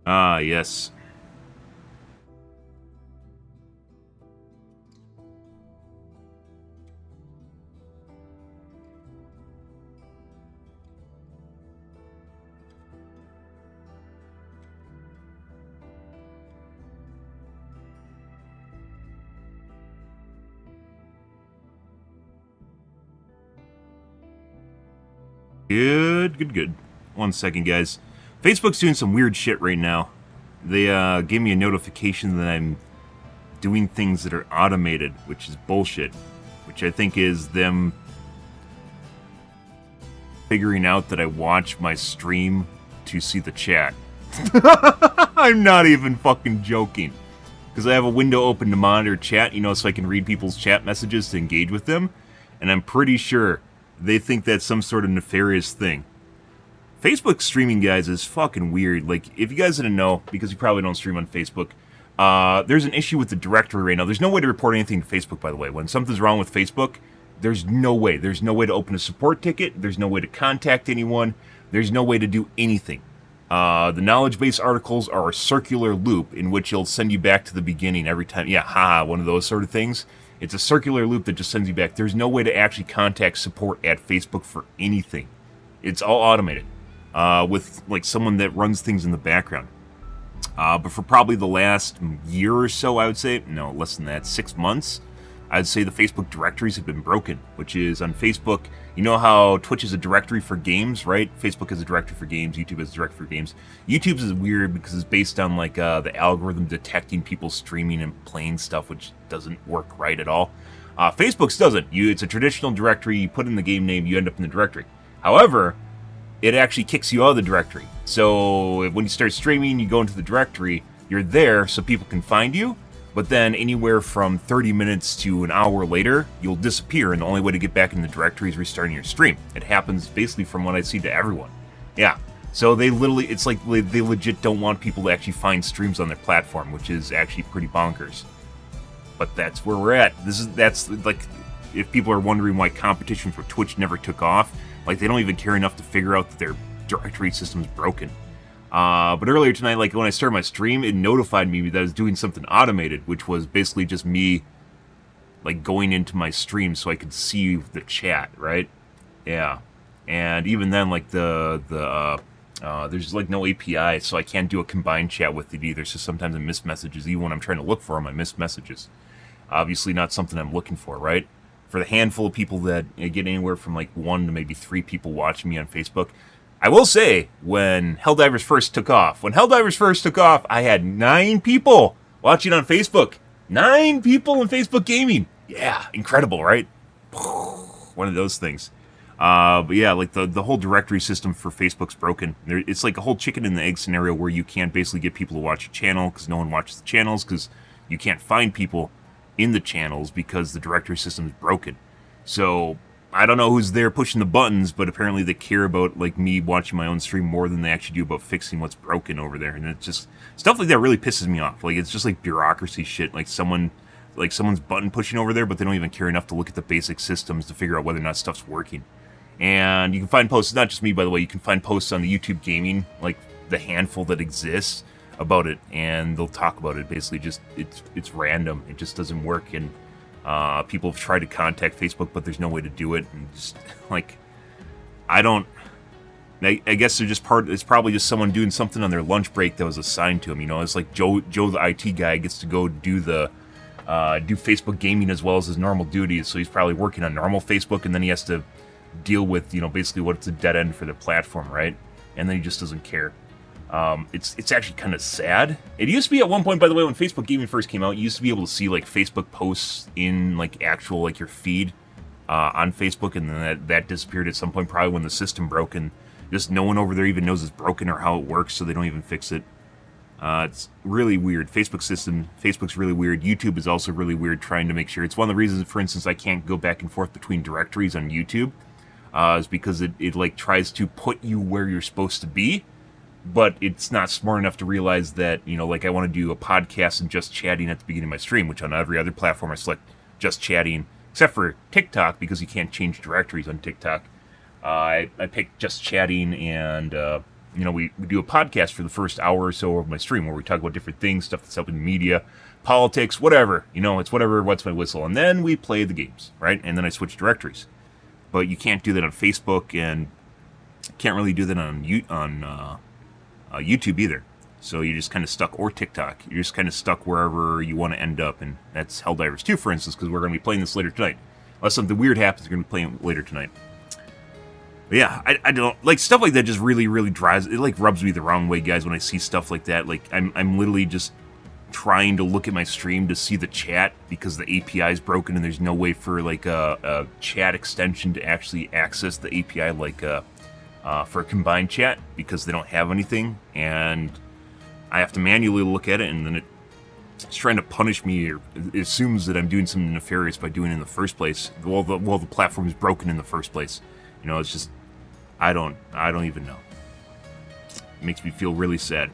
Ah, yes. Good. One second, guys. Facebook's doing some weird shit right now. They gave me a notification that I'm doing things that are automated, which is bullshit. Which I think is them figuring out that I watch my stream to see the chat. I'm not even fucking joking. Because I have a window open to monitor chat, so I can read people's chat messages to engage with them. And I'm pretty sure they think that's some sort of nefarious thing. Facebook streaming, guys, is fucking weird. Like, if you guys didn't know, because you probably don't stream on Facebook, there's an issue with the directory right now. There's no way to report anything to Facebook, by the way. When something's wrong with Facebook, there's no way. There's no way to open a support ticket. There's no way to contact anyone. There's no way to do anything. The knowledge base articles are a circular loop in which it'll send you back to the beginning every time. Yeah, haha, one of those sort of things. It's a circular loop that just sends you back. There's no way to actually contact support at Facebook for anything. It's all automated with like someone that runs things in the background. But for probably the last year or so, I would say, no, less than that, 6 months, I'd say the Facebook directories have been broken, which is on Facebook. You know how Twitch is a directory for games, right? Facebook is a directory for games. YouTube is a directory for games. YouTube's is weird because it's based on like the algorithm detecting people streaming and playing stuff, which doesn't work right at all. Facebook's doesn't. It's a traditional directory. You put in the game name, you end up in the directory. However, it actually kicks you out of the directory. So when you start streaming, you go into the directory, you're there so people can find you, but then anywhere from 30 minutes to an hour later, you'll disappear, and the only way to get back in the directory is restarting your stream. It happens basically from what I see to everyone. Yeah, so they literally, it's like they legit don't want people to actually find streams on their platform, which is actually pretty bonkers. But that's where we're at. That's like, if people are wondering why competition for Twitch never took off, like they don't even care enough to figure out that their directory system's broken. But earlier tonight, like when I started my stream, it notified me that I was doing something automated, which was basically just me like going into my stream so I could see the chat, right? Yeah. And even then, like there's like no API, so I can't do a combined chat with it either. So sometimes I miss messages. Even when I'm trying to look for them, I miss messages. Obviously not something I'm looking for, right? For the handful of people that get anywhere from like 1 to maybe 3 people watching me on Facebook, I will say, when Helldivers first took off, I had 9 people watching on Facebook. 9 people in Facebook gaming. Yeah, incredible, right? One of those things. But yeah, like the whole directory system for Facebook's broken. It's like a whole chicken and the egg scenario where you can't basically get people to watch a channel because no one watches the channels because you can't find people in the channels because the directory system is broken. So I don't know who's there pushing the buttons, but apparently they care about like me watching my own stream more than they actually do about fixing what's broken over there. And it's just stuff like that really pisses me off. Like it's just like bureaucracy shit. Like someone's button pushing over there, but they don't even care enough to look at the basic systems to figure out whether or not stuff's working. And you can find posts, not just me by the way, you can find posts on the YouTube gaming, like the handful that exists about it, and they'll talk about it. Basically just it's random. It just doesn't work. And people have tried to contact Facebook, but there's no way to do it. And just like, I guess they're just it's probably just someone doing something on their lunch break that was assigned to them. It's like Joe the IT guy gets to go do do Facebook gaming as well as his normal duties. So he's probably working on normal Facebook, and then he has to deal with, basically what's a dead end for the platform, right? And then he just doesn't care. It's actually kind of sad. It used to be at one point, by the way, when Facebook gaming first came out, you used to be able to see like Facebook posts in like actual like your feed on Facebook, and then that disappeared at some point, probably when the system broke, and just no one over there even knows it's broken or how it works, so they don't even fix it. It's really weird. Facebook's really weird. YouTube is also really weird, trying to make sure. It's one of the reasons, for instance, I can't go back and forth between directories on YouTube, is because it like tries to put you where you're supposed to be, but it's not smart enough to realize that, like I want to do a podcast and just chatting at the beginning of my stream, which on every other platform I select just chatting, except for TikTok, because you can't change directories on TikTok. I picked just chatting and you know, we do a podcast for the first hour or so of my stream where we talk about different things, stuff that's helping the media, politics, whatever. You know, it's whatever, what's my whistle. And then we play the games, right? And then I switch directories. But you can't do that on Facebook, and can't really do that on YouTube either. So you're just kind of stuck, or TikTok. You're just kind of stuck wherever you want to end up. And that's Helldivers 2, for instance, because we're going to be playing this later tonight. Unless something weird happens, we're going to be playing later tonight. But yeah, I don't like stuff like that. Just really, really drives it. Like rubs me the wrong way, guys. When I see stuff like that, like I'm literally just trying to look at my stream to see the chat because the API is broken and there's no way for like a chat extension to actually access the API like for a combined chat because they don't have anything, and I have to manually look at it, and then it's trying to punish me, or it assumes that I'm doing something nefarious by doing it in the first place. Well, the platform is broken in the first place. You know, it's just I don't even know. It makes me feel really sad.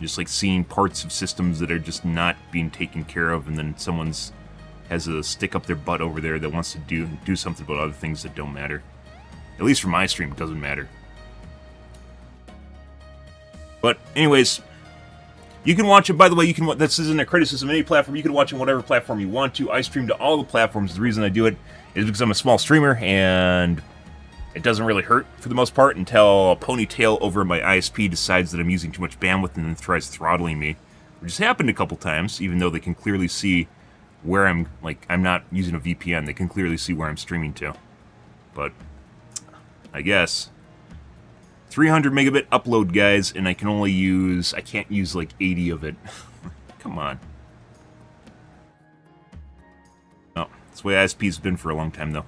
Just like seeing parts of systems that are just not being taken care of, and then someone's has a stick up their butt over there that wants to do something about other things that don't matter. At least for my stream, it doesn't matter. But anyways, you can watch it. By the way, you can. This isn't a criticism of any platform. You can watch it on whatever platform you want to. I stream to all the platforms. The reason I do it is because I'm a small streamer, and it doesn't really hurt for the most part until a ponytail over my ISP decides that I'm using too much bandwidth and then tries throttling me, which has happened a couple times. Even though they can clearly see where I'm not using a VPN, they can clearly see where I'm streaming to. But I guess 300 megabit upload, guys, and I can't use like 80 of it. Come on. Oh, that's the way ISP's been for a long time, though.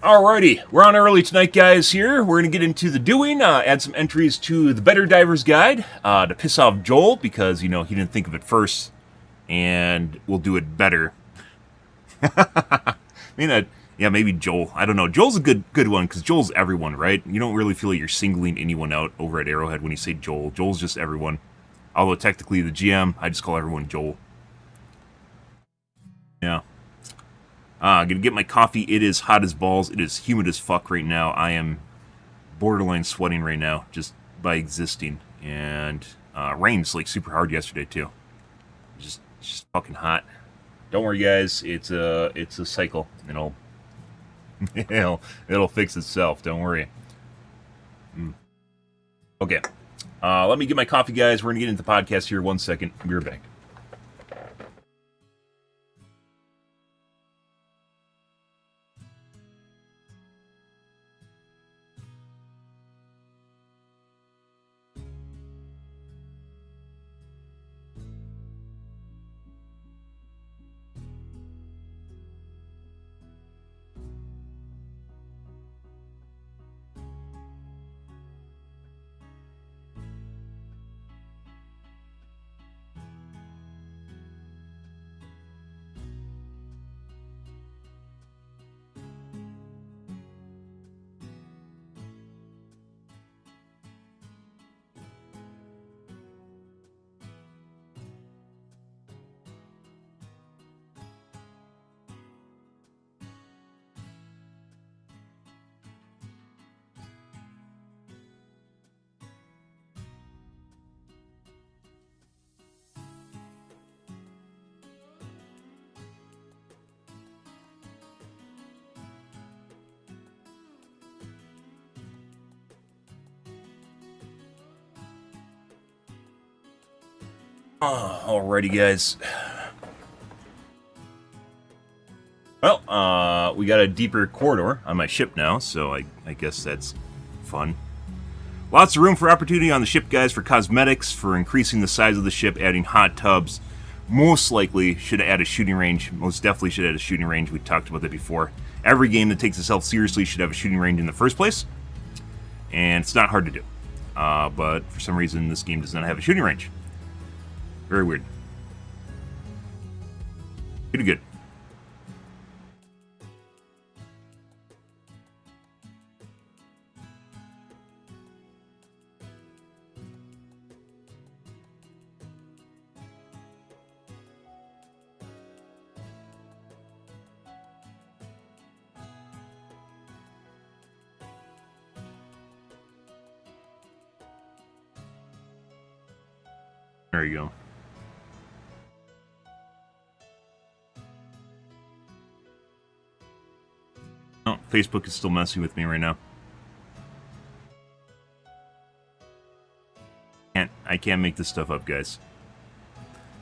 Alrighty, we're on early tonight, guys, here. We're going to get into the doing, add some entries to the Better Diver's Guide to piss off Joel, because, you know, he didn't think of it first, and we'll do it better. I mean, yeah, maybe Joel. I don't know. Joel's a good one, because Joel's everyone, right? You don't really feel like you're singling anyone out over at Arrowhead when you say Joel. Joel's just everyone. Although, technically, the GM, I just call everyone Joel. Yeah. Gonna get my coffee. It is hot as balls. It is humid as fuck right now. I am borderline sweating right now just by existing. And rain's like super hard yesterday too. Just fucking hot. Don't worry, guys. It's a cycle. It'll fix itself. Don't worry. Okay. Let me get my coffee, guys. We're gonna get into the podcast here. 1 second. Be right back. Alrighty, guys. Well, we got a deeper corridor on my ship now, so I guess that's fun. Lots of room for opportunity on the ship, guys, for cosmetics, for increasing the size of the ship, adding hot tubs. Most likely should add a shooting range. Most definitely should add a shooting range. We talked about that before. Every game that takes itself seriously should have a shooting range in the first place. And it's not hard to do. But for some reason, this game does not have a shooting range. Very weird. Pretty good. There you go. Oh, Facebook is still messing with me right now. I can't make this stuff up, guys.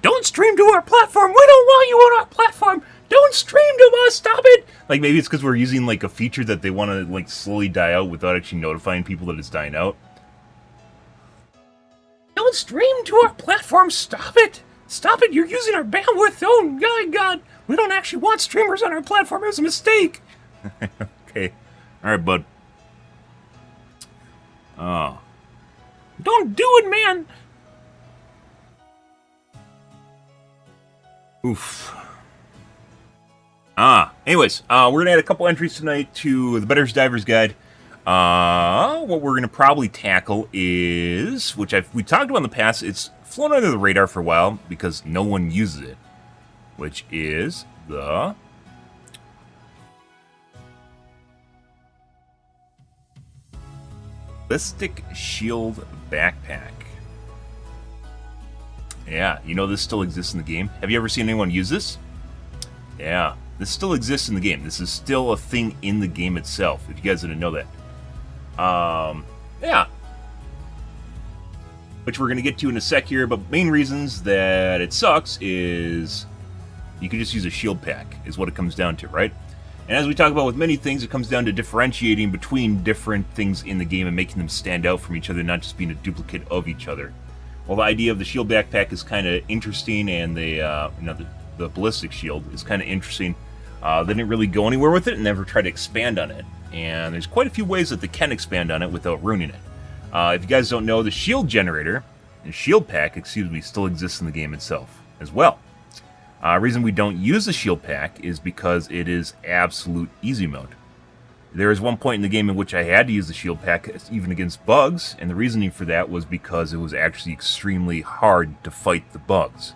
Don't stream to our platform! We don't want you on our platform! Don't stream to us! Stop it! Like, maybe it's because we're using, like, a feature that they want to, like, slowly die out without actually notifying people that it's dying out. Don't stream to our platform! Stop it! Stop it! You're using our bandwidth! Oh, my God! We don't actually want streamers on our platform! It was a mistake! Okay. Alright, bud. Oh. Don't do it, man! Oof. Anyways, we're going to add a couple entries tonight to the Better's Diver's Guide. What we're going to probably tackle is, which we talked about in the past, it's flown under the radar for a while because no one uses it, which is the Ballistic Shield Backpack. Yeah, you know this still exists in the game. Have you ever seen anyone use this? Yeah, this still exists in the game. This is still a thing in the game itself, if you guys didn't know that. Yeah. Which we're going to get to in a sec here, but main reasons that it sucks is you can just use a shield pack, is what it comes down to, right? And as we talk about with many things, it comes down to differentiating between different things in the game and making them stand out from each other, not just being a duplicate of each other. Well, the idea of the shield backpack is kind of interesting, and the ballistic shield is kind of interesting. They didn't really go anywhere with it and never tried to expand on it. And there's quite a few ways that they can expand on it without ruining it. If you guys don't know, the shield generator, and shield pack, still exists in the game itself as well. Reason we don't use the shield pack is because it is absolute easy mode. There is one point in the game in which I had to use the shield pack even against bugs, and the reasoning for that was because it was actually extremely hard to fight the bugs.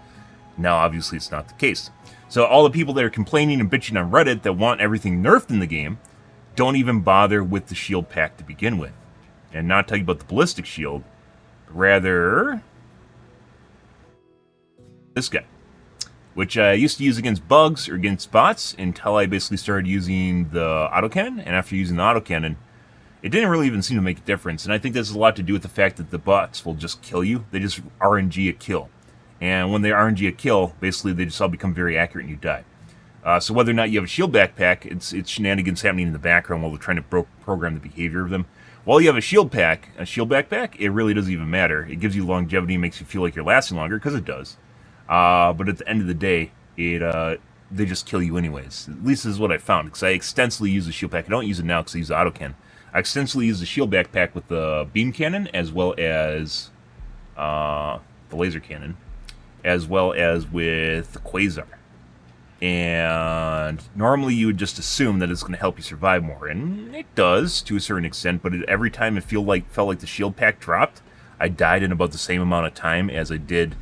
Now, obviously, it's not the case. So all the people that are complaining and bitching on Reddit that want everything nerfed in the game don't even bother with the shield pack to begin with. And not talking about the ballistic shield, but rather this guy, which I used to use against bugs or against bots until I basically started using the autocannon. And after using the autocannon, it didn't really even seem to make a difference. And I think this has a lot to do with the fact that the bots will just kill you. They just RNG a kill. And when they RNG a kill, basically they just all become very accurate and you die. So whether or not you have a shield backpack, it's shenanigans happening in the background while they're trying to program the behavior of them. While you have a shield backpack, it really doesn't even matter. It gives you longevity, makes you feel like you're lasting longer, because it does. But at the end of the day, they just kill you anyways. At least this is what I found, because I extensively use the shield pack. I don't use it now because I use the autocannon. I extensively use the shield backpack with the beam cannon, as well as the laser cannon, as well as with the quasar. And normally you would just assume that it's going to help you survive more, and it does to a certain extent, but every time it felt like the shield pack dropped, I died in about the same amount of time as I did,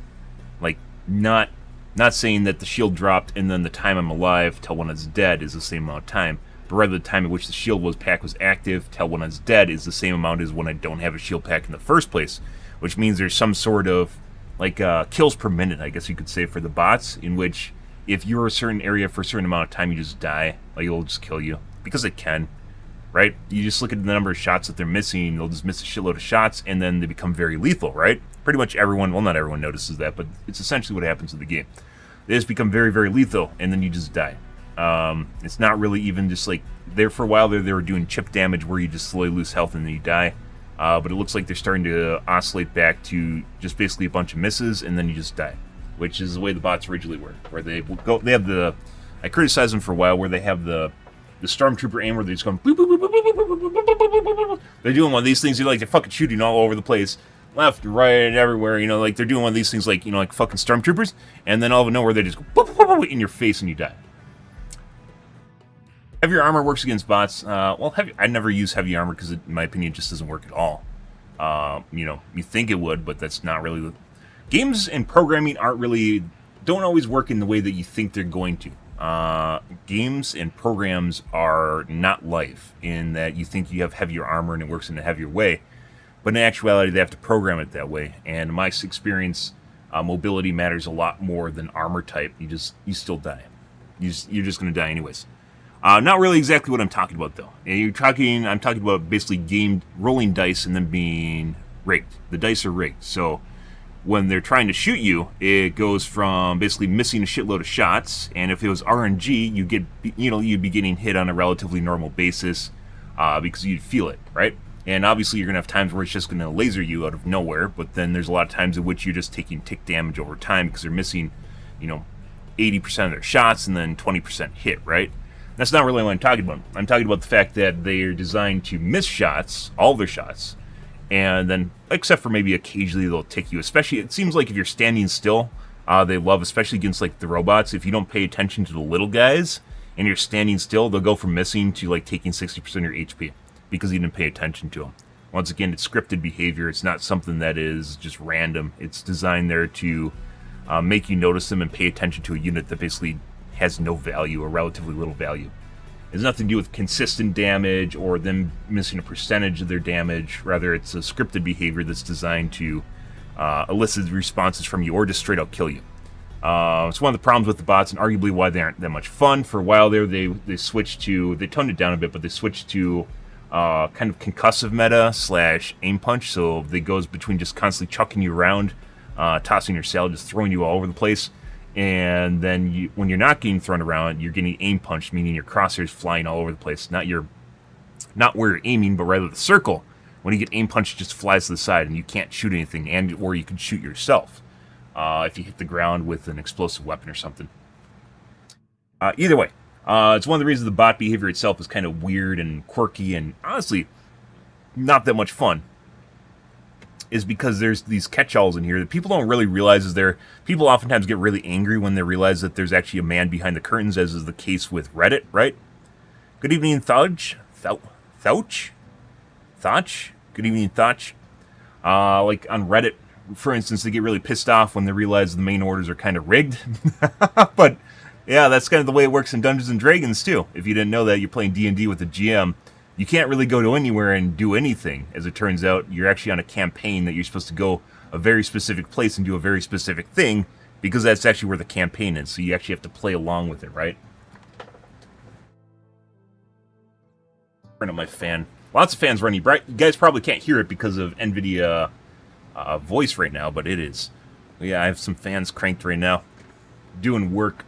like, not saying that the shield dropped and then the time I'm alive till when it's dead is the same amount of time, but rather the time at which the shield pack was active till when it's dead is the same amount as when I don't have a shield pack in the first place, which means there's some sort of, like, kills per minute, I guess you could say, for the bots, in which if you're a certain area for a certain amount of time, you just die. Like, it'll just kill you. Because it can, right? You just look at the number of shots that they're missing, they'll just miss a shitload of shots, and then they become very lethal, right? Pretty much everyone, well, not everyone notices that, but it's essentially what happens in the game. They just become very, very lethal, and then you just die. It's not really even just like, there for a while they were doing chip damage where you just slowly lose health and then you die. But it looks like they're starting to oscillate back to just basically a bunch of misses, and then you just die. Which is the way the bots originally were, where they have the, I criticized them for a while, where they have the stormtrooper aim where they're just going boop, boop, boop, boop, boop, boop, boop, boop, boop, boop. They're doing one of these things, they're fucking shooting all over the place, left, right, everywhere, like they're doing one of these things like, like fucking stormtroopers, and then all of nowhere they just go boop, boop, boop, boop, in your face and you die. Heavier armor works against bots. Well, I never use heavy armor because in my opinion it just doesn't work at all. You think it would, but that's not really the... Games and programming don't always work in the way that you think they're going to. Games and programs are not life, in that you think you have heavier armor and it works in a heavier way, but in actuality they have to program it that way. And in my experience, mobility matters a lot more than armor type. You still die. You're just going to die anyways. Not really exactly what I'm talking about though. I'm talking about basically rolling dice and them being rigged. The dice are rigged, so when they're trying to shoot you, it goes from basically missing a shitload of shots, and if it was RNG, you'd be getting hit on a relatively normal basis because you'd feel it, right? And obviously you're going to have times where it's just going to laser you out of nowhere, but then there's a lot of times in which you're just taking tick damage over time because they're missing, 80% of their shots and then 20% hit, right? That's not really what I'm talking about. I'm talking about the fact that they are designed to miss shots, all their shots, and then, except for maybe occasionally they'll tick you. Especially, it seems like if you're standing still, they love, especially against like the robots, if you don't pay attention to the little guys and you're standing still, they'll go from missing to like taking 60% of your HP because you didn't pay attention to them. Once again, it's scripted behavior. It's not something that is just random. It's designed there to make you notice them and pay attention to a unit that basically has no value or relatively little value. It has nothing to do with consistent damage or them missing a percentage of their damage. Rather, it's a scripted behavior that's designed to elicit responses from you or just straight out kill you. It's one of the problems with the bots and arguably why they aren't that much fun. For a while there, they toned it down a bit, but they switched to kind of concussive meta / aim punch. So they goes between just constantly chucking you around, tossing your salad, just throwing you all over the place. And then when you're not getting thrown around, you're getting aim punched, meaning your crosshairs flying all over the place. Not where you're aiming, but rather the circle. When you get aim punched, it just flies to the side, and you can't shoot anything, or you can shoot yourself if you hit the ground with an explosive weapon or something. Either way, it's one of the reasons the bot behavior itself is kind of weird and quirky, and honestly, not that much fun. Is because there's these catch-alls in here that people don't really realize is there. People oftentimes get really angry when they realize that there's actually a man behind the curtains, as is the case with Reddit, right? Good evening, Thouch? Thouch? Good evening, Thouch. Like on Reddit, for instance, they get really pissed off when they realize the main orders are kind of rigged. But yeah, that's kind of the way it works in Dungeons & Dragons, too. If you didn't know that, you're playing D&D with a GM. You can't really go to anywhere and do anything. As it turns out, you're actually on a campaign that you're supposed to go a very specific place and do a very specific thing because that's actually where the campaign is. So you actually have to play along with it, right? Turn on my fan. Lots of fans running bright. You guys probably can't hear it because of NVIDIA voice right now, but it is. Yeah, I have some fans cranked right now. Doing work.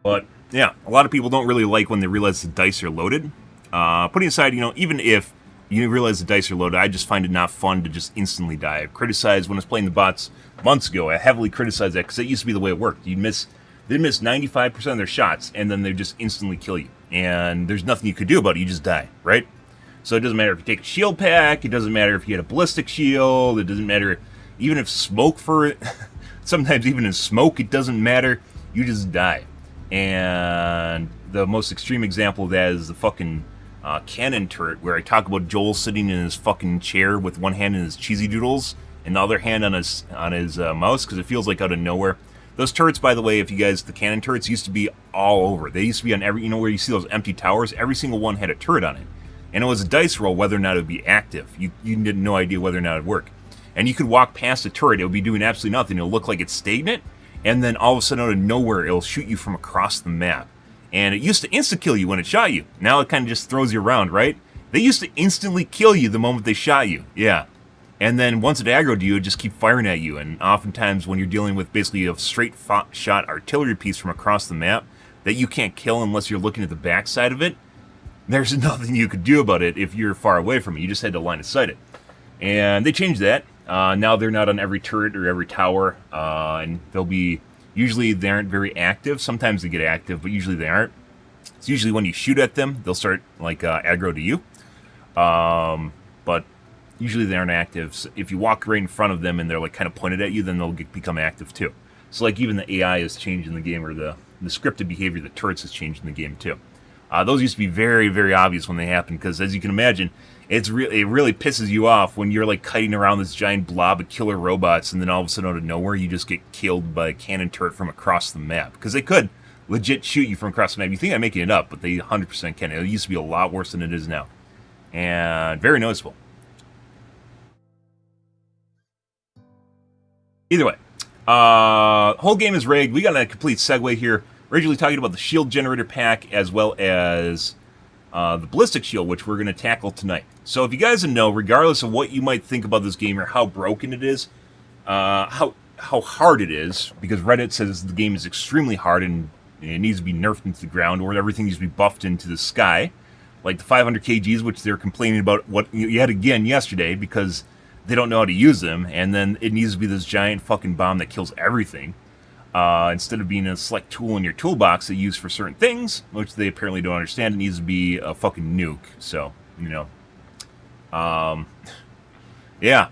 But yeah, a lot of people don't really like when they realize the dice are loaded. Putting aside, even if you realize the dice are loaded, I just find it not fun to just instantly die. I've criticized when I was playing the bots months ago. I heavily criticized that because it used to be the way it worked. They'd miss 95% of their shots, and then they'd just instantly kill you. And there's nothing you could do about it. You just die, right? So it doesn't matter if you take a shield pack. It doesn't matter if you had a ballistic shield. It doesn't matter even if smoke for it. Sometimes even in smoke, it doesn't matter. You just die. And the most extreme example of that is the fucking cannon turret, where I talk about Joel sitting in his fucking chair with one hand in his cheesy doodles and the other hand on his mouse, because it feels like out of nowhere. Those turrets, by the way, the cannon turrets used to be all over. They used to be on every, where you see those empty towers, every single one had a turret on it. And it was a dice roll whether or not it would be active. You had no idea whether or not it would work. And you could walk past a turret, it would be doing absolutely nothing. It'll look like it's stagnant. And then all of a sudden out of nowhere, it'll shoot you from across the map. And it used to insta-kill you when it shot you. Now it kind of just throws you around, right? They used to instantly kill you the moment they shot you. Yeah. And then once it aggroed you, it would just keep firing at you. And oftentimes when you're dealing with basically a straight shot artillery piece from across the map that you can't kill unless you're looking at the backside of it, there's nothing you could do about it if you're far away from it. You just had to line of sight it. And they changed that. Now they're not on every turret or every tower, and usually they aren't very active. Sometimes they get active, but usually they aren't. It's usually when you shoot at them, they'll start aggro to you. But usually they aren't active. So if you walk right in front of them and they're kind of pointed at you, then they'll become active too. So even the AI has changed in the game, or the scripted behavior of the turrets has changed in the game too. Those used to be very, very obvious when they happen, because as you can imagine, it really pisses you off when you're kiting around this giant blob of killer robots, and then all of a sudden out of nowhere you just get killed by a cannon turret from across the map, because they could legit shoot you from across the map. You think I'm making it up, but they 100% can. It used to be a lot worse than it is now, and very noticeable. Either way, whole game is rigged. We got a complete segue here. Originally talking about the shield generator pack as well as the ballistic shield, which we're going to tackle tonight. So if you guys know, regardless of what you might think about this game or how broken it is, how hard it is, because Reddit says the game is extremely hard and it needs to be nerfed into the ground, or everything needs to be buffed into the sky, like the 500 kgs, which they're complaining about yet again yesterday because they don't know how to use them, and then it needs to be this giant fucking bomb that kills everything, instead of being a select tool in your toolbox that you use for certain things, which they apparently don't understand. It needs to be a fucking nuke. So, you know, yeah.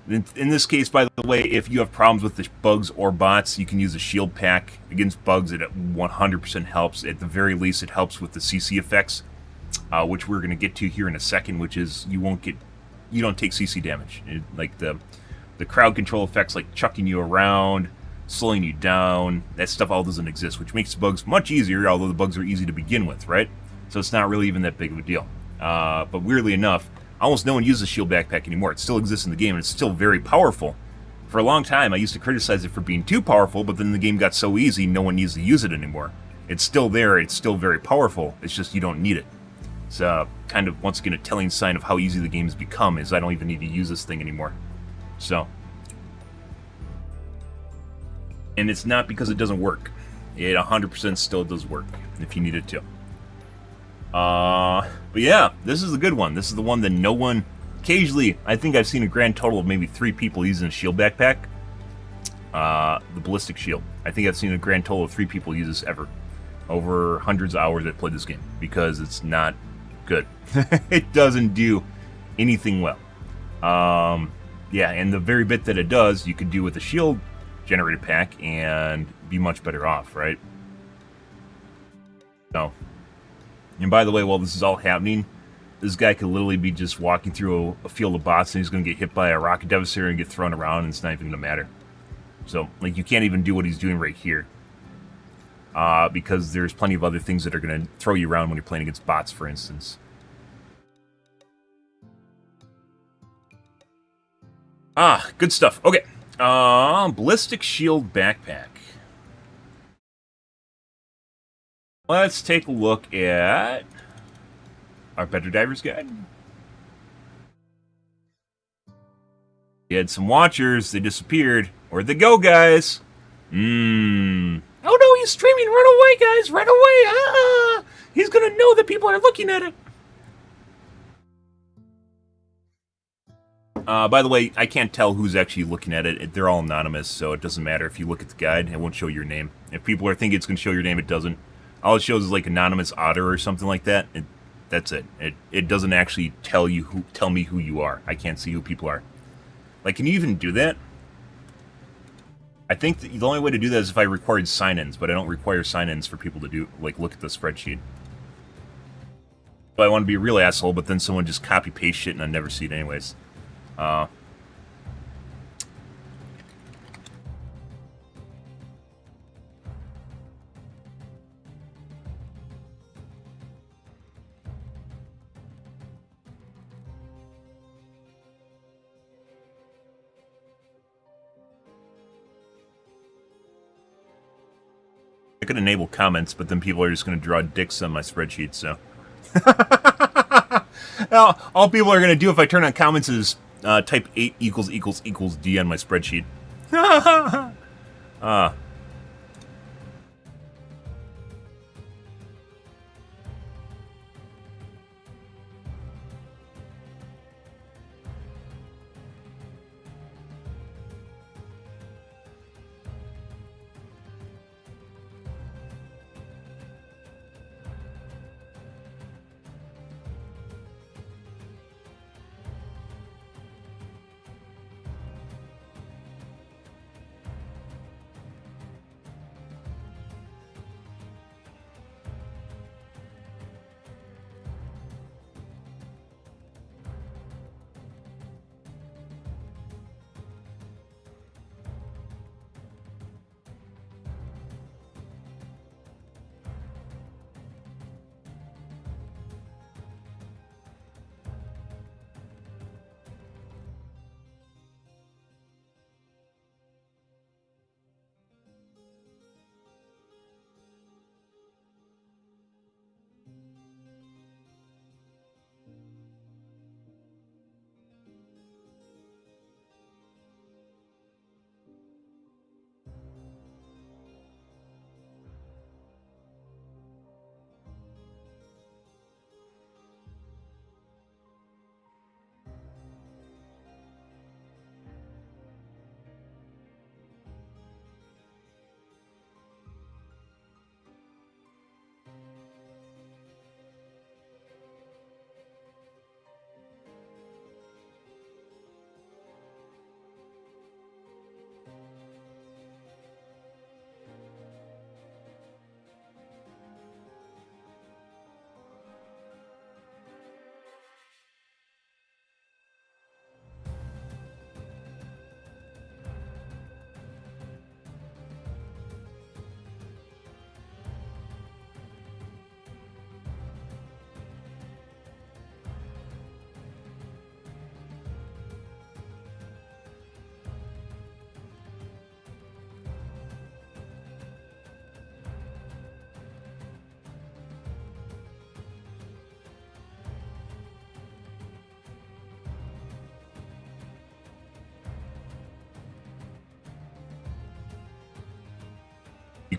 In this case, by the way, if you have problems with the bugs or bots, you can use a shield pack against bugs. It 100% helps. At the very least, it helps with the CC effects, which we're going to get to here in a second, which is you don't take CC damage. Like the crowd control effects, like chucking you around, slowing you down, that stuff all doesn't exist, which makes the bugs much easier, although the bugs are easy to begin with, right? So it's not really even that big of a deal. But weirdly enough, almost no one uses shield backpack anymore. It still exists in the game, and it's still very powerful. For a long time, I used to criticize it for being too powerful, but then the game got so easy, no one needs to use it anymore. It's still there, it's still very powerful, it's just you don't need it. It's kind of, once again, a telling sign of how easy the game has become, is I don't even need to use this thing anymore. So. And it's not because it doesn't work. It 100% still does work, if you need it to. But yeah, this is a good one. This is the one that no one... Occasionally, I think I've seen a grand total of maybe 3 people using a shield backpack. The ballistic shield. I think I've seen a grand total of 3 people use this ever. Over hundreds of hours I've played this game. Because it's not good. It doesn't do anything well. Yeah, and the very bit that it does, you could do with a shield generator pack and be much better off, right? So, and by the way, while this is all happening, this guy could literally be just walking through a field of bots and he's going to get hit by a rocket devastator and get thrown around, and it's not even going to matter. So, like, you can't even do what he's doing right here. Because there's plenty of other things that are going to throw you around when you're playing against bots, for instance. Good stuff. Okay. Ballistic shield backpack. Let's take a look at our Better Divers Guide. We had some watchers. They disappeared. Where'd they go, guys? Oh no, he's streaming. Run away, guys. Run away. He's gonna know that people are looking at it. By the way, I can't tell who's actually looking at it. They're all anonymous, so it doesn't matter if you look at the guide. It won't show your name. If people are thinking it's going to show your name, it doesn't. All it shows is like anonymous otter or something like that. That's it. It doesn't actually tell me who you are. I can't see who people are. Like, can you even do that? I think the only way to do that is if I required sign-ins, but I don't require sign-ins for people to do, like, look at the spreadsheet. But I want to be a real asshole, but then someone just copy-paste shit and I never see it anyways. I could enable comments, but then people are just going to draw dicks on my spreadsheet, so. All people are going to do if I turn on comments is type 8 == D on my spreadsheet.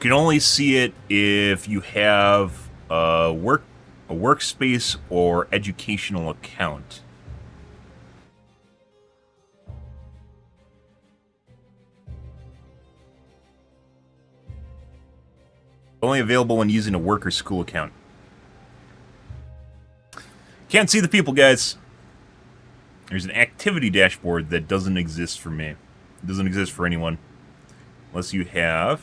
can only see it if you have a workspace or educational account. Only available when using a work or school account. Can't see the people, guys. There's an activity dashboard that doesn't exist for me. It doesn't exist for anyone. Unless you have...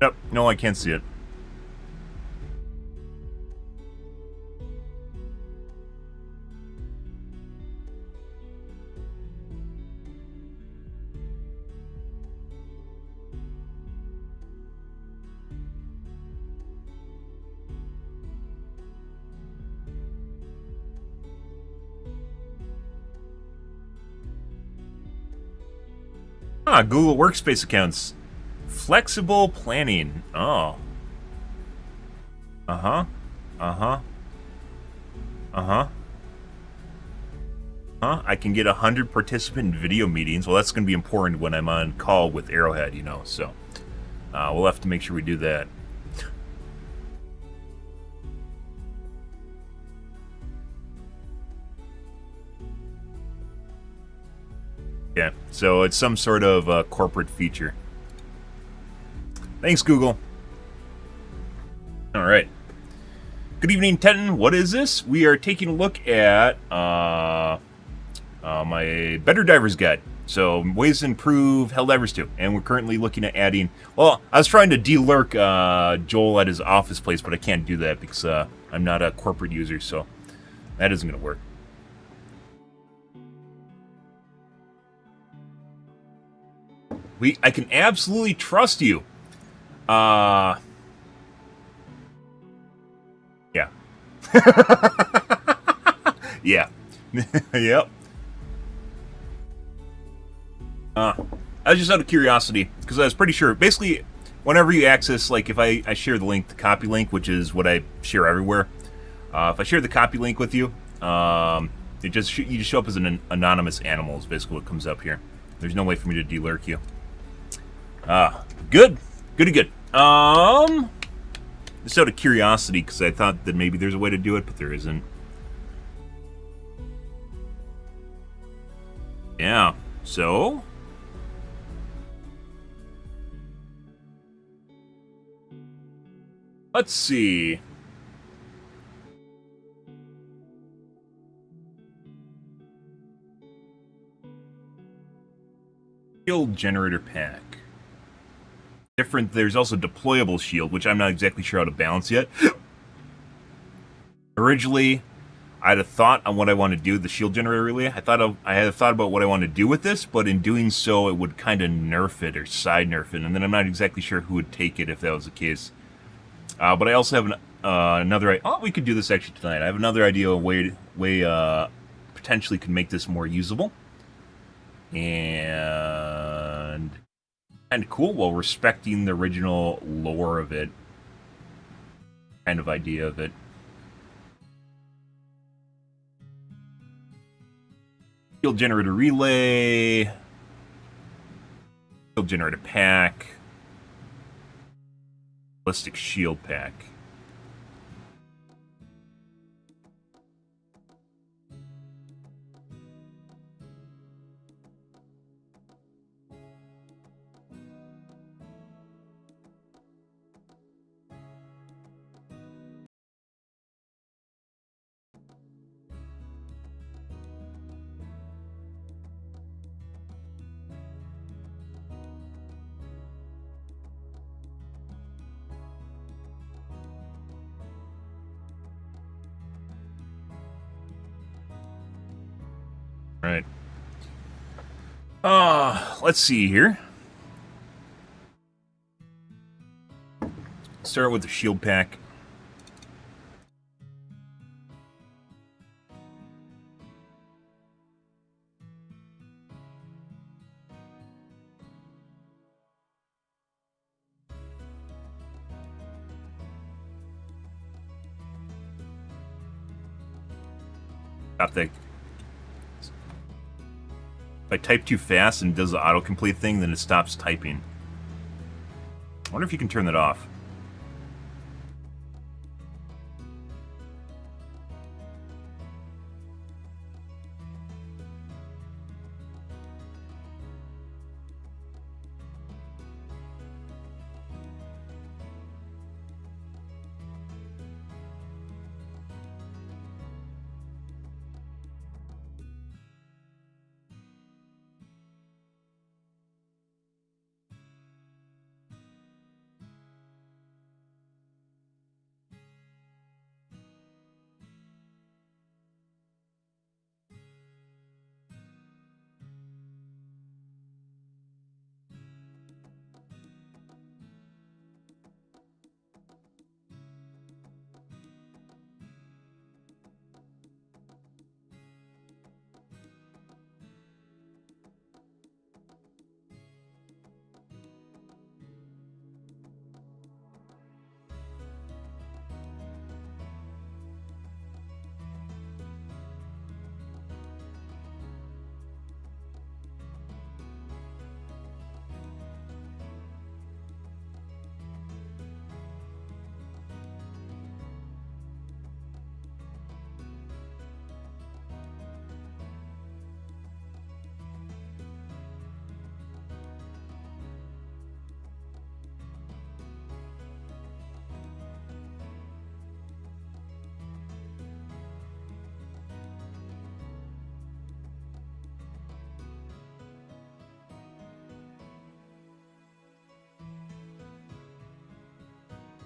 Yep, no, I can't see it. Ah, Google Workspace accounts. Flexible planning. Oh. Uh-huh. Uh-huh. Uh-huh. Huh? I can get 100 participant video meetings. Well, that's going to be important when I'm on call with Arrowhead, you know, so. We'll have to make sure we do that. Yeah, so it's some sort of corporate feature. Thanks, Google. All right. Good evening, Tenton. What is this? We are taking a look at my Better Divers Guide. So, ways to improve Helldivers 2. And we're currently looking at adding... Well, I was trying to de-lurk Joel at his office place, but I can't do that because I'm not a corporate user, so that isn't going to work. I can absolutely trust you. Yeah. Yeah. Yep. I was just out of curiosity, because I was pretty sure, basically, whenever you access, like, if I share the link, the copy link, which is what I share everywhere, if I share the copy link with you, you just show up as an anonymous animal is basically what comes up here. There's no way for me to de-lurk you. Good. Goody good. Just out of curiosity, because I thought that maybe there's a way to do it, but there isn't. Yeah, so... Let's see. Shield generator pack. Different. There's also deployable shield, which I'm not exactly sure how to balance yet. Originally, I had a thought on what I want to do with the shield generator relay. I had a thought about what I want to do with this, but in doing so, it would kind of nerf it or side nerf it, and then I'm not exactly sure who would take it if that was the case. But I also have another... Oh, we could do this actually tonight. I have another idea of way potentially could make this more usable. And... kind of cool while respecting the original lore of it. Kind of idea of it. Shield generator relay. Shield generator pack. Ballistic shield pack. Let's see here. Start with the shield pack. Stop that. If I type too fast and it does the autocomplete thing, then it stops typing. I wonder if you can turn that off.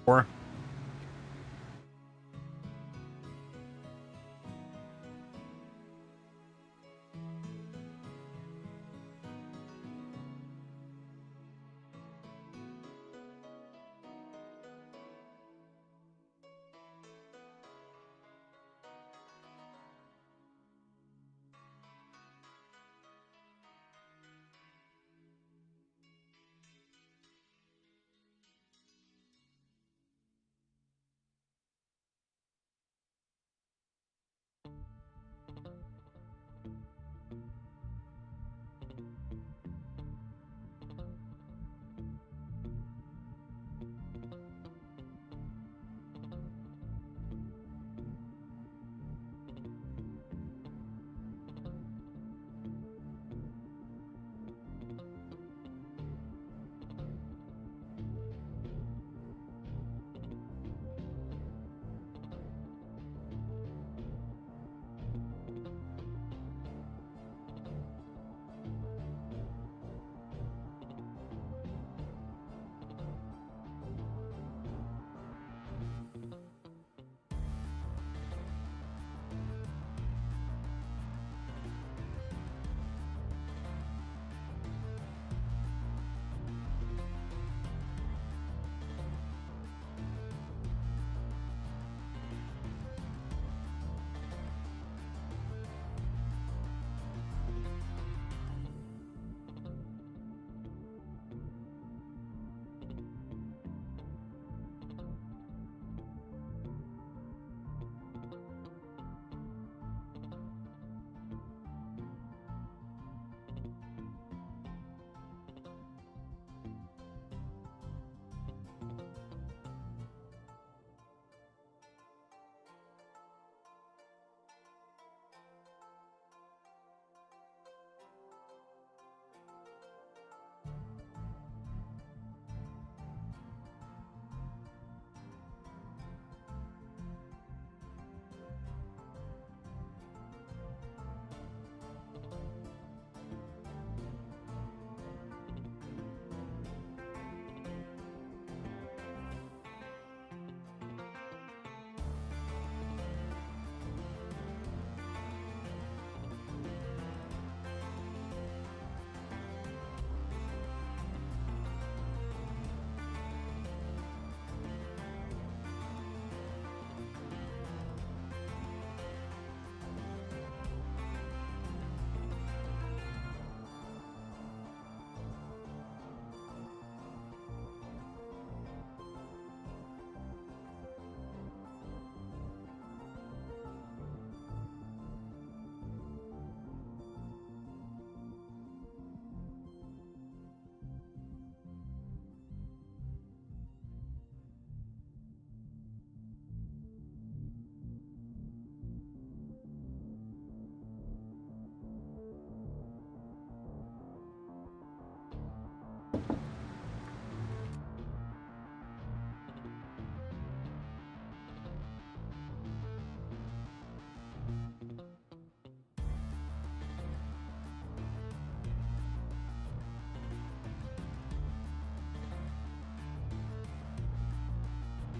Or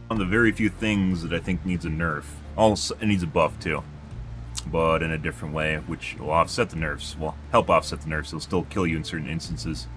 On the very few things that I think needs a nerf. Also, it needs a buff too, but in a different way, which will offset the nerfs. Will help offset the nerfs. It'll still kill you in certain instances.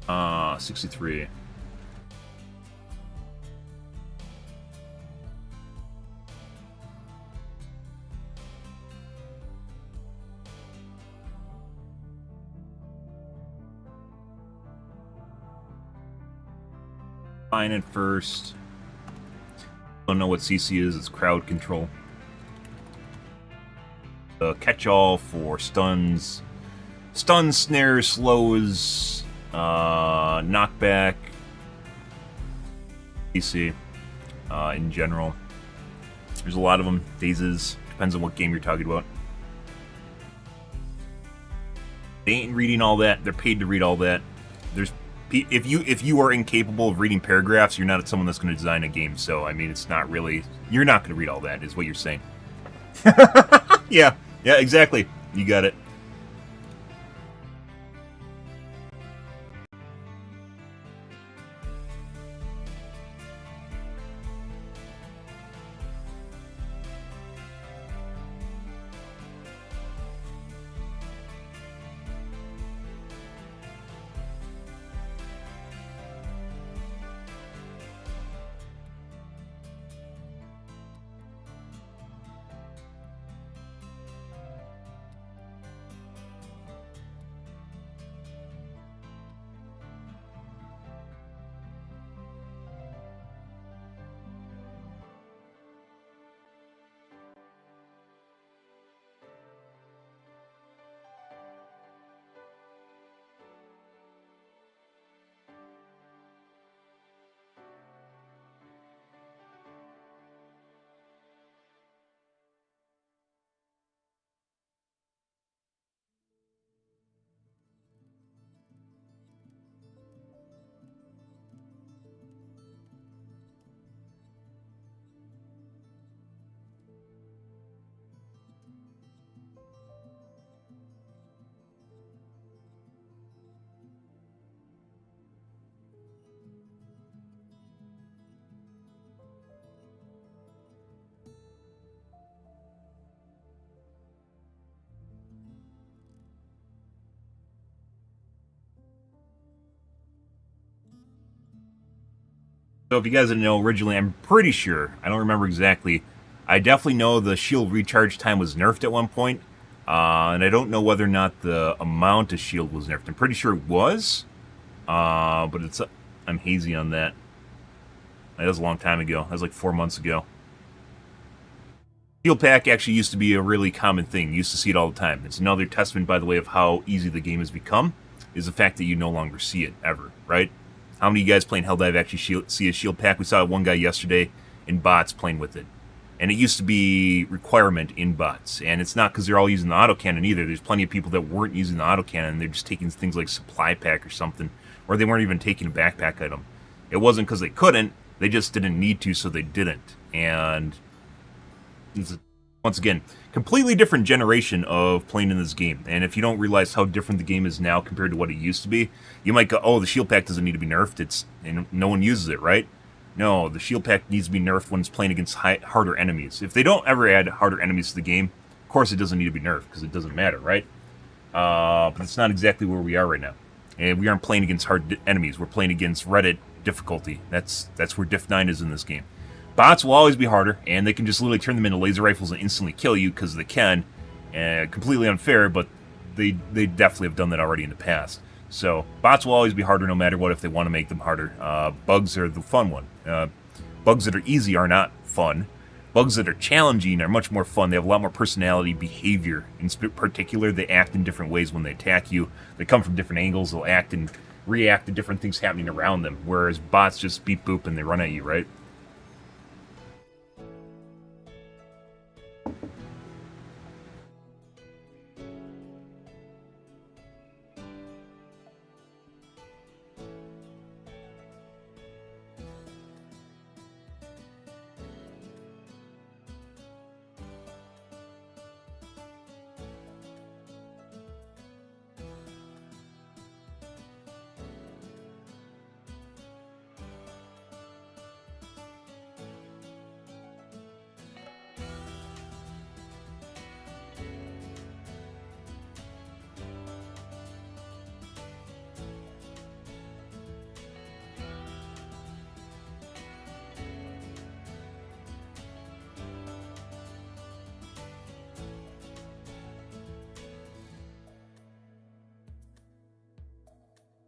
Ah, 63. Fine at first. Don't know what CC is. It's crowd control. The catch-all for stuns. Stun, snares, slows, knockback, CC, in general. There's a lot of them. Dazes. Depends on what game you're talking about. They ain't reading all that. They're paid to read all that. There's if you are incapable of reading paragraphs, you're not someone that's going to design a game. So I mean, it's not really. You're not going to read all that, is what you're saying. Yeah, exactly. You got it. So if you guys didn't know, originally, I'm pretty sure, I don't remember exactly, I definitely know the shield recharge time was nerfed at one point, and I don't know whether or not the amount of shield was nerfed. I'm pretty sure it was, but I'm hazy on that. That was a long time ago. That was like 4 months ago. Shield pack actually used to be a really common thing. You used to see it all the time. It's another testament, by the way, of how easy the game has become, is the fact that you no longer see it, ever, right? How many of you guys playing Helldive actually see a shield pack? We saw one guy yesterday in bots playing with it. And it used to be requirement in bots. And it's not because they're all using the autocannon either. There's plenty of people that weren't using the autocannon. They're just taking things like supply pack or something. Or they weren't even taking a backpack item. It wasn't because they couldn't. They just didn't need to, so they didn't. And it's, once again, completely different generation of playing in this game. And if you don't realize how different the game is now compared to what it used to be, you might go, oh, the shield pack doesn't need to be nerfed. And no one uses it, right? No, the shield pack needs to be nerfed when it's playing against harder enemies. If they don't ever add harder enemies to the game, of course it doesn't need to be nerfed, because it doesn't matter, right? But it's not exactly where we are right now. And we aren't playing against hard enemies. We're playing against Reddit difficulty. That's where Diff 9 is in this game. Bots will always be harder, and they can just literally turn them into laser rifles and instantly kill you, because they can. Completely unfair, but they definitely have done that already in the past. So, bots will always be harder no matter what if they want to make them harder. Bugs are the fun one. Bugs that are easy are not fun. Bugs that are challenging are much more fun. They have a lot more personality, behavior. In particular, they act in different ways when they attack you. They come from different angles. They'll act and react to different things happening around them. Whereas bots just beep boop and they run at you, right?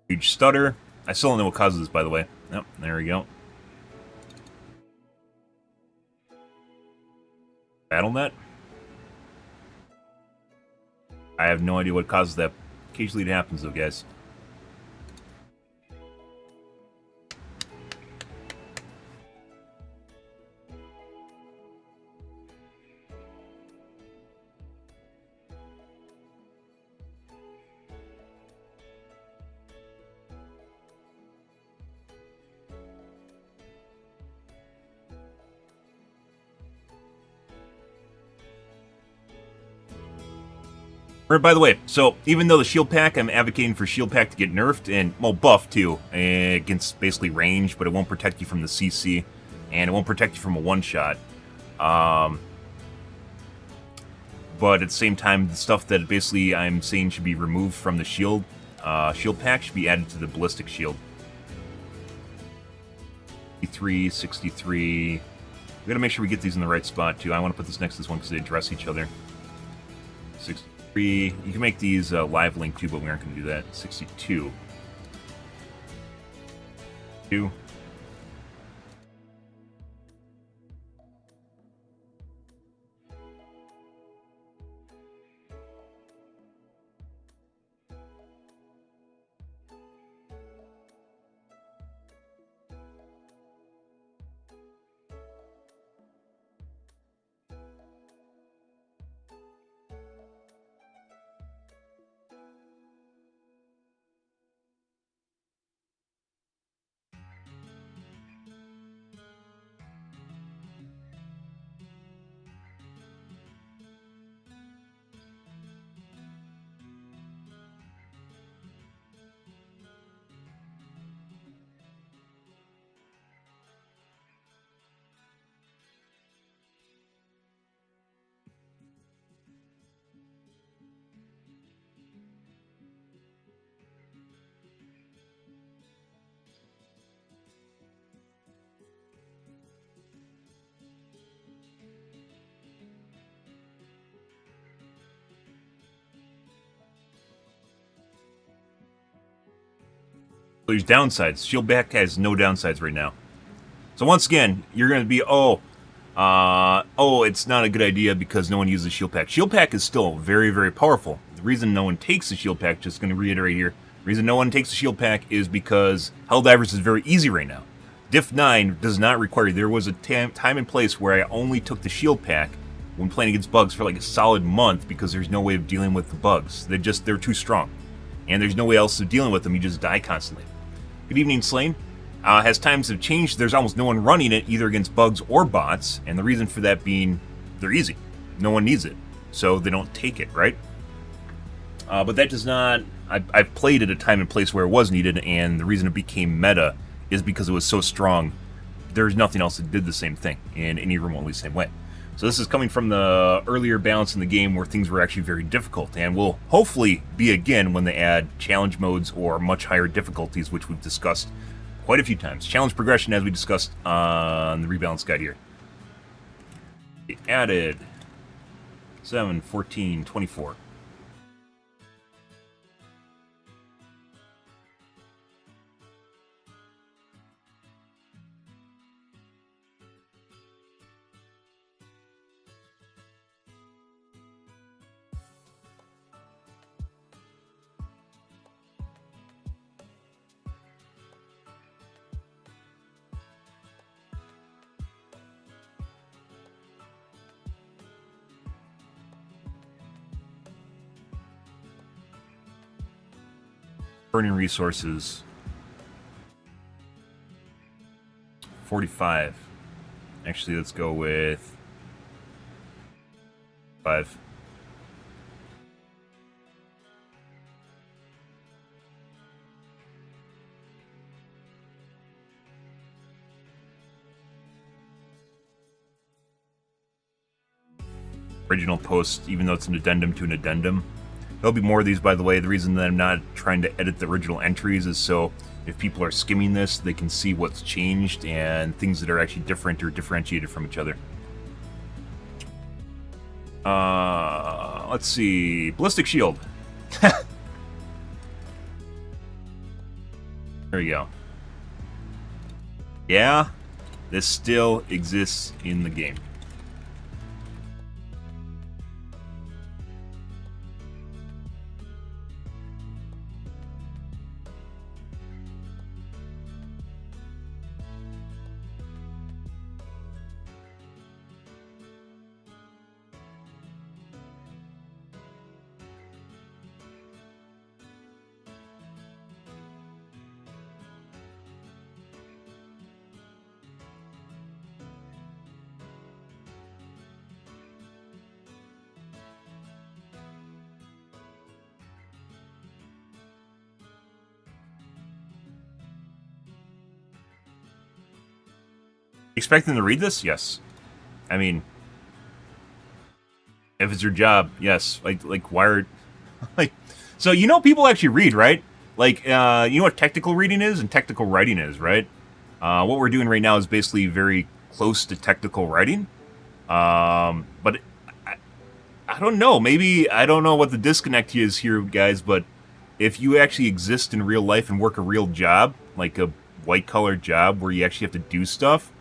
Huge stutter. I still don't know what causes this, by the way. Yep, there we go. BattleNet? I have no idea what causes that. Occasionally it happens, though, guys. By the way, so even though the shield pack, I'm advocating for shield pack to get nerfed and, well, buffed too, against basically range, but it won't protect you from the CC, and it won't protect you from a one-shot. But at the same time, the stuff that basically I'm saying should be removed from the shield pack should be added to the ballistic shield. 63. We gotta make sure we get these in the right spot too. I want to put this next to this one because they address each other. 63. You can make these live link too, but we aren't going to do that. 62. 2. There's downsides. Shield pack has no downsides right now. So once again, you're going to be, it's not a good idea because no one uses shield pack. Shield pack is still very, very powerful. The reason no one takes the shield pack, just going to reiterate here, the reason no one takes the shield pack is because Helldivers is very easy right now. Diff 9 does not require, there was a time and place where I only took the shield pack when playing against bugs for like a solid month because there's no way of dealing with the bugs. They're too strong. And there's no way else of dealing with them, you just die constantly. Good evening, Slane. As times have changed, there's almost no one running it, either against bugs or bots, and the reason for that being they're easy. No one needs it, so they don't take it, right? But that does not... I've played at a time and place where it was needed, and the reason it became meta is because it was so strong. There's nothing else that did the same thing in any remotely same way. So this is coming from the earlier balance in the game where things were actually very difficult, and will hopefully be again when they add challenge modes or much higher difficulties, which we've discussed quite a few times. Challenge progression, as we discussed on the rebalance guide here. It added 7, 14, 24. Burning resources 45. Actually, let's go with 5. Original post, even though it's an addendum to an addendum. There'll be more of these, by the way. The reason that I'm not trying to edit the original entries is so if people are skimming this, they can see what's changed and things that are actually different or differentiated from each other. Let's see. Ballistic shield. There we go. Yeah, this still exists in the game. Expect them to read this? Yes. I mean, if it's your job, yes. Like wired. Like, so you know people actually read, right? Like, you know what technical reading is and technical writing is, right? What we're doing right now is basically very close to technical writing. But I don't know. Maybe I don't know what the disconnect is here, guys. But if you actually exist in real life and work a real job, like a white-collar job where you actually have to do stuff,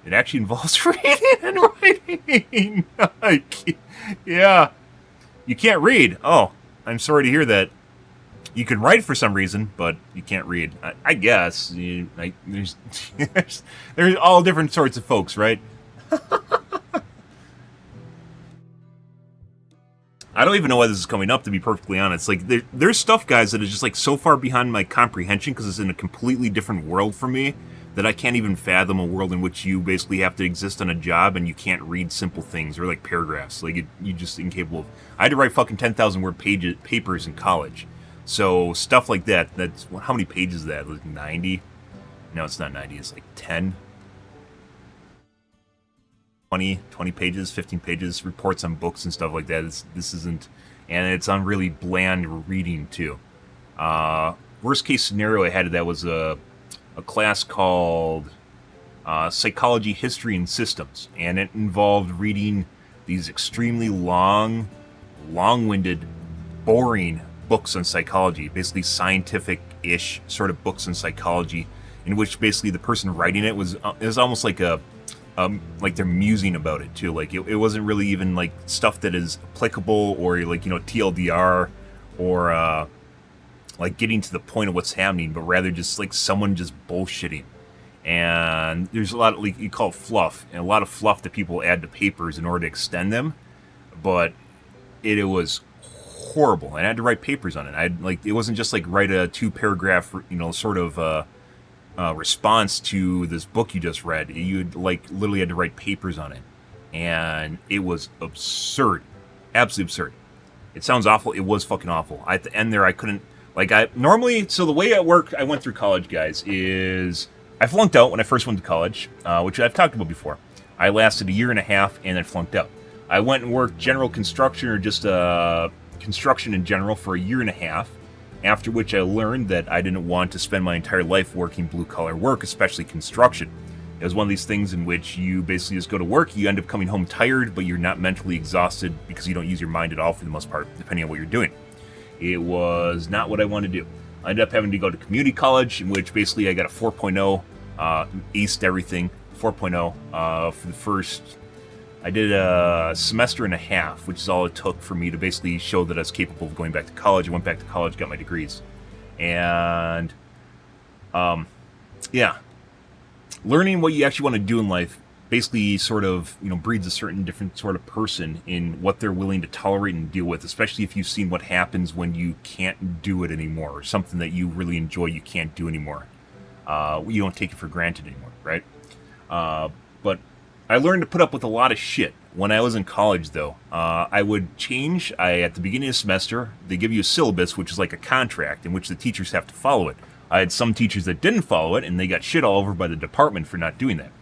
it actually involves reading and writing. Yeah. You can't read. Oh, I'm sorry to hear that. You can write for some reason, but you can't read. I guess. There's all different sorts of folks, right? I don't even know why this is coming up, to be perfectly honest. Like, there's stuff, guys, that is just, like, so far behind my comprehension because it's in a completely different world for me that I can't even fathom a world in which you basically have to exist on a job and you can't read simple things or, like, paragraphs. Like, you're just incapable of... I had to write fucking 10,000-word papers in college. So, stuff like that, that's... How many pages is that? Like, 90? No, it's not 90. It's, like, 10? 20 pages, 15 pages, reports on books and stuff like that. This isn't... And it's on really bland reading, too. Worst case scenario I had of that was a class called Psychology, History, and Systems. And it involved reading these extremely long-winded, boring books on psychology. Basically scientific-ish sort of books on psychology, in which basically the person writing it was almost like like they're musing about it too. Like it wasn't really even like stuff that is applicable or like, you know, TLDR or like getting to the point of what's happening, but rather just like someone just bullshitting. And there's a lot of, like, you call it fluff, and a lot of fluff that people add to papers in order to extend them. But it was horrible, and I had to write papers on it. It wasn't just like write a 2-paragraph, you know, sort of response to this book you just read. You like literally had to write papers on it, and it was absurd, absolutely absurd. It sounds awful. It was fucking awful. At the end there, I couldn't like I normally. So the way I went through college, guys, is I flunked out when I first went to college, which I've talked about before. I lasted a year and a half and then flunked out. I went and worked general construction or just construction in general for a year and a half. After which I learned that I didn't want to spend my entire life working blue-collar work, especially construction. It was one of these things in which you basically just go to work, you end up coming home tired, but you're not mentally exhausted because you don't use your mind at all for the most part, depending on what you're doing. It was not what I wanted to do. I ended up having to go to community college, in which basically I got a 4.0, aced everything, 4.0 for the first... I did a semester and a half, which is all it took for me to basically show that I was capable of going back to college. I went back to college, got my degrees. And, yeah. Learning what you actually want to do in life basically sort of, breeds a certain different sort of person in what they're willing to tolerate and deal with, especially if you've seen what happens when you can't do it anymore, or something that you really enjoy you can't do anymore. You don't take it for granted anymore, right? But I learned to put up with a lot of shit. When I was in college, though, I would change. At the beginning of the semester, they give you a syllabus, which is like a contract in which the teachers have to follow it. I had some teachers that didn't follow it, and they got shit all over by the department for not doing that.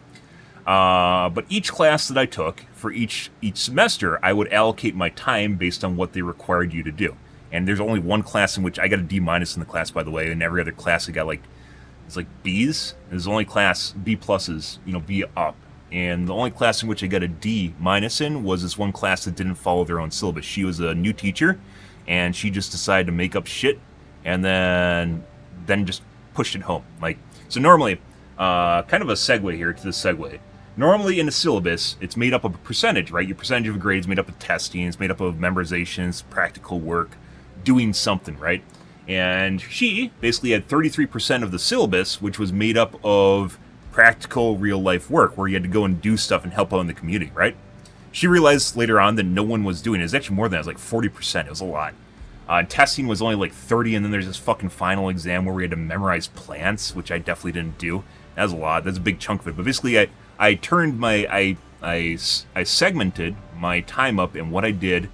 But each class that I took, for each semester, I would allocate my time based on what they required you to do. And there's only one class in which I got a D- in the class, by the way, and every other class I got it's like B's. There's only class B pluses, B up. And the only class in which I got a D- in was this one class that didn't follow their own syllabus. She was a new teacher, and she just decided to make up shit, and then just pushed it home. So normally, kind of a segue here to the segue. Normally in the syllabus, it's made up of a percentage, right? Your percentage of grades is made up of testing, it's made up of memorizations, practical work, doing something, right? And she basically had 33% of the syllabus, which was made up of practical real-life work where you had to go and do stuff and help out in the community, right? She realized later on that no one was doing it. It was actually more than that. It was like 40%. It was a lot. Testing was only like 30, and then there's this fucking final exam where we had to memorize plants, which I definitely didn't do. That was a lot. That's a big chunk of it. But basically, I turned I segmented my time up and what I did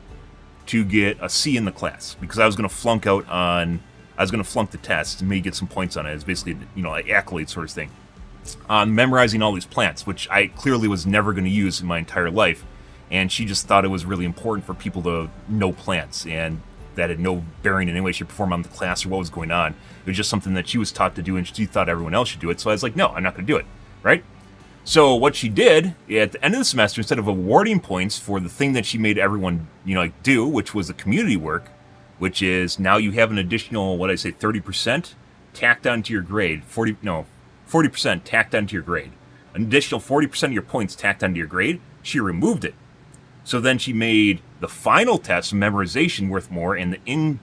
to get a C in the class because I was going to flunk out on... I was going to flunk the test and maybe get some points on it. It's basically, like accolade sort of thing. On memorizing all these plants, which I clearly was never going to use in my entire life, and she just thought it was really important for people to know plants, and that had no bearing in any way, shape, or form on the class or what was going on. It was just something that she was taught to do, and she thought everyone else should do it, so I was like, no, I'm not going to do it, right? So what she did, at the end of the semester, instead of awarding points for the thing that she made everyone, do, which was the community work, which is now you have an additional, 30% tacked onto your grade, 40% tacked onto your grade. An additional 40% of your points tacked onto your grade, she removed it. So then she made the final test, memorization, worth more, and the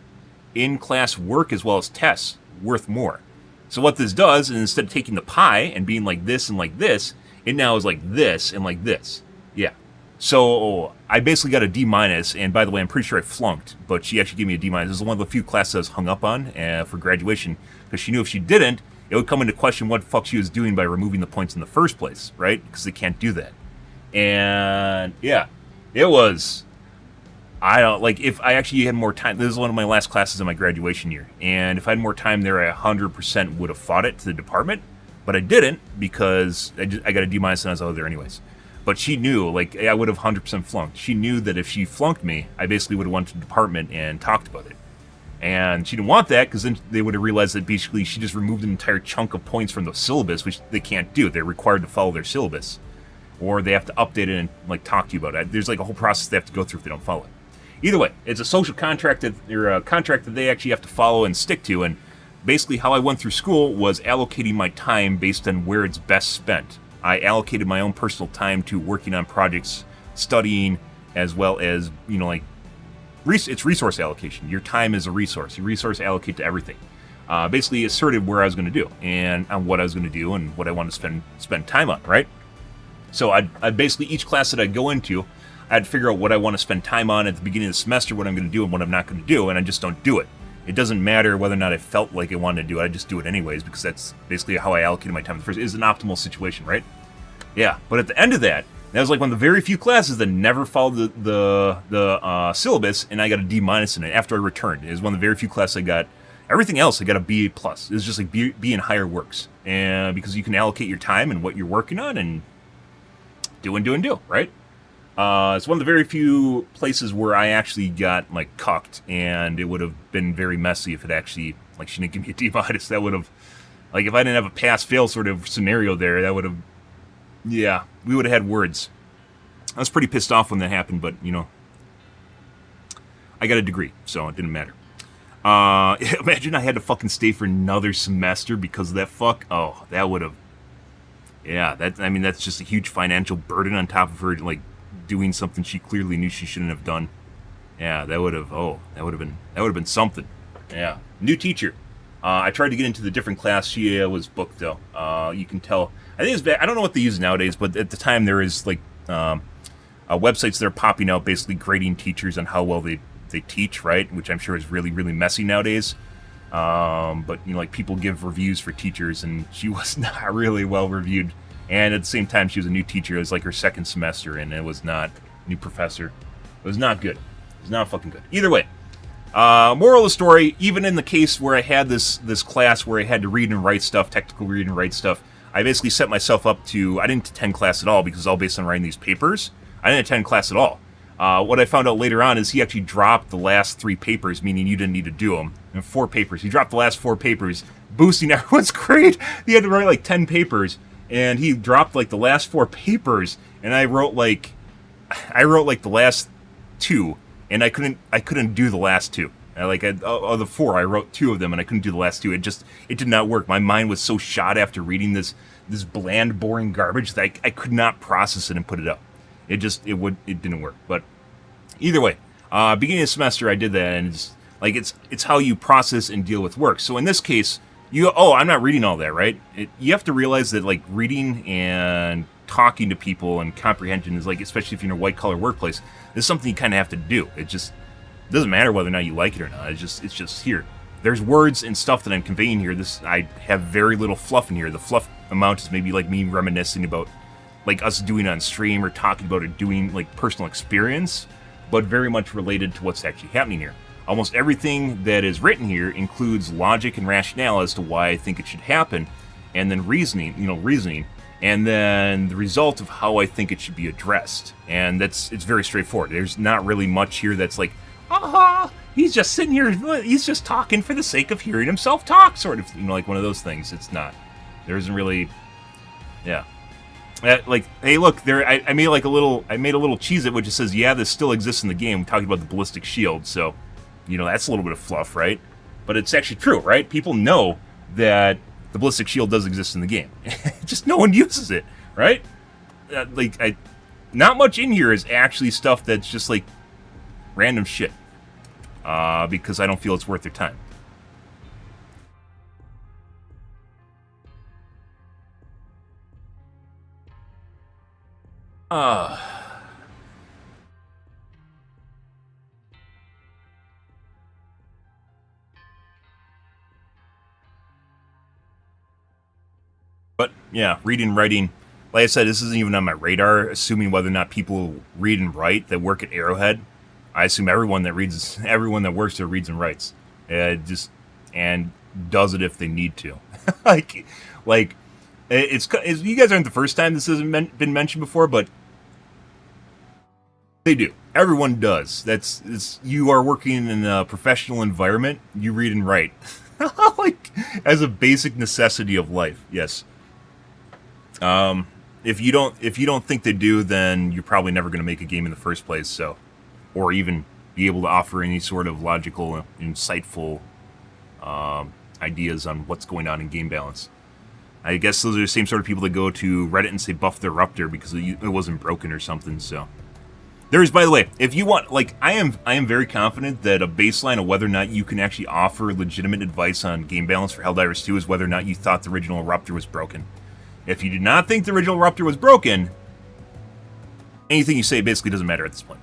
in-class work as well as tests worth more. So what this does is instead of taking the pie and being like this and like this, it now is like this and like this. Yeah. So I basically got a D-, and by the way, I'm pretty sure I flunked, but she actually gave me a D-. This is one of the few classes I was hung up on for graduation, because she knew if she didn't, it would come into question what the fuck she was doing by removing the points in the first place, right? Because they can't do that. And, yeah, it was... if I actually had more time... This is one of my last classes in my graduation year. And if I had more time there, I 100% would have fought it to the department. But I didn't, because I got a D- and I was out there anyways. But she knew, I would have 100% flunked. She knew that if she flunked me, I basically would have went to the department and talked about it. And she didn't want that, because then they would have realized that basically she just removed an entire chunk of points from the syllabus, which they can't do. They're required to follow their syllabus. Or they have to update it and, talk to you about it. There's, a whole process they have to go through if they don't follow it. Either way, it's a social contract or a contract that they actually have to follow and stick to, and basically how I went through school was allocating my time based on where it's best spent. I allocated my own personal time to working on projects, studying, as well as, it's resource allocation. Your time is a resource. Your resource allocate to everything. Basically asserted where I was going to do and on what I was going to do and what I wanted to spend time on, right? So I'd basically, each class that I'd go into, I'd figure out what I want to spend time on at the beginning of the semester, what I'm going to do and what I'm not going to do, and I just don't do it. it doesn't matter whether or not I felt like I wanted to do it. I just do it anyways because that's basically how I allocated my time. The first is an optimal situation, right? Yeah, but at the end of that was like one of the very few classes that never followed the syllabus, and I got a D- in it after I returned. It was one of the very few classes I got. Everything else I got a B+. It was just like B in higher works, and because you can allocate your time and what you're working on and do, right? It's one of the very few places where I actually got like cucked, and it would have been very messy if it actually, like, she didn't give me a D-. That would have, like, if I didn't have a pass-fail sort of scenario there, that would have, yeah, we would have had words. I was pretty pissed off when that happened, but, you know, I got a degree, so it didn't matter. Imagine I had to fucking stay for another semester because of that fuck. Oh, that would have, yeah, I mean, that's just a huge financial burden on top of her, like, doing something she clearly knew she shouldn't have done. Yeah, that would have been something. Yeah. New teacher. I tried to get into the different class. She was booked, though. You can tell. I think it's bad. I don't know what they use nowadays, but at the time there is, like, websites that are popping out basically grading teachers on how well they teach, right? Which I'm sure is really, really messy nowadays. But, you know, like, people give reviews for teachers, and she was not really well reviewed. And at the same time, she was a new teacher. It was like her second semester, and it was not new professor. It was not good. It was not fucking good. Either way, moral of the story, even in the case where I had this class where I had to read and write stuff, technical read and write stuff, I basically set myself up to, I didn't attend class at all because it's all based on writing these papers. I didn't attend class at all. What I found out later on is he actually dropped the last 3 papers, meaning you didn't need to do them. And 4 papers. He dropped the last 4 papers, boosting everyone's grade. He had to write like 10 papers. And he dropped like the last 4 papers, and I wrote like the last 2, and I couldn't do the last 2. Of the 4, I wrote 2 of them, and I couldn't do the last 2. It did not work. My mind was so shot after reading this bland, boring garbage that I could not process it and put it up. It didn't work. But either way, beginning of the semester I did that, and it's how you process and deal with work. So in this case, I'm not reading all that, right? You have to realize that, like, reading and talking to people and comprehension is, like, especially if you're in a white-collar workplace, this is something you kind of have to do. It just doesn't matter whether or not you like it or not. It's just here. There's words and stuff that I'm conveying here. I have very little fluff in here. The fluff amount is maybe, like, me reminiscing about, like, us doing it on stream or talking about it, doing, like, personal experience, but very much related to what's actually happening here. Almost everything that is written here includes logic and rationale as to why I think it should happen, and then reasoning, and then the result of how I think it should be addressed. And it's very straightforward. There's not really much here that's like, he's just sitting here, he's just talking for the sake of hearing himself talk, sort of, like one of those things. It's not. There isn't really, yeah. Like, hey, look, I made a little Cheez-It which just says, yeah, this still exists in the game. We're talking about the ballistic shield, so, that's a little bit of fluff, right? But it's actually true, right? People know that the ballistic shield does exist in the game. Just no one uses it, right? Not much in here is actually stuff that's just, like, random shit. Because I don't feel it's worth their time. But, yeah, reading, writing. Like I said, this isn't even on my radar, assuming whether or not people read and write that work at Arrowhead. I assume everyone that works there reads and writes. And does it if they need to. You guys aren't the first time this hasn't been mentioned before, but they do. Everyone does. You are working in a professional environment, you read and write. As a basic necessity of life, yes. If you don't think they do, then you're probably never going to make a game in the first place, so, or even be able to offer any sort of logical, insightful ideas on what's going on in game balance. I guess those are the same sort of people that go to Reddit and say buff their Ruptor because it wasn't broken or something, so. There is, by the way, if you want, I am very confident that a baseline of whether or not you can actually offer legitimate advice on game balance for Helldivers 2 is whether or not you thought the original Ruptor was broken. If you did not think the original Ruptor was broken, anything you say basically doesn't matter at this point.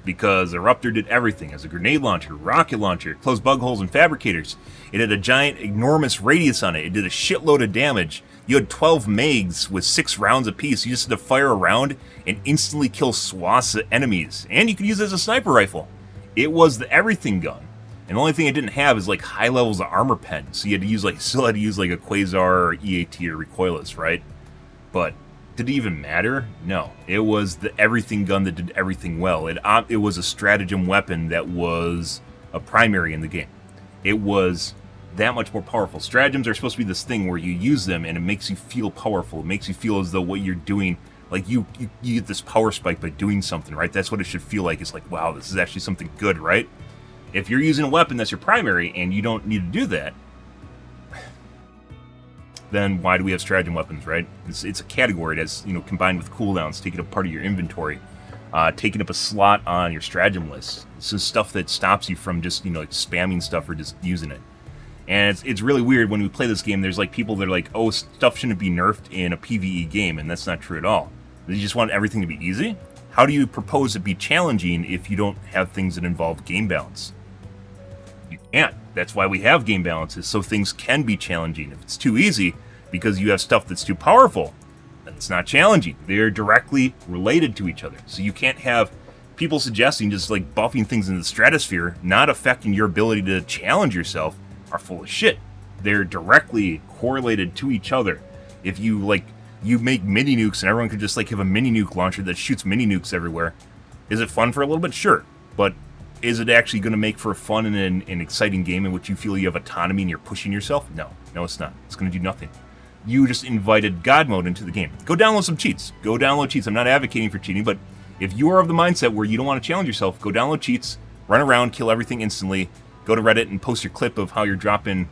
because Eruptor did everything as a grenade launcher, rocket launcher, closed bug holes and fabricators. It had a giant, enormous radius on it. It did a shitload of damage. You had 12 mags with 6 rounds apiece. You just had to fire around and instantly kill swaths of enemies. And you could use it as a sniper rifle. It was the everything gun. And the only thing it didn't have is like high levels of armor pen. So you had to use like, still had to use like a Quasar or EAT or Recoilless, right? But did it even matter? No. It was the everything gun that did everything well. It was a stratagem weapon that was a primary in the game. It was that much more powerful. Stratagems are supposed to be this thing where you use them and it makes you feel powerful. It makes you feel as though what you're doing, like you get this power spike by doing something, right? That's what it should feel like. It's like, wow, this is actually something good, right? If you're using a weapon that's your primary and you don't need to do that, then why do we have stratagem weapons, right? It's a category that's, you know, combined with cooldowns, taking up part of your inventory, taking up a slot on your stratagem list. This is stuff that stops you from just, you know, like spamming stuff or just using it. And it's really weird when we play this game. There's like people that are like, oh, stuff shouldn't be nerfed in a PvE game, and that's not true at all. They just want everything to be easy. How do you propose it be challenging if you don't have things that involve game balance? You can't. That's why we have game balances, so things can be challenging. If it's too easy, because you have stuff that's too powerful, then it's not challenging. They're directly related to each other. So you can't have people suggesting just like buffing things in the stratosphere, not affecting your ability to challenge yourself, are full of shit. They're directly correlated to each other. If you make mini nukes and everyone could just like have a mini nuke launcher that shoots mini nukes everywhere, is it fun for a little bit? Sure. But is it actually going to make for a fun and an exciting game in which you feel you have autonomy and you're pushing yourself? No. No, it's not. It's going to do nothing. You just invited God mode into the game. Go download some cheats. Go download cheats. I'm not advocating for cheating, but if you are of the mindset where you don't want to challenge yourself, go download cheats, run around, kill everything instantly, go to Reddit and post your clip of how you're dropping.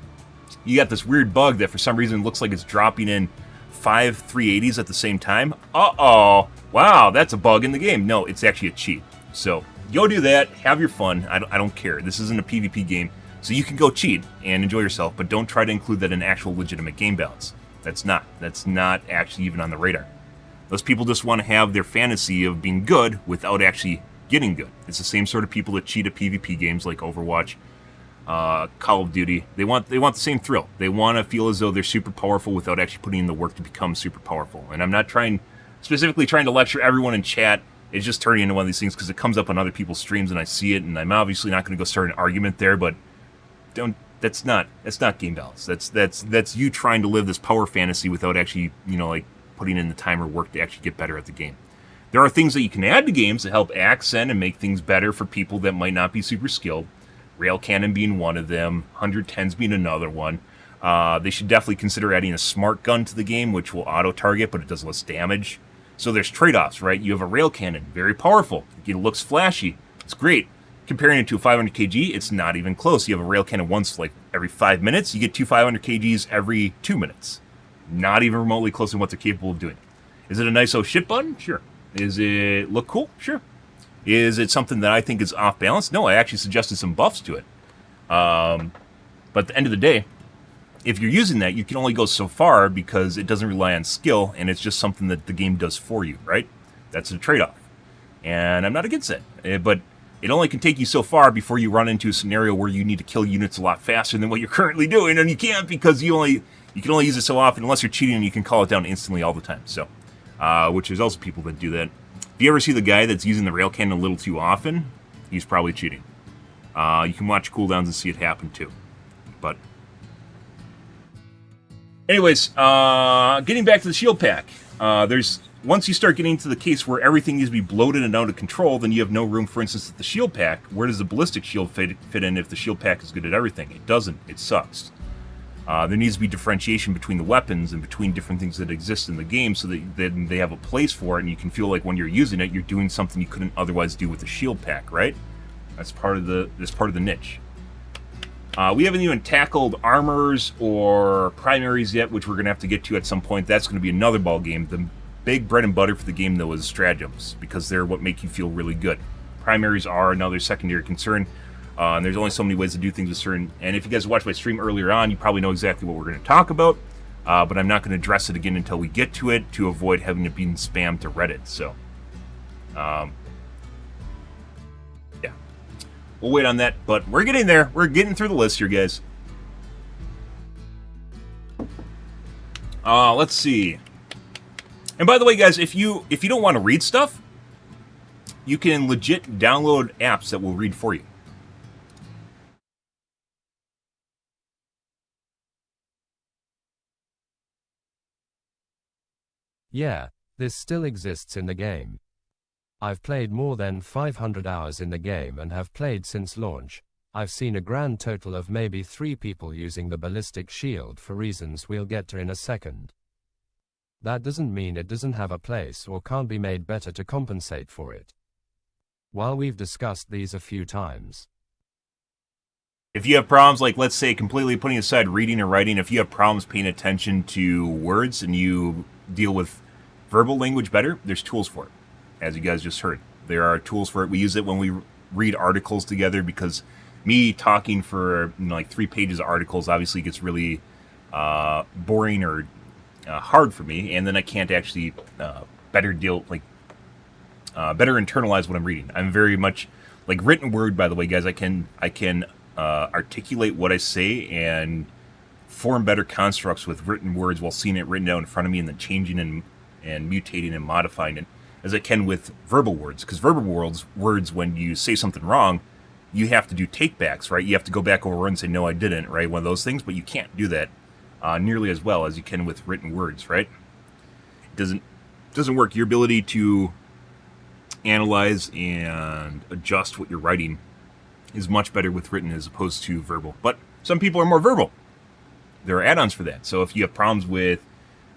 You got this weird bug that for some reason looks like it's dropping in 5 380s at the same time. Uh-oh. Wow, that's a bug in the game. No, it's actually a cheat. So go do that. Have your fun. I don't care. This isn't a PvP game, so you can go cheat and enjoy yourself, but don't try to include that in actual legitimate game balance. That's not actually even on the radar. Those people just want to have their fantasy of being good without actually getting good. It's the same sort of people that cheat at PvP games like Overwatch, Call of Duty. They want the same thrill. They want to feel as though they're super powerful without actually putting in the work to become super powerful. And I'm not specifically trying to lecture everyone in chat. It's just turning into one of these things because it comes up on other people's streams and I see it, and I'm obviously not going to go start an argument there, but that's not game balance. That's you trying to live this power fantasy without actually, you know, like putting in the time or work to actually get better at the game. There are things that you can add to games to help accent and make things better for people that might not be super skilled. Rail cannon being one of them, 110s being another one. They should definitely consider adding a smart gun to the game, which will auto-target, but it does less damage. So there's trade-offs, right? You have a rail cannon, very powerful. It looks flashy. It's great. Comparing it to a 500 kg, it's not even close. You have a rail cannon once, like every 5 minutes. You get 2 500 kgs every 2 minutes. Not even remotely close to what they're capable of doing. Is it a nice oh shit button? Sure. Is it look cool? Sure. Is it something that I think is off balance? No, I actually suggested some buffs to it. But at the end of the day, if you're using that, you can only go so far because it doesn't rely on skill, and it's just something that the game does for you, right? That's a trade-off. And I'm not against it. But it only can take you so far before you run into a scenario where you need to kill units a lot faster than what you're currently doing, and you can't because you can only use it so often unless you're cheating, and you can call it down instantly all the time. So, which there's also people that do that. If you ever see the guy that's using the rail cannon a little too often, he's probably cheating. You can watch cooldowns and see it happen too. But anyways, getting back to the shield pack, once you start getting to the case where everything needs to be bloated and out of control, then you have no room, for instance, at the shield pack. Where does the ballistic shield fit in if the shield pack is good at everything? It doesn't. It sucks. There needs to be differentiation between the weapons and between different things that exist in the game so that then they have a place for it, and you can feel like when you're using it, you're doing something you couldn't otherwise do with the shield pack, right? That's part of the niche. We haven't even tackled armors or primaries yet, which we're going to have to get to at some point. That's going to be another ball game. The big bread and butter for the game, though, is stratagems, because they're what make you feel really good. Primaries are another secondary concern. And there's only so many ways to do things with certain. And if you guys watched my stream earlier on, you probably know exactly what we're going to talk about. But I'm not going to address it again until we get to it to avoid having it being spammed to Reddit. So, we'll wait on that. But we're getting there. We're getting through the list here, guys. Let's see. And by the way, guys, if you don't want to read stuff, you can legit download apps that will read for you. Yeah, this still exists in the game. I've played more than 500 hours in the game and have played since launch. I've seen a grand total of maybe 3 people using the ballistic shield for reasons we'll get to in a second. That doesn't mean it doesn't have a place or can't be made better to compensate for it. While we've discussed these a few times. If you have problems, like let's say completely putting aside reading or writing, if you have problems paying attention to words and you deal with verbal language better, there's tools for it. As you guys just heard, there are tools for it. We use it when we read articles together, because me talking for like 3 pages of articles obviously gets really boring or hard for me, and then I can't actually better internalize what I'm reading. I'm very much like written word. By the way, guys, I can articulate what I say and form better constructs with written words while seeing it written down in front of me, and then changing and mutating and modifying it as I can with verbal words. Because verbal words, when you say something wrong, you have to do take-backs, right? You have to go back over and say, no, I didn't, right? One of those things, but you can't do that nearly as well as you can with written words, right? It doesn't work. Your ability to analyze and adjust what you're writing is much better with written as opposed to verbal. But some people are more verbal. There are add-ons for that. So if you have problems with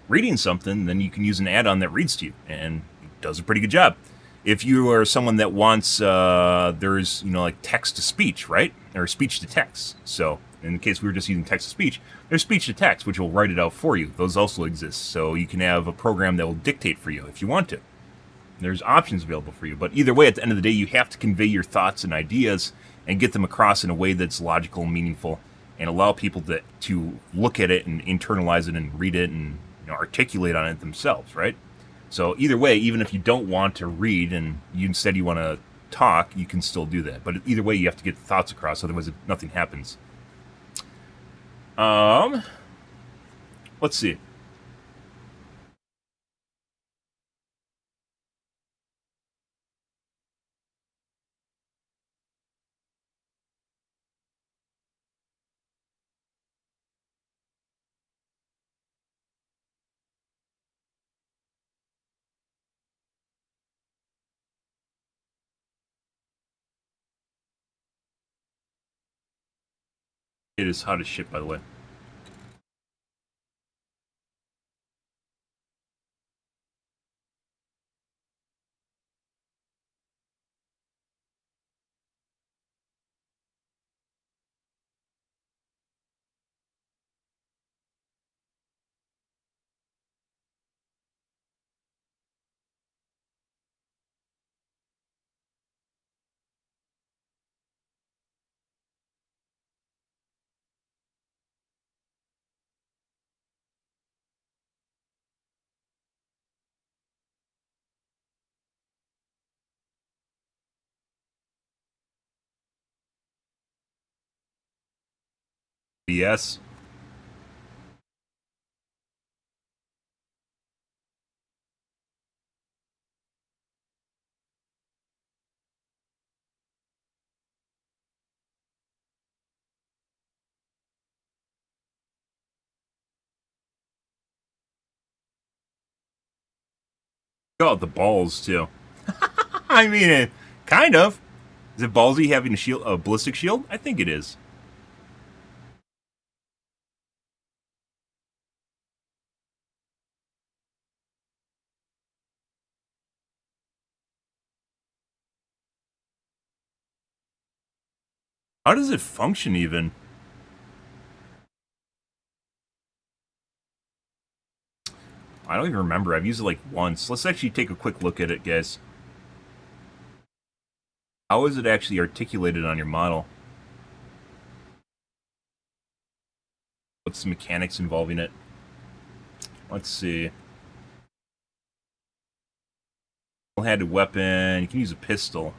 reading something, then you can use an add-on that reads to you and does a pretty good job. If you are someone that wants, there's, like text to speech, right? Or speech to text. So in the case we were just using text to speech, there's speech to text, which will write it out for you. Those also exist. So you can have a program that will dictate for you if you want to. There's options available for you. But either way, at the end of the day, you have to convey your thoughts and ideas and get them across in a way that's logical and meaningful, and allow people to look at it and internalize it and read it and articulate on it themselves, right? So either way, even if you don't want to read and instead you want to talk, you can still do that. But either way, you have to get the thoughts across, otherwise nothing happens. Let's see. It is hot as shit, by the way. Yes. Oh, the balls too. I mean, kind of. Is it ballsy having a ballistic shield? I think it is. How does it function even? I don't even remember. I've used it like once. Let's actually take a quick look at it, guys. How is it actually articulated on your model? What's the mechanics involving it? Let's see. Handed weapon. You can use a pistol.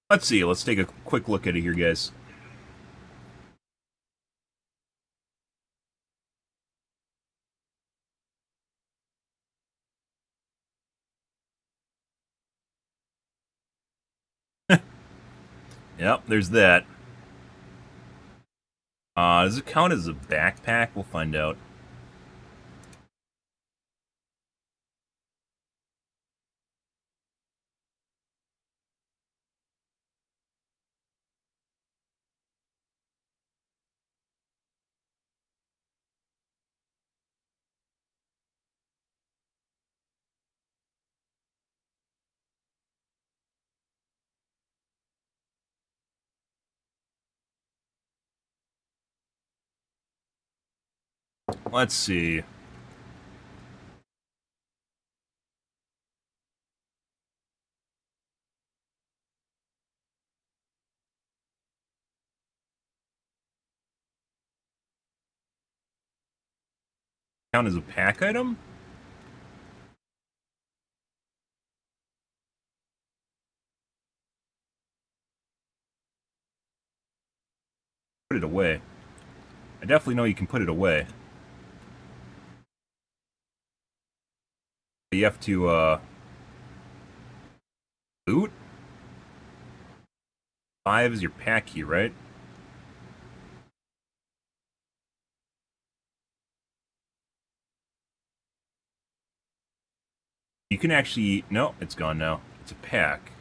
Let's see. Let's take a quick look at it here, guys. Yep, there's that. Does it count as a backpack? We'll find out. Let's see. Count as a pack item? Put it away. I definitely know you can put it away. You have to, loot? 5 is your pack key, right? You can actually... No, it's gone now. It's a pack.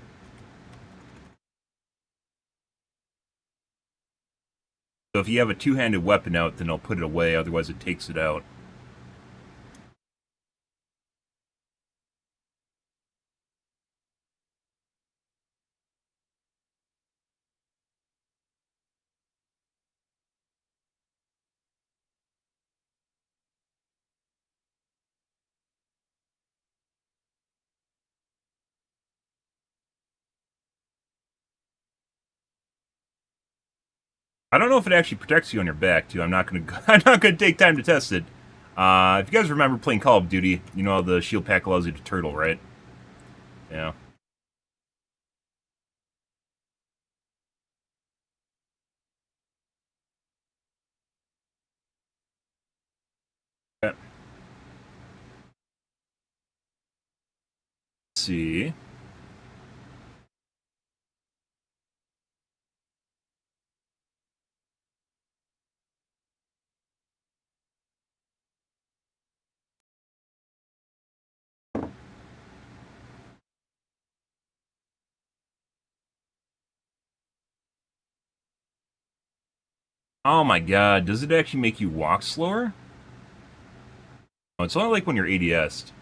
So if you have a two-handed weapon out, then I'll put it away, otherwise it takes it out. I don't know if it actually protects you on your back, too. I'm not gonna take time to test it. If you guys remember playing Call of Duty, you know how the shield pack allows you to turtle, right? Yeah. Okay. Let's see. Oh my god, does it actually make you walk slower? Oh, it's only like when you're ADS'd.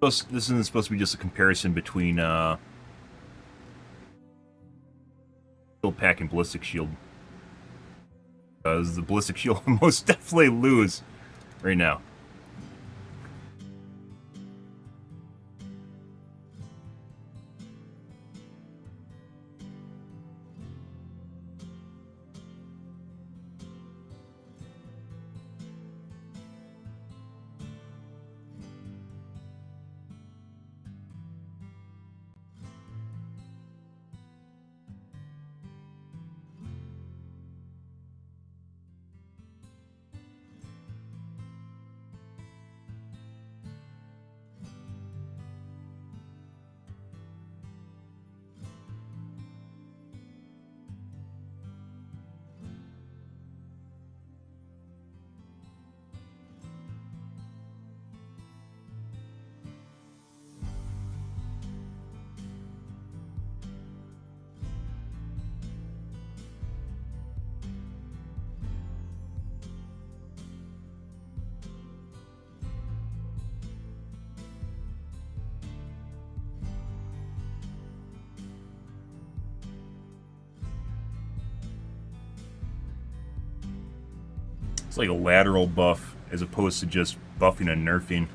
This isn't supposed to be just a comparison between shield pack and ballistic shield. Because the ballistic shield will most definitely lose right now. It's like a lateral buff as opposed to just buffing and nerfing.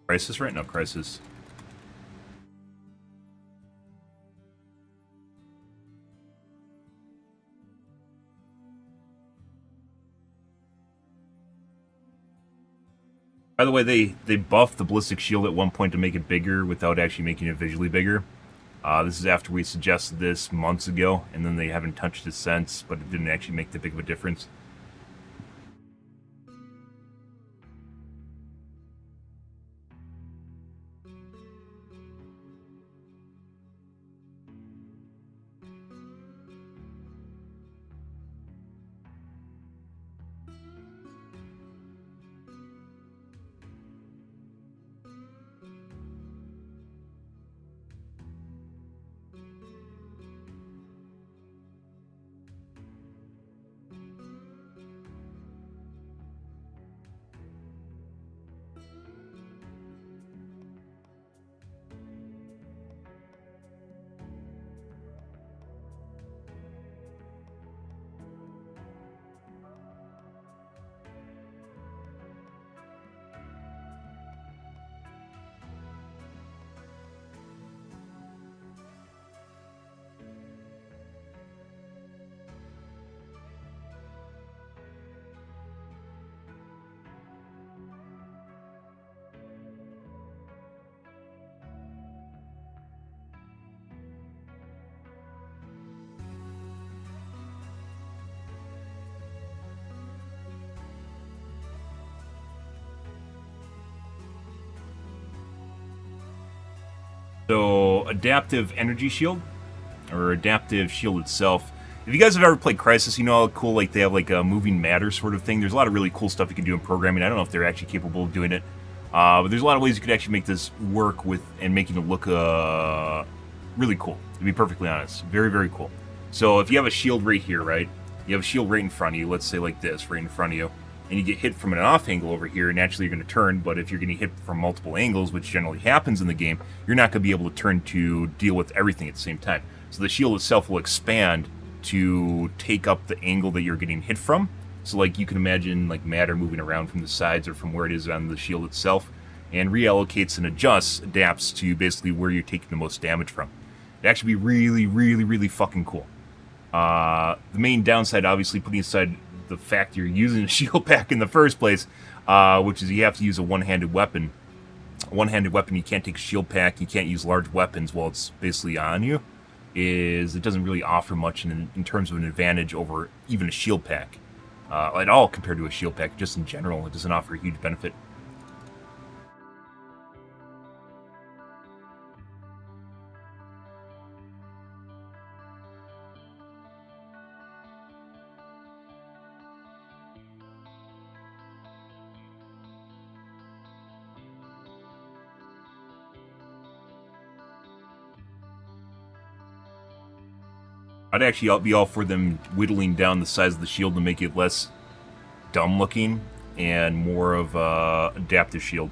Crisis right now, Crisis. By the way, they buffed the ballistic shield at one point to make it bigger without actually making it visually bigger. This is after we suggested this months ago, and then they haven't touched it since, but it didn't actually make that big of a difference. adaptive energy shield, or adaptive shield itself. If you guys have ever played Crysis, you know how cool, like, they have, like, a moving matter sort of thing. There's a lot of really cool stuff you can do in programming. I don't know if they're actually capable of doing it. But there's a lot of ways you could actually make this work with, and making it look, really cool, to be perfectly honest. Very, very cool. So if you have a shield right here, right? You have a shield right in front of you, let's say like this, right in front of you, and you get hit from an off angle over here, naturally you're going to turn, but if you're getting hit from multiple angles, which generally happens in the game, you're not going to be able to turn to deal with everything at the same time. So the shield itself will expand to take up the angle that you're getting hit from. So like you can imagine like matter moving around from the sides or from where it is on the shield itself, and reallocates and adjusts, adapts to basically where you're taking the most damage from. It'd actually be really, really, really fucking cool. The main downside, obviously, putting aside the fact you're using a shield pack in the first place, which is you have to use a one-handed weapon. A one-handed weapon, you can't take a shield pack, you can't use large weapons while it's basically on you, is it doesn't really offer much in terms of an advantage over even a shield pack. At all compared to a shield pack, just in general, it doesn't offer a huge benefit. I'd actually be all for them whittling down the size of the shield to make it less dumb looking and more of a adaptive shield.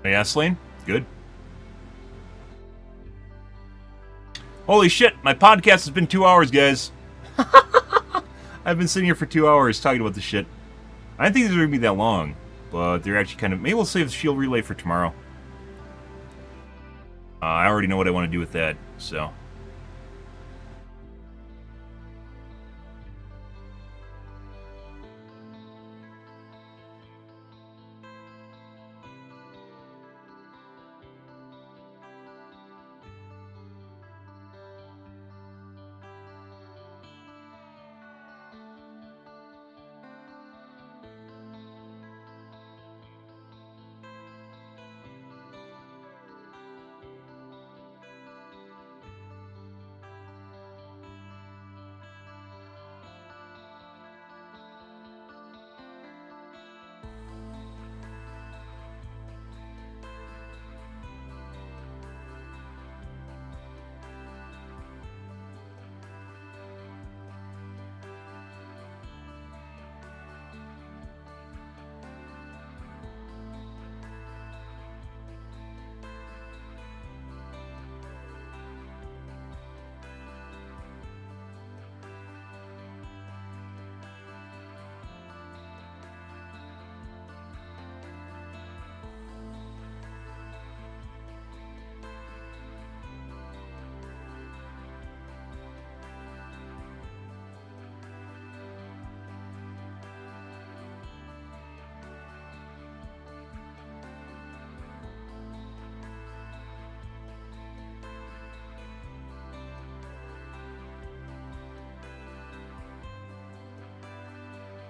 Yeah, Slane? Good. Holy shit, my podcast has been 2 hours, guys. I've been sitting here for 2 hours talking about this shit. I didn't think these were going to be that long, but they're actually kind of... Maybe we'll save the shield relay for tomorrow. I already know what I want to do with that, so...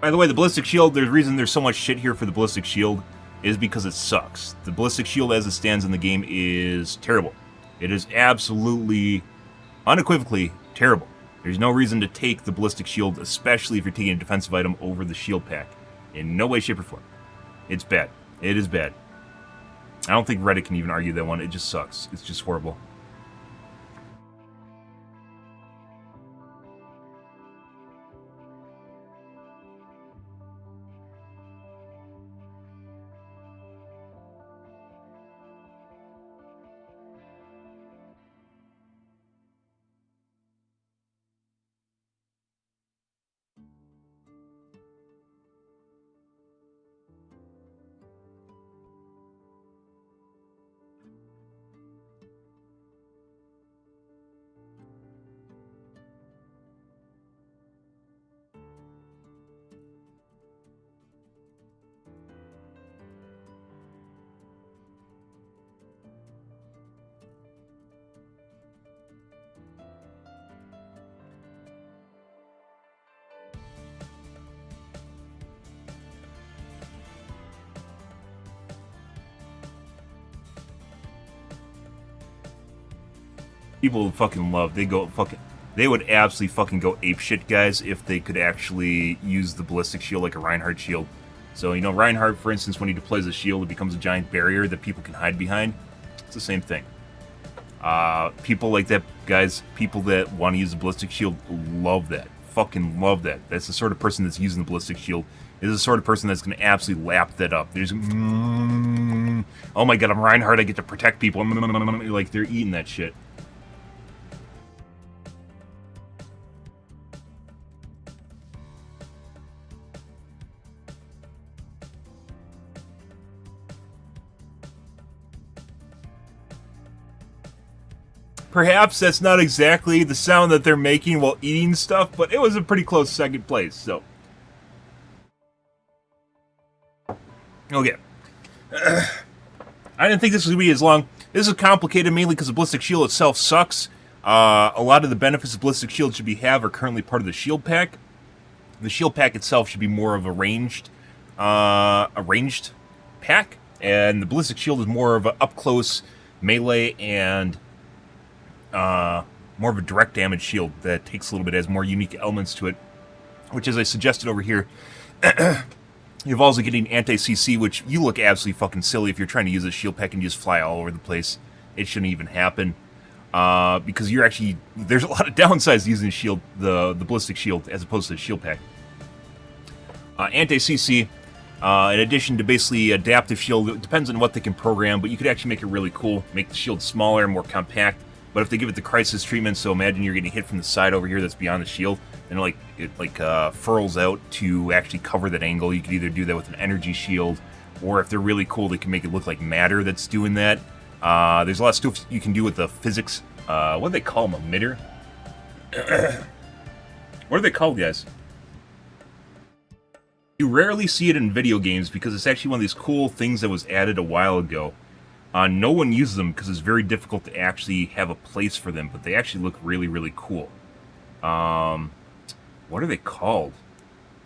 By the way, the ballistic shield, the reason there's so much shit here for the ballistic shield is because it sucks. The ballistic shield as it stands in the game is terrible. It is absolutely, unequivocally terrible. There's no reason to take the ballistic shield, especially if you're taking a defensive item over the shield pack. In no way, shape, or form. It's bad. It is bad. I don't think Reddit can even argue that one. It just sucks. It's just horrible. People fucking love. They would absolutely fucking go apeshit, guys, if they could actually use the ballistic shield like a Reinhardt shield. So, you know, Reinhardt, for instance, when he deploys a shield, it becomes a giant barrier that people can hide behind. It's the same thing. People like that, guys, people that want to use the ballistic shield love that. Fucking love that. That's the sort of person that's using the ballistic shield. Is the sort of person that's going to absolutely lap that up. There's, oh my god, I'm Reinhardt, I get to protect people. Like, they're eating that shit. Perhaps that's not exactly the sound that they're making while eating stuff, but it was a pretty close second place, so. Okay. I didn't think this was going to be as long. This is complicated mainly because the ballistic shield itself sucks. A lot of the benefits the ballistic shield should have are currently part of the shield pack. The shield pack itself should be more of a ranged pack, and the ballistic shield is more of an up-close melee and more of a direct damage shield that takes a little bit, has more unique elements to it, which, as I suggested over here, you're also getting anti-CC, which you look absolutely fucking silly if you're trying to use a shield pack and you just fly all over the place. It shouldn't even happen, because you're actually, there's a lot of downsides to using the ballistic shield as opposed to the shield pack. Anti-CC, in addition to basically adaptive shield, it depends on what they can program, but you could actually make it really cool, make the shield smaller, more compact. But if they give it the crisis treatment, so imagine you're getting hit from the side over here that's beyond the shield, and it furls out to actually cover that angle. You could either do that with an energy shield, or if they're really cool, they can make it look like matter that's doing that. There's a lot of stuff you can do with the physics. What do they call them? Emitter? What are they called, guys? You rarely see it in video games because it's actually one of these cool things that was added a while ago. No one uses them because it's very difficult to actually have a place for them, but they actually look really, really cool. What are they called?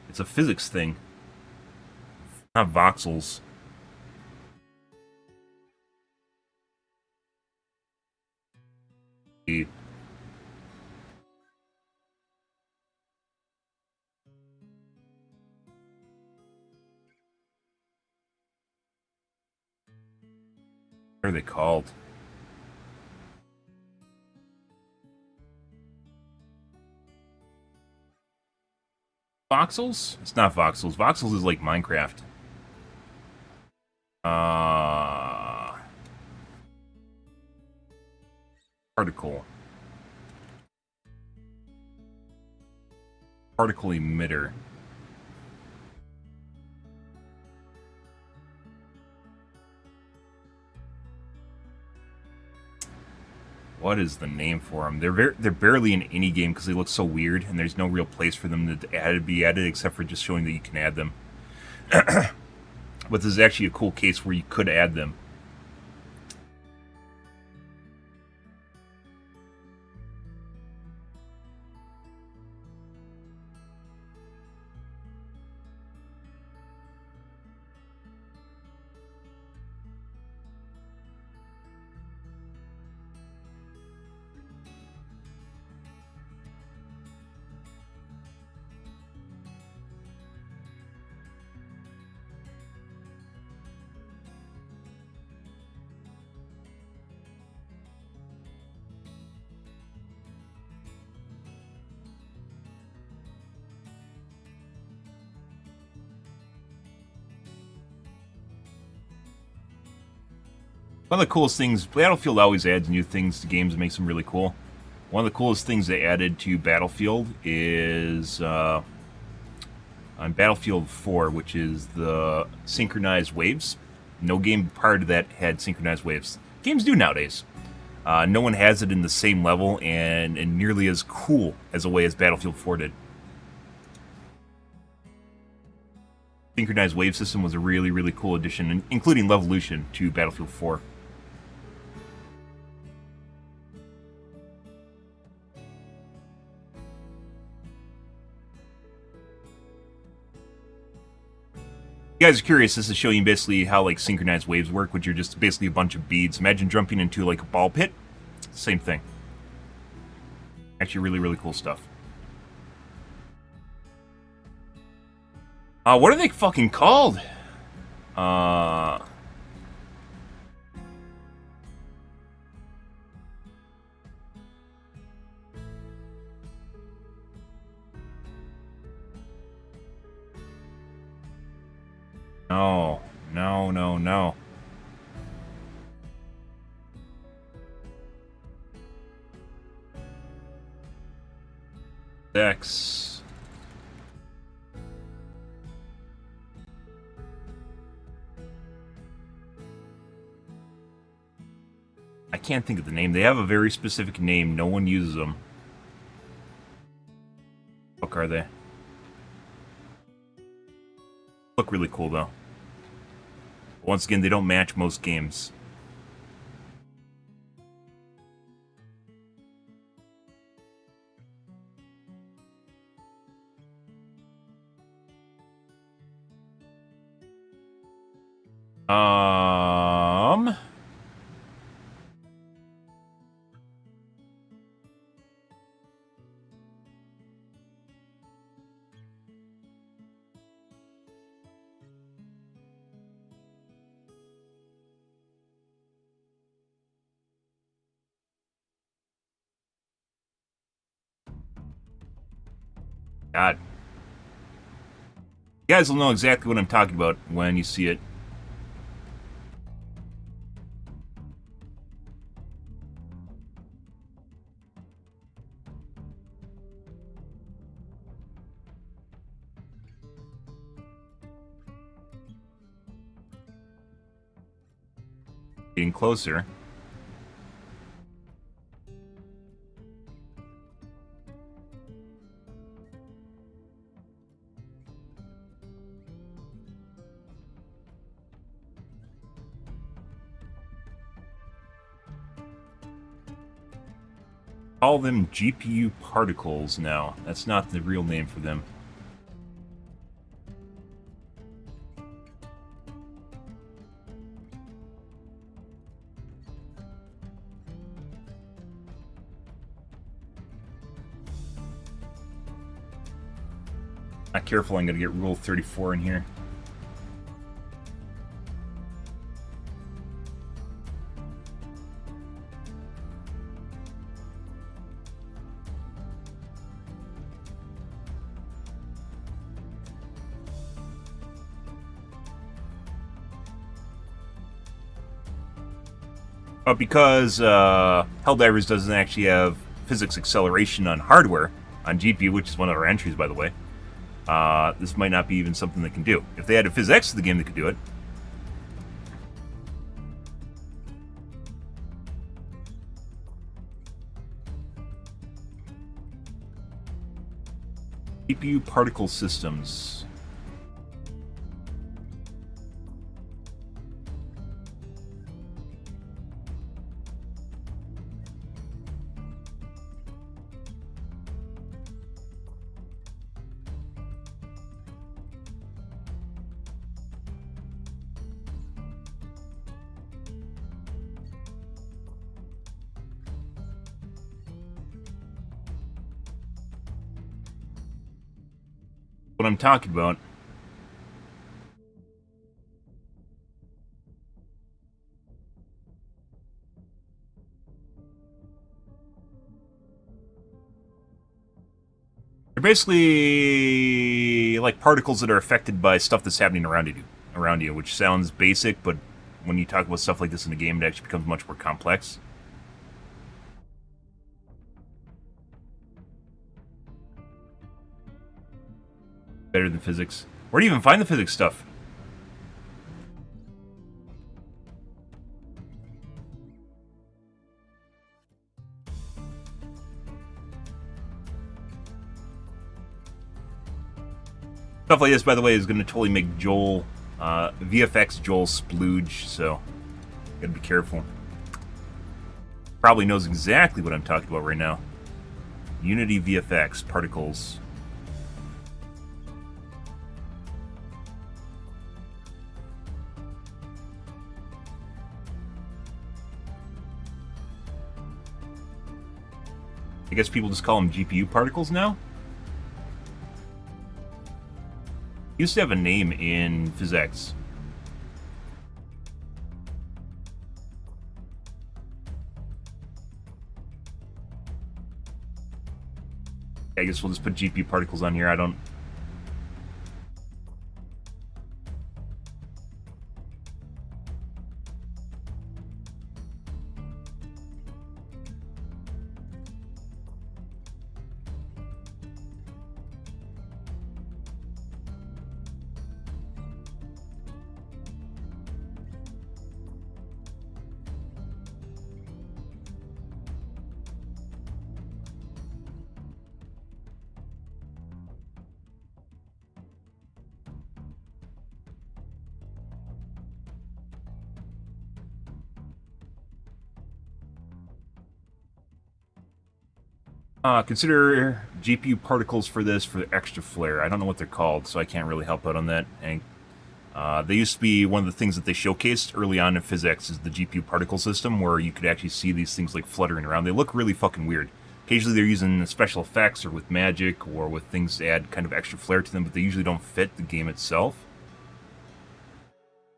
It's a physics thing. Not voxels. What are they called? Voxels? It's not voxels. Voxels is like Minecraft. Particle. Particle emitter. What is the name for them? They're barely in any game because they look so weird, and there's no real place for them to be added except for just showing that you can add them. But this is actually a cool case where you could add them. One of the coolest things, Battlefield always adds new things to games and makes them really cool. One of the coolest things they added to Battlefield is on Battlefield 4, which is the synchronized waves. No game prior to that had synchronized waves. Games do nowadays. No one has it in the same level and nearly as cool as a way as Battlefield 4 did. Synchronized wave system was a really, really cool addition, including Levolution, to Battlefield 4. If you guys are curious, this is showing you basically how like synchronized waves work, which are just basically a bunch of beads. Imagine jumping into like a ball pit. Same thing. Actually, really, really cool stuff. What are they fucking called? No, no, no, no. X. I can't think of the name. They have a very specific name. No one uses them. What are they? Look really cool though. Once again, they don't match most games. God. You guys will know exactly what I'm talking about when you see it. Getting closer. Call them GPU particles now. That's not the real name for them. Not careful, I'm gonna get Rule 34 in here. But because Helldivers doesn't actually have physics acceleration on hardware, on GPU, which is one of our entries, by the way, this might not be even something they can do. If they added PhysX to the game, they could do it. GPU particle systems. What I'm talking about. They're basically like particles that are affected by stuff that's happening around you, which sounds basic, but when you talk about stuff like this in the game, it actually becomes much more complex. Better than physics. Where do you even find the physics stuff? Stuff like this, by the way, is going to totally make Joel, VFX Joel splooge, so gotta be careful. Probably knows exactly what I'm talking about right now. Unity VFX, particles. I guess people just call them GPU particles now? Used to have a name in physics. I guess we'll just put GPU particles on here. I don't... Consider GPU particles for this for the extra flare. I don't know what they're called, so I can't really help out on that. And they used to be one of the things that they showcased early on in physics is the GPU particle system, where you could actually see these things like fluttering around. They look really fucking weird. Occasionally they're using special effects or with magic or with things to add kind of extra flair to them, but they usually don't fit the game itself.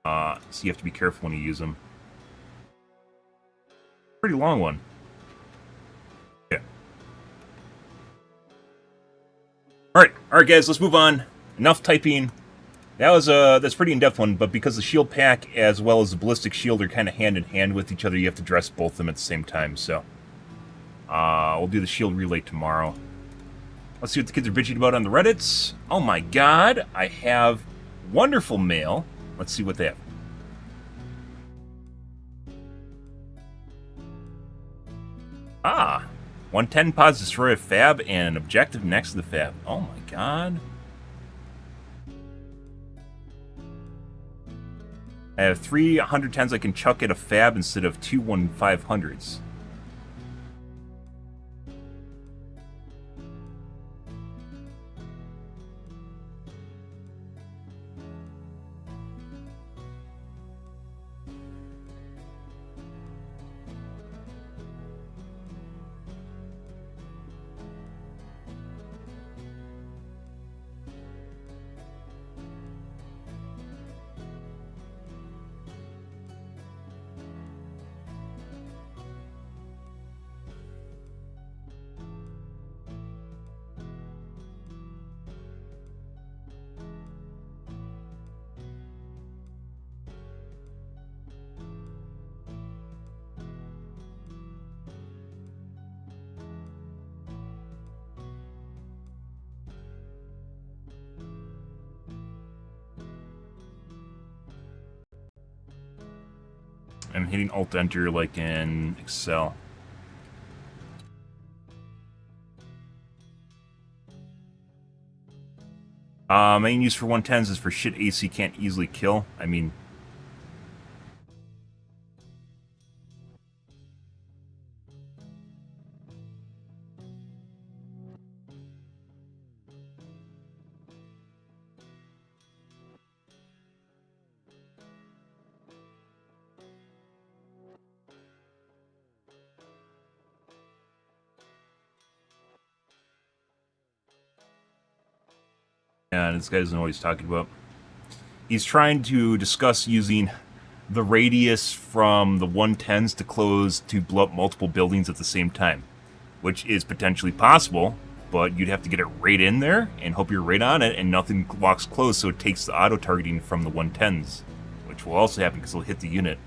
So you have to be careful when you use them. Pretty long one. Alright guys, let's move on. Enough typing. That's pretty in-depth one, but because the shield pack as well as the ballistic shield are kind of hand-in-hand with each other, you have to dress both of them at the same time, so... we'll do the shield relay tomorrow. Let's see what the kids are bitching about on the Reddits. Oh my god, I have wonderful mail. Let's see what they have. Ah! 110 pods destroy a fab and an objective next to the fab. Oh my god. I have 3 110s I can chuck at a fab instead of 2 1500s. I'm hitting Alt-Enter like in Excel. Main use for 110s is for shit AC can't easily kill. I mean... Yeah, this guy doesn't know what he's talking about. He's trying to discuss using the radius from the 110s to close to blow up multiple buildings at the same time, which is potentially possible, but you'd have to get it right in there and hope you're right on it and nothing walks close, so it takes the auto-targeting from the 110s, which which will also happen because it'll hit the unit.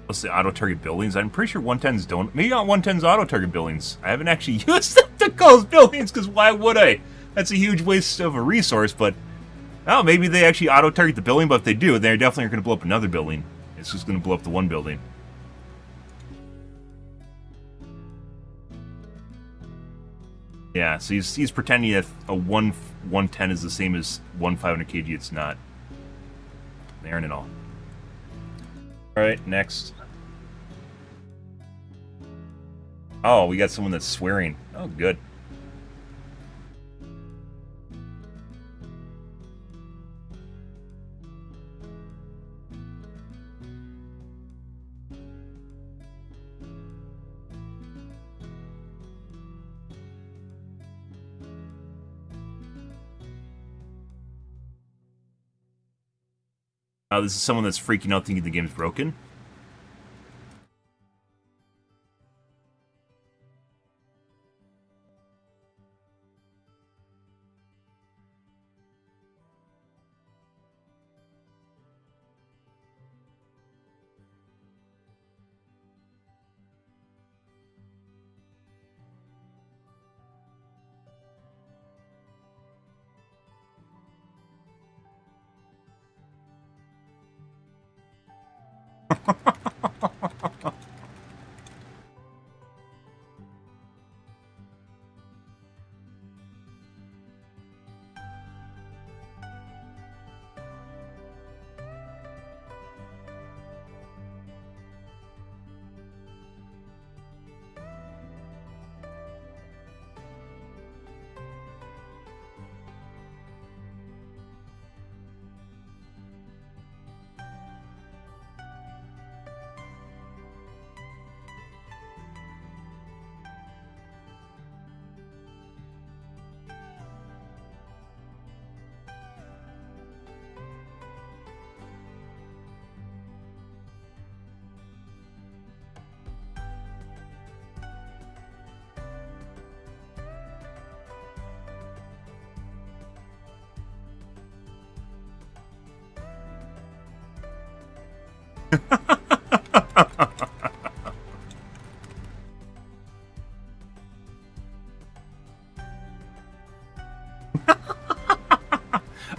What's the auto-target buildings? I'm pretty sure 110s don't. Maybe not 110's auto-target buildings. I haven't actually used them to close buildings, because why would I? That's a huge waste of a resource, but... Oh, maybe they actually auto-target the building, but if they do, they're definitely going to blow up another building. It's just going to blow up the one building. Yeah, so he's pretending that a 110 is the same as 500 kg. It's not. They aren't at all. Alright, next. Oh, we got someone that's swearing. Oh, good. This is someone that's freaking out thinking the game's broken.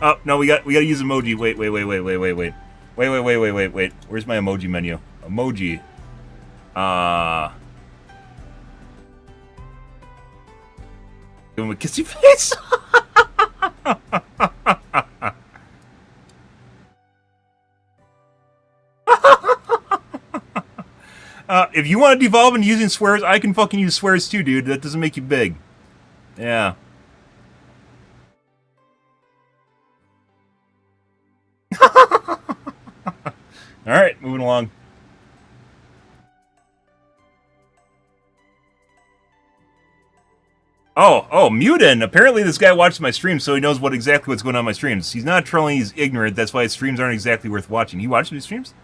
Oh, no, we gotta use emoji. Wait. Wait. Where's my emoji menu? Emoji. Give him a kissy face. If you want to devolve into using swears, I can fucking use swears too, dude. That doesn't make you big. Yeah. Alright, moving along. Oh, Mutin! Apparently this guy watches my streams, so he knows exactly what's going on in my streams. He's not trolling, he's ignorant. That's why his streams aren't exactly worth watching. He watches my streams?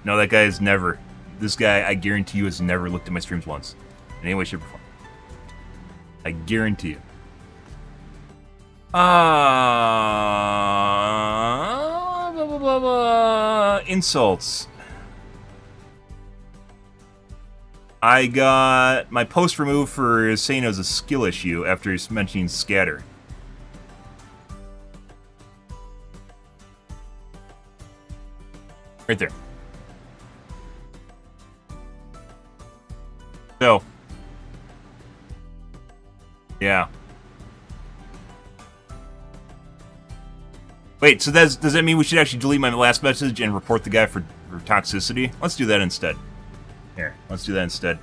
No, that guy has never. This guy, I guarantee you, has never looked at my streams once. In any way, shape, or form. I guarantee you. Insults. I got my post removed for saying it was a skill issue after mentioning scatter. Right there. So. Yeah. Wait, so does that mean we should actually delete my last message and report the guy for toxicity? Let's do that instead. Here, let's do that instead.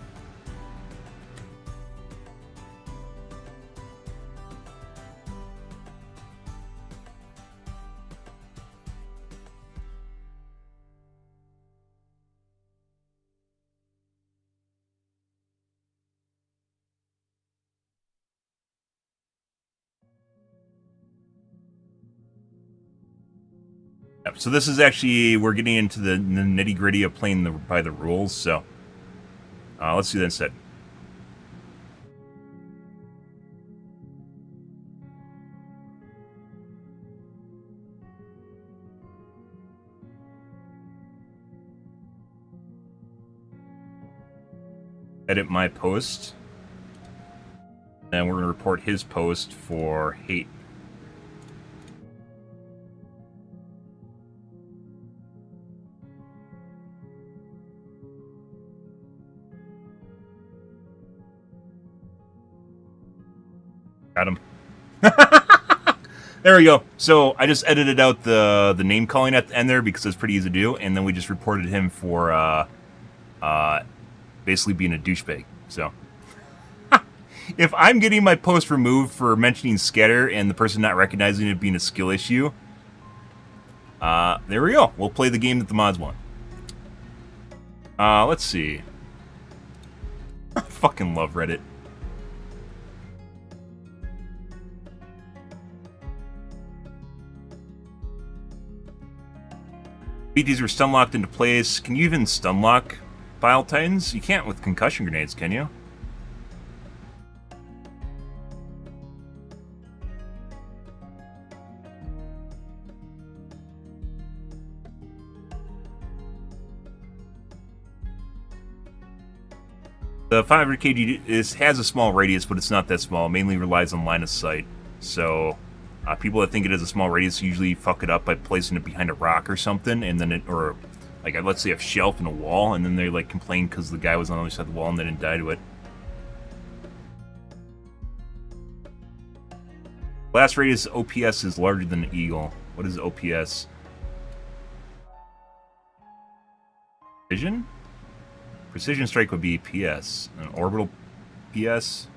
Yep, so this is actually, we're getting into the nitty-gritty of playing by the rules, so let's do that instead. Edit my post, and we're going to report his post for hate. Got him. There we go. So I just edited out the name calling at the end there because it's pretty easy to do, and then we just reported him for basically being a douchebag. So if I'm getting my post removed for mentioning scatter and the person not recognizing it being a skill issue, there we go. We'll play the game that the mods want. Let's see. I fucking love Reddit. BTs are stun locked into place. Can you even stun lock Bile Titans? You can't with concussion grenades, can you? The 500 kg has a small radius, but it's not that small. It mainly relies on line of sight. So people that think it has a small radius usually fuck it up by placing it behind a rock or something, and then or like let's say a shelf in a wall, and then they like complain because the guy was on the other side of the wall and they didn't die to it. Blast radius OPS is larger than the eagle. What is OPS? Precision? Precision strike would be PS. An orbital PS?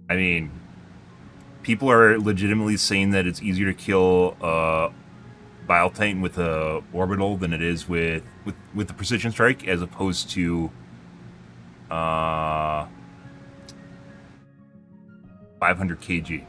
I mean, people are legitimately saying that it's easier to kill Bile Titan with a orbital than it is with the precision strike, as opposed to 500 kg.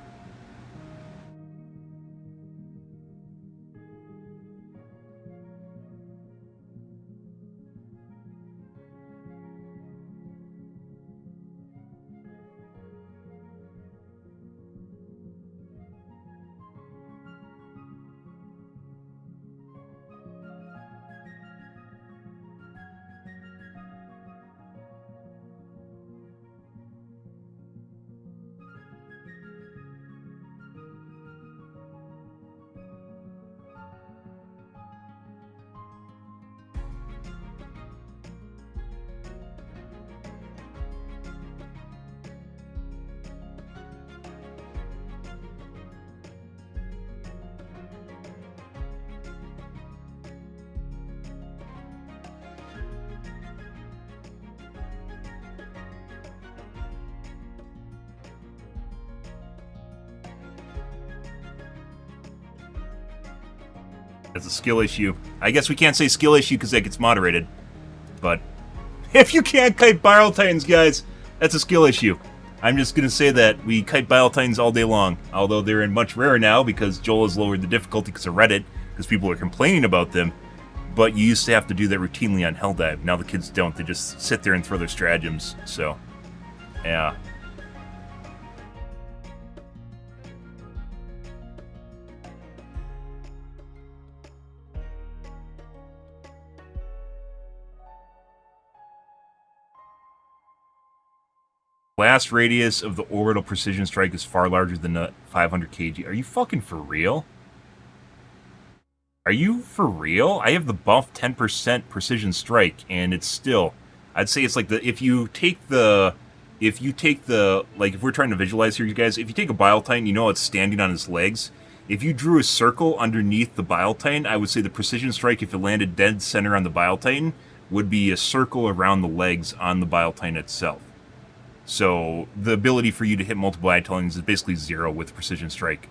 It's a skill issue. I guess we can't say skill issue because that gets moderated. But if you can't kite Bile Titans, guys, that's a skill issue. I'm just going to say that we kite Bile Titans all day long. Although they're in much rarer now because Joel has lowered the difficulty because of Reddit. Because people are complaining about them. But you used to have to do that routinely on Helldive. Now the kids don't. They just sit there and throw their stratagems. So, yeah. Blast radius of the orbital precision strike is far larger than the 500 kg. Are you fucking for real? Are you for real? I have the buff 10% precision strike, and it's still... I'd say it's like the... If you take the... Like, if we're trying to visualize here, you guys, if you take a Bile Titan, you know it's standing on its legs. If you drew a circle underneath the Bile Titan, I would say the precision strike, if it landed dead center on the Bile Titan, would be a circle around the legs on the Bile Titan itself. So the ability for you to hit multiple Bile Titans is basically zero with precision strike.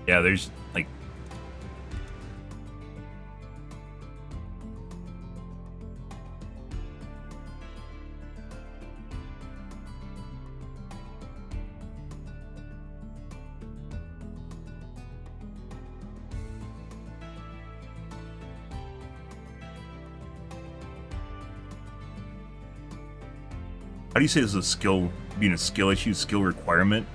Yeah, there's, like... How do you say this is a skill, being a skill issue, skill requirement?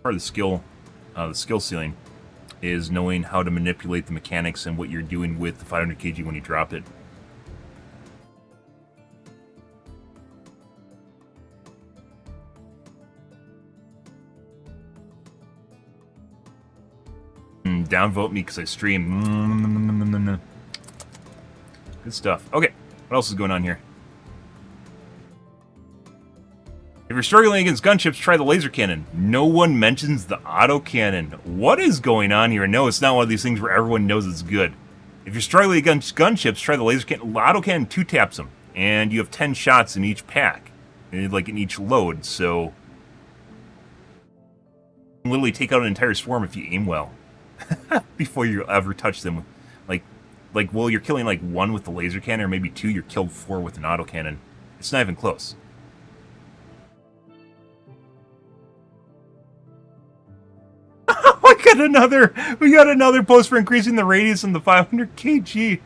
Part of the skill ceiling is knowing how to manipulate the mechanics and what you're doing with the 500 kg when you drop it. Downvote me because I stream. Good stuff. Okay, what else is going on here? If you're struggling against gunships, try the laser cannon. No one mentions the autocannon. What is going on here? No, it's not one of these things where everyone knows it's good. If you're struggling against gunships, try the laser cannon. Autocannon 2-taps them, and you have 10 shots in each pack, like in each load, so... You can literally take out an entire swarm if you aim well. Before you ever touch them. Like, well, you're killing like 1 with the laser cannon, or maybe 2, you're killed 4 with an autocannon. It's not even close. We got another post for increasing the radius in the 500 kg.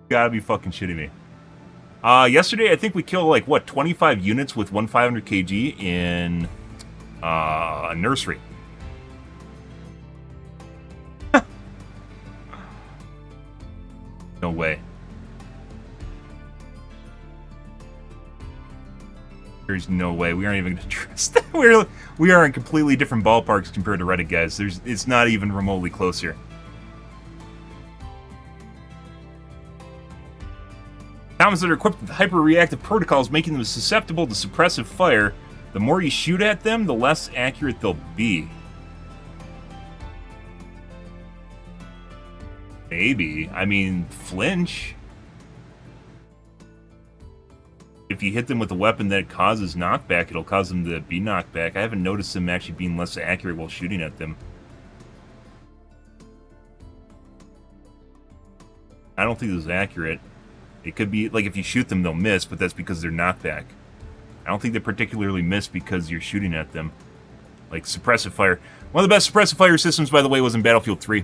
Gotta be fucking shitting me. Yesterday I think we killed like, what, 25 units with 500 kg in a nursery. No way. There's no way. We aren't even going to trust that. We are in completely different ballparks compared to Reddit, guys. It's not even remotely close here. Comets that are equipped with hyper-reactive protocols, making them susceptible to suppressive fire. The more you shoot at them, the less accurate they'll be. Maybe. I mean, flinch. If you hit them with a weapon that causes knockback, it'll cause them to be knocked back. I haven't noticed them actually being less accurate while shooting at them. I don't think this is accurate. It could be, like, if you shoot them, they'll miss, but that's because they're knockback. I don't think they particularly miss because you're shooting at them. Like, suppressive fire. One of the best suppressive fire systems, by the way, was in Battlefield 3.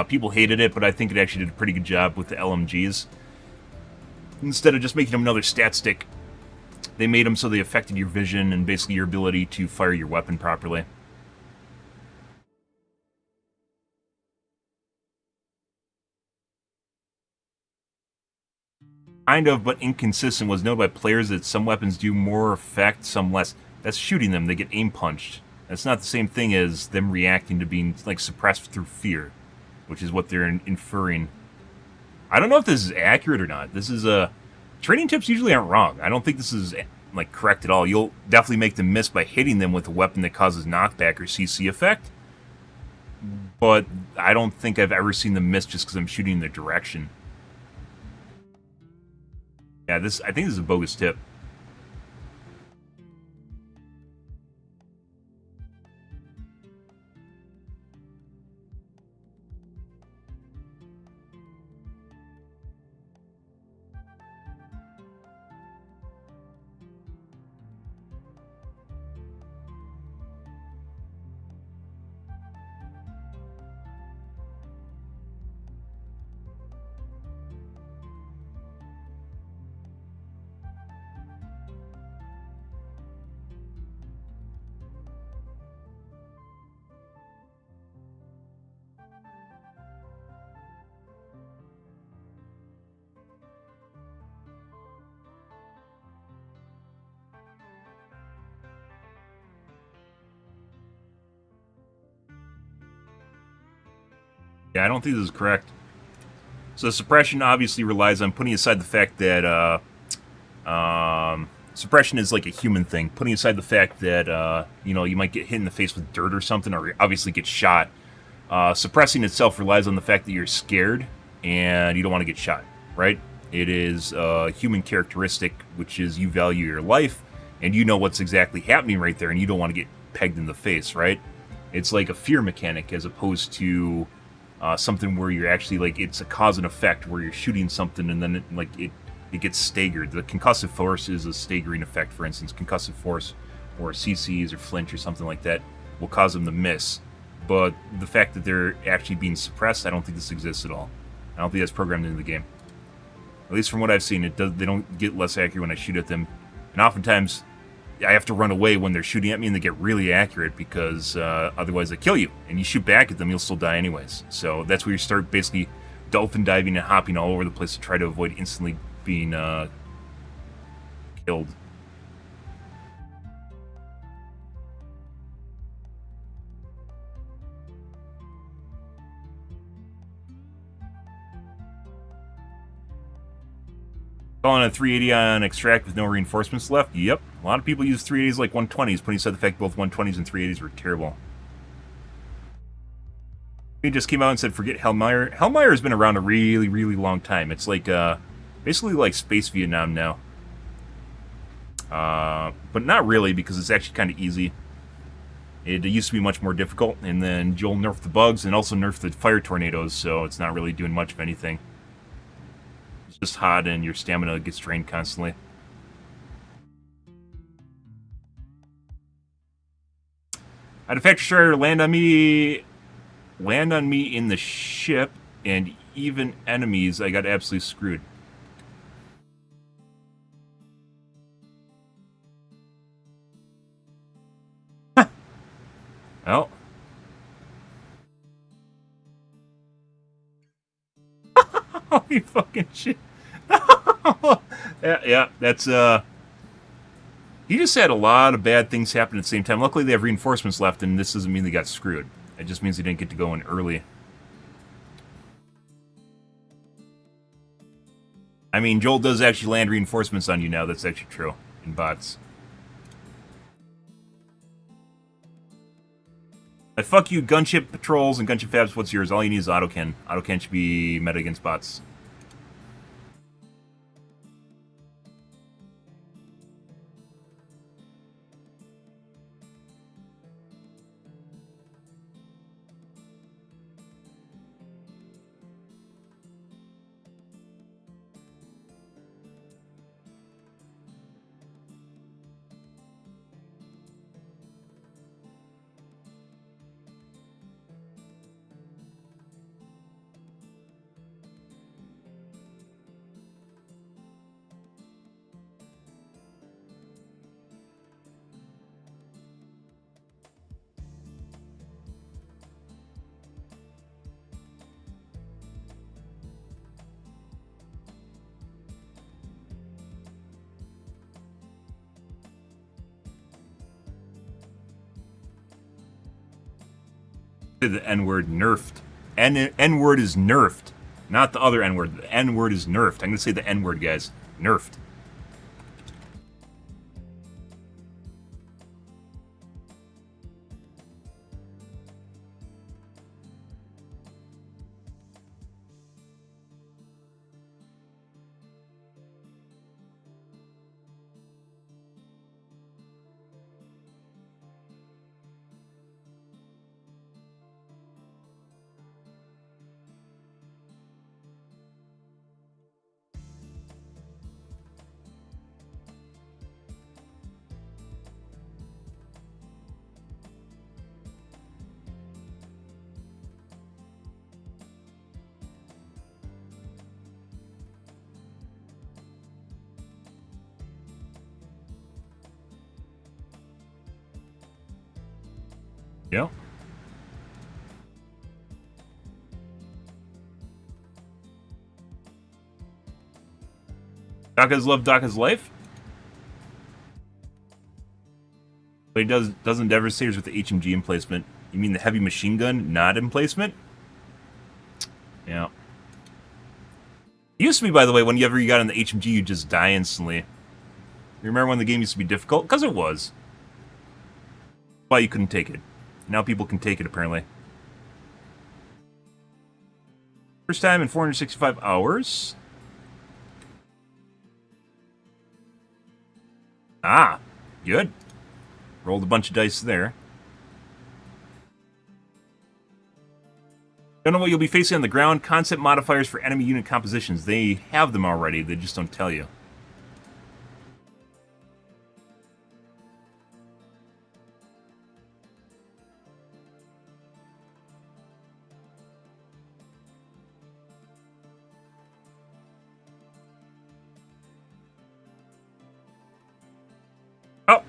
People hated it, but I think it actually did a pretty good job with the LMGs. Instead of just making them another stat stick, they made them so they affected your vision and basically your ability to fire your weapon properly. Kind of, but inconsistent, was noted by players that some weapons do more effect, some less. That's shooting them, they get aim punched. That's not the same thing as them reacting to being, like, suppressed through fear, which is what they're inferring. I don't know if this is accurate or not. This is training tips usually aren't wrong. I don't think this is, like, correct at all. You'll definitely make them miss by hitting them with a weapon that causes knockback or CC effect. But I don't think I've ever seen them miss just because I'm shooting in their direction. Yeah, I think this is a bogus tip. Yeah, I don't think this is correct. So suppression obviously relies on putting aside the fact that suppression is like a human thing. Putting aside the fact that you know, you might get hit in the face with dirt or something, or obviously get shot. Suppressing itself relies on the fact that you're scared and you don't want to get shot, right? It is a human characteristic, which is you value your life, and you know what's exactly happening right there, and you don't want to get pegged in the face, right? It's like a fear mechanic as opposed to something where you're actually, like, it's a cause and effect, where you're shooting something and then it gets staggered. The concussive force is a staggering effect, for instance. Concussive force or CCs or flinch or something like that will cause them to miss. But the fact that they're actually being suppressed, I don't think this exists at all. I don't think that's programmed into the game. At least from what I've seen, they don't get less accurate when I shoot at them. And oftentimes, I have to run away when they're shooting at me, and they get really accurate because otherwise they kill you. And you shoot back at them, you'll still die anyways. So that's where you start basically dolphin diving and hopping all over the place to try to avoid instantly being killed. Calling a 380 on extract with no reinforcements left? Yep. A lot of people use 380s like 120s, putting aside the fact both 120s and 380s were terrible. He just came out and said, forget Hellmeyer. Hellmeyer has been around a really, really long time. It's like, basically like Space Vietnam now. But not really, because it's actually kind of easy. It used to be much more difficult, and then Joel nerfed the bugs and also nerfed the fire tornadoes, so it's not really doing much of anything. It's just hot, and your stamina gets drained constantly. I had a factory strider land on me in the ship, and even enemies, I got absolutely screwed. Well. Holy fucking shit. yeah, that's, he just had a lot of bad things happen at the same time. Luckily, they have reinforcements left, and this doesn't mean they got screwed. It just means they didn't get to go in early. I mean, Joel does actually land reinforcements on you now. That's actually true. In bots. Fuck you, gunship patrols and gunship fabs. What's yours? All you need is autocan. Autocan should be meta against bots. The N-word nerfed. N-word is nerfed. Not the other N-word. The N-word is nerfed. I'm going to say the N-word, guys. Nerfed. Yeah. Daka's love Daka's life? But he doesn't Devastators with the HMG emplacement. You mean the heavy machine gun not emplacement? Yeah. It used to be, by the way, whenever you got on the HMG, you just die instantly. You remember when the game used to be difficult? Because it was. Why you couldn't take it. Now people can take it, apparently. First time in 465 hours. Ah, good. Rolled a bunch of dice there. Don't know what you'll be facing on the ground. Concept modifiers for enemy unit compositions. They have them already, they just don't tell you.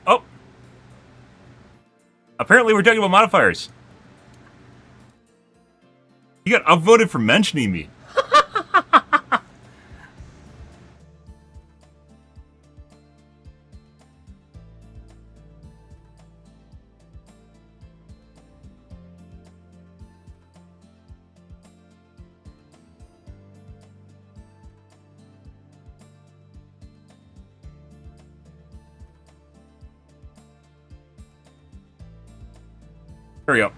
Oh! Apparently we're talking about modifiers. You got upvoted for mentioning me. Hurry up.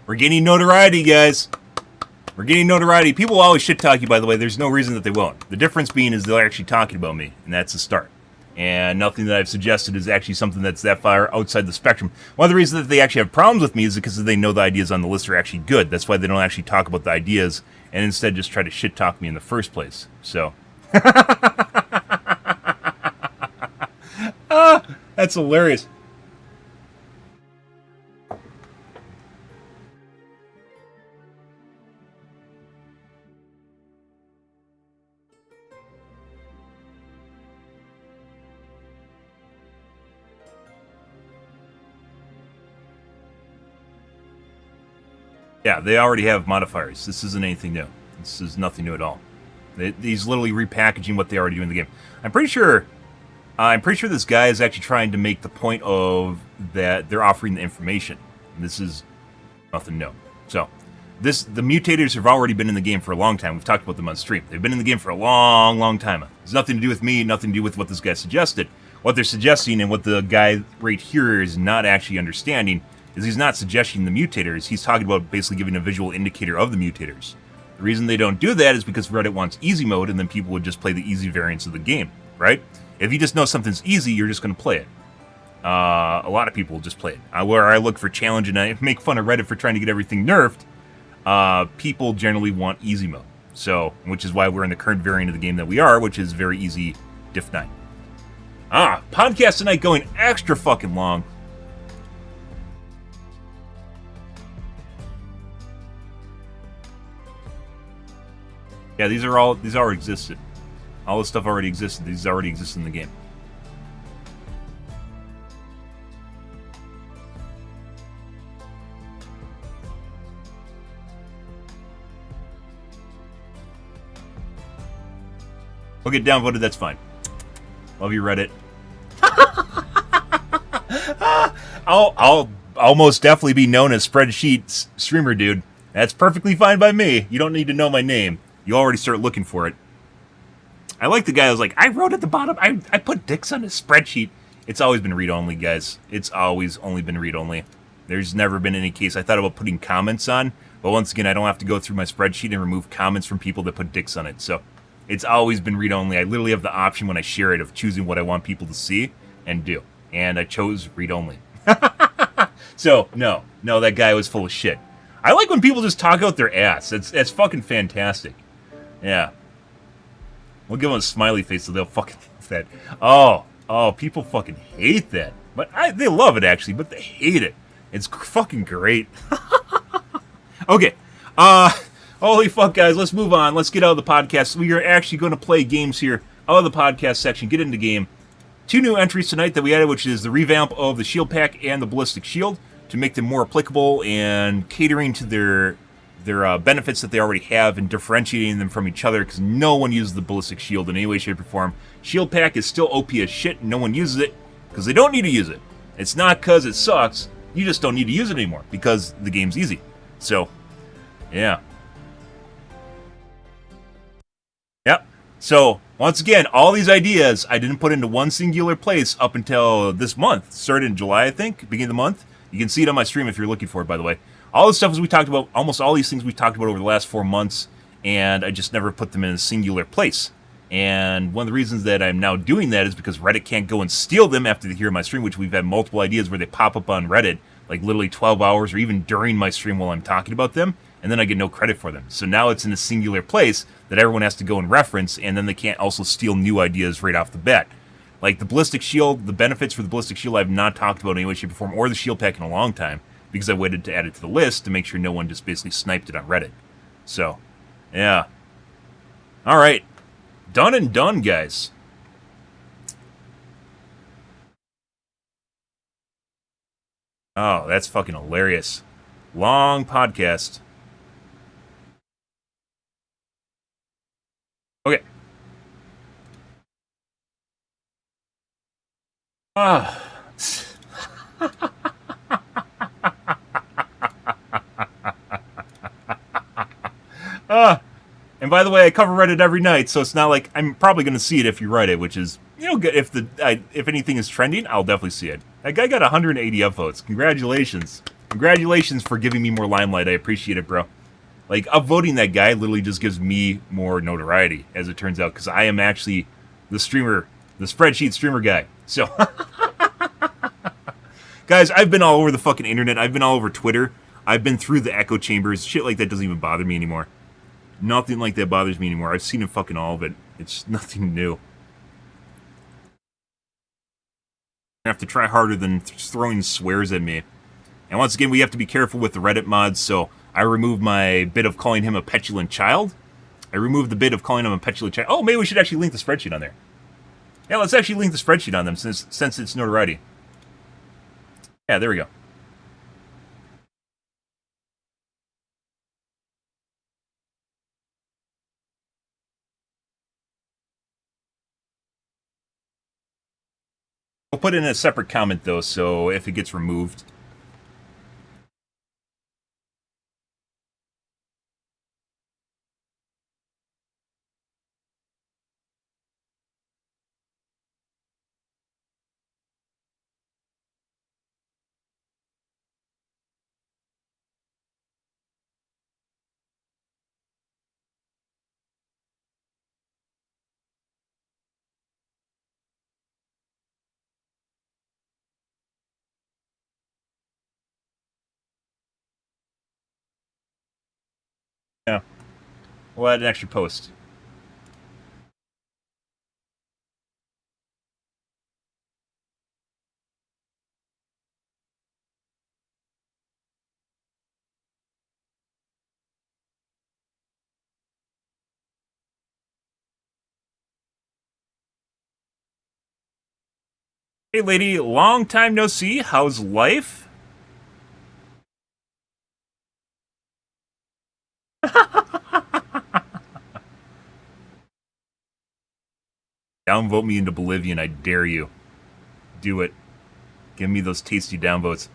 We're gaining notoriety, guys. We're getting notoriety. People will always shit talk you, by the way. There's no reason that they won't. The difference being is they're actually talking about me, and that's the start. And nothing that I've suggested is actually something that's that far outside the spectrum. One of the reasons that they actually have problems with me is because they know the ideas on the list are actually good. That's why they don't actually talk about the ideas, and instead just try to shit talk me in the first place. So. That's hilarious. Yeah, they already have modifiers. This isn't anything new. This is nothing new at all. He's literally repackaging what they already do in the game. I'm pretty sure this guy is actually trying to make the point of that they're offering the information. This is nothing new. So, the mutators have already been in the game for a long time. We've talked about them on stream. They've been in the game for a long, long time. It's nothing to do with me, nothing to do with what this guy suggested. What they're suggesting and what the guy right here is not actually understanding is he's not suggesting the mutators. He's talking about basically giving a visual indicator of the mutators. The reason they don't do that is because Reddit wants easy mode, and then people would just play the easy variants of the game, right? If you just know something's easy, you're just going to play it. A lot of people will just play it. Where I look for challenge and I make fun of Reddit for trying to get everything nerfed, people generally want easy mode. So, which is why we're in the current variant of the game that we are, which is very easy Diff 9. Podcast tonight going extra fucking long. Yeah, these already existed. All this stuff already existed. These already exist in the game. We'll get downvoted, that's fine. Love you, Reddit. I'll almost definitely be known as Spreadsheet Streamer Dude. That's perfectly fine by me. You don't need to know my name. You already start looking for it. I like the guy who's like, I wrote at the bottom, I put dicks on a spreadsheet. It's always been read-only, guys. It's always only been read-only. There's never been any case. I thought about putting comments on, but once again, I don't have to go through my spreadsheet and remove comments from people that put dicks on it. So it's always been read-only. I literally have the option when I share it of choosing what I want people to see and do. And I chose read-only. So, no, that guy was full of shit. I like when people just talk out their ass. That's fucking fantastic. Yeah. We'll give them a smiley face so they'll fucking love that. Oh, people fucking hate that. But they love it, actually, but they hate it. It's fucking great. Okay. Holy fuck, guys. Let's move on. Let's get out of the podcast. We are actually going to play games here out of the podcast section. Get into game. 2 new entries tonight that we added, which is the revamp of the shield pack and the ballistic shield to make them more applicable and catering to their benefits that they already have and differentiating them from each other, because no one uses the ballistic shield in any way, shape, or form. Shield pack is still OP as shit, and no one uses it because they don't need to use it. It's not because it sucks. You just don't need to use it anymore because the game's easy. So, yeah. Yep. So, once again, all these ideas I didn't put into one singular place up until this month. Started in July, I think, beginning of the month. You can see it on my stream if you're looking for it, by the way. All this stuff as we talked about, almost all these things we talked about over the last 4 months, and I just never put them in a singular place. And one of the reasons that I'm now doing that is because Reddit can't go and steal them after they hear my stream, which we've had multiple ideas where they pop up on Reddit, like literally 12 hours or even during my stream while I'm talking about them, and then I get no credit for them. So now it's in a singular place that everyone has to go and reference, and then they can't also steal new ideas right off the bat. Like the ballistic shield, the benefits for the ballistic shield I've not talked about in any way, shape, or form, or the shield pack in a long time, because I waited to add it to the list to make sure no one just basically sniped it on Reddit. So, yeah. Alright. Done and done, guys. Oh, that's fucking hilarious. Long podcast. Okay. Ah. And by the way, I cover Reddit every night, so it's not like I'm probably going to see it if you write it, which is, you know, if anything is trending, I'll definitely see it. That guy got 180 upvotes. Congratulations. Congratulations for giving me more limelight. I appreciate it, bro. Like, upvoting that guy literally just gives me more notoriety, as it turns out, because I am actually the streamer, the spreadsheet streamer guy. So, guys, I've been all over the fucking internet. I've been all over Twitter. I've been through the echo chambers. Shit like that doesn't even bother me anymore. Nothing like that bothers me anymore. I've seen it fucking all of it. It's nothing new. I have to try harder than throwing swears at me. And once again, we have to be careful with the Reddit mods, so I removed my bit of calling him a petulant child. I removed the bit of calling him a petulant child. Oh, maybe we should actually link the spreadsheet on there. Yeah, let's actually link the spreadsheet on them since it's notoriety. Yeah, there we go. We'll put it in a separate comment, though, so if it gets removed. Yeah. We'll add an extra post. Hey, lady, long time no see. How's life? Downvote me into Bolivian, I dare you. Do it. Give me those tasty downvotes.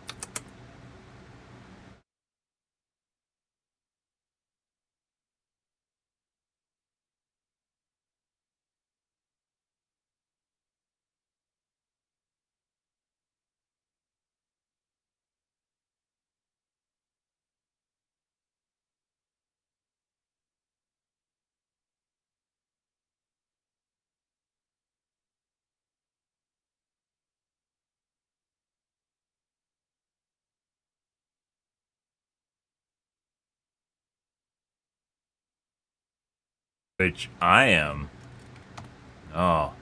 Which I am. Oh.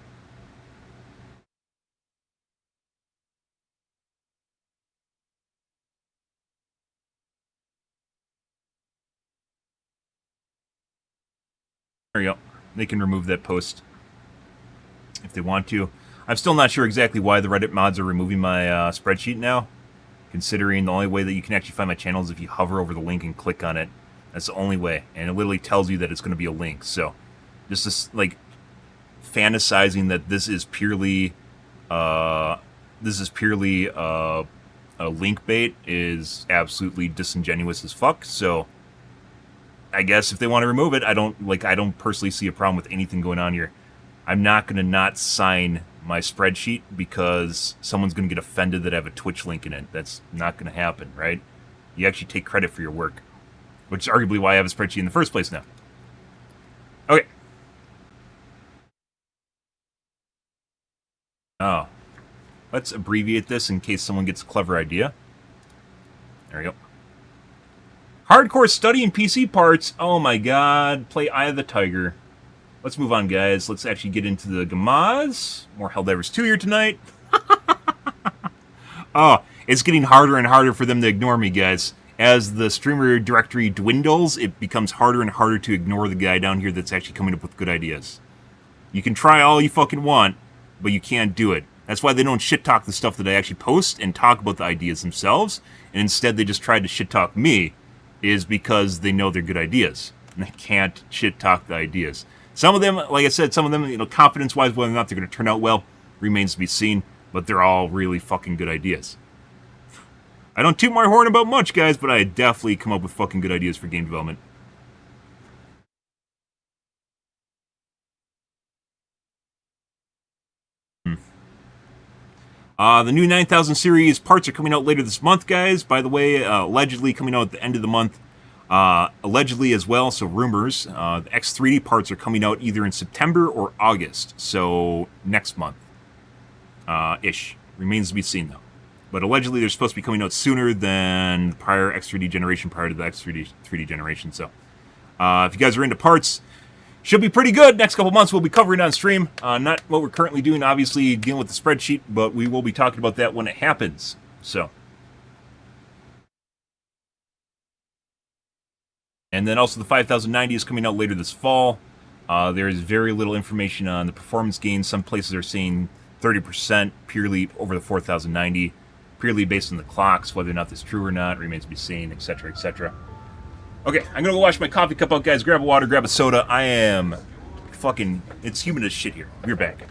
There you go. They can remove that post if they want to. I'm still not sure exactly why the Reddit mods are removing my spreadsheet now, considering the only way that you can actually find my channel is if you hover over the link and click on it. That's the only way, and it literally tells you that it's going to be a link. So, just this, like, fantasizing that this is purely a link bait is absolutely disingenuous as fuck. So, I guess if they want to remove it, I don't personally see a problem with anything going on here. I'm not going to not sign my spreadsheet because someone's going to get offended that I have a Twitch link in it. That's not going to happen, right? You actually take credit for your work, which is arguably why I have a spreadsheet in the first place now. Okay. Oh. Let's abbreviate this in case someone gets a clever idea. There we go. Hardcore studying PC parts. Oh my god. Play Eye of the Tiger. Let's move on, guys. Let's actually get into the Gamaz. More Helldivers 2 here tonight. Oh, it's getting harder and harder for them to ignore me, guys. As the streamer directory dwindles, it becomes harder and harder to ignore the guy down here that's actually coming up with good ideas. You can try all you fucking want, but you can't do it. That's why they don't shit-talk the stuff that I actually post and talk about the ideas themselves, and instead they just try to shit-talk me, is because they know they're good ideas. And they can't shit-talk the ideas. Some of them, like I said, some of them, you know, confidence-wise, whether or not they're going to turn out well, remains to be seen, but they're all really fucking good ideas. I don't toot my horn about much, guys, but I definitely come up with fucking good ideas for game development. The new 9000 series parts are coming out later this month, guys. By the way, allegedly coming out at the end of the month. Allegedly as well, so rumors. The X3D parts are coming out either in September or August, so next month. Ish. Remains to be seen, though. But allegedly they're supposed to be coming out sooner than the prior X3D generation, prior to the X3D generation. So, if you guys are into parts, should be pretty good. Next couple months we'll be covering on stream. Not what we're currently doing, obviously, dealing with the spreadsheet, but we will be talking about that when it happens. So. And then also the 5090 is coming out later this fall. There is very little information on the performance gains. Some places are saying 30% purely over the 4090, purely based on the clocks. Whether or not that's true or not remains to be seen, etc., etc. Okay, I'm gonna go wash my coffee cup out, guys. Grab a water, grab a soda. I am fucking... It's humid as shit here. We're back.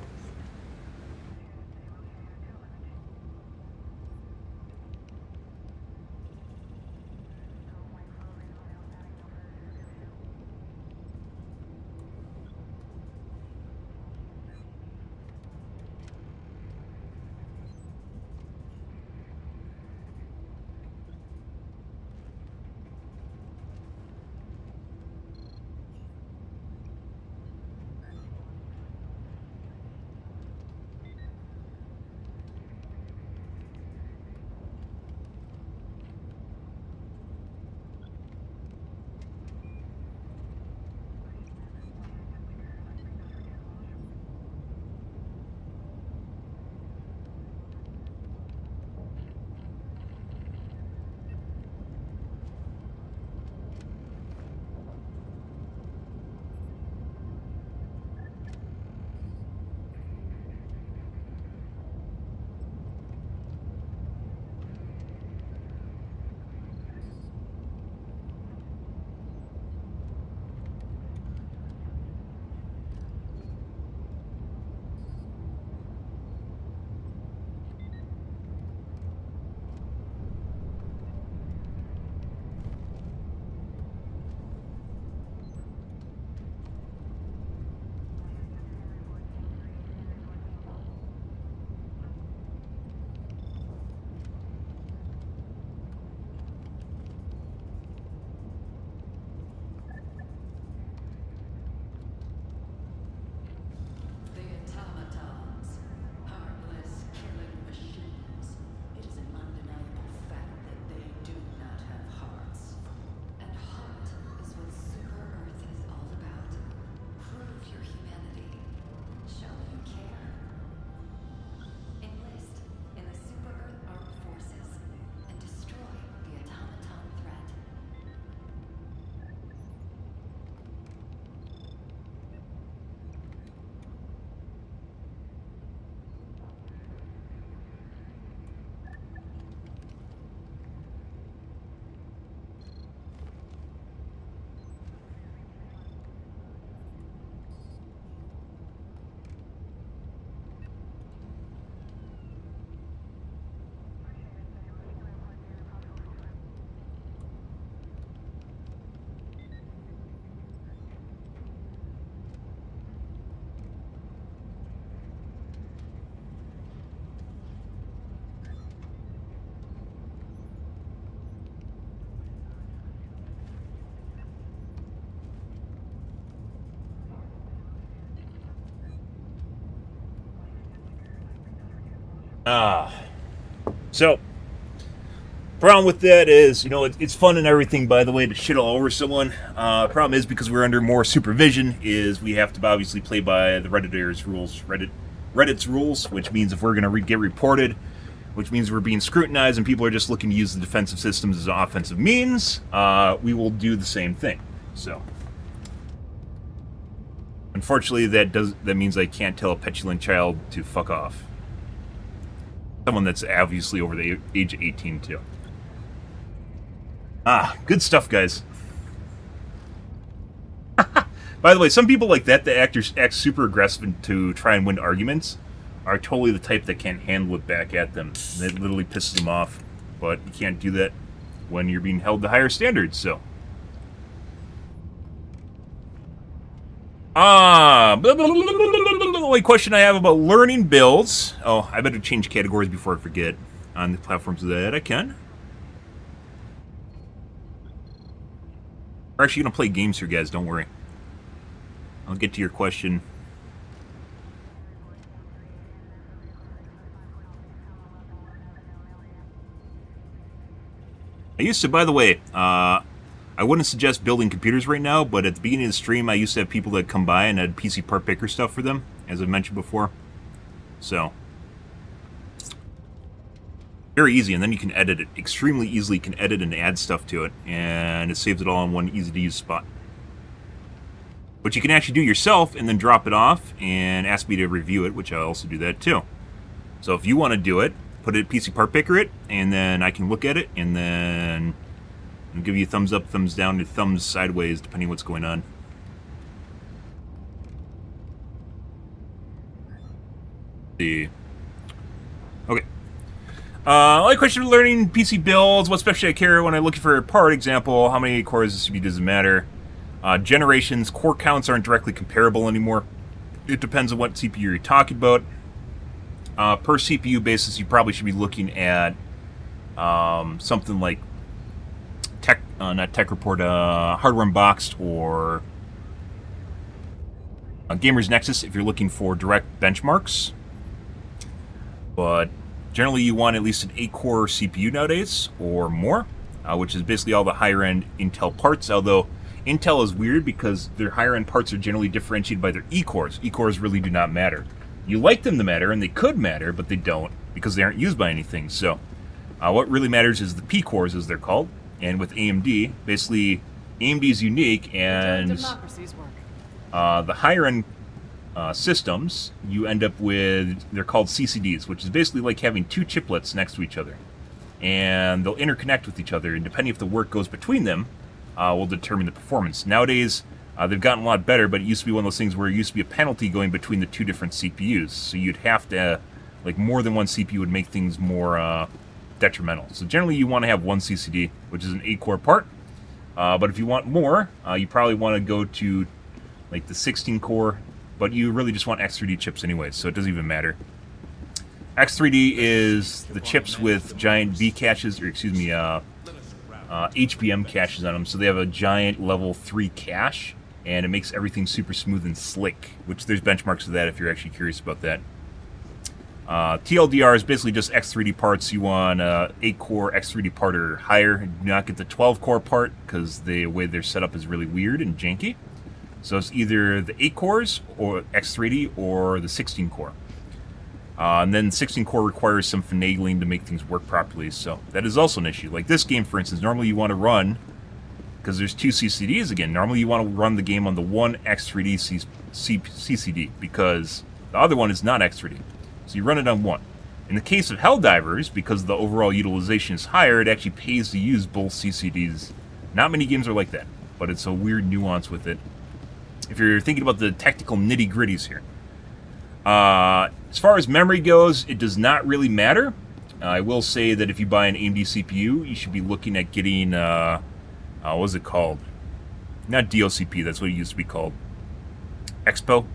So, problem with that is, you know, it's fun and everything, by the way, to shit all over someone. Problem is, because we're under more supervision, is we have to obviously play by the Redditors' rules, Reddit's rules, which means if we're going to get reported, which means we're being scrutinized and people are just looking to use the defensive systems as offensive means, we will do the same thing. So, unfortunately, that means I can't tell a petulant child to fuck off. Someone that's obviously over the age of 18 too. Good stuff, guys. By the way, some people like that act super aggressive to try and win arguments are totally the type that can't handle it back at them. And it literally pisses them off. But you can't do that when you're being held to higher standards, so. The only question I have about learning builds. Oh, I better change categories before I forget on the platforms that I can. We're actually going to play games here, guys. Don't worry. I'll get to your question. I used to, by the way, I wouldn't suggest building computers right now, but at the beginning of the stream, I used to have people that come by and had PC part picker stuff for them, as I mentioned before. So, very easy, and then you can edit it extremely easily. You can edit and add stuff to it, and it saves it all in one easy-to-use spot. But you can actually do yourself and then drop it off and ask me to review it, which I also do that too. So if you want to do it, put it PC part picker it, and then I can look at it, and then I'll give you a thumbs up, thumbs down, or thumbs sideways, depending on what's going on. See. Okay. Only question of learning PC builds. What especially I care when I'm looking for a part example. How many cores the CPU doesn't matter. Generations, core counts aren't directly comparable anymore. It depends on what CPU you're talking about. Per CPU basis, you probably should be looking at something like not Tech Report, Hardware Unboxed, or Gamer's Nexus if you're looking for direct benchmarks. But generally, you want at least an 8-core CPU nowadays, or more, which is basically all the higher-end Intel parts, although Intel is weird because their higher-end parts are generally differentiated by their E-cores. E-cores really do not matter. You like them to matter, and they could matter, but they don't, because they aren't used by anything. So, what really matters is the P-cores, as they're called. And with AMD, basically, AMD is unique, and the higher-end systems, you end up with, they're called CCDs, which is basically like having two chiplets next to each other. And they'll interconnect with each other, and depending if the work goes between them, will determine the performance. Nowadays, they've gotten a lot better, but it used to be one of those things where it used to be a penalty going between the two different CPUs. So you'd have to, like, more than one CPU would make things more detrimental. So generally you want to have one CCD, which is an 8-core part. But if you want more, you probably want to go to, like, the 16-core, but you really just want X3D chips anyway, so it doesn't even matter. X3D is the chips with giant B caches, or excuse me, HBM caches on them, so they have a giant level 3 cache, and it makes everything super smooth and slick, which there's benchmarks of that if you're actually curious about that. TLDR is basically just X3D parts. You want 8-core X3D part or higher. Do not get the 12-core part, because the way they're set up is really weird and janky. So it's either the 8 cores, or X3D, or the 16-core. And then 16-core requires some finagling to make things work properly, so that is also an issue. Like this game, for instance, normally you want to run, because there's two CCDs again, normally you want to run the game on the one X3D CCD, because the other one is not X3D. So you run it on one. In the case of Helldivers, because the overall utilization is higher, it actually pays to use both CCDs. Not many games are like that, but it's a weird nuance with it. If you're thinking about the technical nitty-gritties here. As far as memory goes, it does not really matter. I will say that if you buy an AMD CPU, you should be looking at getting, what was it called? Not DOCP, that's what it used to be called. Expo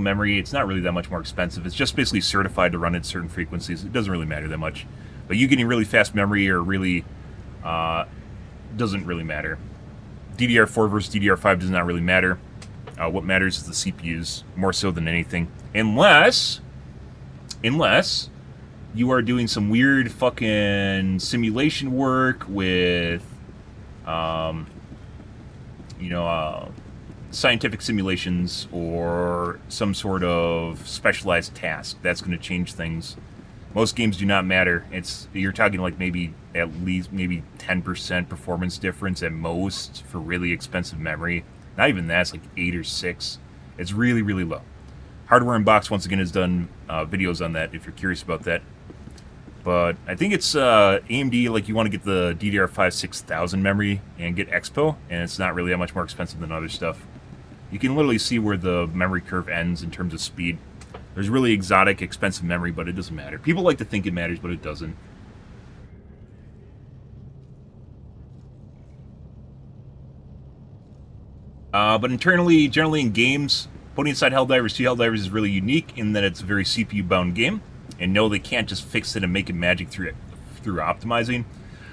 memory. It's not really that much more expensive. It's just basically certified to run at certain frequencies. It doesn't really matter that much. But you getting really fast memory or really, doesn't really matter. DDR4 versus DDR5 does not really matter. What matters is the CPUs, more so than anything. Unless you are doing some weird fucking simulation work with, you know, scientific simulations or some sort of specialized task, that's going to change things. Most games do not matter. You're talking like maybe at least maybe 10% performance difference at most for really expensive memory. Not even that, it's like 8 or 6. It's really, really low. Hardware Unbox, once again, has done videos on that if you're curious about that. But I think it's AMD, like you want to get the DDR5 6000 memory and get Expo, and it's not really that much more expensive than other stuff. You can literally see where the memory curve ends in terms of speed. There's really exotic, expensive memory, but it doesn't matter. People like to think it matters, but it doesn't. But internally, generally in games, putting aside Helldivers 2, Helldivers is really unique in that it's a very CPU-bound game. And no, they can't just fix it and make it magic through optimizing.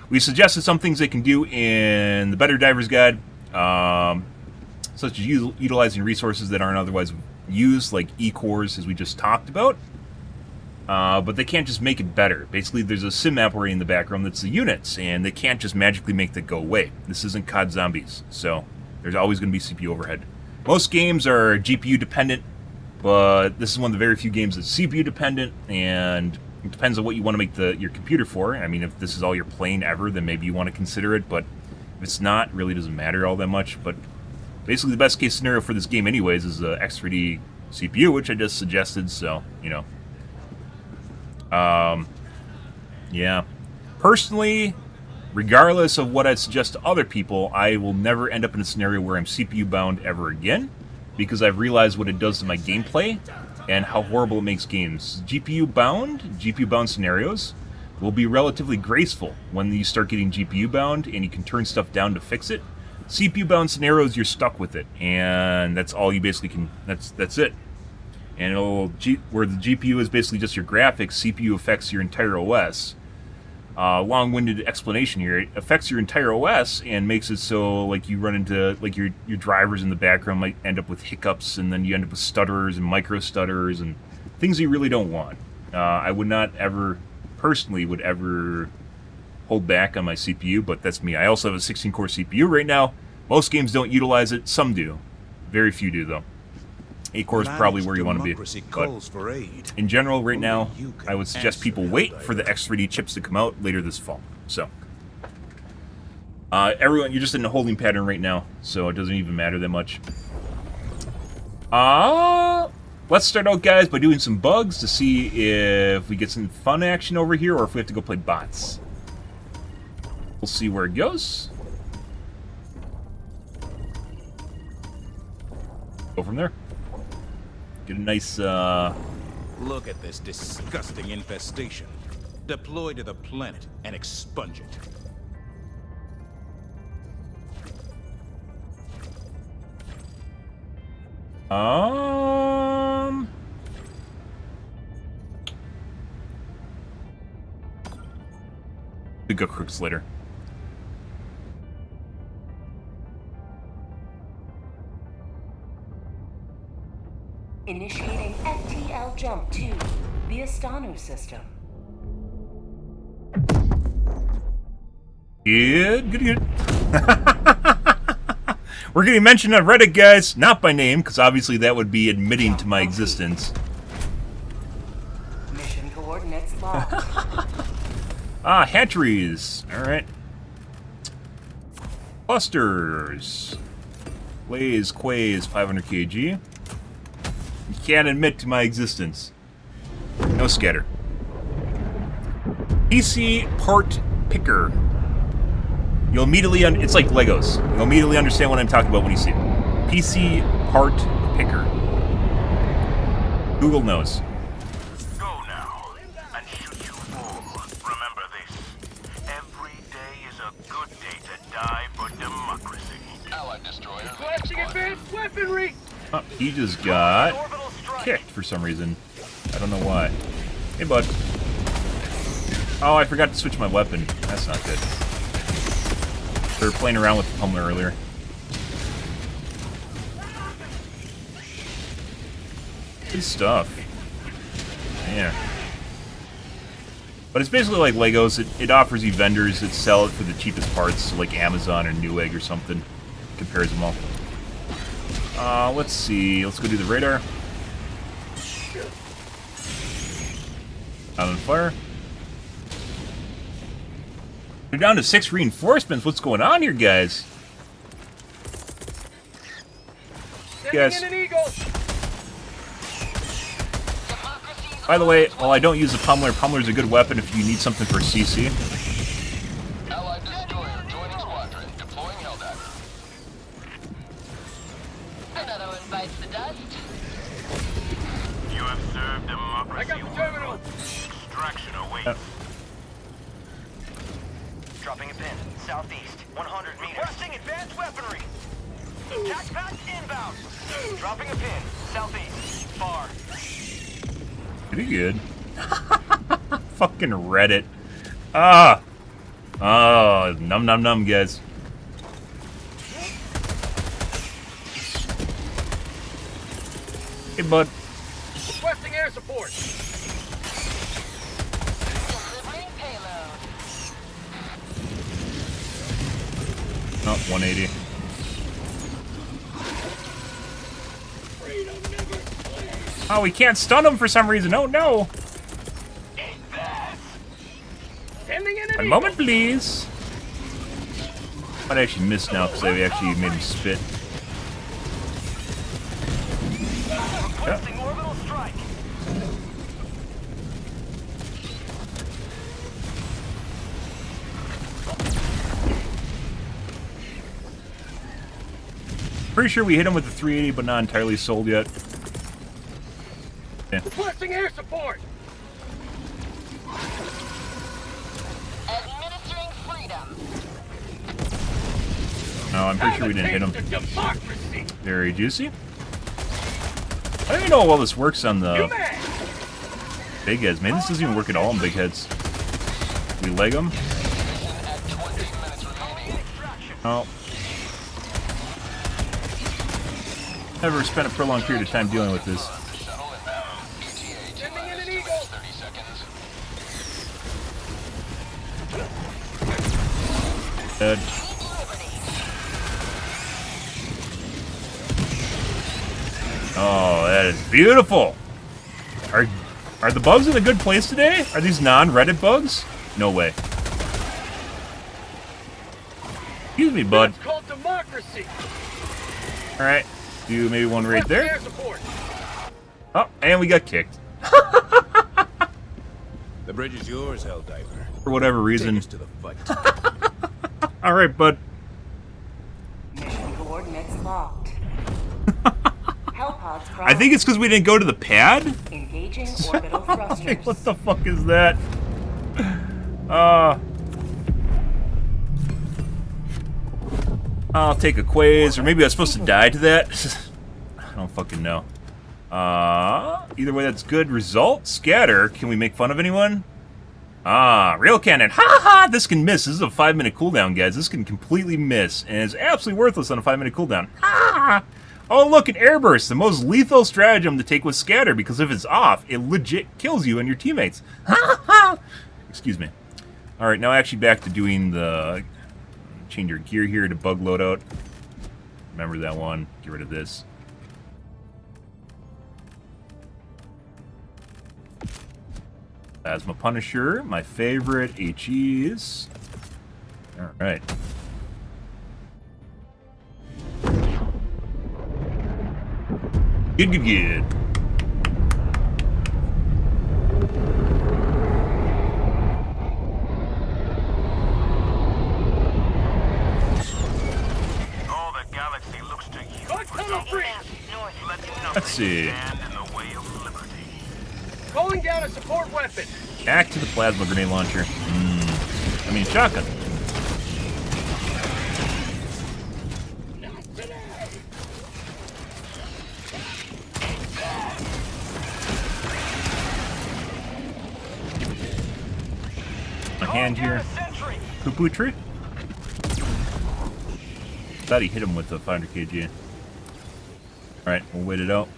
We suggested some things they can do in the Better Divers Guide, such as utilizing resources that aren't otherwise used, like E-cores, as we just talked about. But they can't just make it better. Basically, there's a sim operating in the background that's the units, and they can't just magically make that go away. This isn't COD Zombies, so there's always going to be CPU overhead. Most games are GPU dependent, but this is one of the very few games that's CPU dependent, and it depends on what you want to make your computer for. I mean, if this is all you're playing ever, then maybe you want to consider it, but if it's not, it really doesn't matter all that much. But basically, the best case scenario for this game anyways is the X3D CPU, which I just suggested, so, you know. Yeah. Personally, regardless of what I'd suggest to other people, I will never end up in a scenario where I'm CPU bound ever again, because I've realized what it does to my gameplay and how horrible it makes games. GPU bound scenarios will be relatively graceful when you start getting GPU bound and you can turn stuff down to fix it. CPU bound scenarios, you're stuck with it, and that's all you basically can, that's it. And where the GPU is basically just your graphics, CPU affects your entire OS. Long-winded explanation here. It affects your entire OS and makes it so like you run into like your drivers in the background might end up with hiccups, and then you end up with stutterers and micro stutterers and things you really don't want. I would not ever personally hold back on my CPU, but that's me. I also have a 16-core CPU right now. Most games don't utilize it. Some do. Very few do, though. 8-core is probably where you want to be. But in general, right now, I would suggest people wait for the X3D chips to come out later this fall. So, everyone, you're just in a holding pattern right now, so it doesn't even matter that much. Let's start out, guys, by doing some bugs to see if we get some fun action over here or if we have to go play bots. We'll see where it goes. Go from there. Get a nice, Look at this disgusting infestation. Deploy to the planet and expunge it. We go crooks later. Initiating FTL jump to the Astano system. Good. We're getting mentioned on Reddit, guys. Not by name, because obviously that would be admitting to my existence. Mission coordinates locked. Hatcheries. Alright. Clusters. Blaze, Quays, 500 kg. You can't admit to my existence. No scatter. PC part picker. You'll immediately, it's like Legos. You'll immediately understand what I'm talking about when you see it. PC part picker. Google knows. Go now and shoot you all. Remember this. Every day is a good day to die for democracy. Allied destroyer. Flashing advanced weaponry! Oh, he just got kicked for some reason. I don't know why. Hey, bud. Oh, I forgot to switch my weapon. That's not good. They were playing around with the pummeler earlier. Good stuff. Man. But it's basically like Legos. It offers you vendors that sell it for the cheapest parts, like Amazon or Newegg or something. Compares them all. Let's see. Let's go do the radar. Out on fire. We're down to 6 reinforcements. What's going on here, guys? Yes. By the way, while I don't use the pummeler, pummeler's a good weapon if you need something for CC. Allied destroyer joining squadron, deploying Helldiver. Another one bites the dust. You have served democracy. I got the terminal. Extraction awaits. Dropping a pin, southeast, 100 meters. Requesting advanced weaponry. Attack pack inbound. Dropping a pin, southeast, far. Pretty good. Fucking Reddit. Ah! Oh, num num num, guys. Hey, bud. Requesting air support. Delivering payload. Oh, 180. Oh, we can't stun him for some reason. Oh, no. Sending in an A eagle. moment, please. Might actually miss now because I actually made him spit. Requesting orbital strike. Pretty sure we hit him with the 380, but not entirely sold yet. Yeah. Requesting air support. Administering freedom. No, I'm pretty sure we didn't hit him. Taste of democracy. Very juicy. I don't even know how well this works on the UMAC. big heads. Maybe this doesn't even work at all on big heads. We leg them. At 20 minutes remaining. Oh. Never spent a prolonged period of time dealing with this. Shuttle inbound. ETA Sending in an 2 eagle. minutes, 30 seconds. Dead. Oh, that is beautiful. Are the bugs in a good place today? Are these non-Reddit bugs? No way. Excuse me, bud. It's called democracy. All right, do maybe one right Requesting there. air support. Oh, and we got kicked The bridge is yours, Helldiver. for whatever Take reason. us to the fight. All right, bud. Mission coordinates locked. Hellpods I think it's because we didn't go to the pad. engaging orbital Like, thrusters. what the fuck is that? I'll take a quiz, or maybe I was supposed to die to that. I don't fucking know. Either way, that's good result. Scatter. Can we make fun of anyone? Rail cannon. Ha ha! This can miss. This is a 5-minute cooldown, guys. This can completely miss, and it's absolutely worthless on a 5-minute cooldown. Ha! Oh, look, an airburst. The most lethal stratagem to take with scatter, because if it's off, it legit kills you and your teammates. Ha ha! Excuse me. All right, now actually back to doing the change your gear here to bug loadout. Remember that one. Get rid of this. Plasma Punisher, my favorite HEs. All right. Good, good, good. All the galaxy looks to you. Got tunnel free. Let Let's nothing see. stand in the way of liberty. Calling down a support weapon. Back to the plasma grenade launcher. I mean, shotgun. My hand here. Poo-poo tree? Thought he hit him with the 500 kg. Alright, we'll wait it out.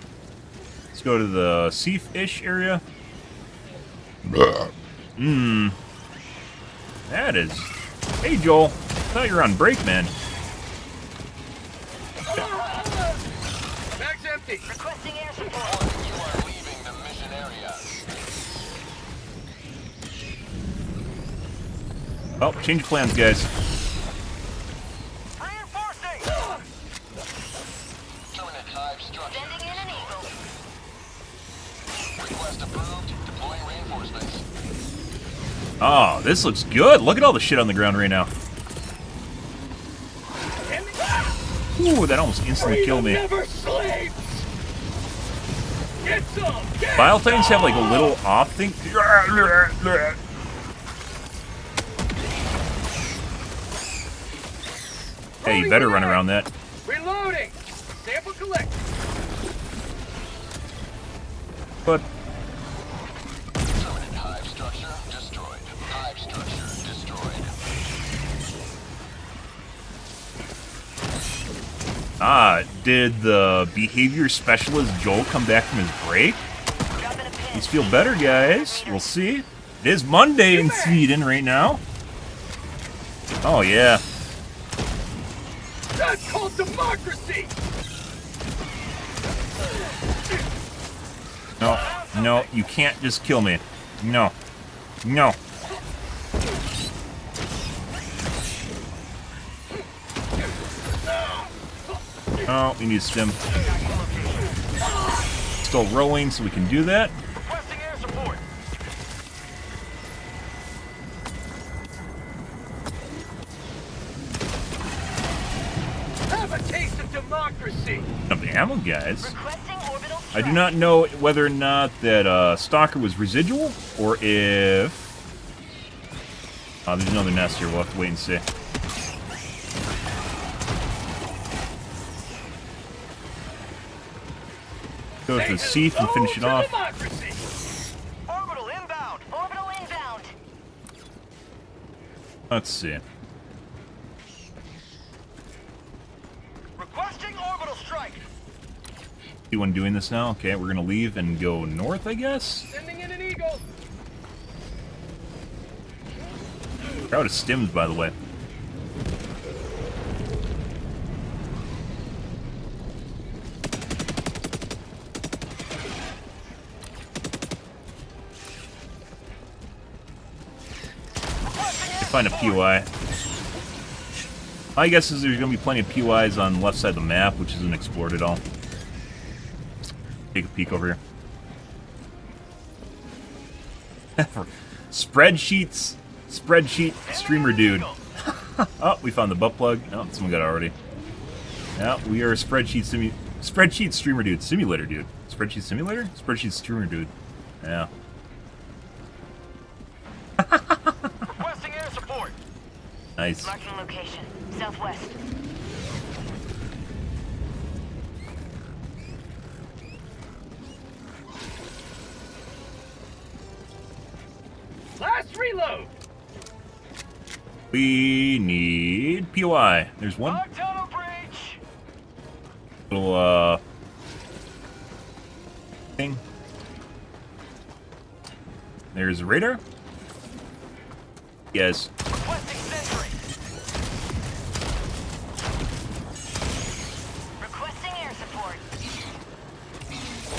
Let's go to the Seaf-ish area. That is... Hey, Joel. I thought you were on break, man. Bag's empty. Requesting air support. You are leaving the mission area. Oh, change of plans, guys. Reinforcing. Terminate hive structure. Sending in an eagle. Request approved. Deploying reinforcements. Oh, this looks good. Look at all the shit on the ground right now. Ooh, that almost instantly killed me. Never sleeps. Get some. Get Pilestedts have like a little off thing. Hey, you better run around that. Reloading. Sample collect. But Terminate hive structure destroyed. Hive structure destroyed. did the behavior specialist Joel come back from his break? He's feel better, guys. We'll see. It is Monday in Sweden right now. Oh, yeah. That's called democracy! No, no, you can't just kill me. No. No. Oh, we need stim. Still rowing, so we can do that. Requesting air support. Have a taste of democracy! Of ammo, guys. Requesting orbital I do not know whether or not that Stalker was residual, or if... Oh, there's another nest here. We'll have to wait and see. Go to the Seath and finish it off. Democracy. Orbital inbound. Orbital inbound. Let's see. Requesting orbital strike. You want doing this now? Okay, we're gonna leave and go north, I guess? Sending in an eagle. Crowd of stims, by the way. Find a POI. My guess is there's going to be plenty of POIs on the left side of the map, which isn't explored at all. Take a peek over here. Spreadsheet streamer dude. Oh, we found the butt plug. Oh, someone got it already. Yeah, we are a spreadsheet streamer dude. Simulator dude. Spreadsheet simulator? Spreadsheet streamer dude. Yeah. Requesting air support. Nice. Marking location. Southwest. Last reload. We need POI. There's one. Log tunnel breach. Little, thing. There's a radar. Yes. Requesting sentry. Requesting air support.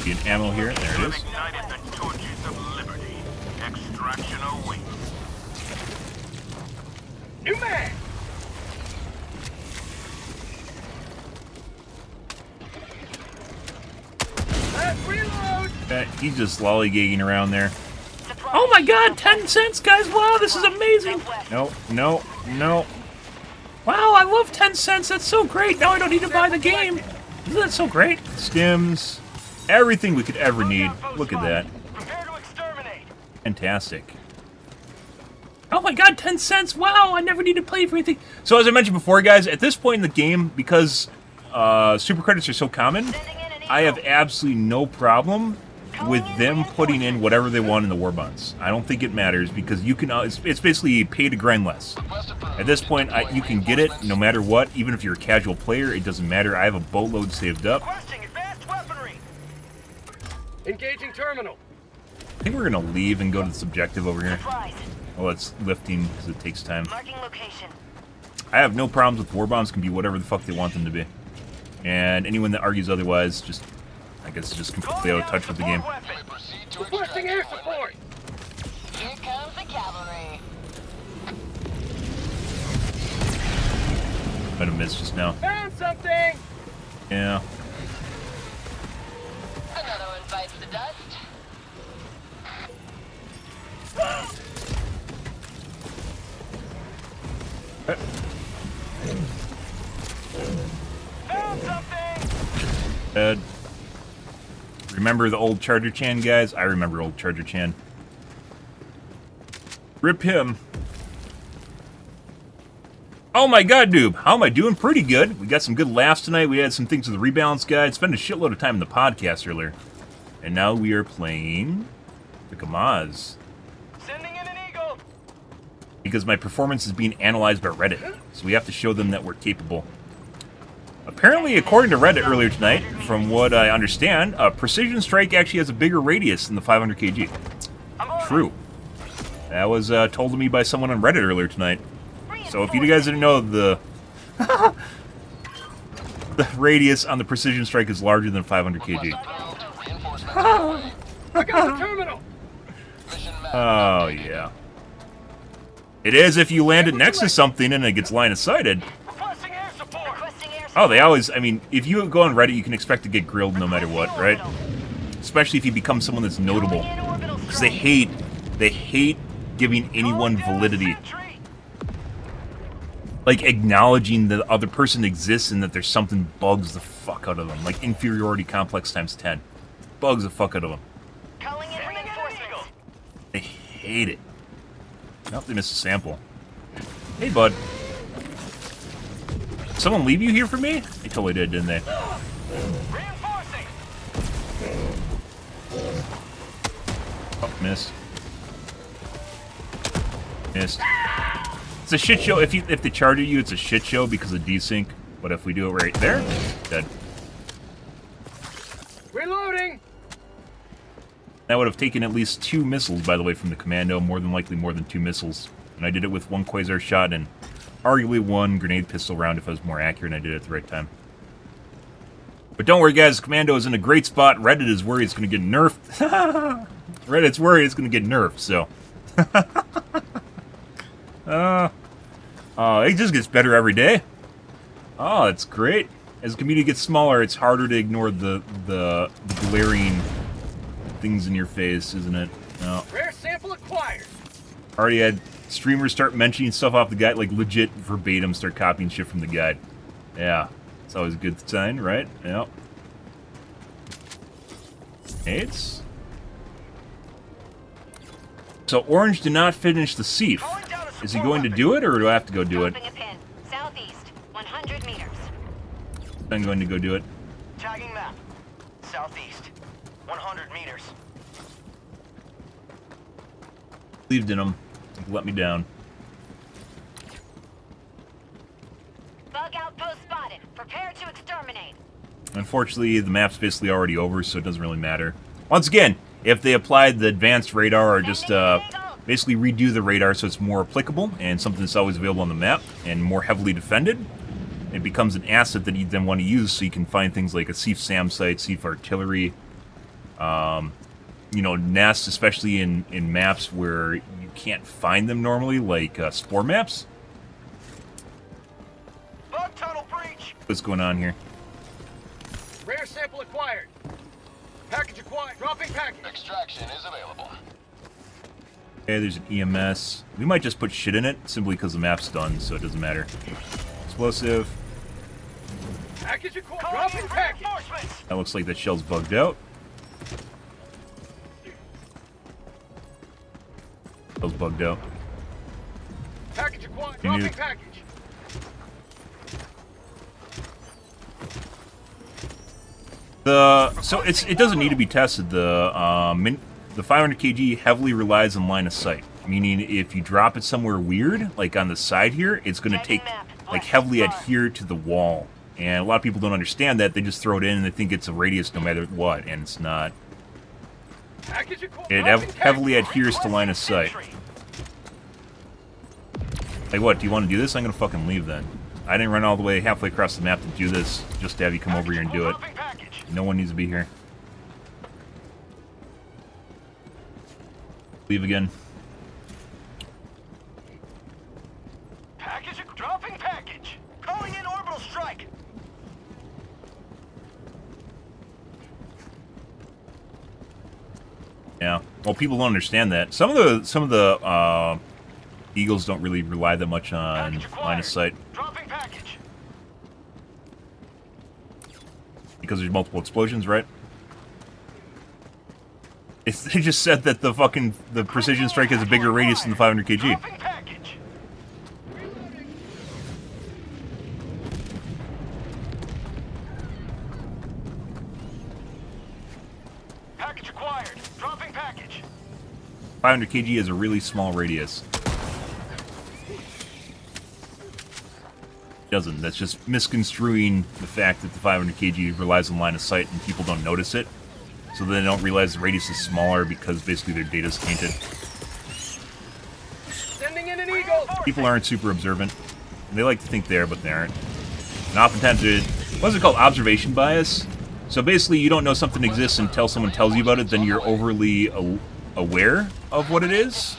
Get ammo here. There it is. Ignited the torches of liberty. Extraction awaits. New man. Last reload. He's just lollygagging around there. Supply. Oh my god, 10 cents, guys! Wow, this is amazing! No, no, no. Wow, I love 10 cents. That's so great. Now I don't need to buy the game. Isn't that so great? Stims. Everything we could ever need. Look at that. Prepare to exterminate. Fantastic. Oh my god, 10 cents! Wow, I never need to play for anything. So as I mentioned before, guys, at this point in the game, because super credits are so common, Sending in an eagle. I have absolutely no problem with them putting in whatever they want in the war bonds. I don't think it matters because you can. It's basically pay to grind less. At this point, you can get it no matter what. Even if you're a casual player, it doesn't matter. I have a boatload saved up. Requesting advanced weaponry. Engaging terminal. I think we're gonna leave and go to the subjective over here. Supplies. Well, it's lifting because it takes time. Marking location. I have no problems with war bombs. Can be whatever the fuck they want them to be. And anyone that argues otherwise, just, I guess, just completely out of touch with the game. Proceed to Requesting air extraction when ready. support. Here comes the cavalry. Might have missed just now. Found something. Yeah. Another one bites the dust. Found something. Remember the old Charger Chan guys? I remember old Charger Chan. Rip him. Oh my god, Doob. How am I doing? Pretty good. We got some good laughs tonight. We had some things with the rebalance guide. Spent a shitload of time in the podcast earlier. And now we are playing the Kamaz. Sending in an eagle. Because my performance is being analyzed by Reddit. So we have to show them that we're capable. Apparently, according to Reddit earlier tonight, from what I understand, a precision strike actually has a bigger radius than the 500 kg. True. That was told to me by someone on Reddit earlier tonight. So if you guys didn't know, the radius on the precision strike is larger than 500 kg. I got the terminal. Oh, yeah. It is if you land it next to something and it gets line of sighted. Requesting air support. Requesting air support. Oh, they always, I mean, if you go on Reddit, you can expect to get grilled no matter what, right? Especially if you become someone that's notable. Because they hate giving anyone validity. Like, acknowledging that the other person exists and that there's something bugs the fuck out of them. Like, inferiority complex times 10. Bugs the fuck out of them. Calling in reinforcements. They hate it. Nope, they missed a sample. Hey, bud. Someone leave you here for me? They totally did, didn't they? Reinforcing. Oh, missed. Missed. It's a shit show. If they charge you, it's a shit show because of desync. But if we do it right there, dead. Reloading. That would have taken at least 2 missiles, by the way, from the commando. More than likely more than 2 missiles. And I did it with 1 quasar shot and arguably 1 grenade pistol round if I was more accurate and I did it at the right time. But don't worry, guys. Commando is in a great spot. Reddit is worried it's going to get nerfed. Reddit's worried it's going to get nerfed, so... it just gets better every day. Oh, that's great. As the community gets smaller, it's harder to ignore the glaring things in your face, isn't it? No. Rare sample acquired. Already had streamers start mentioning stuff off the guide, like legit verbatim start copying shit from the guide. Yeah. It's always a good sign, right? Yep. It's... So Orange did not finish the Seif. Is he going to do it, or do I have to go do it? Dropping a pin. Southeast, 100 meters. I'm going to go do it. Tagging map. Southeast. 100 meters. Believed in him. He let me down. Bug outpost spotted. Prepare to exterminate. Unfortunately, the map's basically already over, so it doesn't really matter. Once again, if they applied the advanced radar or just basically redo the radar so it's more applicable and something that's always available on the map and more heavily defended, it becomes an asset that you then want to use so you can find things like a Seif SAM site, Seif artillery, you know, nests, especially in maps where you can't find them normally, like spore maps. Bug tunnel breach. What's going on here? Rare sample acquired. Package acquired. Dropping package. Extraction is available. Okay, there's an EMS. We might just put shit in it, simply because the map's done, so it doesn't matter. Explosive. Package acquired. Dropping package. Reinforcements. That looks like that shell's bugged out. Shell's bugged out. Package acquired. You Dropping need- package. So it doesn't need to be tested. The 500 kg heavily relies on line of sight, meaning if you drop it somewhere weird, like on the side here, it's going to take like heavily adhere to the wall. And a lot of people don't understand that. They just throw it in and they think it's a radius no matter what, and it's not. Package acquired. It heavily adheres to line of sight. Like what, do you want to do this? I'm gonna fucking leave then. I didn't run all the way halfway across the map to do this, just to have you come over here and do it. No one needs to be here. Leave again. Package, dropping package. Calling in orbital strike. Yeah. Well, people don't understand that. Some of the Eagles don't really rely that much on line of sight. Dropping package. Because there's multiple explosions, right? They just said that the precision strike has a bigger radius than the 500 kg. Dropping package. Package acquired. Dropping package. 500 kg is a really small radius. Doesn't. That's just misconstruing the fact that the 500 kg relies on line of sight and people don't notice it. So they don't realize the radius is smaller because basically their data's tainted. Sending in an eagle. People aren't super observant. They like to think they are, but they aren't. And oftentimes, what's it called? Observation bias. So basically, you don't know something exists until someone tells you about it, then you're overly aware of what it is.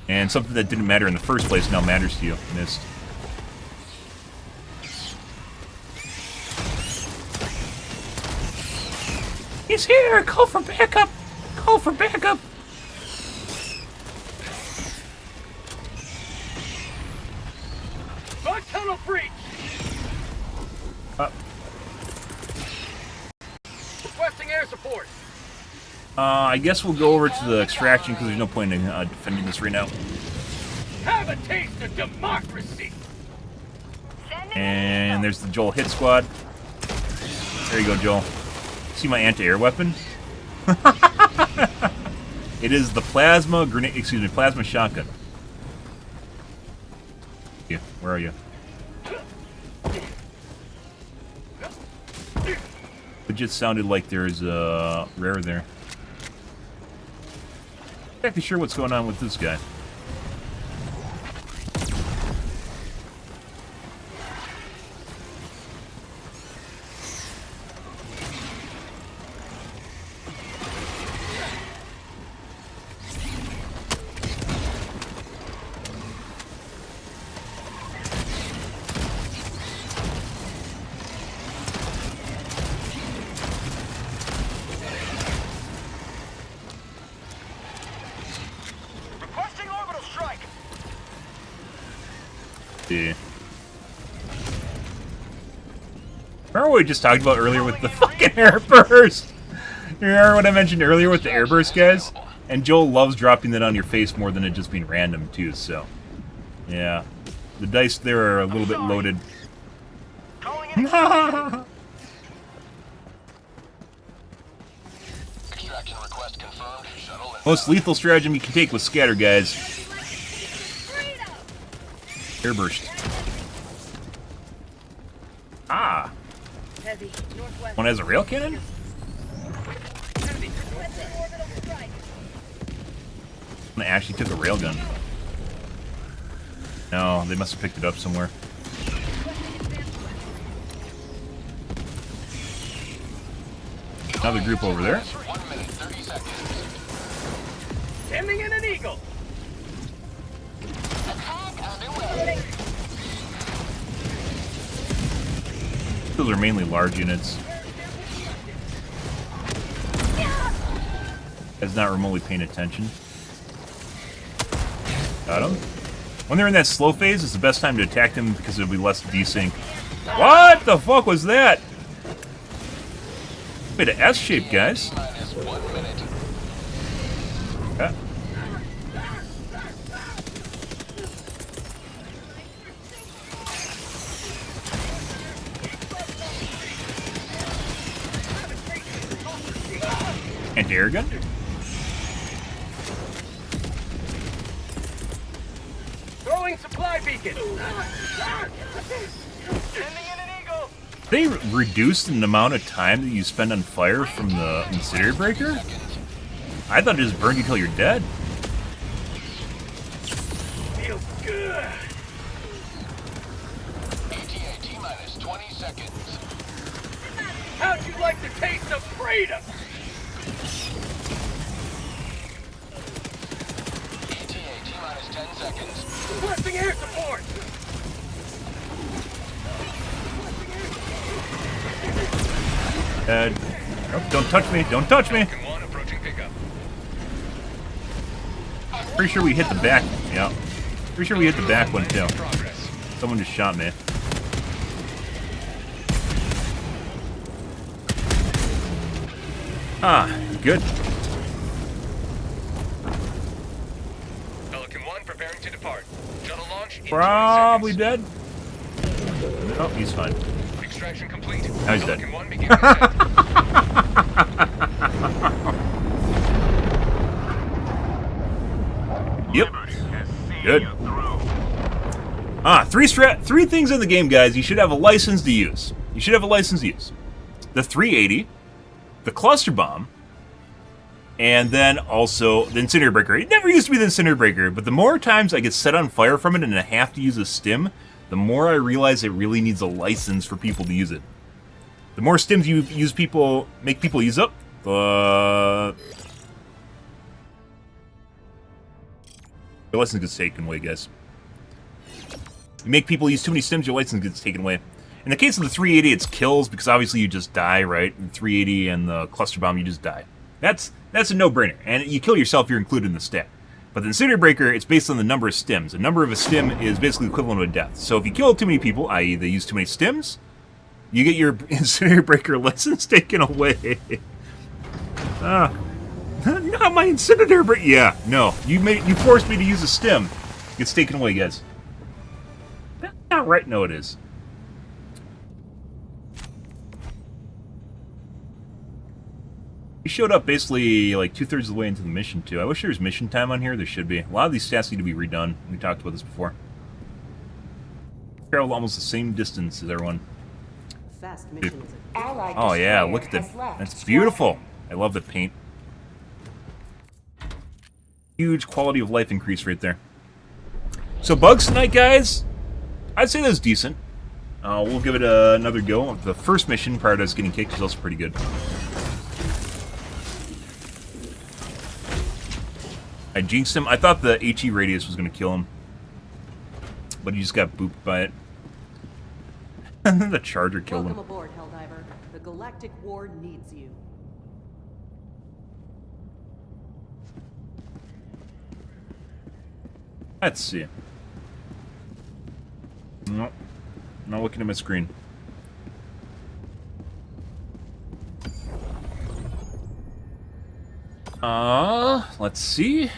And something that didn't matter in the first place now matters to you. Missed. He's here! Call for backup! Call for backup! Bug tunnel breach. Requesting air support. I guess we'll go over to the extraction because there's no point in defending this right now. Have a taste of democracy. And there's the Joel hit squad. There you go, Joel. See my anti-air weapon? It is the plasma grenade. Excuse me, plasma shotgun. Yeah, where are you? It just sounded like there's a rare there. Not exactly sure what's going on with this guy. Yeah. Remember what we just talked about earlier with the fucking airburst? You remember what I mentioned earlier with the airburst, guys? And Joel loves dropping that on your face more than it just being random, too, so... Yeah. The dice there are a little bit loaded. Extraction request confirmed. Shuttle Most lethal stratagem you can take with scatter, guys. Airburst. Ah! One has a rail cannon? One actually took a railgun. No, they must have picked it up somewhere. Another group over there. 1 minute, 30 seconds. Sending in an eagle. Those are mainly large units. Guy's not remotely paying attention. Got him. When they're in that slow phase, it's the best time to attack them because it'll be less desync. What the fuck was that? Made an S shape, guys. Minus 1 minute. Yeah. Anti-air gun? Throwing supply beacon. Sending in an eagle. They reduced the amount of time that you spend on fire from the incendiary breaker? I thought it just burned you till you're dead. Feels good. ETA T-minus 20 seconds. How'd you like the taste of freedom? ETA T-minus 10 seconds. Requesting air support. Nope, don't touch me. Don't touch me. One approaching pickup. Pretty sure we hit the back. Yeah. Pretty sure we hit the back one too. Progress. Someone just shot me. Ah, good. Pelican 1 preparing to depart. Shuttle launch in 20 Probably seconds. dead. Oh, he's fine. Extraction complete. Now he's dead. Pelican 1 beginning ascent. Yep. Liberty has seen Good. you through. Ah, three things in the game, guys. You should have a license to use. You should have a license to use. The 380, the cluster bomb, and then also the incinerator breaker. It never used to be the incinerator breaker, but the more times I get set on fire from it and I have to use a stim, the more I realize it really needs a license for people to use it. The more stims you make people use up, the your license gets taken away, guys. You make people use too many stims, your license gets taken away. In the case of the 380, it's kills, because obviously you just die, right? In 380 and the cluster bomb, you just die. That's a no-brainer. And you kill yourself, you're included in the stat. But the incinerator breaker, it's based on the number of stims. The number of a stim is basically equivalent to a death. So if you kill too many people, i.e. they use too many stims, you get your incinerator breaker license taken away. Not my incinerator breaker. Yeah, no. You forced me to use a stim. It's taken away, guys. That's not right. No, it is. We showed up basically like 2/3 of the way into the mission, too. I wish there was mission time on here. There should be. A lot of these stats need to be redone. We talked about this before. Travel almost the same distance as everyone. Fast mission is a Allied Oh, yeah. destroyer Look at has that. left That's beautiful. squadron. I love the paint. Huge quality of life increase right there. So bugs tonight, guys. I'd say that's decent. We'll give it another go. The first mission, prior to us getting kicked, is also pretty good. I jinxed him. I thought the HE radius was going to kill him. But he just got booped by it. And then the charger killed him. Welcome aboard, Helldiver. The Galactic War needs you. Let's see. Nope. Not looking at my screen. Let's see.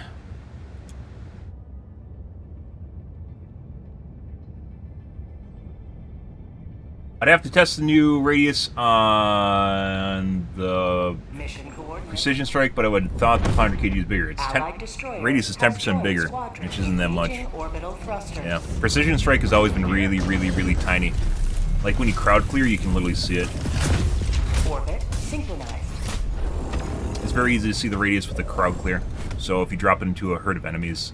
I'd have to test the new radius on the Mission coordinates. precision strike, but I would have thought the 500 kg is bigger. It's Allied destroyer radius is has 10% joined bigger, squadron which isn't that much. engaging orbital thrusters. Yeah, precision strike has always been really, really, really tiny. Like when you crowd clear, you can literally see it. Orbit synchronized. It's very easy to see the radius with the crowd clear. So if you drop it into a herd of enemies,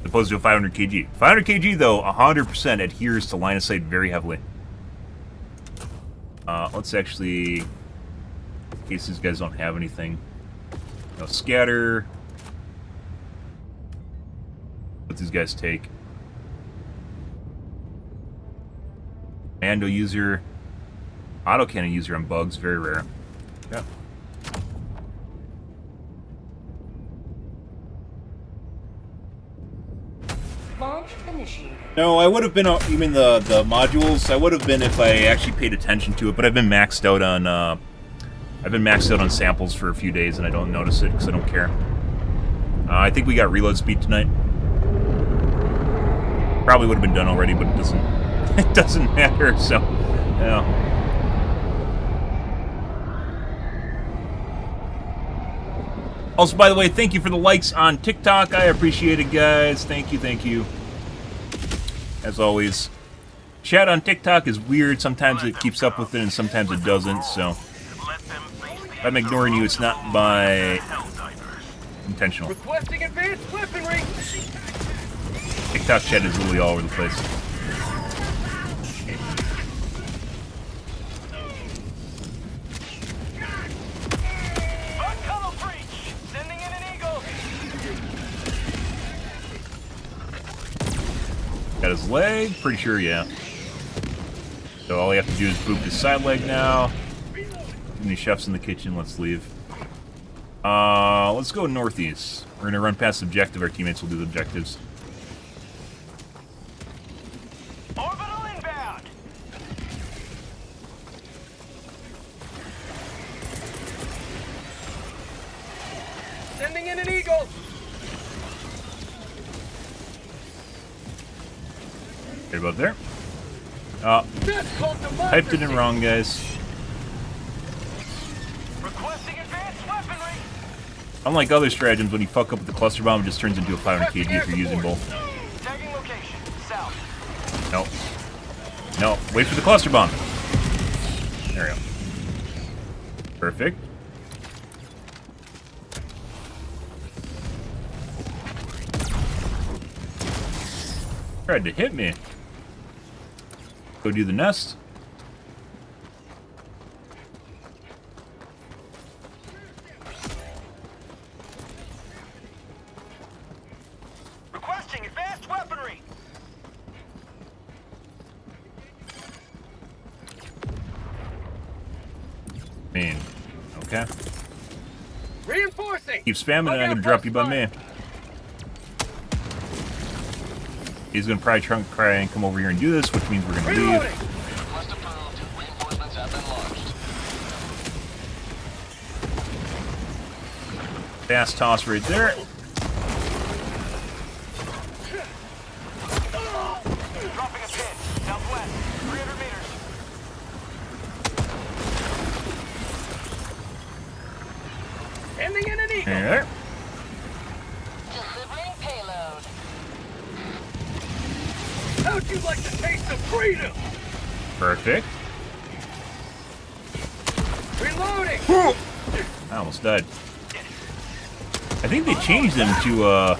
as opposed to a 500 kg. 500 kg though, 100% adheres to line of sight very heavily. Let's actually, in case these guys don't have anything, no scatter. What these guys take? Commando user, autocannon user on bugs, very rare. Yeah. Launch initiated. No, I would have been, you mean the modules? I would have been if I actually paid attention to it, but I've been maxed out on samples for a few days and I don't notice it because I don't care. I think we got reload speed tonight. Probably would have been done already, but it doesn't it doesn't matter, so yeah. Also, by the way, thank you for the likes on TikTok. I appreciate it, guys. Thank you, thank you. As always. Chat on TikTok is weird. Sometimes it keeps up with it and sometimes it doesn't, so. Let them face the If I'm ignoring you, it's not by intentional. Requesting advanced weaponry. TikTok chat is literally all over the place. Sending in an eagle. Got his leg? Pretty sure, yeah. So all you have to do is boop his side leg now. Any chefs in the kitchen, let's leave. Let's go northeast. We're gonna run past the objective, our teammates will do the objectives. Orbital inbound. Sending in an eagle. Right about there. Oh, That's called typed it in democracy. wrong, guys. Requesting advanced weaponry. Unlike other stratagems, when you fuck up with the cluster bomb, it just turns into a 500 kg if you're using both. Tagging location. South. No. No, wait for the cluster bomb. There we go. Perfect. Tried to hit me. Go do the nest. Requesting advanced weaponry. Man. Okay. Reinforcing. Keep spamming and I'm gonna drop you by me. He's gonna probably try and come over here and do this, which means we're gonna leave. Reloading. Request approved. Reinforcements have been launched. Fast toss right there. Dropping a pin. Southwest. 300 meters. Sending in an eagle. There. Delivering payload. How'd you like to taste of freedom? Perfect. Reloading. I almost died. I think they changed them to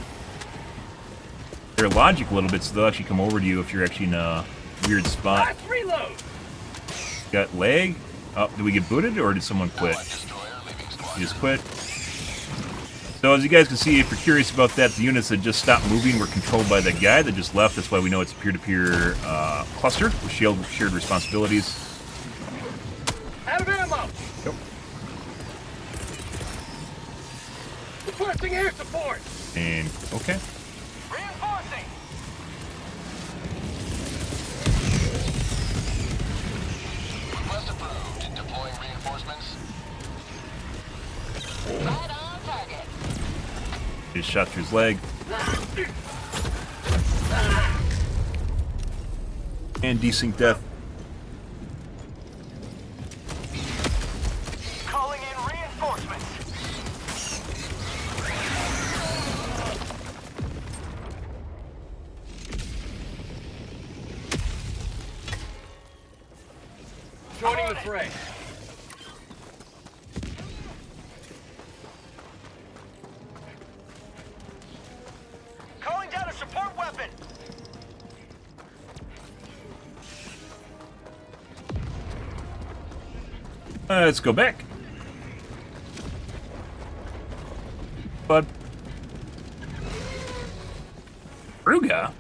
their logic a little bit, so they'll actually come over to you if you're actually in a weird spot. Last reload. Got leg. Oh, did we get booted or did someone quit? Allied destroyer leaving squad. He just quit. So as you guys can see, if you're curious about that, the units that just stopped moving were controlled by that guy that just left. That's why we know it's a peer-to-peer cluster with shared responsibilities. Out of ammo. Yep. Requesting air support. And okay. Reinforcing. Request approved. Deploying reinforcements. Right on target. Just shot through his leg. And desync death. Calling in reinforcements. Joining the fray. Calling down a support weapon. Let's go back. Bud. Ruga?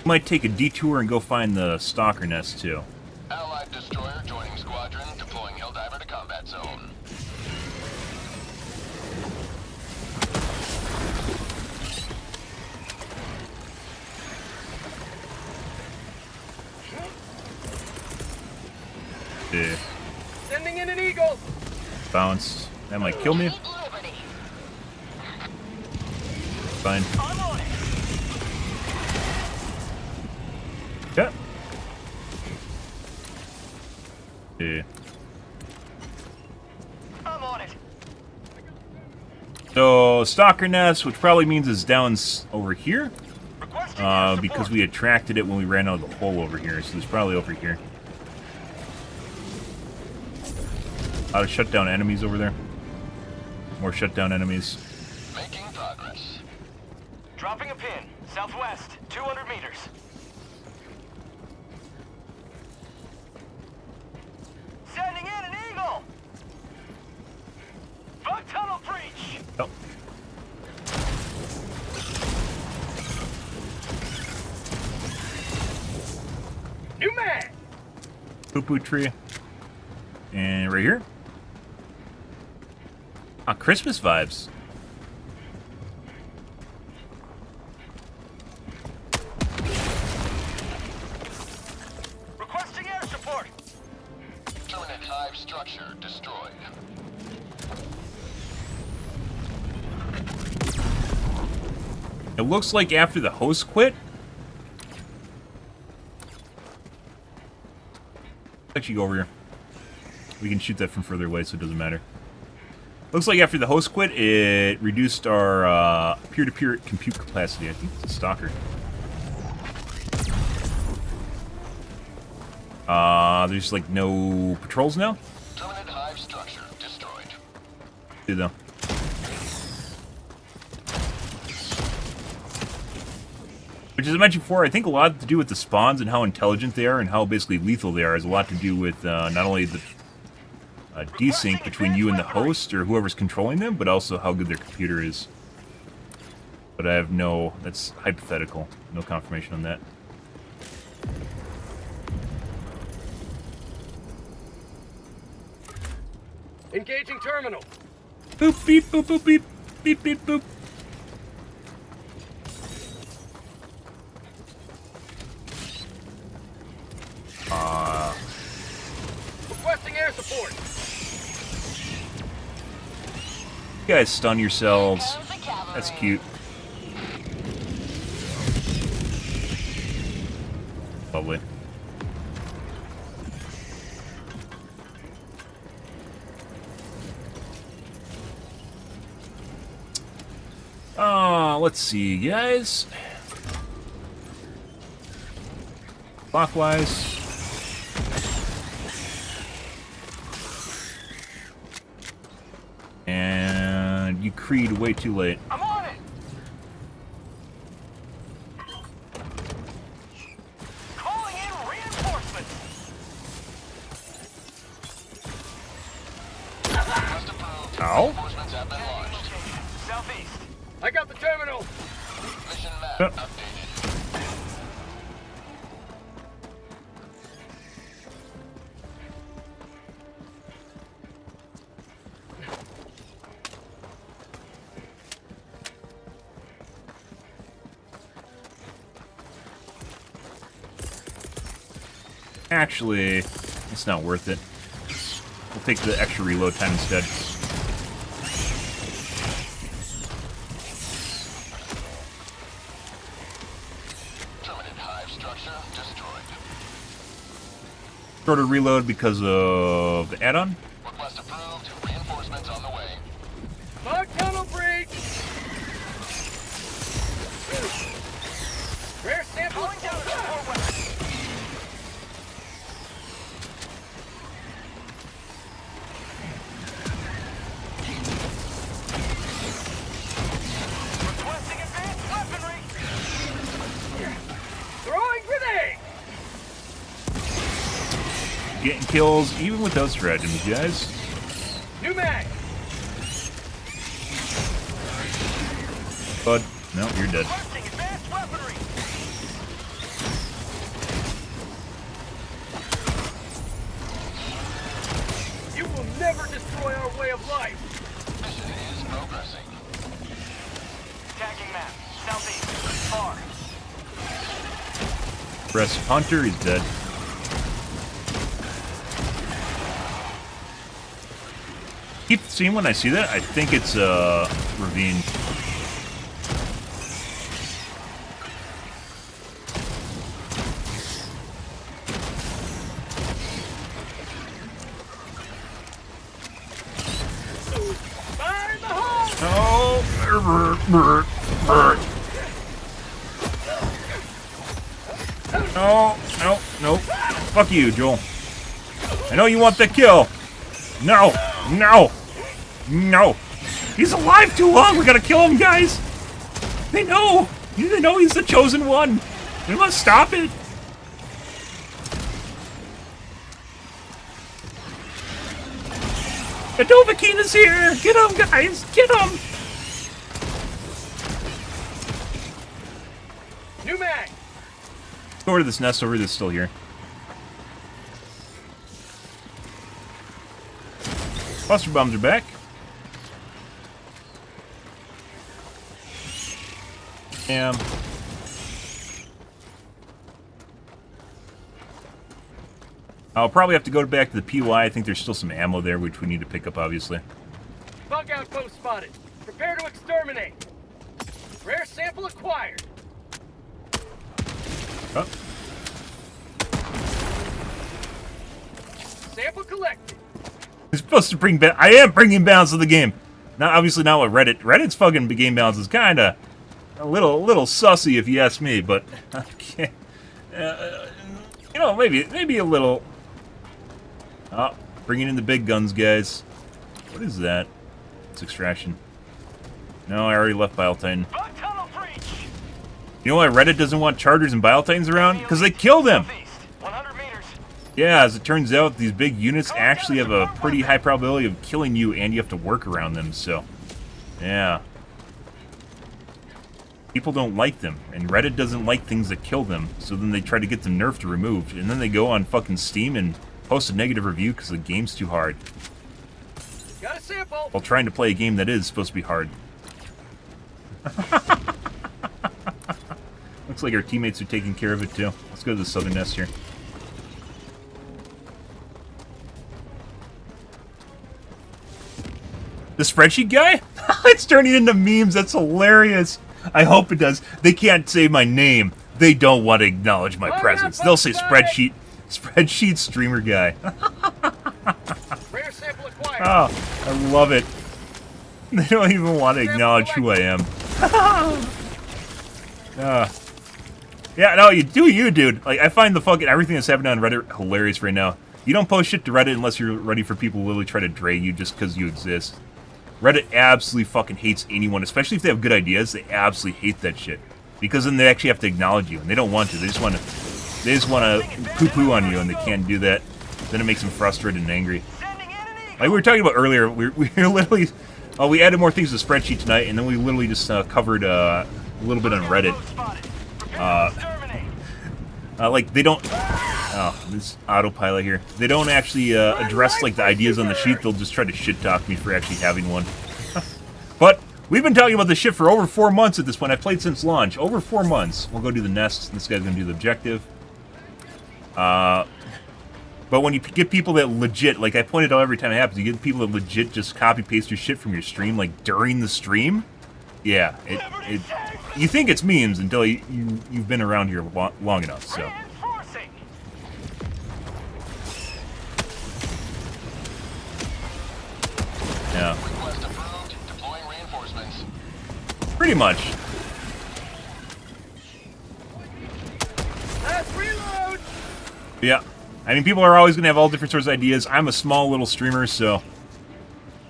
Might take a detour and go find the stalker nest too. Allied destroyer joining squadron. Deploying Helldiver to combat zone. Yeah. Sending in an eagle. Bounced. That might kill me. Liberty. Fine. I'm on it. Yeah. Yeah. I'm on it. So, stalker nest, which probably means it's down over here. Requesting air support. Because we attracted it when we ran out of the hole over here, so it's probably over here. How to shut down enemies over there. More shut down enemies. Making progress. Dropping a pin. Southwest. 200 meters. Sending in an eagle! Bug tunnel breach! Oh. New man! Poo-poo tree. And right here. Ah, Christmas vibes. Requesting air support! Permanent hive structure destroyed. It looks like after the host quit. Actually, go over here. We can shoot that from further away, so it doesn't matter. Looks like after the host quit, it reduced our peer-to-peer compute capacity. I think it's a stalker. There's like no patrols now. Permanent hive structure destroyed. Do though. Which, as I mentioned before, I think a lot to do with the spawns and how intelligent they are and how basically lethal they are has a lot to do with not only the desync between you and the host or whoever's controlling them, but also how good their computer is. But I have no... that's hypothetical. No confirmation on that. Engaging terminal. Boop, beep, boop, boop, beep. Beep, beep, boop. Requesting air support. You guys stun yourselves. Comes the cavalry. That's cute. Lovely. Let's see, guys. Clockwise. And you creed way too late. I'm on it! Calling in reinforcements! Request approved. Ow. Reinforcements have been launched. Southeast. I got the terminal. Mission map Yep. updated. Actually, it's not worth it. We'll take the extra reload time instead. Permanent hive structure destroyed. Shorter reload because of the add-on. Request approved. Reinforcements on the way. Bug tunnel breach. Rare sample. Calling down support weapons. Requesting advanced weaponry. Throwing grenade. Getting kills even with those stratagems, guys. New mag. Bud, no, you're dead. Requesting advanced weaponry. You will never destroy our way of life. Mission is progressing. Tagging map. Southeast. Far. Rest Hunter is dead. Keep seeing when I see that. I think it's ravine. Fire in the hole. No, no, no. Fuck you, Joel. I know you want the kill. No! No! No! He's alive too long! We gotta kill him, guys! They know! They know he's the chosen one! We must stop it! The Dovahkiin is here! Get him, guys! Get him! New mag! Go over to this nest over that's still here. Cluster bombs are back. Damn. I'll probably have to go back to the PY. I think there's still some ammo there, which we need to pick up, obviously. Bug outpost spotted. Prepare to exterminate. Rare sample acquired. Oh. Sample collected. You're supposed to bring I am bringing balance to the game. Now, obviously, not with Reddit. Reddit's fucking game balance is kind of a little sussy, if you ask me. But you know, maybe a little. Oh, bringing in the big guns, guys. What is that? It's extraction. No, I already left Bile-Titan. You know why Reddit doesn't want Chargers and Bile-Titans around? Because they kill them. Yeah, as it turns out, these big units actually have a pretty high probability of killing you, and you have to work around them, so... Yeah. People don't like them, and Reddit doesn't like things that kill them, so then they try to get them nerfed or removed, and then they go on fucking Steam and post a negative review because the game's too hard. Got a sample. While trying to play a game that is supposed to be hard. Looks like our teammates are taking care of it, too. Let's go to the southern nest here. The spreadsheet guy? It's turning into memes. That's hilarious. I hope it does. They can't say my name. They don't want to acknowledge my presence. They'll say spreadsheet streamer guy. Rare sample acquired. Oh, I love it. They don't even want to acknowledge who I am. Yeah, no, you do you, dude. Like, I find the fucking everything that's happening on Reddit hilarious right now. You don't post shit to Reddit unless you're ready for people to literally try to drag you just because you exist. Reddit absolutely fucking hates anyone, especially if they have good ideas. They absolutely hate that shit because then they actually have to acknowledge you, and they don't want to. They just want to poo-poo on you, and they can't do that. Then it makes them frustrated and angry. Like we were talking about earlier, we were literally we added more things to the spreadsheet tonight, and then we literally just covered a little bit on Reddit. Like they don't. Oh, this autopilot here. They don't actually address like the ideas on the sheet. They'll just try to shit talk me for actually having one. But we've been talking about this shit for over 4 months at this point. I've played since launch. Over 4 months. We'll go do the nest. This guy's gonna do the objective. But when you get people that legit, like I pointed out every time it happens, you get people that legit just copy paste your shit from your stream, like during the stream. Yeah, you think it's memes until you've been around here long enough. So. Yeah. Request approved. Deploying reinforcements. Pretty much. Last reload. Yeah. I mean, people are always going to have all different sorts of ideas. I'm a small little streamer, so...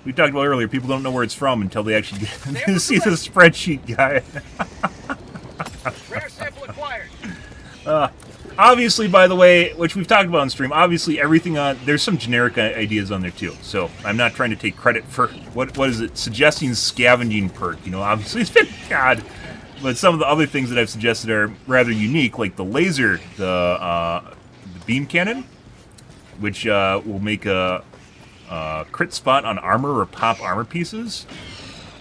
We talked about earlier, people don't know where it's from until they actually get to see the spreadsheet guy. Rare sample acquired. Obviously, by the way, which we've talked about on stream, obviously everything on... There's some generic ideas on there, too. So, I'm not trying to take credit for... What is it? Suggesting scavenging perk. You know, obviously it's been... God. But some of the other things that I've suggested are rather unique, like the laser, the beam cannon, which will make a crit spot on armor or pop armor pieces.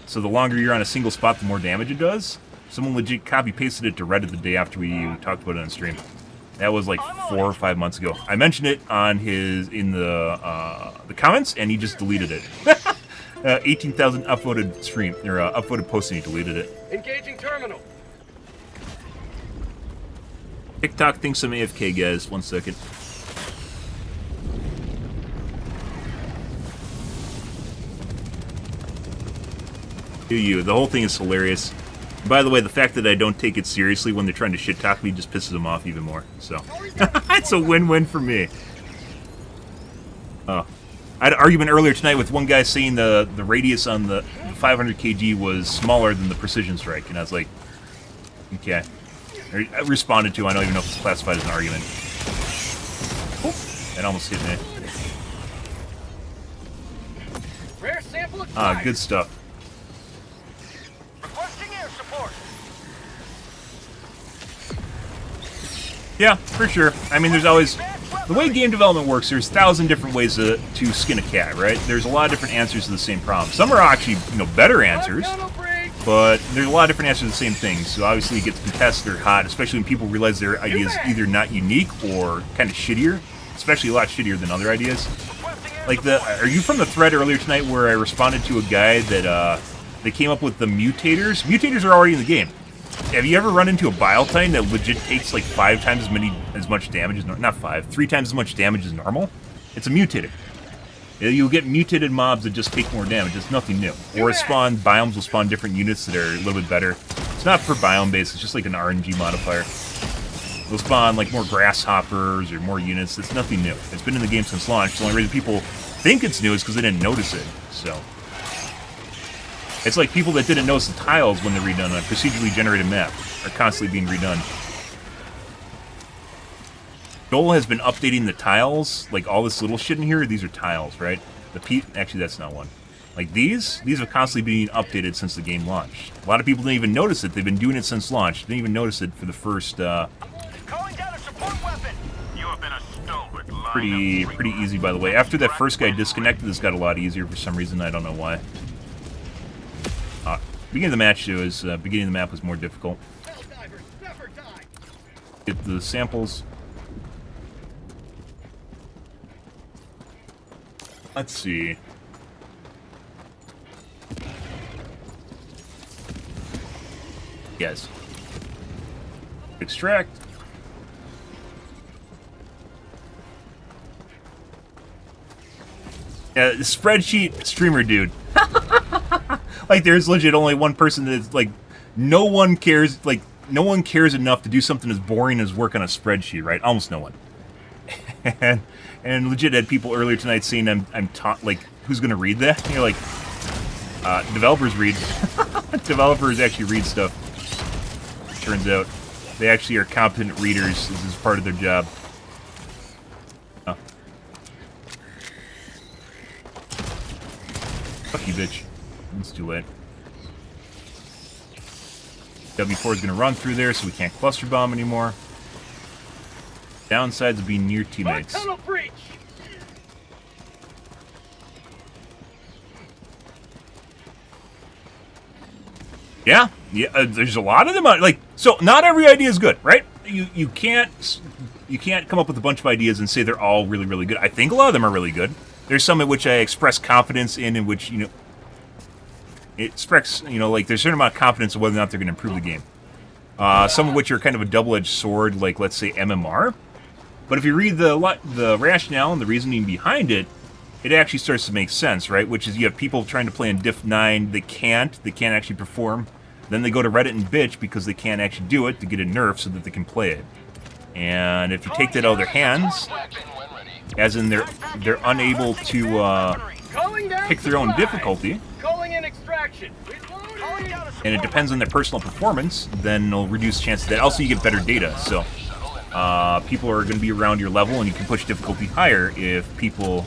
So the longer you're on a single spot, the more damage it does. Someone legit copy-pasted it to Reddit the day after we talked about it on stream. That was like 4 or 5 months ago. I mentioned it on in the comments, and he just deleted it. 18,000 upvoted stream or upvoted posts, and he deleted it. Engaging terminal. TikTok thinks I'm AFK, guys. 1 second. Do you? The whole thing is hilarious. By the way, the fact that I don't take it seriously when they're trying to shit talk me just pisses them off even more. So it's a win-win for me. Oh, I had an argument earlier tonight with one guy saying the radius on the 500 kg was smaller than the precision strike, and I was like, okay. I responded to. I don't even know if it's classified as an argument. That almost hit me. Rare sample Ah, good stuff. Requesting air support. Yeah, for sure. I mean, there's always... The way game development works, there's 1,000 different ways to skin a cat, right? There's a lot of different answers to the same problem. Some are actually, better answers, but there's a lot of different answers to the same thing. So obviously it gets contested or hot, especially when people realize their idea is either not unique or kind of shittier, especially a lot shittier than other ideas. Like are you from the thread earlier tonight where I responded to a guy that they came up with the mutators? Mutators are already in the game. Have you ever run into a Bile Titan that legit takes like 5 times as much damage as not 5, 3 times as much damage as normal? It's a mutator. You'll get mutated mobs that just take more damage. It's nothing new. Or biomes will spawn different units that are a little bit better. It's not for biome based. It's just like an RNG modifier. They'll spawn like more grasshoppers or more units. It's nothing new. It's been in the game since launch. The only reason people think it's new is because they didn't notice it. So. It's like people that didn't notice the tiles when they're redone on a procedurally generated map are constantly being redone. Joel has been updating the tiles, like all this little shit in here. These are tiles, right? Actually, that's not one. Like these have constantly been updated since the game launched. A lot of people didn't even notice it. They've been doing it since launch. Didn't even notice it for the first. Calling down a support weapon. You have been a stalwart line Pretty easy, by the way. After that first guy disconnected, this got a lot easier for some reason. I don't know why. Beginning of the match was beginning of the map was more difficult. Get the samples. Let's see. Yes. Extract. Yeah, spreadsheet streamer dude. Like, there's legit only one person that's, like, no one cares enough to do something as boring as work on a spreadsheet, right? Almost no one. and legit had people earlier tonight saying I'm taught, like, who's gonna read that? And you're like, developers read. Developers actually read stuff. Turns out. They actually are competent readers. This is part of their job. Oh. Fuck you, bitch. It's too late. W4 is going to run through there, so we can't cluster bomb anymore. Downsides of being near teammates. Tunnel breach. Yeah, there's a lot of them. Like, so not every idea is good, right? You can't come up with a bunch of ideas and say they're all really, really good. I think a lot of them are really good. There's some in which I express confidence in which, it express, like there's a certain amount of confidence of whether or not they're going to improve the game. Some of which are kind of a double-edged sword, like, let's say, MMR. But if you read the rationale and the reasoning behind it, it actually starts to make sense, right? Which is you have people trying to play in Diff 9, they can't actually perform. Then they go to Reddit and bitch because they can't actually do it to get a nerf so that they can play it. And if you take that out of their hands, as in they're unable to pick their own difficulty, Calling in extraction. and it depends on their personal performance, then it'll reduce the chance of that. Also, you get better data, so people are going to be around your level, and you can push difficulty higher if people,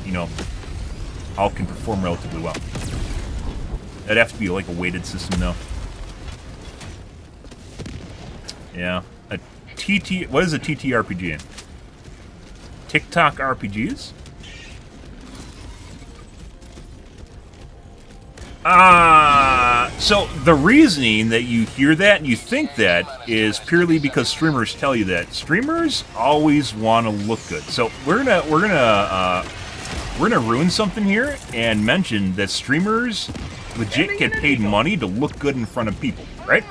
all can perform relatively well. That'd have to be like a weighted system, though. Yeah. What is a TTRPG? TikTok RPGs? So the reasoning that you hear that and you think that is purely because streamers tell you that. Streamers always want to look good. So we're gonna ruin something here and mention that streamers legit get paid money to look good in front of people, right?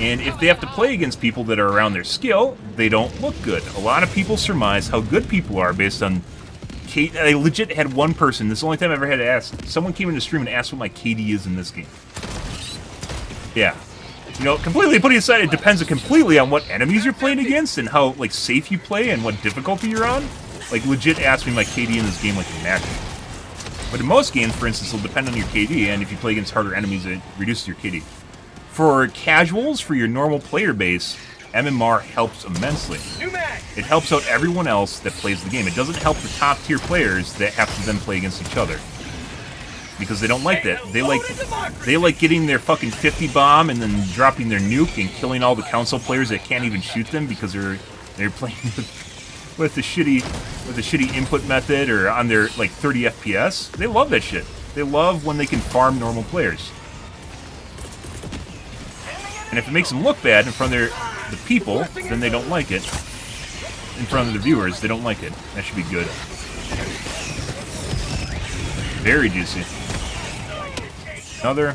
And if they have to play against people that are around their skill, they don't look good. A lot of people surmise how good people are based on... I legit had one person, this is the only time I ever had to ask, someone came into stream and asked what my KD is in this game. Yeah. Completely putting aside, it depends completely on what enemies you're playing against and how, like, safe you play and what difficulty you're on. Like, legit asked me my KD in this game like a match. But in most games, for instance, it'll depend on your KD, and if you play against harder enemies, it reduces your KD. For casuals, for your normal player base, MMR helps immensely. It helps out everyone else that plays the game. It doesn't help the top-tier players that have to then play against each other. Because they don't like that. They like getting their fucking 50 bomb and then dropping their nuke and killing all the console players that can't even shoot them because they're playing with the shitty input method or on their like 30 FPS. They love that shit. They love when they can farm normal players. And if it makes them look bad in front of the people, then they don't like it. In front of the viewers, they don't like it. That should be good. Very juicy. Another.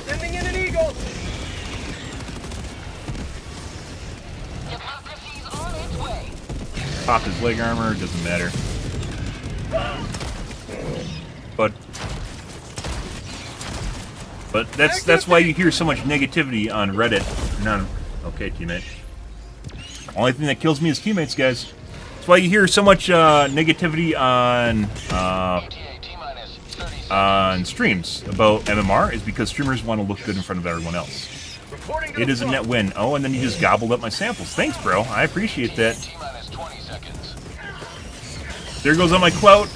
Sending in an eagle. Democracy's on its way. Pop his leg armor, doesn't matter. But that's why you hear so much negativity on Reddit. Okay, teammate. Only thing that kills me is teammates, guys. That's why you hear so much negativity on streams about MMR, is because streamers want to look good in front of everyone else. It is a net win. Oh, and then you just gobbled up my samples. Thanks, bro. I appreciate that. There goes all my clout.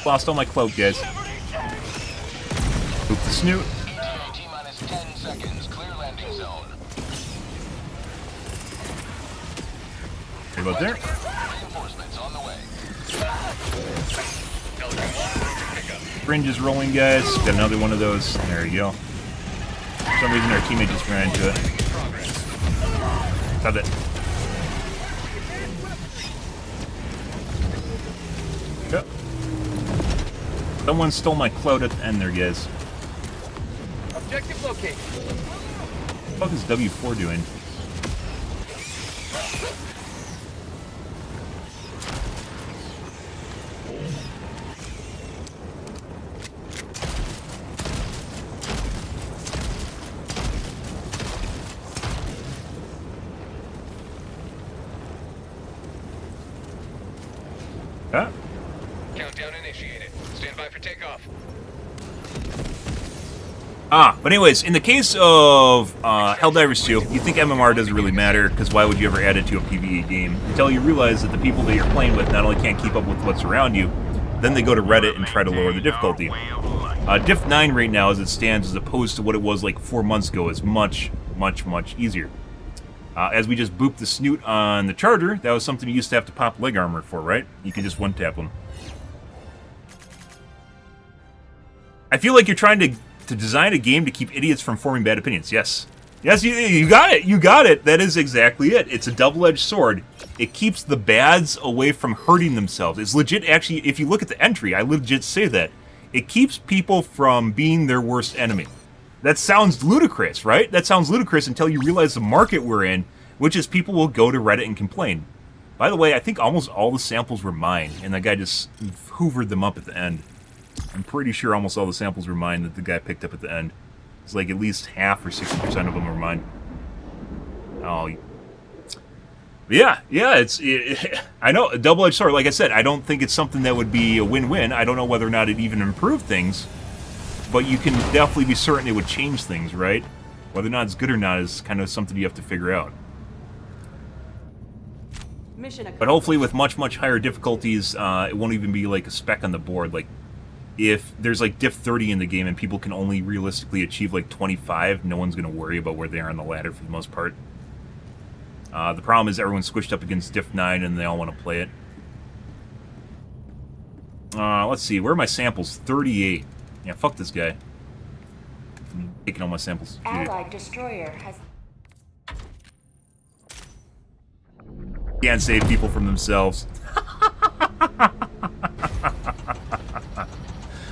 Lost all my clout, guys. Boop the snoot. Right about there. Fringe is rolling, guys. Got another one of those. There you go. For some reason, our teammate just ran into it. Stop it. Yep. Someone stole my clout at the end there, guys. Objective located. What the fuck is W4 doing? Huh? Countdown initiated. Stand by for takeoff. But anyways, in the case of Helldivers 2, you think MMR doesn't really matter, because why would you ever add it to a PvE game? Until you realize that the people that you're playing with not only can't keep up with what's around you, then they go to Reddit and try to lower the difficulty. Diff 9 right now, as it stands, as opposed to what it was like 4 months ago, is much, much, much easier. As we just booped the snoot on the charger, that was something you used to have to pop leg armor for, right? You can just one-tap them. I feel like you're trying to design a game to keep idiots from forming bad opinions. Yes. Yes, you got it. You got it. That is exactly it. It's a double-edged sword. It keeps the bads away from hurting themselves. It's legit, actually, if you look at the entry, I legit say that. It keeps people from being their worst enemy. That sounds ludicrous, right? That sounds ludicrous until you realize the market we're in, which is people will go to Reddit and complain. By the way, I think almost all the samples were mine, and the guy just hoovered them up at the end. I'm pretty sure almost all the samples were mine that the guy picked up at the end. It's like at least half or 60% of them were mine. Oh, yeah, I know, a double-edged sword. Like I said, I don't think it's something that would be a win-win. I don't know whether or not it even improved things, but you can definitely be certain it would change things, right? Whether or not it's good or not is kind of something you have to figure out. But hopefully with much, much higher difficulties, it won't even be like a speck on the board. Like, if there's like diff 30 in the game and people can only realistically achieve like 25, no one's going to worry about where they are on the ladder for the most part. The problem is everyone's squished up against diff 9 and they all want to play it. Let's see, where are my samples? 38. Yeah, fuck this guy. I'm taking all my samples. Allied destroyer has... Can't save people from themselves.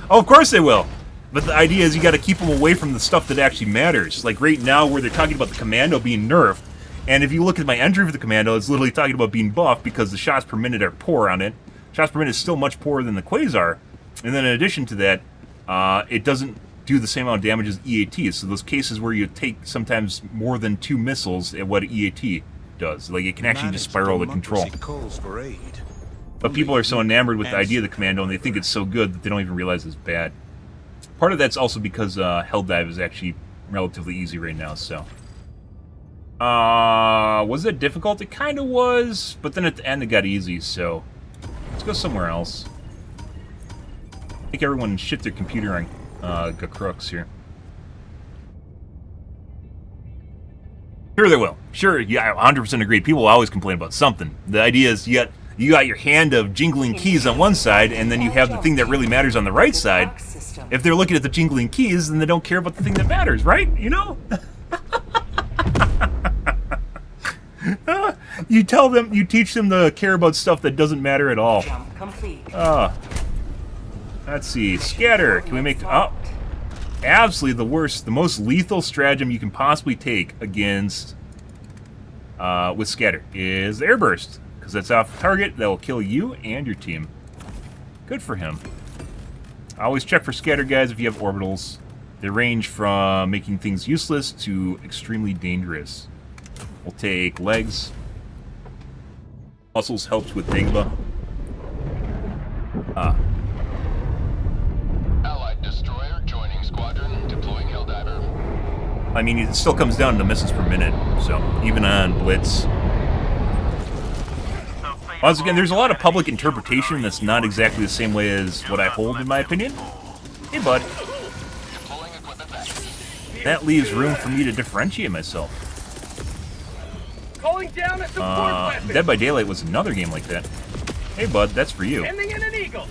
Oh, of course they will. But the idea is you got to keep them away from the stuff that actually matters. Like right now where they're talking about the commando being nerfed, and if you look at my entry for the commando, it's literally talking about being buffed because the shots per minute are poor on it. Shots per minute is still much poorer than the Quasar. And then in addition to that, it doesn't do the same amount of damage as EAT. So those cases where you take sometimes more than 2 missiles at what EAT does. Like, it can actually just spiral the control. Calls for aid. But people are so enamored with the idea of the commando, and they think it's so good that they don't even realize it's bad. Part of that's also because Helldive is actually relatively easy right now, so... was it difficult? It kind of was, but then at the end it got easy, so... Let's go somewhere else. I think everyone shit their computer on crooks here. Sure they will. Sure, yeah, 100% agree. People always complain about something. The idea is you got your hand of jingling keys on one side, and then you have the thing that really matters on the right side. If they're looking at the jingling keys, then they don't care about the thing that matters, right? You know? You tell them, you teach them to care about stuff that doesn't matter at all. Let's see. Scatter. Can we make... Oh. Absolutely the worst, the most lethal stratagem you can possibly take against... with Scatter is the Airburst. Because that's off target, that will kill you and your team. Good for him. Always check for Scatter, guys, if you have orbitals. They range from making things useless to extremely dangerous. We'll take legs. Muscles helps with Dagba. Allied destroyer joining squadron, deploying Helldiver. I mean, it still comes down to missiles per minute, so even on Blitz. Once again, there's a lot of public interpretation that's not exactly the same way as what I hold, in my opinion. Hey, bud. That leaves room for me to differentiate myself. Calling down a support weapon. Dead by Daylight was another game like that. Hey, bud, that's for you. Sending in an eagle.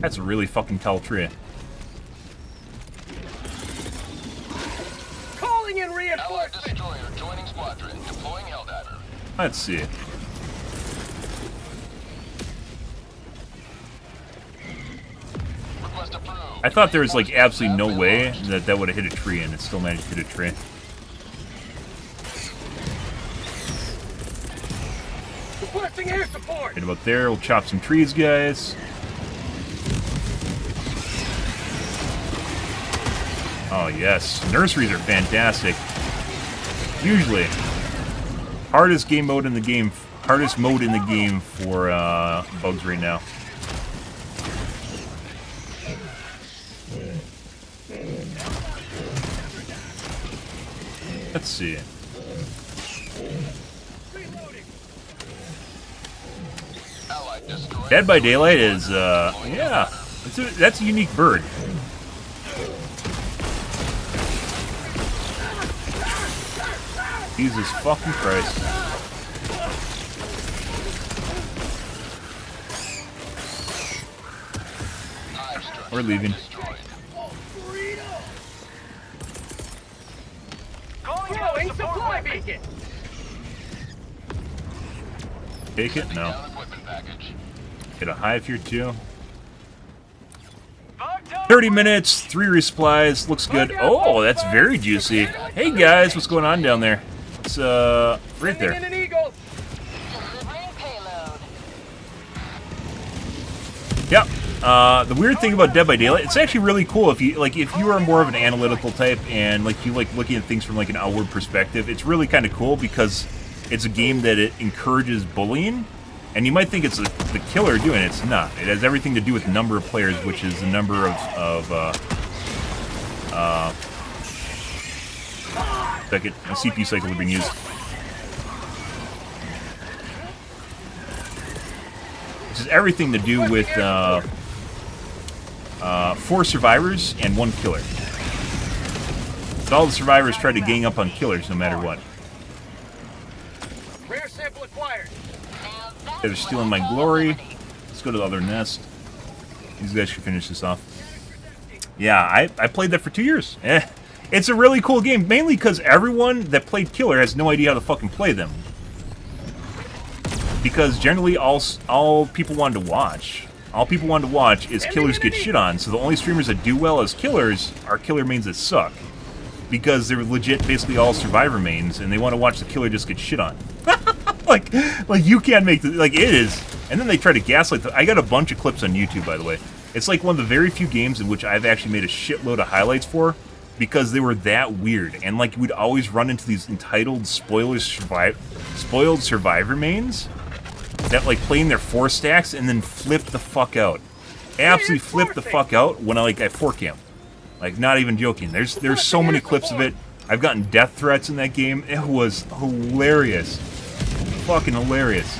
That's a really fucking tall tree. Calling in Allied reinforcements. destroyer joining squadron, deploying Helldiver. Let's see. Request approved. I thought there was like absolutely no way that that would have hit a tree, and it still managed to hit a tree. Requesting air support. Right about there, we'll chop some trees, guys. Oh yes, nurseries are fantastic. Usually, hardest mode in the game for bugs right now. Let's see. Dead by Daylight is, yeah, that's a unique bird. Jesus fucking Christ. We're leaving. Throwing supply beacon. Take it? No. Get a hive here too. 30 minutes, 3 resupplies, looks good. Oh, that's very juicy. Hey guys, what's going on down there? It's right there. Sending in an eagle. Delivering payload. Yep. The weird thing about Dead by Daylight, it's actually really cool if you are more of an analytical type and like you like looking at things from like an outward perspective. It's really kind of cool because it's a game that it encourages bullying, and you might think it's the killer doing it. It's not. It has everything to do with the number of players, which is the number of second a CPU cycle being used. Which is everything to do with 4 survivors and 1 killer. So all the survivors try to gang up on killers no matter what. Rare sample acquired. They're stealing my glory. Let's go to the other nest. These guys should finish this off. Yeah, I played that for 2 years. It's a really cool game, mainly because everyone that played Killer has no idea how to fucking play them. Because generally all people wanted to watch is killers get shit on, so the only streamers that do well as killers are killer mains that suck. Because they're legit basically all survivor mains, and they want to watch the killer just get shit on. like you can't make this. Like, it is. And then they try to gaslight. I got a bunch of clips on YouTube, by the way. It's like one of the very few games in which I've actually made a shitload of highlights for, because they were that weird. And like, we'd always run into these entitled spoiled survivor mains that like play in their 4 stacks and then flip the fuck out. Absolutely flip the fuck out when I 4-camp. Like, not even joking. There's so many clips of it. I've gotten death threats in that game. It was hilarious. Fucking hilarious.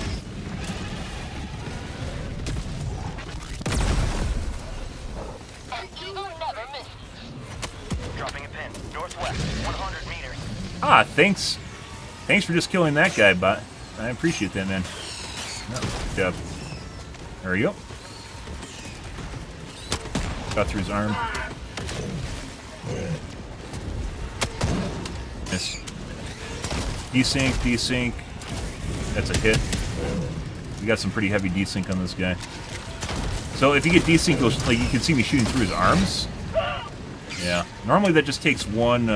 Dropping a pin. Northwest, 100 meters. Ah, thanks. Thanks for just killing that guy, but I appreciate that, man. No, good job. There we go. Got through his arm. Miss. Desync, desync. That's a hit. We got some pretty heavy desync on this guy. So if you get desync, like, you can see me shooting through his arms. Yeah. Normally that just takes one.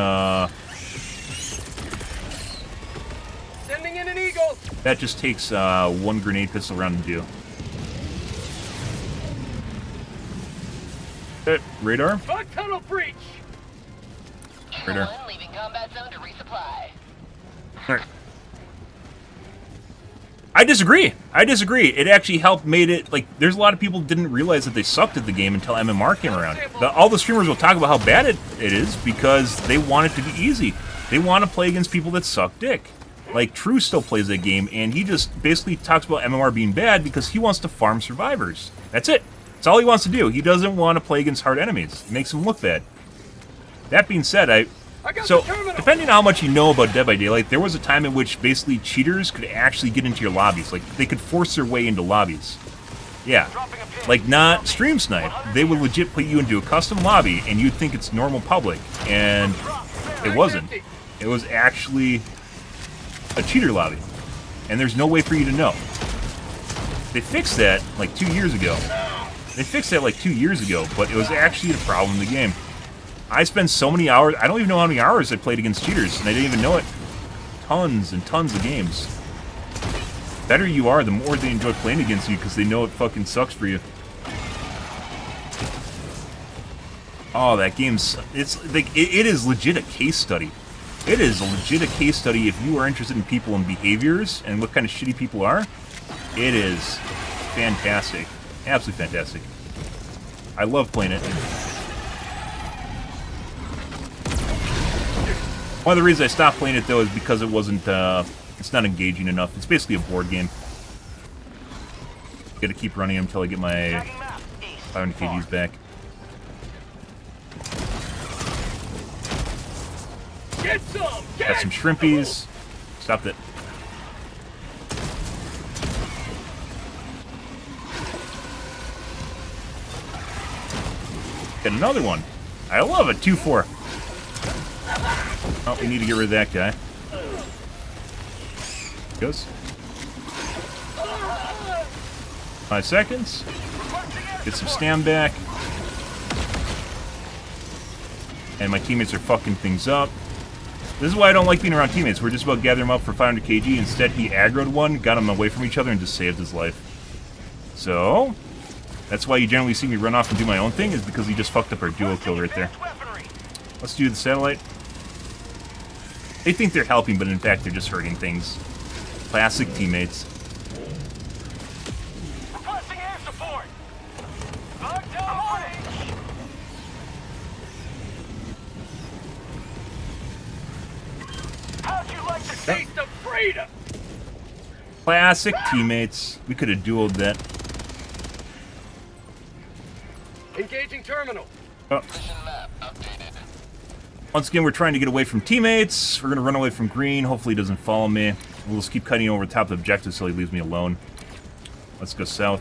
Sending in an eagle. That just takes one grenade pistol round to do. Radar. Bug tunnel breach. Radar. One leaving combat zone to resupply. Alright. I disagree. I disagree. It actually helped made it, like, there's a lot of people didn't realize that they sucked at the game until MMR came around. All the streamers will talk about how bad it is because they want it to be easy. They want to play against people that suck dick. Like, True still plays that game, and he just basically talks about MMR being bad because he wants to farm survivors. That's it. That's all he wants to do. He doesn't want to play against hard enemies. It makes him look bad. That being said, so, depending on how much you know about Dead by Daylight, there was a time in which basically cheaters could actually get into your lobbies. Like, they could force their way into lobbies. Yeah. Like, not stream snipe. They would legit put you into a custom lobby, and you'd think it's normal public. And it wasn't. It was actually a cheater lobby. And there's no way for you to know. They fixed that, like, 2 years ago. They fixed that, like, 2 years ago, but it was actually a problem in the game. I spent so many hours, I don't even know how many hours I played against cheaters, and I didn't even know it. Tons and tons of games. The better you are, the more they enjoy playing against you, because they know it fucking sucks for you. Oh, that game's, it's like, it is legit a case study. It is a legit a case study if you are interested in people and behaviors, and what kind of shitty people are. It is fantastic. Absolutely fantastic. I love playing it. One of the reasons I stopped playing it, though, is because it wasn't, it's not engaging enough. It's basically a board game. Gotta keep running them until I get my 500 kgs back. Get some! Got some shrimpies. Stopped it. Got another one. I love it. 2-4. Oh, we need to get rid of that guy. Goes. 5 seconds. Get some stam back. And my teammates are fucking things up. This is why I don't like being around teammates. We're just about to gather him up for 500 kg. Instead, he aggroed one, got him away from each other, and just saved his life. So, that's why you generally see me run off and do my own thing, is because he just fucked up our duo kill right there. Let's do the satellite. They think they're helping, but in fact they're just hurting things. Classic teammates. Requesting air support. Bug tunnel breach. How'd you like to Taste of freedom. Classic teammates. We could have dueled that. Engaging terminal. Oh. Once again, we're trying to get away from teammates. We're going to run away from green. Hopefully he doesn't follow me. We'll just keep cutting over the top of the objective so he leaves me alone. Let's go south.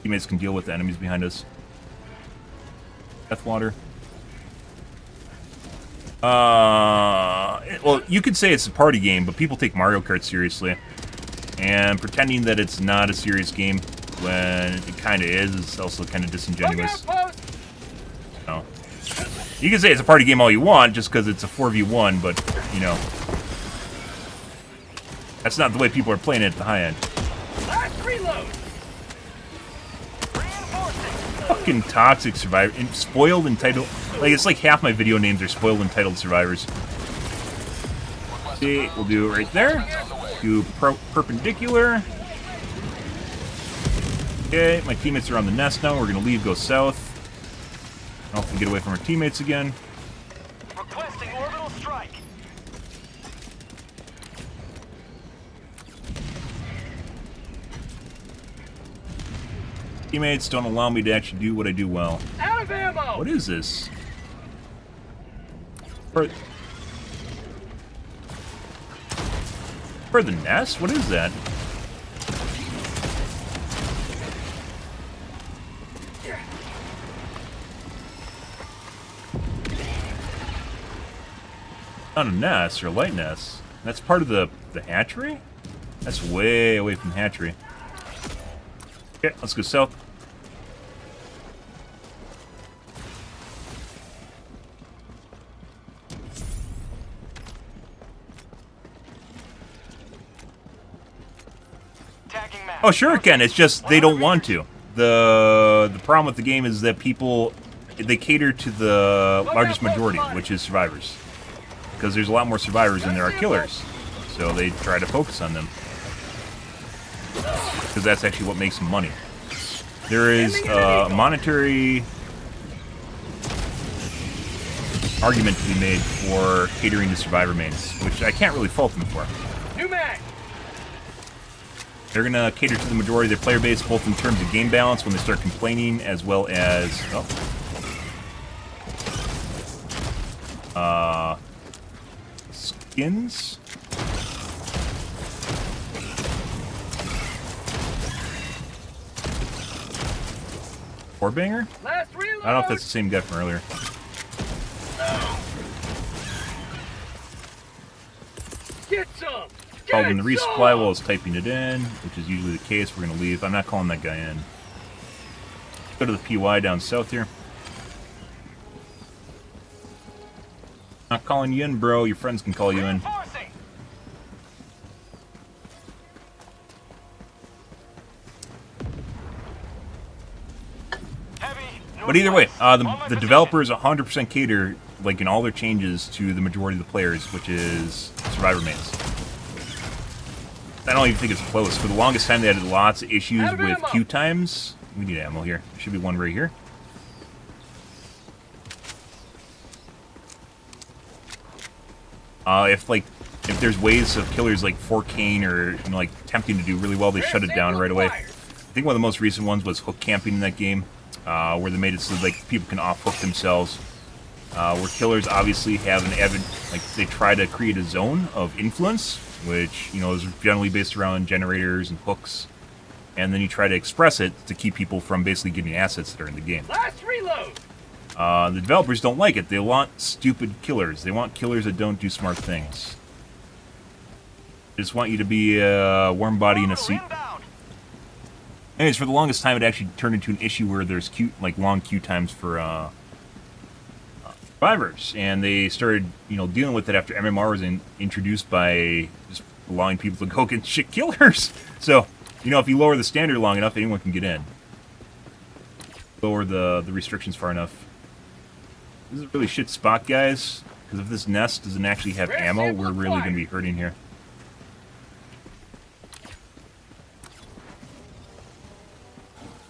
Teammates can deal with the enemies behind us. Deathwater. Well, you could say it's a party game, but people take Mario Kart seriously. And pretending that it's not a serious game when it kind of is also kind of disingenuous. No. You can say it's a party game all you want, just because it's a 4v1, but, you know. That's not the way people are playing it at the high end. Last reload. Fucking toxic survivor. And spoiled, entitled. Like, it's like half my video names are spoiled, entitled survivors. See, we'll do it right there. Do perpendicular. Okay, my teammates are on the nest now. We're gonna leave, go south. Hopefully get away from our teammates again. Requesting orbital strike. Teammates don't allow me to actually do what I do well. Out of ammo. What is this? For the nest? What is that? Not a nest or a light nest. That's part of the hatchery? That's way away from the hatchery. Okay, let's go south. Tagging map. Oh, sure it can. It's just they don't want to. The problem with the game is that people, they cater to the largest majority, which is survivors. Because there's a lot more survivors than there are killers. So they try to focus on them. Because that's actually what makes them money. There is a monetary argument to be made for catering to survivor mains, which I can't really fault them for. New mag. They're going to cater to the majority of their player base, both in terms of game balance when they start complaining, as well as... skins? Warbanger? Last reload. I don't know if that's the same guy from earlier. Get some. Called in the resupply while I was typing it in, which is usually the case. We're going to leave. I'm not calling that guy in. Go to the PY down south here. Not calling you in, bro. Your friends can call you in. But either way, the developers 100% cater, like in all their changes, to the majority of the players, which is survivor mains. I don't even think it's close. For the longest time, they had lots of issues with queue times. We need ammo here. There should be one right here. If there's ways of killers like 4Kane or like attempting to do really well, they shut it down right away. I think one of the most recent ones was hook camping in that game, where they made it so like people can off-hook themselves. Where killers obviously have an they try to create a zone of influence, which is generally based around generators and hooks, and then you try to express it to keep people from basically getting assets that are in the game. Last reload. The developers don't like it. They want stupid killers. They want killers that don't do smart things. They just want you to be a warm body in a seat. Anyways, for the longest time, it actually turned into an issue where there's long queue times for survivors, and they started dealing with it after MMR was introduced by just allowing people to go get shit killers. So if you lower the standard long enough, anyone can get in. Lower the restrictions far enough. This is a really shit spot, guys, because if this nest doesn't actually have ammo, we're really going to be hurting here.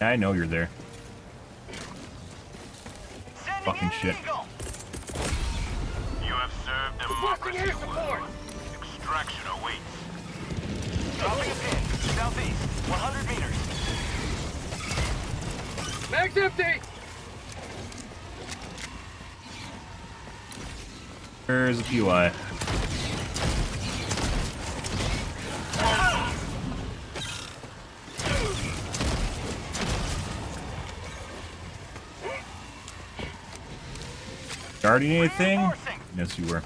I know you're there. Fucking shit. You have served democracy well. Extraction awaits. Dropping a pin. Southeast. 100 meters. Mag's empty. There's a PY. Guarding anything? Yes, you were.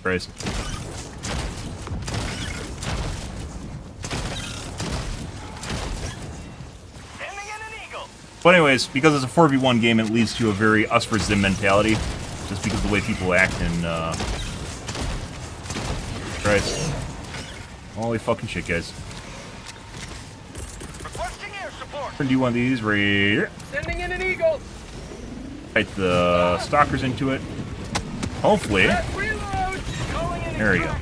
Christ. Sending in an eagle. But anyways, because it's a 4v1 game, it leads to a very us versus them mentality. just because of the way people act in, Christ. Holy fucking shit, guys. Requesting air support. We're gonna do one of these right here. Sending in an eagle. Right, the stalkers into it. Hopefully. Reload. Calling in There we go.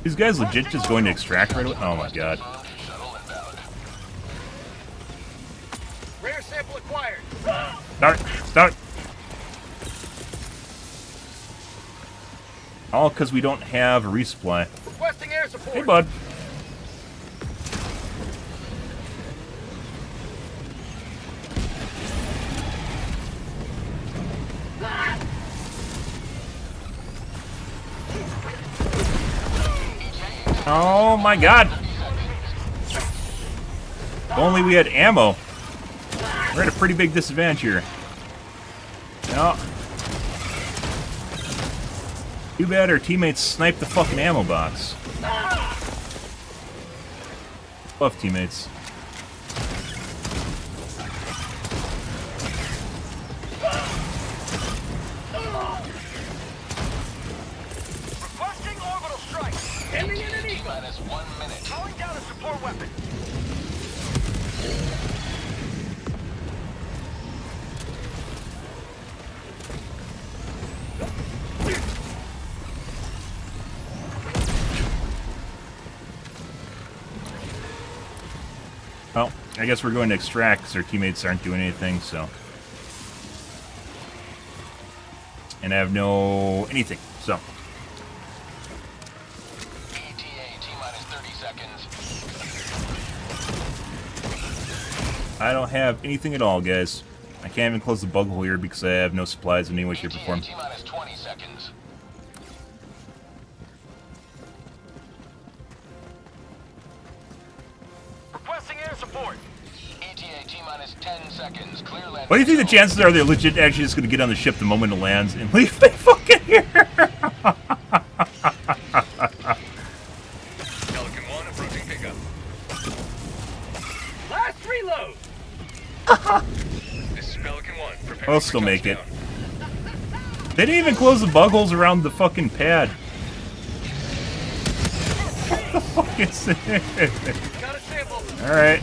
These guys legit just going to extract right away? Oh my god. Rare sample acquired. Start! Start! All because we don't have a resupply. Requesting air support. Hey, bud. Oh my god! If only we had ammo. We're at a pretty big disadvantage here. No. Too bad our teammates sniped the fucking ammo box. Love teammates. Requesting orbital strike. Sending in an eagle. Minus 1 minute. Calling down a support weapon. Well, I guess we're going to extract because our teammates aren't doing anything, so. And I have no anything, so. ETA T-minus 30 seconds. I don't have anything at all, guys. I can't even close the bug hole here because I have no supplies in any way, shape, or form. T-minus 20 seconds. Requesting air support. ETA T-minus 10 seconds. Clear landing. What do you think the chances are they're legit actually just going to get on the ship the moment it lands and leave me fucking here? Pelican 1 approaching pickup. Last reload. This is Pelican 1. Prepare I'll for still make it. touchdown. They didn't even close the bug holes around the fucking pad. What the fuck is this? Got a sample. Alright.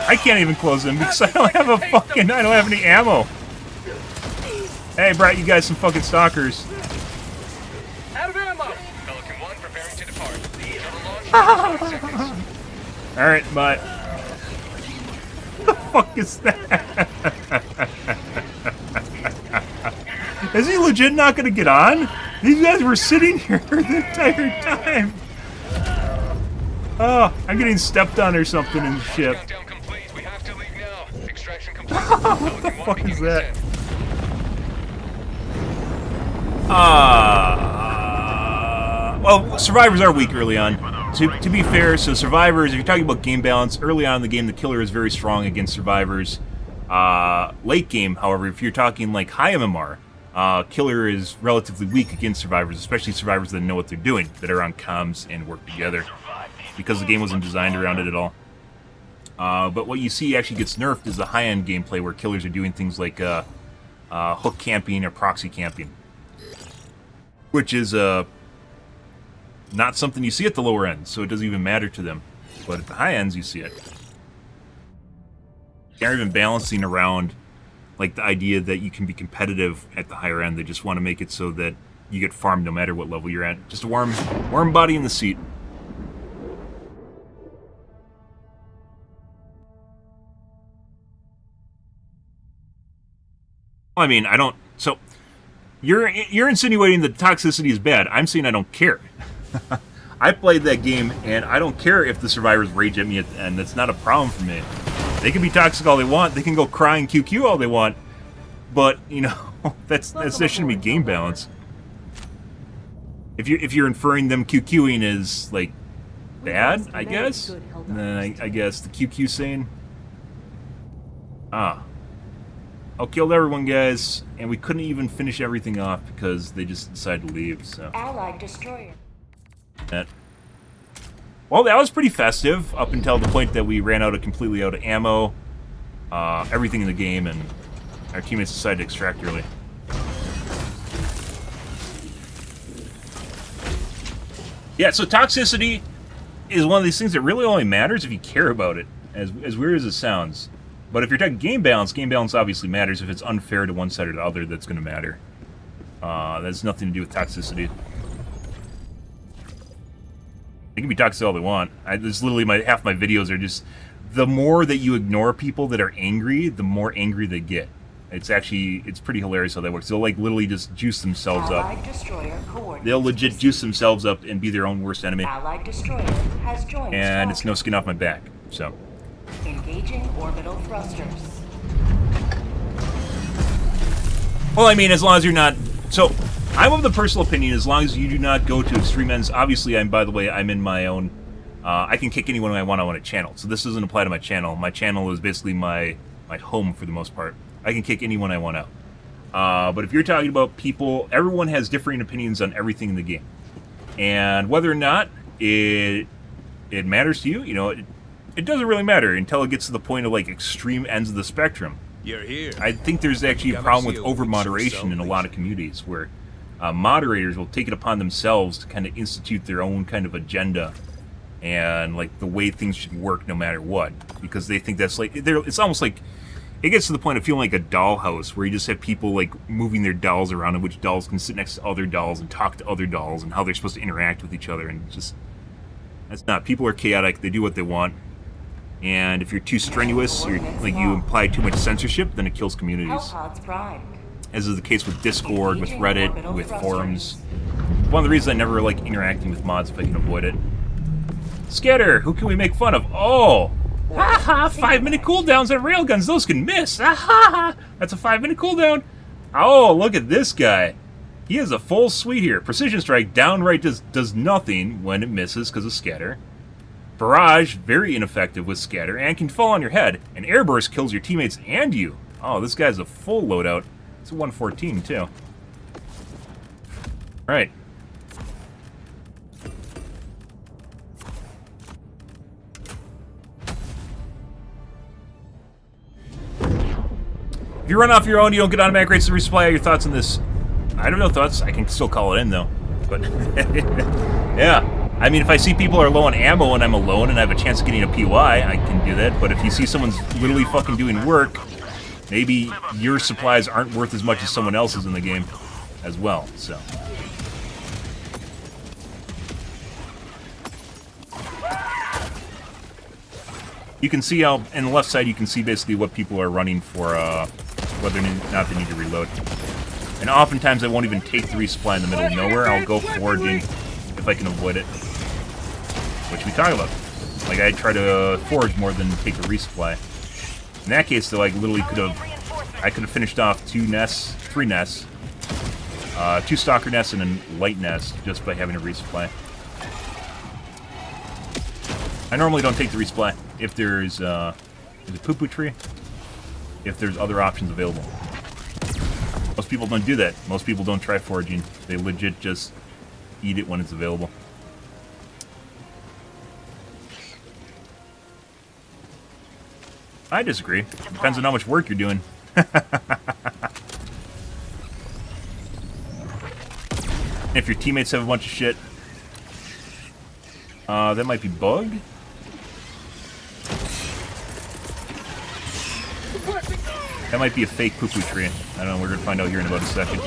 I can't even close them because I don't have a fucking, I don't have any ammo. Hey, brought you guys some fucking stalkers. Out of ammo. Pelican 1 preparing to depart. Shuttle launch in 5 seconds. Alright, but what the fuck is that? Is he legit not gonna get on? These guys were sitting here the entire time. Oh, I'm getting stepped on or something in the ship. Countdown complete. We have to leave now. Extraction complete. What the fuck is that? Well, survivors are weak early on. To be fair, so survivors, if you're talking about game balance, early on in the game, the killer is very strong against survivors. Late game, however, if you're talking like high MMR, killer is relatively weak against survivors, especially survivors that know what they're doing, that are on comms and work together, because the game wasn't designed around it at all. But what you see actually gets nerfed is the high-end gameplay where killers are doing things like hook camping or proxy camping, which is not something you see at the lower end, so it doesn't even matter to them. But at the high ends, you see it. They're even balancing around like the idea that you can be competitive at the higher end. They just want to make it so that you get farmed no matter what level you're at. Just a warm body in the seat. I mean, I don't. So you're insinuating that toxicity is bad. I'm saying I don't care. I played that game, and I don't care if the survivors rage at me at the end. That's not a problem for me. They can be toxic all they want. They can go cry and QQ all they want. But you know, that shouldn't be game balance. If you're inferring them QQing is like bad, I guess. And then I guess the QQ saying, I'll kill everyone, guys, and we couldn't even finish everything off because they just decided to leave. So Allied destroyer. that Well, that was pretty festive up until the point that we ran completely out of ammo, everything in the game, and our teammates decided to extract early. Yeah, so toxicity is one of these things that really only matters if you care about it, as weird as it sounds. But if you're talking game balance obviously matters. If it's unfair to one side or the other, that's going to matter. That's nothing to do with toxicity. They can be toxic all they want. This literally half my videos are just... The more that you ignore people that are angry, the more angry they get. It's pretty hilarious how that works. They'll, like, literally just juice themselves up. They'll legit juice themselves up and be their own worst enemy. Allied destroyer has joined and it's no skin off my back, so... Engaging orbital thrusters. Well, I mean, as long as you're not... So, I'm of the personal opinion, as long as you do not go to extreme ends... Obviously, by the way, I'm in my own... I can kick anyone I want on a channel, so this doesn't apply to my channel. My channel is basically my home for the most part. I can kick anyone I want out. But if you're talking about people... Everyone has differing opinions on everything in the game. And whether or not it matters to you, you know... It doesn't really matter until it gets to the point of, like, extreme ends of the spectrum. You're here. I think there's actually a problem with over-moderation in a lot of communities where moderators will take it upon themselves to kind of institute their own kind of agenda and, like, the way things should work no matter what. Because they think that's, like... It's almost like... It gets to the point of feeling like a dollhouse where you just have people, like, moving their dolls around and which dolls can sit next to other dolls and talk to other dolls and how they're supposed to interact with each other. And just... That's not... People are chaotic. They do what they want. And if you're too strenuous, or like you imply too much censorship, then it kills communities. As is the case with Discord, with Reddit, with forums. One of the reasons I never like interacting with mods if I can avoid it. Scatter, who can we make fun of? Oh! Haha! 5-minute cooldowns on railguns, those can miss! Haha! That's a 5-minute cooldown! Oh, look at this guy! He has a full suite here. Precision Strike downright does nothing when it misses because of Scatter. Barrage, very ineffective with Scatter, and can fall on your head. And Airburst kills your teammates and you. Oh, this guy's a full loadout. It's a 114, too. Right. If you run off your own, you don't get automatic rates to resupply. Your thoughts on this? I don't know thoughts. I can still call it in, though. But, yeah. I mean, if I see people are low on ammo and I'm alone and I have a chance of getting a PY, I can do that. But if you see someone's literally fucking doing work, maybe your supplies aren't worth as much as someone else's in the game as well, so. You can see how, on the left side, you can see basically what people are running for, whether or not they need to reload. And oftentimes I won't even take the resupply in the middle of nowhere. I'll go foraging if I can avoid it. Which we talk about. Like, I try to forage more than take a resupply. In that case, though, I literally I could have finished off 3 nests, 2 stalker nests and a light nest just by having a resupply. I normally don't take the resupply if there's a poo-poo tree, if there's other options available. Most people don't do that. Most people don't try foraging. They legit just eat it when it's available. I disagree. Depends on how much work you're doing. If your teammates have a bunch of shit, that might be bug. That might be a fake poo-poo tree. I don't know, we're gonna find out here in about a second.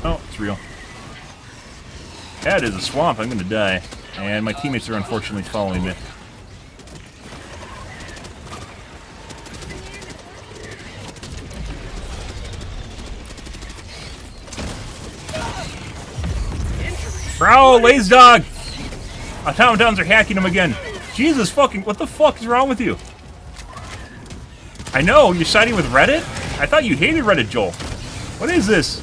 Oh, it's real. That is a swamp, I'm gonna die. And my teammates are unfortunately following me. Bro, Laze Dog! Automatons are hacking him again. Jesus fucking, what the fuck is wrong with you? I know, you're siding with Reddit? I thought you hated Reddit, Joel. What is this?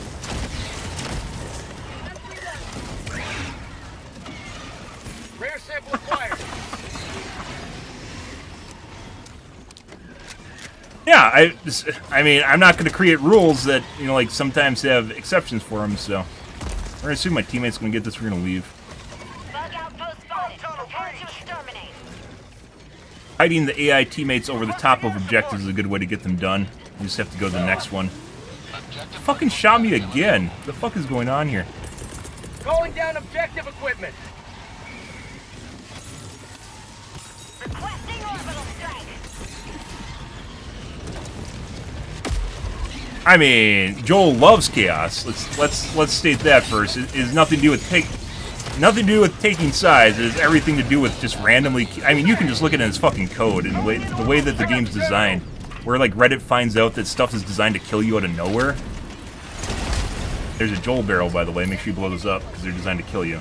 Rare sample acquired. Yeah, I mean, I'm not going to create rules that, you know, like, sometimes have exceptions for them, so... We're going to assume my teammate's going to get this, we're going to leave. Bug outpost spotted. Prepare to exterminate. Hiding the AI teammates over the top of objectives is a good way to get them done. You just have to go to the next one. Fucking shot me again. What the fuck is going on here? Calling down objective equipment. Requesting orbital strike. I mean, Joel loves chaos. Let's state that first. It is nothing to do with taking sides. It has everything to do with just randomly. I mean, you can just look at it as fucking code and the way that the game's designed, where like Reddit finds out that stuff is designed to kill you out of nowhere. There's a Joel barrel, by the way. Make sure you blow those up because they're designed to kill you.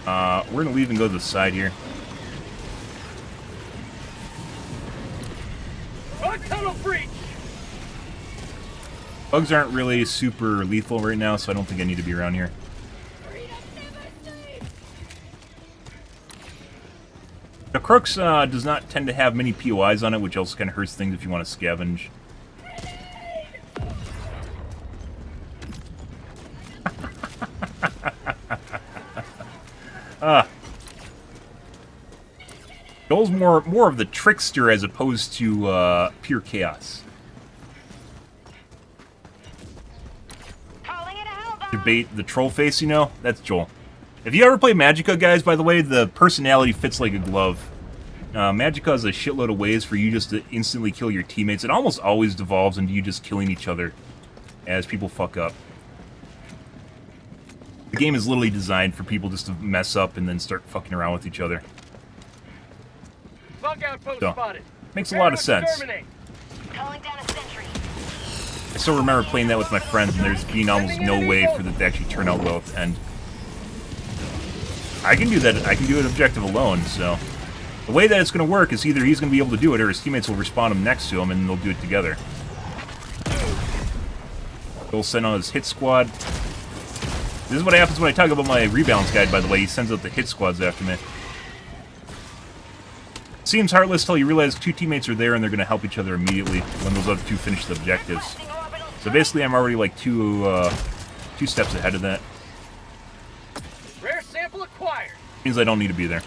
We're gonna leave and go to the side here. Bug tunnel breach. Bugs aren't really super lethal right now, so I don't think I need to be around here. The Crooks does not tend to have many POIs on it, which also kind of hurts things if you want to scavenge. Joel's more of the trickster as opposed to pure chaos. Debate the troll face, you know? That's Joel. If you ever play Magicka, guys, by the way, the personality fits like a glove. Magicka has a shitload of ways for you just to instantly kill your teammates. It almost always devolves into you just killing each other as people fuck up. The game is literally designed for people just to mess up and then start fucking around with each other. Bug outpost So, spotted. makes a lot of sense. Calling down a sentry. I still remember playing that with my friends, and there's being almost no way for that to actually turn out well at the end. I can do that. I can do it objective alone, so... The way that it's going to work is either he's going to be able to do it, or his teammates will respawn him next to him, and they'll do it together. He'll send out his hit squad. This is what happens when I talk about my rebalance guide, by the way. He sends out the hit squads after me. Seems heartless till you realize two teammates are there and they're going to help each other immediately when those other two finish the objectives. So basically I'm already like two steps ahead of that. Rare sample acquired. Means I don't need to be there.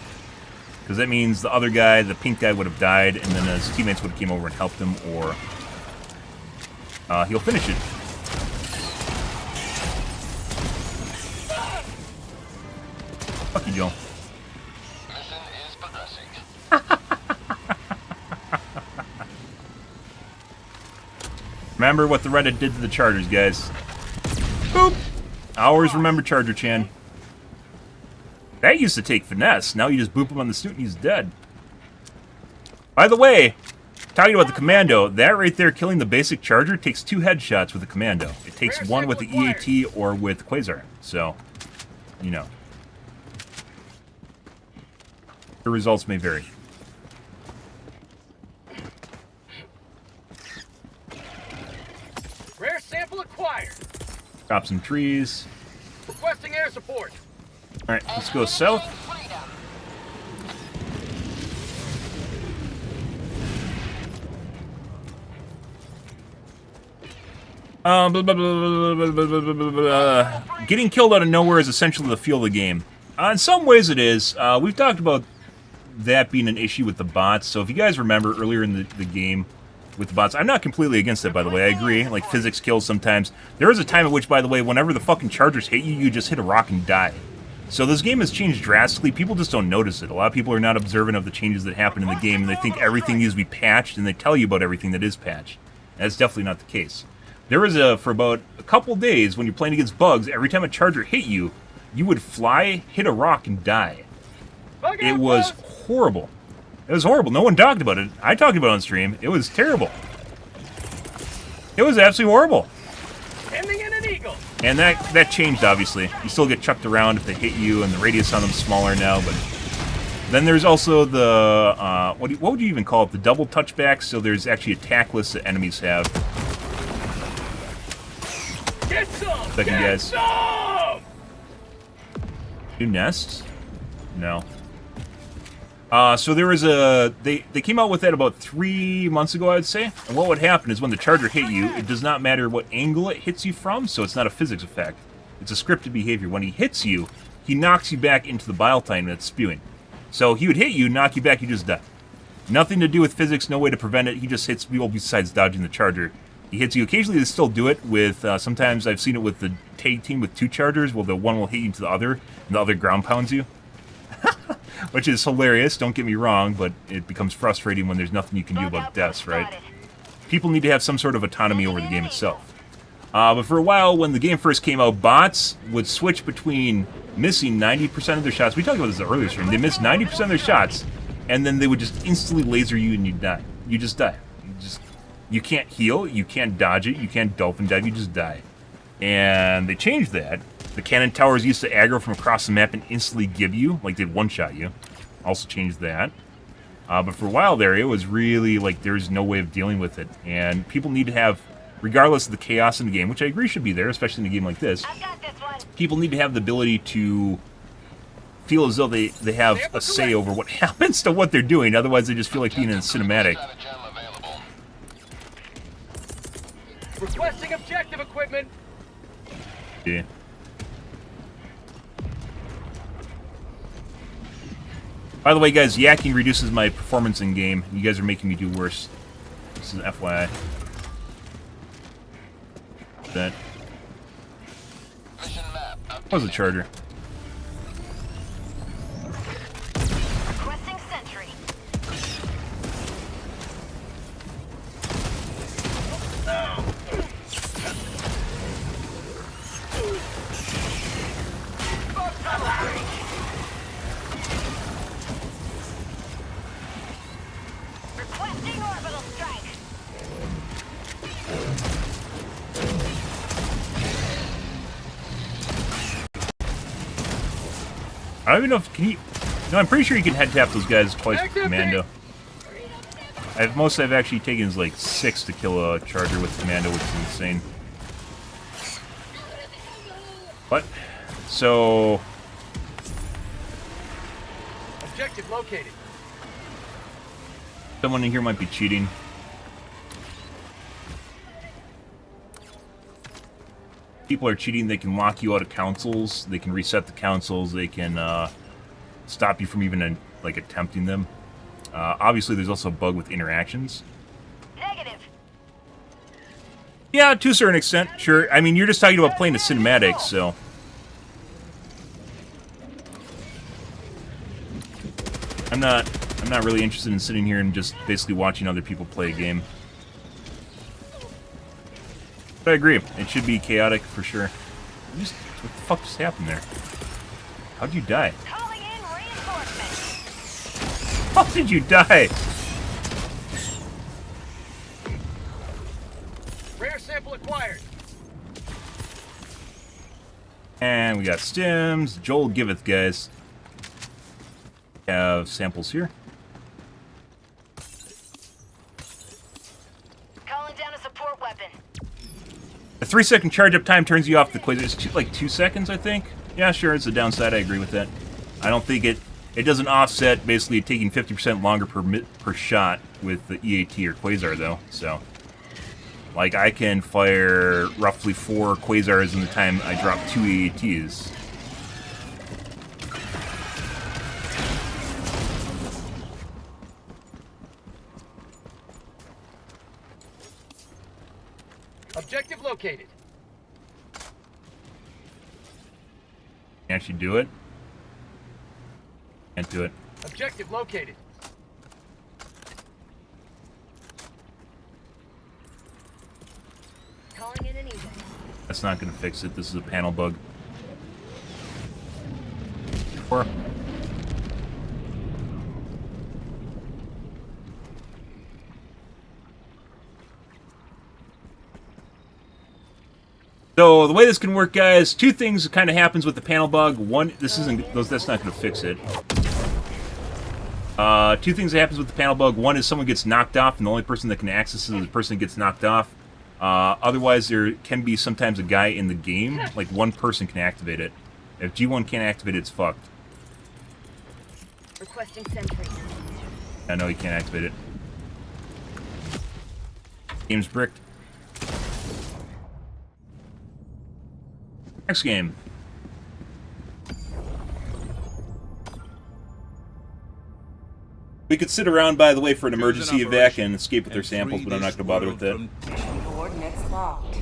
Because that means the other guy, the pink guy, would have died, and then his teammates would have came over and helped him, or he'll finish it. Fuck you, Joe. Mission is progressing. Remember what the Reddit did to the Chargers, guys. Boop! Always remember Charger-chan. That used to take finesse. Now you just boop him on the snoot and he's dead. By the way, talking about the commando, that right there, killing the basic Charger, takes 2 headshots with the commando. It takes one with the EAT or with Quasar. So, you know. The results may vary. Rare sample acquired. Chop some trees. Requesting air support. Alright, let's go south. Getting killed out of nowhere is essentially the feel of the game. In some ways it is. We've talked about that being an issue with the bots, so if you guys remember earlier in the game with the bots, I'm not completely against it, by the way, I agree, like physics kills sometimes. There is a time at which, by the way, whenever the fucking Chargers hit you, you just hit a rock and die. So this game has changed drastically, people just don't notice it. A lot of people are not observant of the changes that happen in the game, and they think everything needs to be patched, and they tell you about everything that is patched. That's definitely not the case. There was for about a couple days, when you're playing against bugs, every time a Charger hit you, you would fly, hit a rock, and die. It was horrible. It was horrible. No one talked about it. I talked about it on stream. It was terrible. It was absolutely horrible. Ending in an eagle. And that changed, obviously. You still get chucked around if they hit you, and the radius on them is smaller now, but... Then there's also the, what would you even call it? The double touchback, so there's actually attack lists that enemies have. Get some! Second Get guys. some! New nests? No. So there was a... They came out with that about 3 months ago, I would say. And what would happen is when the charger hit you, it does not matter what angle it hits you from, so it's not a physics effect. It's a scripted behavior. When he hits you, he knocks you back into the bile time that's spewing. So he would hit you, knock you back, you just die. Nothing to do with physics, no way to prevent it. He just hits people besides dodging the charger. He hits you. Occasionally they still do it with, sometimes I've seen it with the tag team with 2 chargers, where the one will hit you into the other, and the other ground pounds you. Which is hilarious, don't get me wrong, but it becomes frustrating when there's nothing you can do about deaths, right? People need to have some sort of autonomy over the game itself. But for a while, when the game first came out, bots would switch between missing 90% of their shots. We talked about this in the earlier stream. They missed 90% of their shots, and then they would just instantly laser you and you die. You just die. You can't heal, you can't dodge it, you can't dolphin dive, you just die. And they changed that. The cannon towers used to aggro from across the map and instantly give you, like they'd one-shot you. Also changed that. But for a while there, it was really like there's no way of dealing with it. And people need to have, regardless of the chaos in the game, which I agree should be there, especially in a game like this, people need to have the ability to feel as though they have a say over what happens to what they're doing. Otherwise, they just feel like being in a cinematic. Requesting objective equipment. Yeah. By the way, guys, yakking reduces my performance in game. You guys are making me do worse. This is an FYI. That was a charger. Requesting sentry. Requesting orbital strike. I don't even know if can you. No, I'm pretty sure you can head tap those guys twice with commando. Most I've actually taken is like 6 to kill a charger with commando, which is insane. What? So Objective located. someone in here might be cheating. People are cheating. They can lock you out of councils. They can reset the councils. They can stop you from even like attempting them. Obviously, there's also a bug with interactions. Negative. Yeah, to a certain extent, sure. I mean, you're just talking about playing a cinematic, so. I'm not really interested in sitting here and just basically watching other people play a game. But I agree. It should be chaotic for sure. What the fuck just happened there? How'd you die? Calling in reinforcements. How did you die? Rare sample acquired. And we got stims. Joel giveth, guys. We have samples here. Calling down a support weapon. The 3-second charge up time turns you off the quiz. It's like 2 seconds, I think. Yeah, sure, it's a downside. I agree with that. I don't think it doesn't offset basically taking 50% longer per shot with the EAT or Quasar, though. So, like, I can fire roughly 4 Quasars in the time I drop 2 EATs. Objective located. Can actually do it. Can't do it. Objective located. Calling in an evac. That's not going to fix it. This is a panel bug. Or so the way this can work, guys, 2 things kind of happens with the panel bug. One, that's not going to fix it. 2 things that happens with the panel bug. One is someone gets knocked off, and the only person that can access it is the person that gets knocked off. Otherwise, there can be sometimes a guy in the game, like one person can activate it. If G1 can't activate it, it's fucked. Requesting sentry. I know you can't activate it. Game's bricked. Next game. We could sit around, by the way, for an emergency evac and escape with their samples, but I'm not going to bother with that. Mission coordinates locked.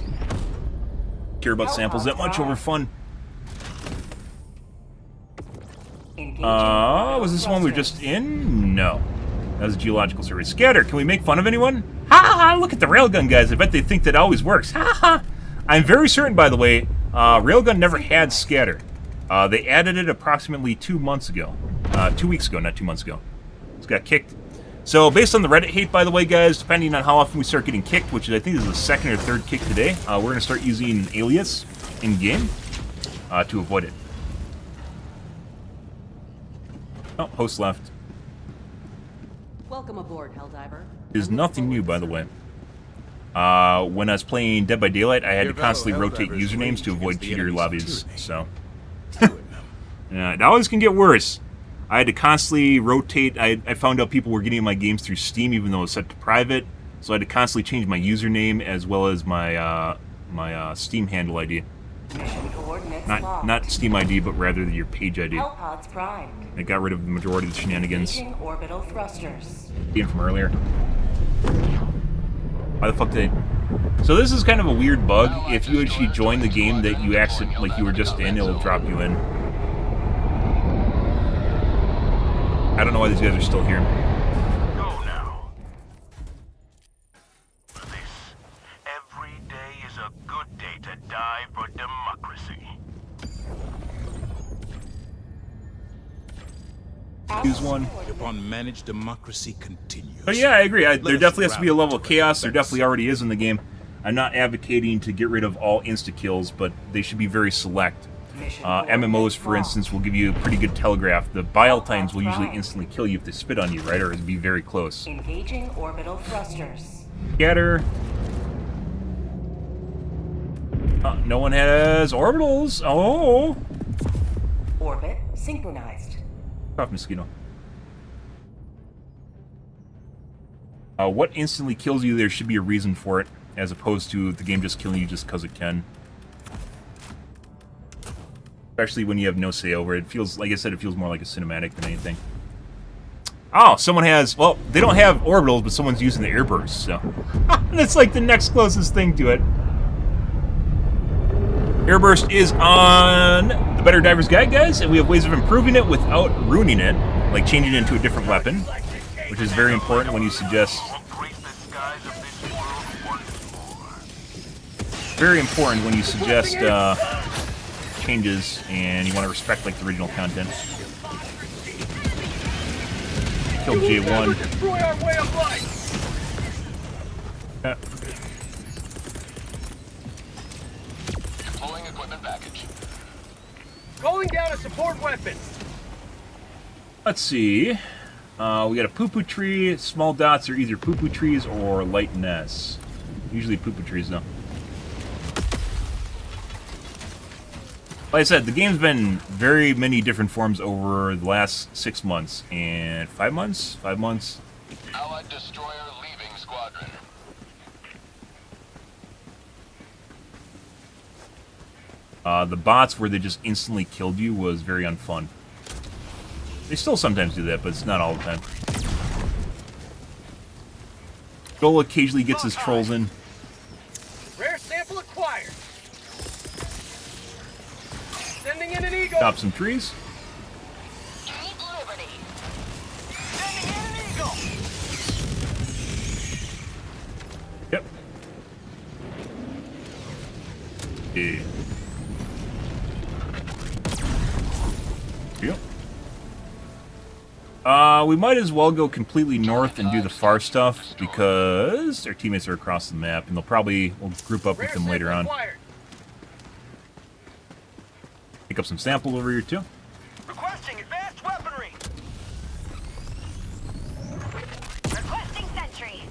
Care about samples that much over fun. Was this one we were just in? No. That was a geological survey. Scatter, can we make fun of anyone? Ha ha ha, look at the railgun guys. I bet they think that always works. Ha ha. I'm very certain, by the way, railgun never had scatter. They added it approximately 2 months ago. 2 weeks ago, not 2 months ago. It's got kicked. So, based on the Reddit hate, by the way, guys, depending on how often we start getting kicked, which is, I think, is the second or third kick today, we're going to start using an alias in-game to avoid it. Oh, host left. Welcome aboard, Helldiver. Is nothing new, by the way. When I was playing Dead by Daylight, I had to constantly rotate usernames to avoid cheater lobbies, so... Yeah, it always can get worse. I had to constantly rotate. I found out people were getting my games through Steam, even though it was set to private. So I had to constantly change my username as well as my my Steam handle ID. Mission coordinates Not Steam ID, but rather your page ID. Hellpods primed. I got rid of the majority of the shenanigans. Engaging orbital thrusters. Game from earlier. Why the fuck did I... So this is kind of a weird bug. If you actually join the game that you accidentally, like you were just in, it'll drop you in. I don't know why these guys are still here. Go now. For this, every day is a good day to die for democracy. Use one. Upon managed democracy continues. But yeah, I agree. There definitely has to be a level of chaos. There definitely already is in the game. I'm not advocating to get rid of all insta-kills, but they should be very select. MMOs, for instance, will give you a pretty good telegraph. The bile tines will usually instantly kill you if they spit on you, right? Or it'd be very close. Engaging orbital thrusters. Scatter. No one has orbitals. Oh. Orbit synchronized. Off, mosquito. What instantly kills you, there should be a reason for it, as opposed to the game just killing you just because it can. Especially when you have no say over it. It feels, like I said, it feels more like a cinematic than anything. Oh, someone has, well, they don't have orbitals, but someone's using the airburst, so. That's like the next closest thing to it. Airburst is on the Better Diver's Guide, guys, and we have ways of improving it without ruining it, like changing it into a different weapon, which is very important when you suggest... Very important when you suggest, changes, and you want to respect like the original content. Killed J1. Destroy our way of life. Yeah. Deploying equipment package. Calling down a support weapon. Let's see. We got a poo-poo tree. Small dots are either poo-poo trees or light nests. Usually poo-poo trees, though. Like I said, the game's been very many different forms over the last 6 months. And 5 months? 5 months. Allied destroyer leaving squadron. The bots where they just instantly killed you was very unfun. They still sometimes do that, but it's not all the time. Goal occasionally gets his trolls in. Rare sample acquired. Sending in an eagle. Chop some trees. Keep liberty. Sending in an eagle. Yep. Yeah. Yep. We might as well go completely north and do the far stuff because our teammates are across the map, and we'll group up with them later on. Pick up some sample over here too. Requesting advanced weaponry. Requesting sentry.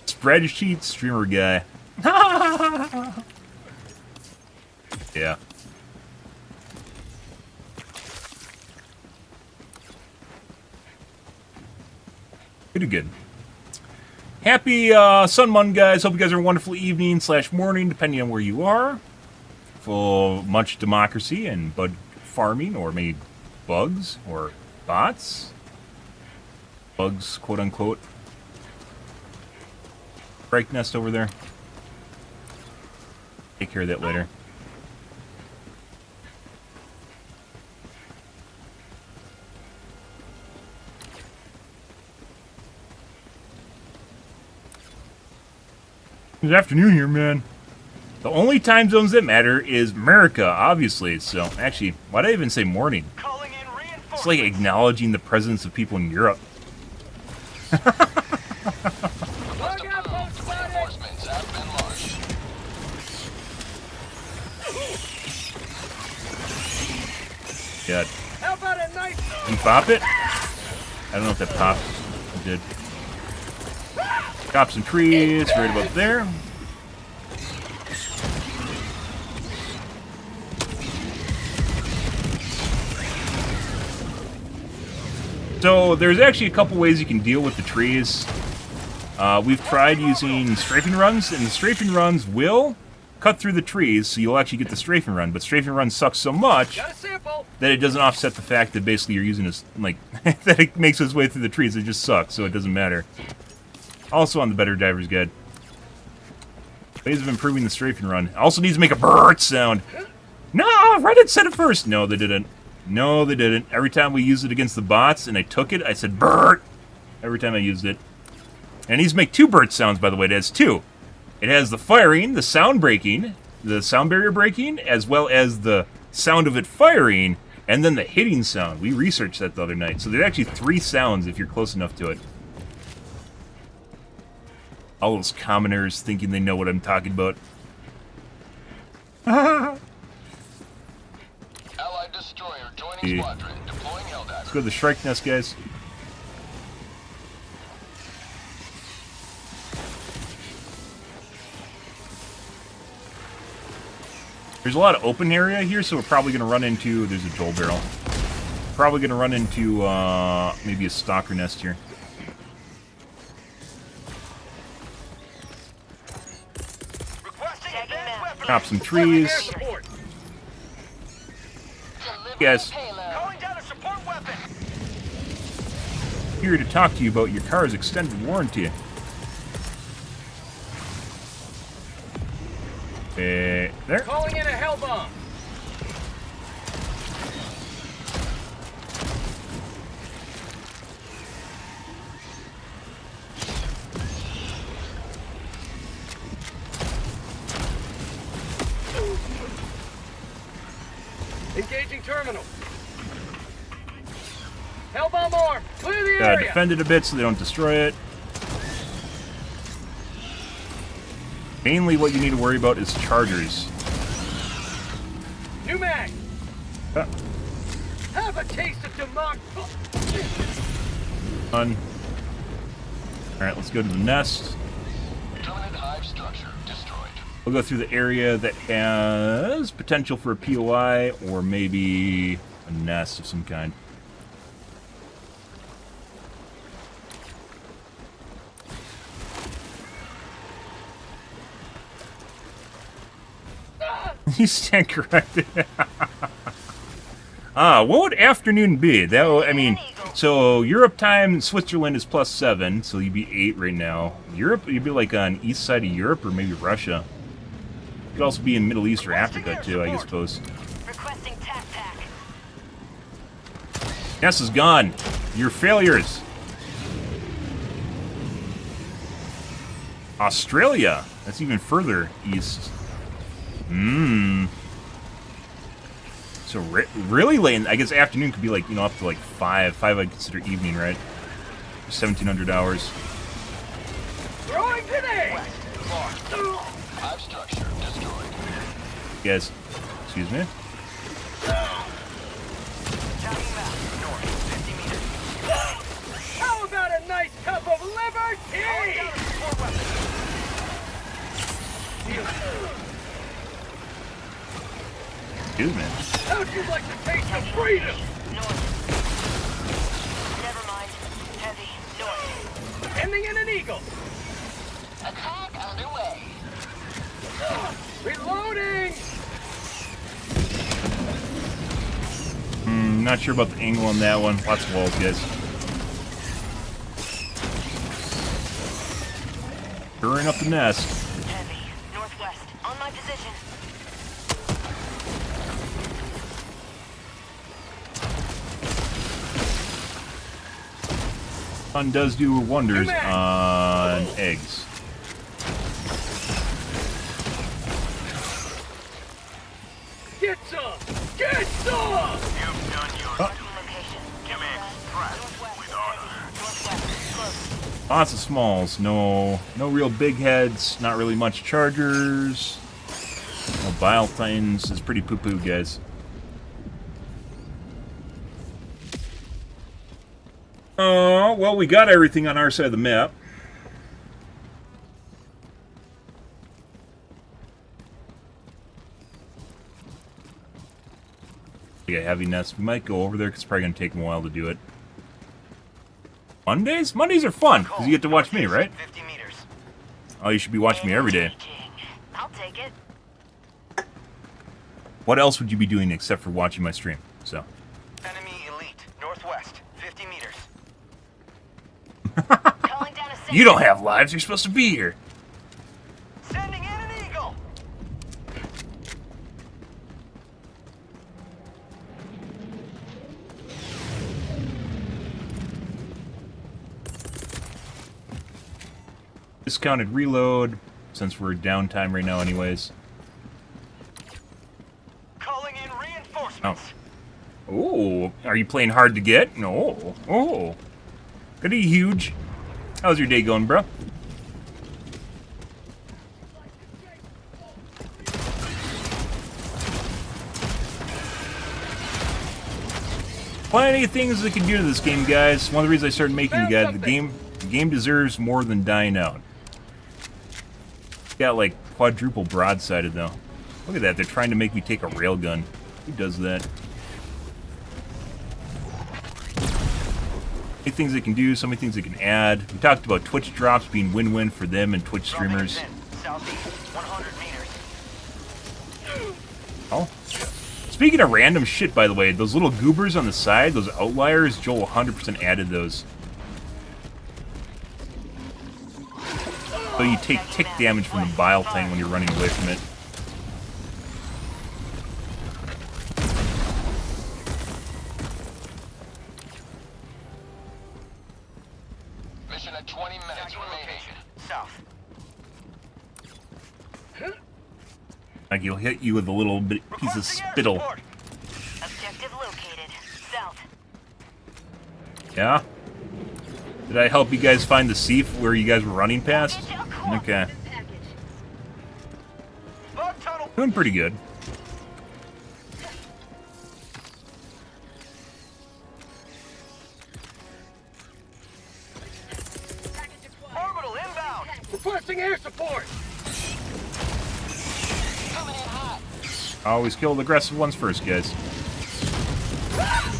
Spreadsheet streamer guy. Pretty good. Happy Sun Mun, guys. Hope you guys are a wonderful evening / morning, depending on where you are. Full of much democracy and bug farming, or maybe bugs or bots. Bugs, quote unquote. Break nest over there. Take care of that later. Good afternoon here, man. The only time zones that matter is America, obviously. So, actually, why did I even say morning? It's like acknowledging the presence of people in Europe. Reinforcements have been launched. Yeah. How about a nice... You pop it? I don't know if that popped. It did. Chop some trees right about there. So there's actually a couple ways you can deal with the trees. We've tried using strafing runs, and the strafing runs will cut through the trees, so you'll actually get the strafing run. But strafing run sucks so much that it doesn't offset the fact that basically you're using this, like, that it makes its way through the trees. It just sucks, so it doesn't matter. Also on the Better Divers Guide. Ways of improving the strafing run. Also needs to make a bird sound. No, Reddit said it first. No, they didn't. No, they didn't. Every time we used it against the bots and I took it, I said bird. Every time I used it. And it needs to make 2 bird sounds, by the way. It has 2. It has the firing, the sound breaking, the sound barrier breaking, as well as the sound of it firing, and then the hitting sound. We researched that the other night. So there's actually 3 sounds if you're close enough to it. All those commoners thinking they know what I'm talking about. Allied destroyer joining squadron. Deploying Helldiver. Let's go to the strike nest, guys. There's a lot of open area here, so we're probably going to run into... There's a Joel barrel. Probably going to run into maybe a stalker nest here. Chop some trees. Yes. Here to talk to you about your car's extended warranty. There. Calling in a hell bomb. Engaging terminal. Hellbomb arm. Clear the area. Defend it a bit so they don't destroy it. Mainly what you need to worry about is chargers. New mag. Have a taste of democracy. Alright, let's go to the nest. Permanent hive structure destroyed. We'll go through the area that has potential for a POI or maybe a nest of some kind. You stand corrected. What would afternoon be? That I mean, so Europe time, Switzerland is +7, so you'd be 8 right now. Europe, you'd be like on east side of Europe or maybe Russia. You could also be in Middle East or Africa too, I suppose. Requesting tac-tac. Ness is gone. You're failures. Australia. That's even further east. So really late. I guess afternoon could be like, you know, up to like 5. 5 I'd consider evening, right? 1700 hours. Throwing grenade. Hive structure destroyed. Yes. Excuse me. How about a nice cup of liberty? Excuse me. How'd you like to taste of freedom? North. Never mind. Heavy. North. Eagle. Attack underway. Reloading! Not sure about the angle on that one. Lots of walls, guys. Stirring up the nest. Heavy. Northwest. On my position. Sun does do wonders on eggs. Get some! Get some! You've done your duty. Command prep with honor. Northwest. Close. Lots of smalls. No real big heads. Not really much chargers. No bile titans. It's pretty poo-poo, guys. Oh, well, we got everything on our side of the map. Yeah, heavy nest. We might go over there because it's probably going to take a while to do it. Mondays? Mondays are fun because you get to watch me, right? 50 meters. Oh, you should be watching me every day. I'll take it. What else would you be doing except for watching my stream? So. Enemy elite. Northwest. 50 meters. Calling down a signal. You don't have lives. You're supposed to be here. Sending in an eagle. Discounted reload, since we're downtime right now anyways. Calling in reinforcements. Oh, are you playing hard to get? No. Oh. Goody huge. How's your day going, bro? Plenty of things that can do to this game, guys. One of the reasons I started making the guide, the game deserves more than dying out. Got like quadruple broadsided though. Look at that, they're trying to make me take a railgun. Who does that? Many things they can do, so many things they can add. We talked about Twitch drops being win-win for them and Twitch streamers. Southeast. 100 meters. Oh. Speaking of random shit, by the way, those little goobers on the side, those outliers, Joel 100% added those. So you take tick damage from the bile tank when you're running away from it. Mission at 20 minutes remaining. South. Like he'll hit you with a little piece of spittle. Objective located. South. Yeah? Did I help you guys find the Seaf where you guys were running past? Okay. Bug tunnel. Doing pretty good. Orbital inbound. Requesting air support! Coming in hot. Always kill the aggressive ones first, guys. I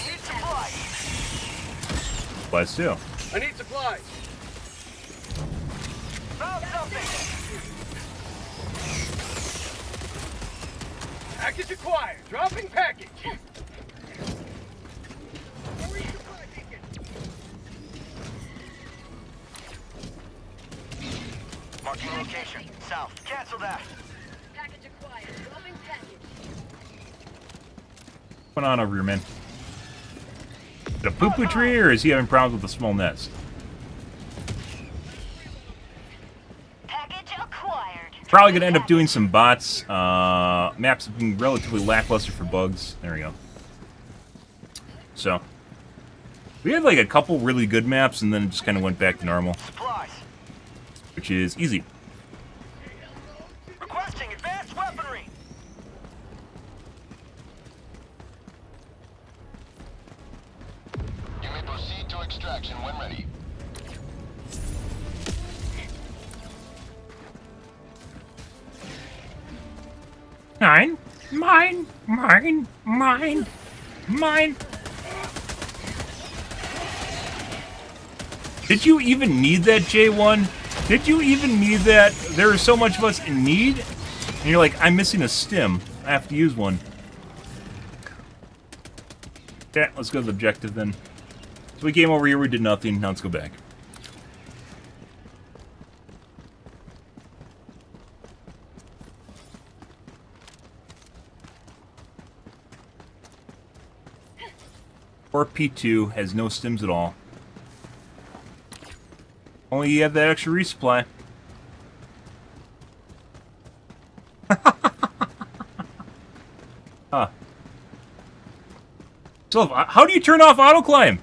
need supplies. Supplies too. I need supplies. Found something. Package acquired. Dropping package. Marking location. South. Cancel that. Package acquired. Dropping package. What's going on over here, man? Is it a poo-poo tree, or is he having problems with the small nest? Package acquired. Probably going to end up doing some bots. Maps have been relatively lackluster for bugs. There we go. So, we had like a couple really good maps, and then it just kind of went back to normal, Supplies. which is easy. Requesting advanced weaponry. You may proceed to extraction when ready. Mine, mine, mine, mine, mine. Did you even need that, J1? Did you even need that? There are so much of us in need, and you're like, I'm missing a stim. I have to use one. Okay, let's go to the objective then. So we came over here, we did nothing. Now let's go back. Or P2 has no stims at all. Only you have that extra resupply. Huh. So, how do you turn off auto climb?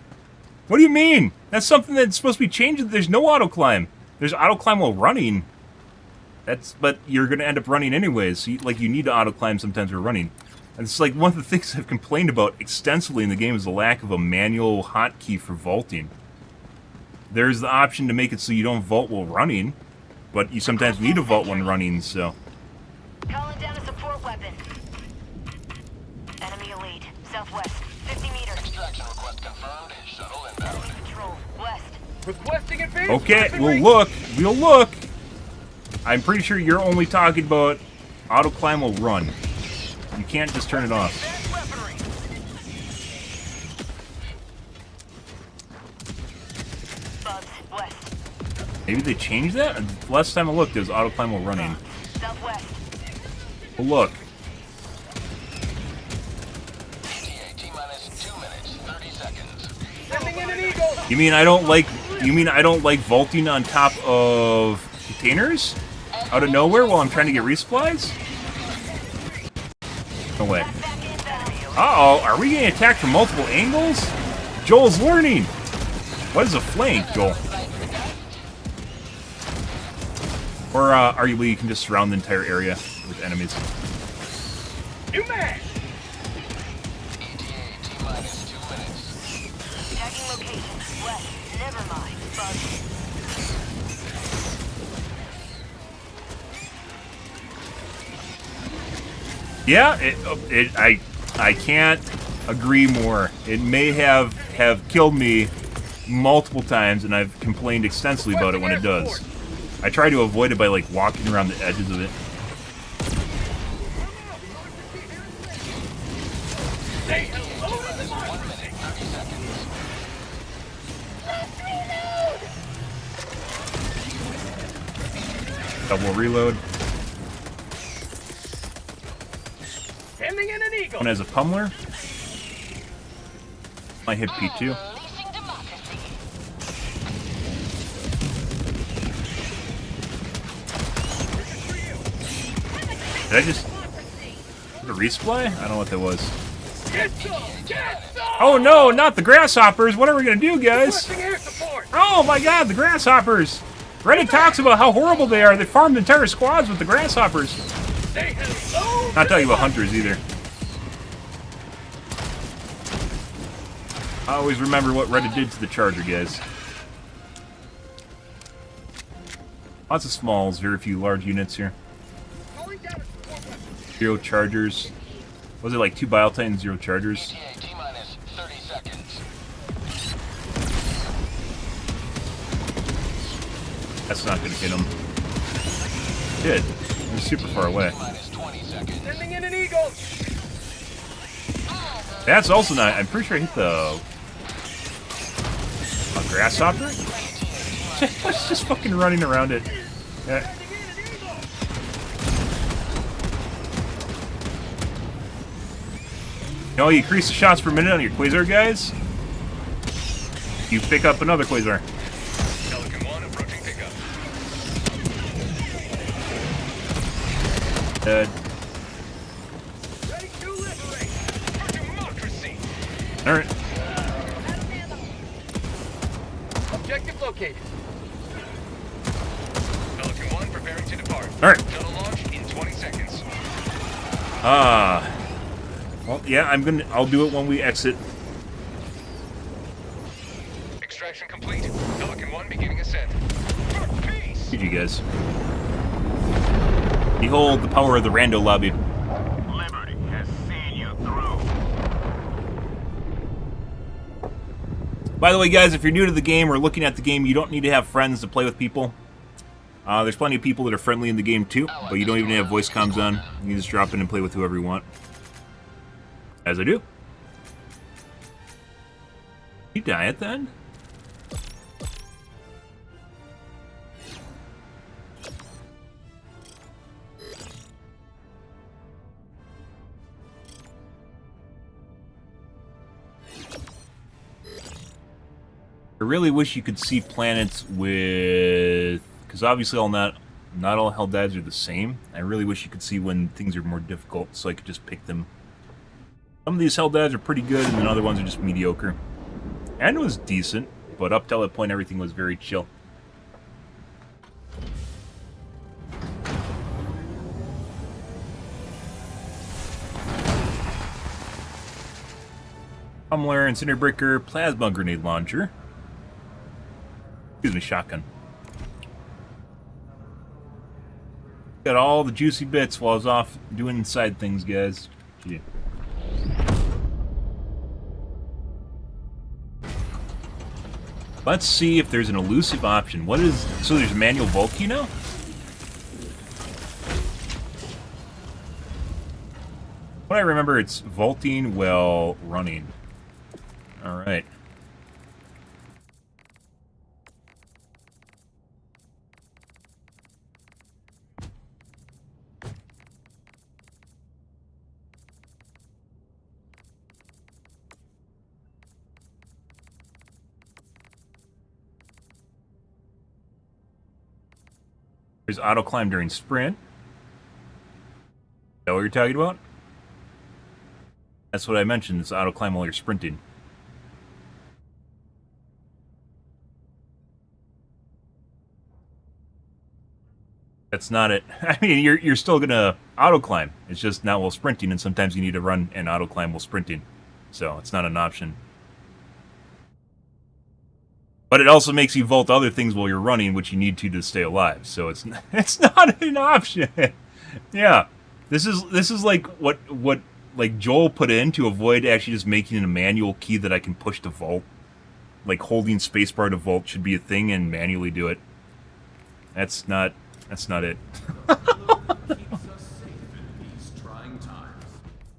What do you mean? That's something that's supposed to be changed. There's no auto climb. There's auto climb while running. But you're gonna end up running anyways. So you need to auto climb sometimes when running. And it's like one of the things I've complained about extensively in the game is the lack of a manual hotkey for vaulting. There's the option to make it so you don't vault while running, but you sometimes need to vault when running, so. Calling down a support weapon. Enemy elite. Southwest. 50 meters. Extraction request confirmed. Shuttle inbound. Control. West. Requesting advance. Okay, weaponry. we'll look. I'm pretty sure you're only talking about auto climb will run. You can't just turn it off. Bugs. West. Maybe they changed that? Last time I looked, there was auto climb while running. Southwest. Well, look. ETA T-minus 2 minutes, 30 seconds. Sending in an eagle. You mean I don't like vaulting on top of containers? Out of nowhere while I'm trying to get resupplies? No way. Uh-oh, are we getting attacked from multiple angles? Joel's learning! What is a flank, Joel? Or are you where you can just surround the entire area with enemies? New man. ETA T-minus 2 minutes. Tagging location. West. Never mind. Bugs. Yeah, I can't agree more. It may have killed me multiple times, and I've complained extensively about it when it does. I try to avoid it by like walking around the edges of it. Say hello to democracy. Double reload. Sending in an eagle. One has a pummeler. I hit P2. Unleashing democracy. Did I just hit a resupply? I don't know what that was. Get some. Get some. Oh no, not the grasshoppers! What are we gonna do, guys? Requesting air support. Oh my god, the grasshoppers! Reddit talks about how horrible they are. They farmed entire squads with the grasshoppers. Say hello. Not talking about hunters either. I always remember what Reddit did to the charger, guys. Lots of smalls, very few large units here. Calling down a support weapon. 0 chargers. Was it like 2 Bile Titans, 0 chargers? ETA T-minus 30 seconds. That's not gonna hit him. Did. He's super far away. T-minus 20 seconds. Sending in an eagle. That's also not. I'm pretty sure I hit the grasshopper. It's just fucking running around it. Yeah. No, you increase the shots per minute on your Quasar, guys. You pick up another Quasar. Pelican 1 approaching pickup. Dead. Ready to liberate. For democracy. Alright. Objective located. Pelican 1 preparing to depart. Alright. Shuttle launch in 20 seconds. Well, yeah, I'll do it when we exit. Extraction complete. Pelican 1 beginning ascent. For peace. GG, guys. Behold the power of the rando lobby. Liberty has seen you through. By the way, guys, if you're new to the game or looking at the game, you don't need to have friends to play with people. There's plenty of people that are friendly in the game too, but you don't even have voice comms on. You can just drop in and play with whoever you want. As I do. You die at the end? I really wish you could see planets with... Because obviously not all Helldives are the same. I really wish you could see when things are more difficult, so I could just pick them. Some of these Helldives are pretty good, and then other ones are just mediocre. And it was decent, but up till that point everything was very chill. Tumbler, Incendiary Breaker, Plasma Grenade Launcher. Excuse me, shotgun. Got all the juicy bits while I was off doing side things, guys. Gee. Let's see if there's an elusive option. What is... So there's manual vault key now? What I remember, it's vaulting while running. Alright. There's auto climb during sprint. Is that what you're talking about? That's what I mentioned, it's auto climb while you're sprinting. That's not it. I mean, you're still gonna auto climb. It's just not while sprinting, and sometimes you need to run and auto climb while sprinting. So it's not an option. But it also makes you vault other things while you're running, which you need to stay alive. So it's not an option. Yeah, this is like what like Joel put in to avoid actually just making a manual key that I can push to vault. Like holding spacebar to vault should be a thing and manually do it. That's not it.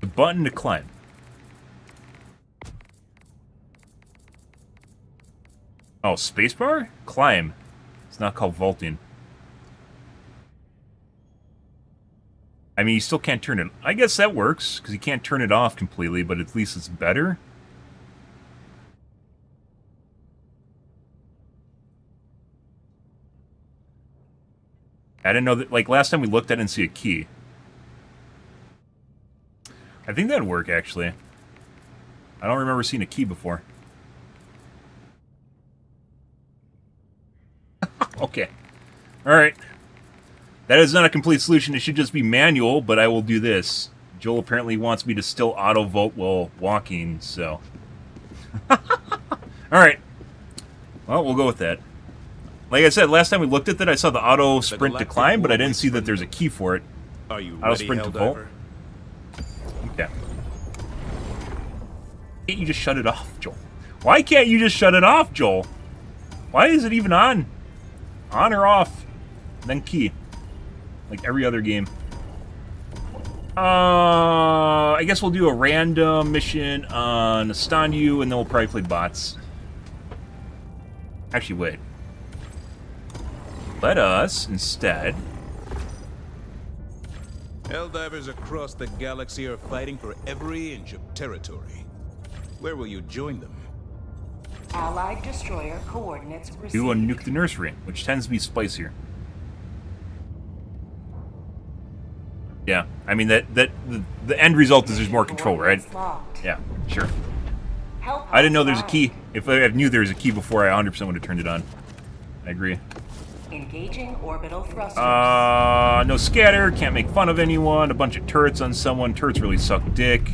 The button to climb. Oh, spacebar? Climb. It's not called vaulting. I mean, you still can't turn it... I guess that works, because you can't turn it off completely, but at least it's better. I didn't know that... Like, last time we looked, I didn't see a key. I think that'd work, actually. I don't remember seeing a key before. Okay. Alright. That is not a complete solution. It should just be manual, but I will do this. Joel apparently wants me to still auto-vault while walking, so... Alright. Well, we'll go with that. Like I said, last time we looked at that, I saw the auto-sprint to climb, but I didn't see that there's a key for it. Are you Auto-sprint to vault. Okay. Can't you just shut it off, Joel? Why can't you just shut it off, Joel? Why is it even on? On or off, then key. Like every other game. I guess we'll do a random mission on Stanyu, and then we'll probably play bots. Actually, wait. Let us, instead... Helldivers across the galaxy are fighting for every inch of territory. Where will you join them? Allied destroyer coordinates received. Do a nuke the nursery, which tends to be spicier. Yeah, I mean the end result is there's more control, right? Yeah, sure. I didn't know there's a key. If I knew there was a key before, I 100% would have turned it on. I agree. Engaging orbital thrusters. No scatter. Can't make fun of anyone. A bunch of turrets on someone. Turrets really suck dick.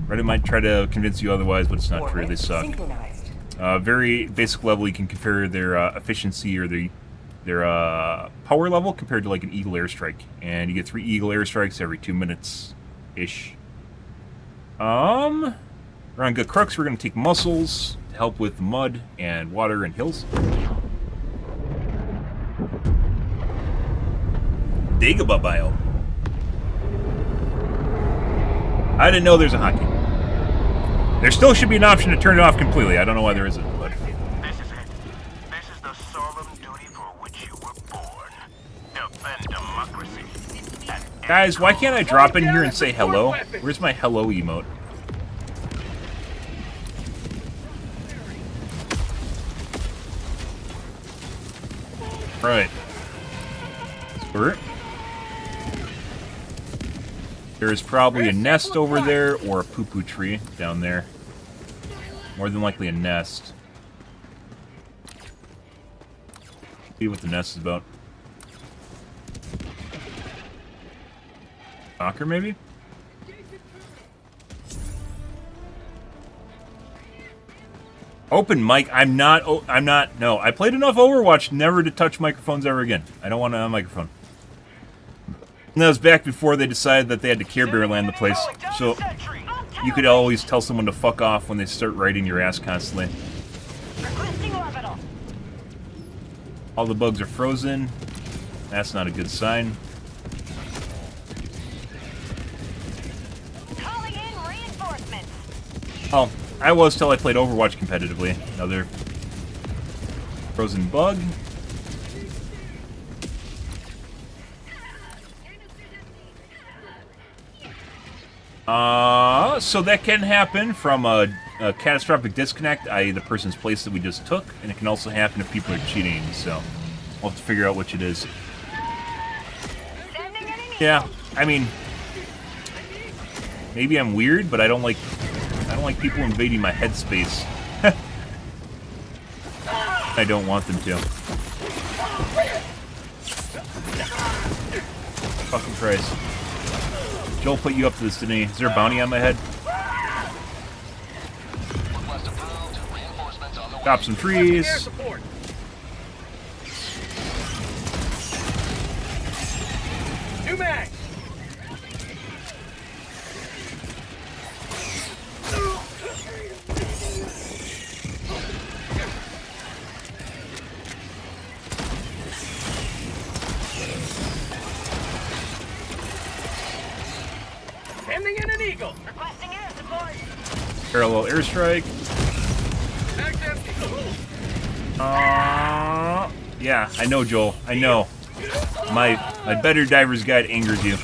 Reddit might try to convince you otherwise, but it's not true. They suck. Very basic level, you can compare their efficiency or their power level compared to like an Eagle airstrike, and you get 3 Eagle airstrikes every 2 minutes ish. We're on good crooks. We're gonna take muscles to help with mud and water and hills. Dagobah bio. I didn't know there's a hotkey. There still should be an option to turn it off completely. I don't know why there isn't, but... This is it. This is the solemn duty for which you were born. Defend democracy. Guys, why can't I drop in here and say hello? Where's my hello emote? Right. There's probably a nest over there or a poo-poo tree down there. More than likely a nest. See what the nest is about. Soccer, maybe? Open mic? I'm not, no. I played enough Overwatch never to touch microphones ever again. I don't want a microphone. And that was back before they decided that they had to Care Bear land the place. So you could always tell someone to fuck off when they start riding your ass constantly. All the bugs are frozen. That's not a good sign. Calling in reinforcements. Oh, I was till I played Overwatch competitively. Another frozen bug. So that can happen from a catastrophic disconnect, i.e. the person's place that we just took, and it can also happen if people are cheating, so we'll have to figure out which it is. Yeah, I mean, maybe I'm weird, but I don't like people invading my headspace. I don't want them to. Fucking Christ. Joel put you up to this, didn't he? Is there a bounty on my head? Chop some trees. Two mags. Sending in an eagle. Requesting air support. Parallel airstrike. Mag's empty. Yeah, I know, Joel. I know. My better diver's guide angers you.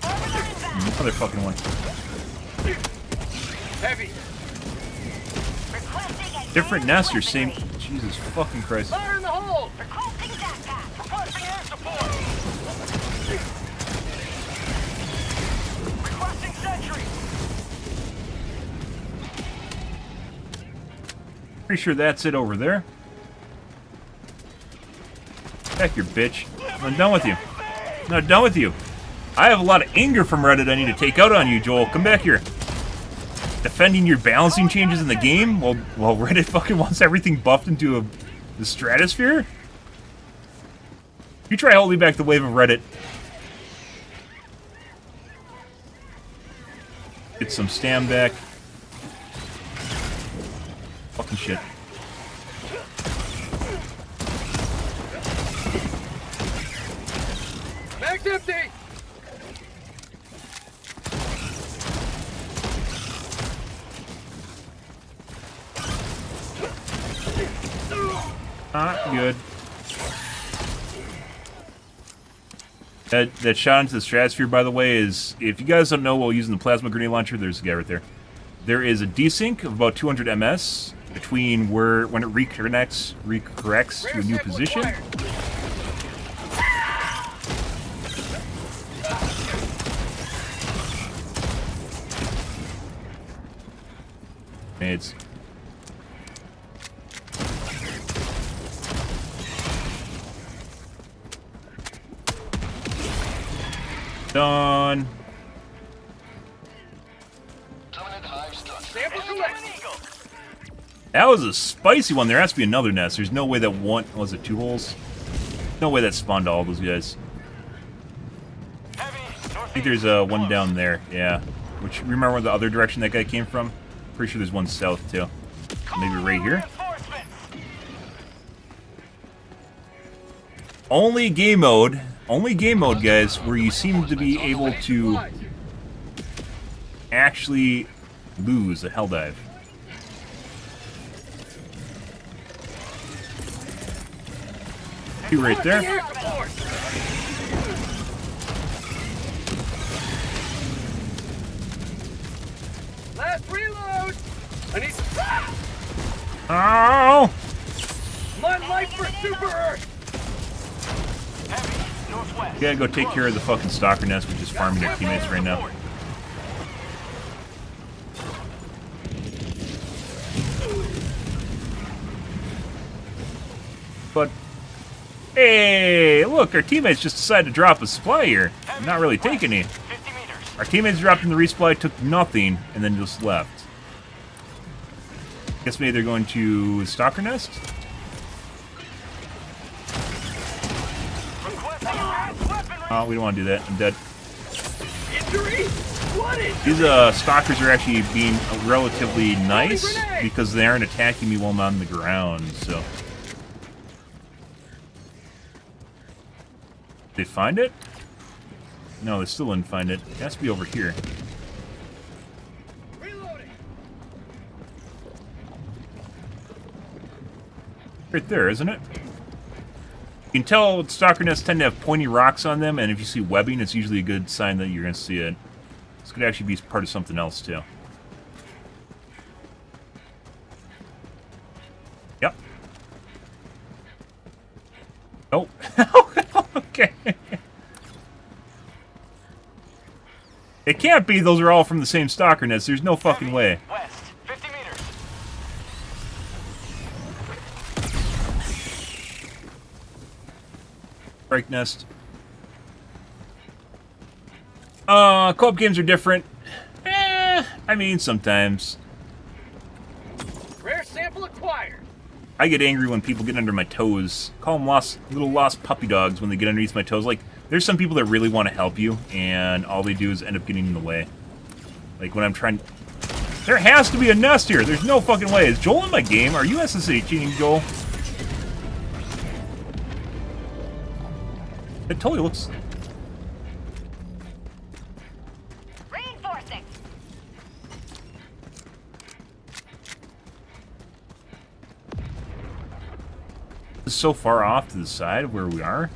Motherfucking one. Heavy. Different nest or same? Jesus fucking Christ. Fire in the hole. Requesting backpack. Requesting air support. Requesting sentry. Pretty sure that's it over there. Heck, your bitch. I'm done with you. I'm not done with you. I have a lot of anger from Reddit I need to take out on you, Joel. Come back here. Defending your balancing changes in the game while Reddit fucking wants everything buffed into the stratosphere? You try holding back the wave of Reddit. Get some stam back. Fucking shit. Mag's empty. Not good. That shot into the stratosphere, by the way, is, if you guys don't know while using the plasma grenade launcher, there's a guy right there. There is a desync of about 200 ms between when it recorrects to a new position. It's done. That was a spicy one. There has to be another nest. There's no way that one... Was it 2 holes? No way that spawned all those guys. I think there's one down there. Yeah. Which, remember the other direction that guy came from? Pretty sure there's one south, too. Maybe right here. Only game mode, guys, where you seem to be able to actually lose a hell dive. Two right there. Last reload! I need... Oh! My life for Super Earth! Heavy, northwest. You gotta go take care of the fucking stalker nest, which is farming their teammates right now. But, hey, look, our teammates just decided to drop a supply here. I'm not really taking any. 50 meters. Our teammates dropped in the resupply, took nothing, and then just left. Guess maybe they're going to Stalker Nest? Oh, we don't want to do that. I'm dead. Injury? What is These stalkers are actually being relatively nice because they aren't attacking me while I'm on the ground, so... They find it? No, they still didn't find it. It has to be over here. Reloading. Right there, isn't it? You can tell stalker nests tend to have pointy rocks on them, and if you see webbing, it's usually a good sign that you're going to see it. This could actually be part of something else, too. Yep. Oh. Okay. It can't be those are all from the same stalker nest. There's no fucking way. West, 50 meters. Strike nest. Co-op games are different. I mean, sometimes. Rare sample acquired. I get angry when people get under my toes. Call them little lost puppy dogs when they get underneath my toes. Like, there's some people that really want to help you, and all they do is end up getting in the way. Like, when I'm trying... There has to be a nest here! There's no fucking way. Is Joel in my game? Are you SSA cheating, Joel? It totally looks... Reinforcing. It's so far off to the side of where we are.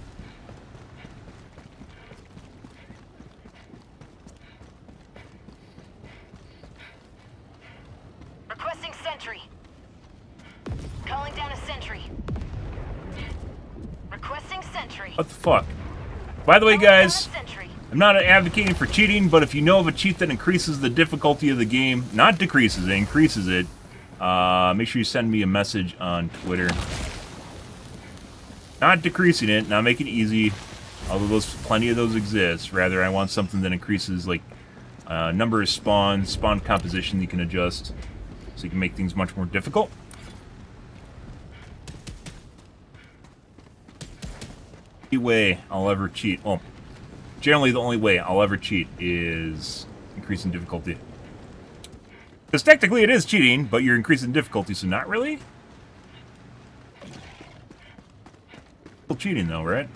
Requesting sentry. Calling down a sentry. Requesting sentry. What the fuck? By the way, guys, Calling down a sentry. I'm not advocating for cheating, but if you know of a cheat that increases the difficulty of the game, not decreases it, increases it, make sure you send me a message on Twitter. Not decreasing it, not making it easy, although plenty of those exist. Rather, I want something that increases, like, number of spawns, spawn composition you can adjust, so you can make things much more difficult. The only way I'll ever cheat, well, generally the only way I'll ever cheat is increasing difficulty. Because technically it is cheating, but you're increasing difficulty, so not really? Still cheating though, right?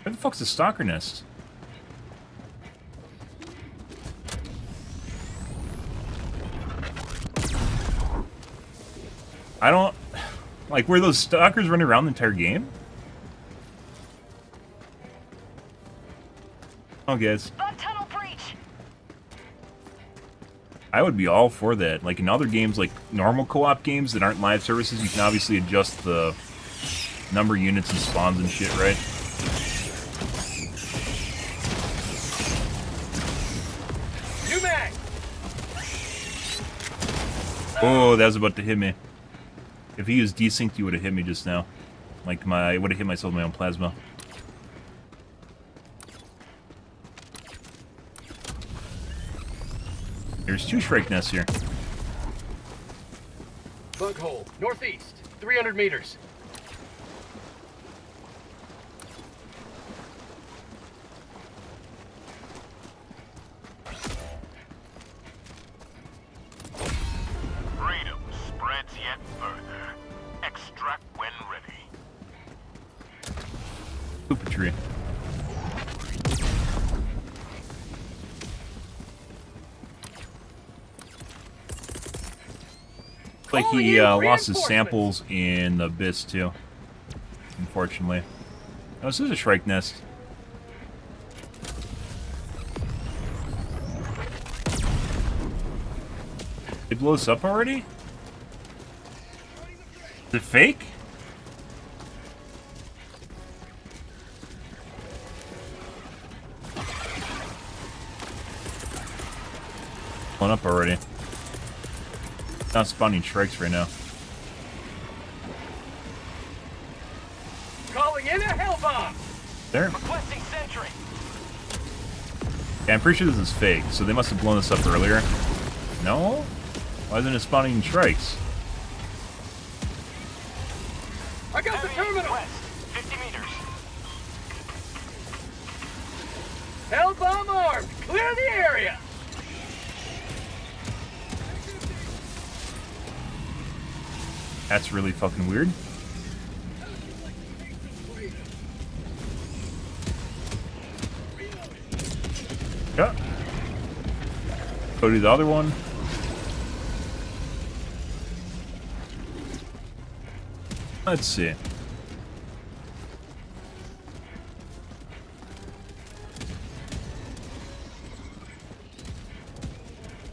Where the fuck's the stalker nest? I don't... Like, were those stalkers running around the entire game? Oh, guys. Tunnel breach. I would be all for that. Like, in other games, like normal co-op games that aren't live services, you can obviously adjust the number of units and spawns and shit, right? New mag. Oh, that was about to hit me. If he was desynced, he would have hit me just now. Like, I would have hit myself with my own plasma. There's 2 Shrike nests here. Bug hole. Northeast. 300 meters. Freedom. Super tree. Like he lost his samples in the abyss too. Unfortunately. Oh, this is a Shrike nest. They blow this up already? Is it fake? Blown up already. Not spawning Shrikes right now. Calling in a hell bomb. There. Requesting sentry. Yeah, I'm pretty sure this is fake, so they must have blown this up earlier. No? Why isn't it spawning Shrikes? I got the terminal. West, 50 meters. Hell bomb armed. Clear the area. That's really fucking weird. Yeah. Go to the other one. Let's see.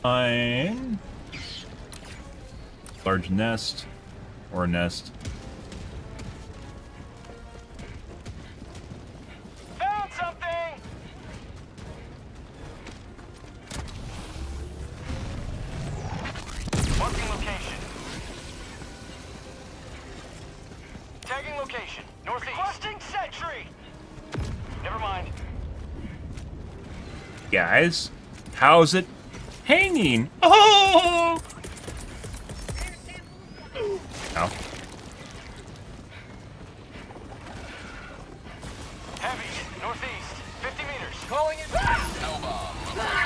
Fine. Large nest. Or a nest. Found something! Marking location. Tagging location. Northeast. Requesting sentry! Never mind. Guys, how's it hanging? Oh! Ow. Heavy. Northeast. 50 meters. Calling it. Hell bomb.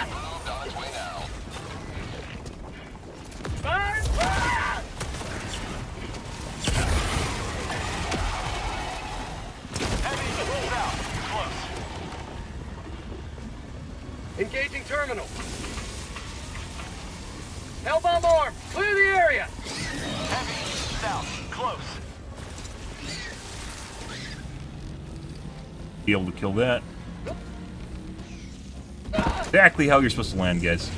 Moved on its way now. Fire! Heavy. South. Close. Engaging terminal. Hell bomb armed. Clear the area. Heavy. South. Close. Be able to kill that. Exactly how you're supposed to land, guys.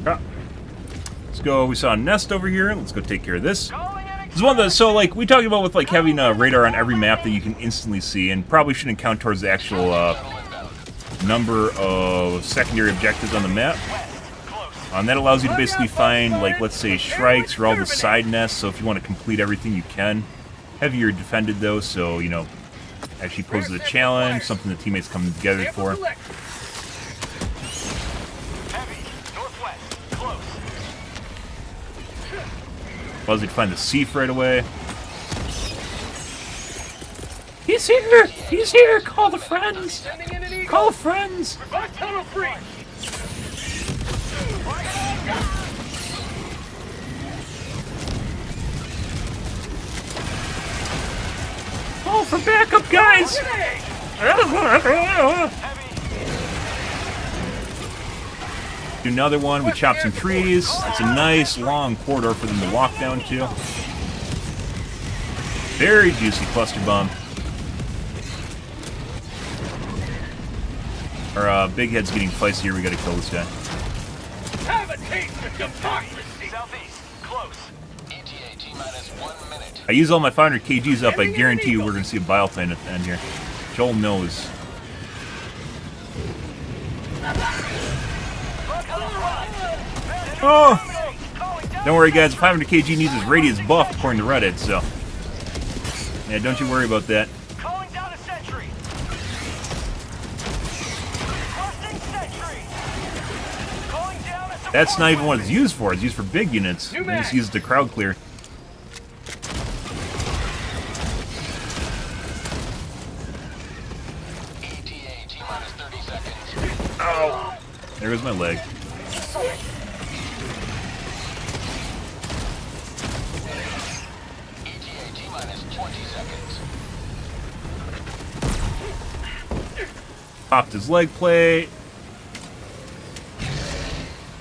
Ah. Let's go. We saw a nest over here. Let's go take care of this. This is one that, so like we talked about with like having a radar on every map that you can instantly see, and probably shouldn't count towards the actual number of secondary objectives on the map. That allows you to basically find, like, let's say, Shrikes or all the side nests, so if you want to complete everything, you can. Heavier defended, though, so, you know, actually poses a challenge, something that teammates come together for. Heavy. Northwest. Close. Allows you to find the Seaf right away. He's here! He's here! Call the friends! Call friends! Reverse tunnel free. Call for backup, guys! Do another one. We chop some trees. It's a nice long corridor for them to walk down to. Very juicy cluster bomb. Our big head's getting feisty here. We gotta kill this guy. Have a taste of democracy. Southeast. Close. ETA T-minus 1 minute. I use all my 500 kgs up. I guarantee you we're gonna see a biplane at the end here. Joel knows. Oh! Don't worry, guys. 500 kg needs his radius buffed, according to Reddit, so... Yeah, don't you worry about that. Calling down a sentry. Requesting sentry. Calling down a That's not even what it's used for. It's used for big units. You just use it to crowd clear. ETA T-minus 30 seconds. Oh! There goes my leg. ETA T-minus 20 seconds. Popped his leg plate.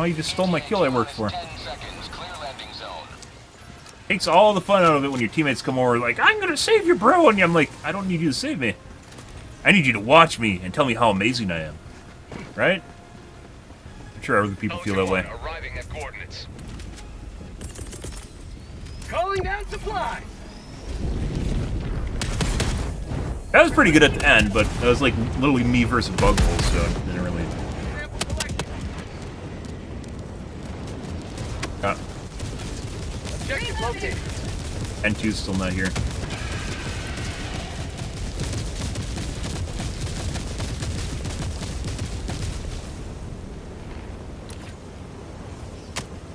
Oh, you just stole my kill I worked for. 10 seconds, clear landing zone. Takes all the fun out of it when your teammates come over like, I'm gonna save you, bro, and I'm like, I don't need you to save me. I need you to watch me and tell me how amazing I am. Right? I'm sure other people feel that way. Arriving at coordinates. Calling down supplies. That was pretty good at the end, but that was like literally me versus Bugholes, so it didn't really... Sample collected. Objective located. N2's still not here.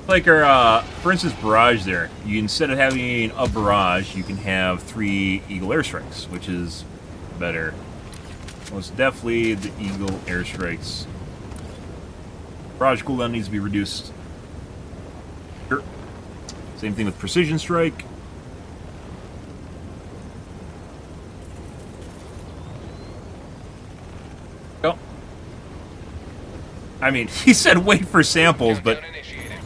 Like our, for instance, barrage there. You instead of having a barrage, you can have 3 Eagle airstrikes, which is better. Most definitely the Eagle airstrikes. Barrage cooldown needs to be reduced. Sure. Same thing with precision strike. Oh. I mean, he said wait for samples, but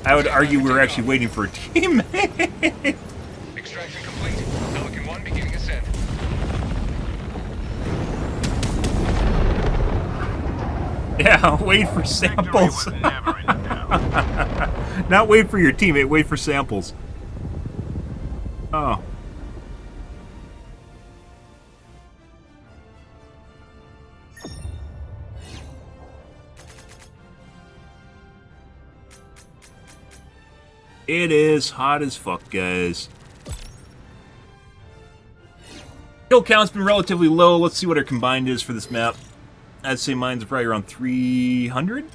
I would argue we were actually waiting for a teammate. Extraction complete. Pelican 1 beginning ascent. Yeah, wait for samples. Not wait for your teammate, wait for samples. Oh. It is hot as fuck, guys. Kill count's been relatively low. Let's see what our combined is for this map. I'd say mine's probably around 300. I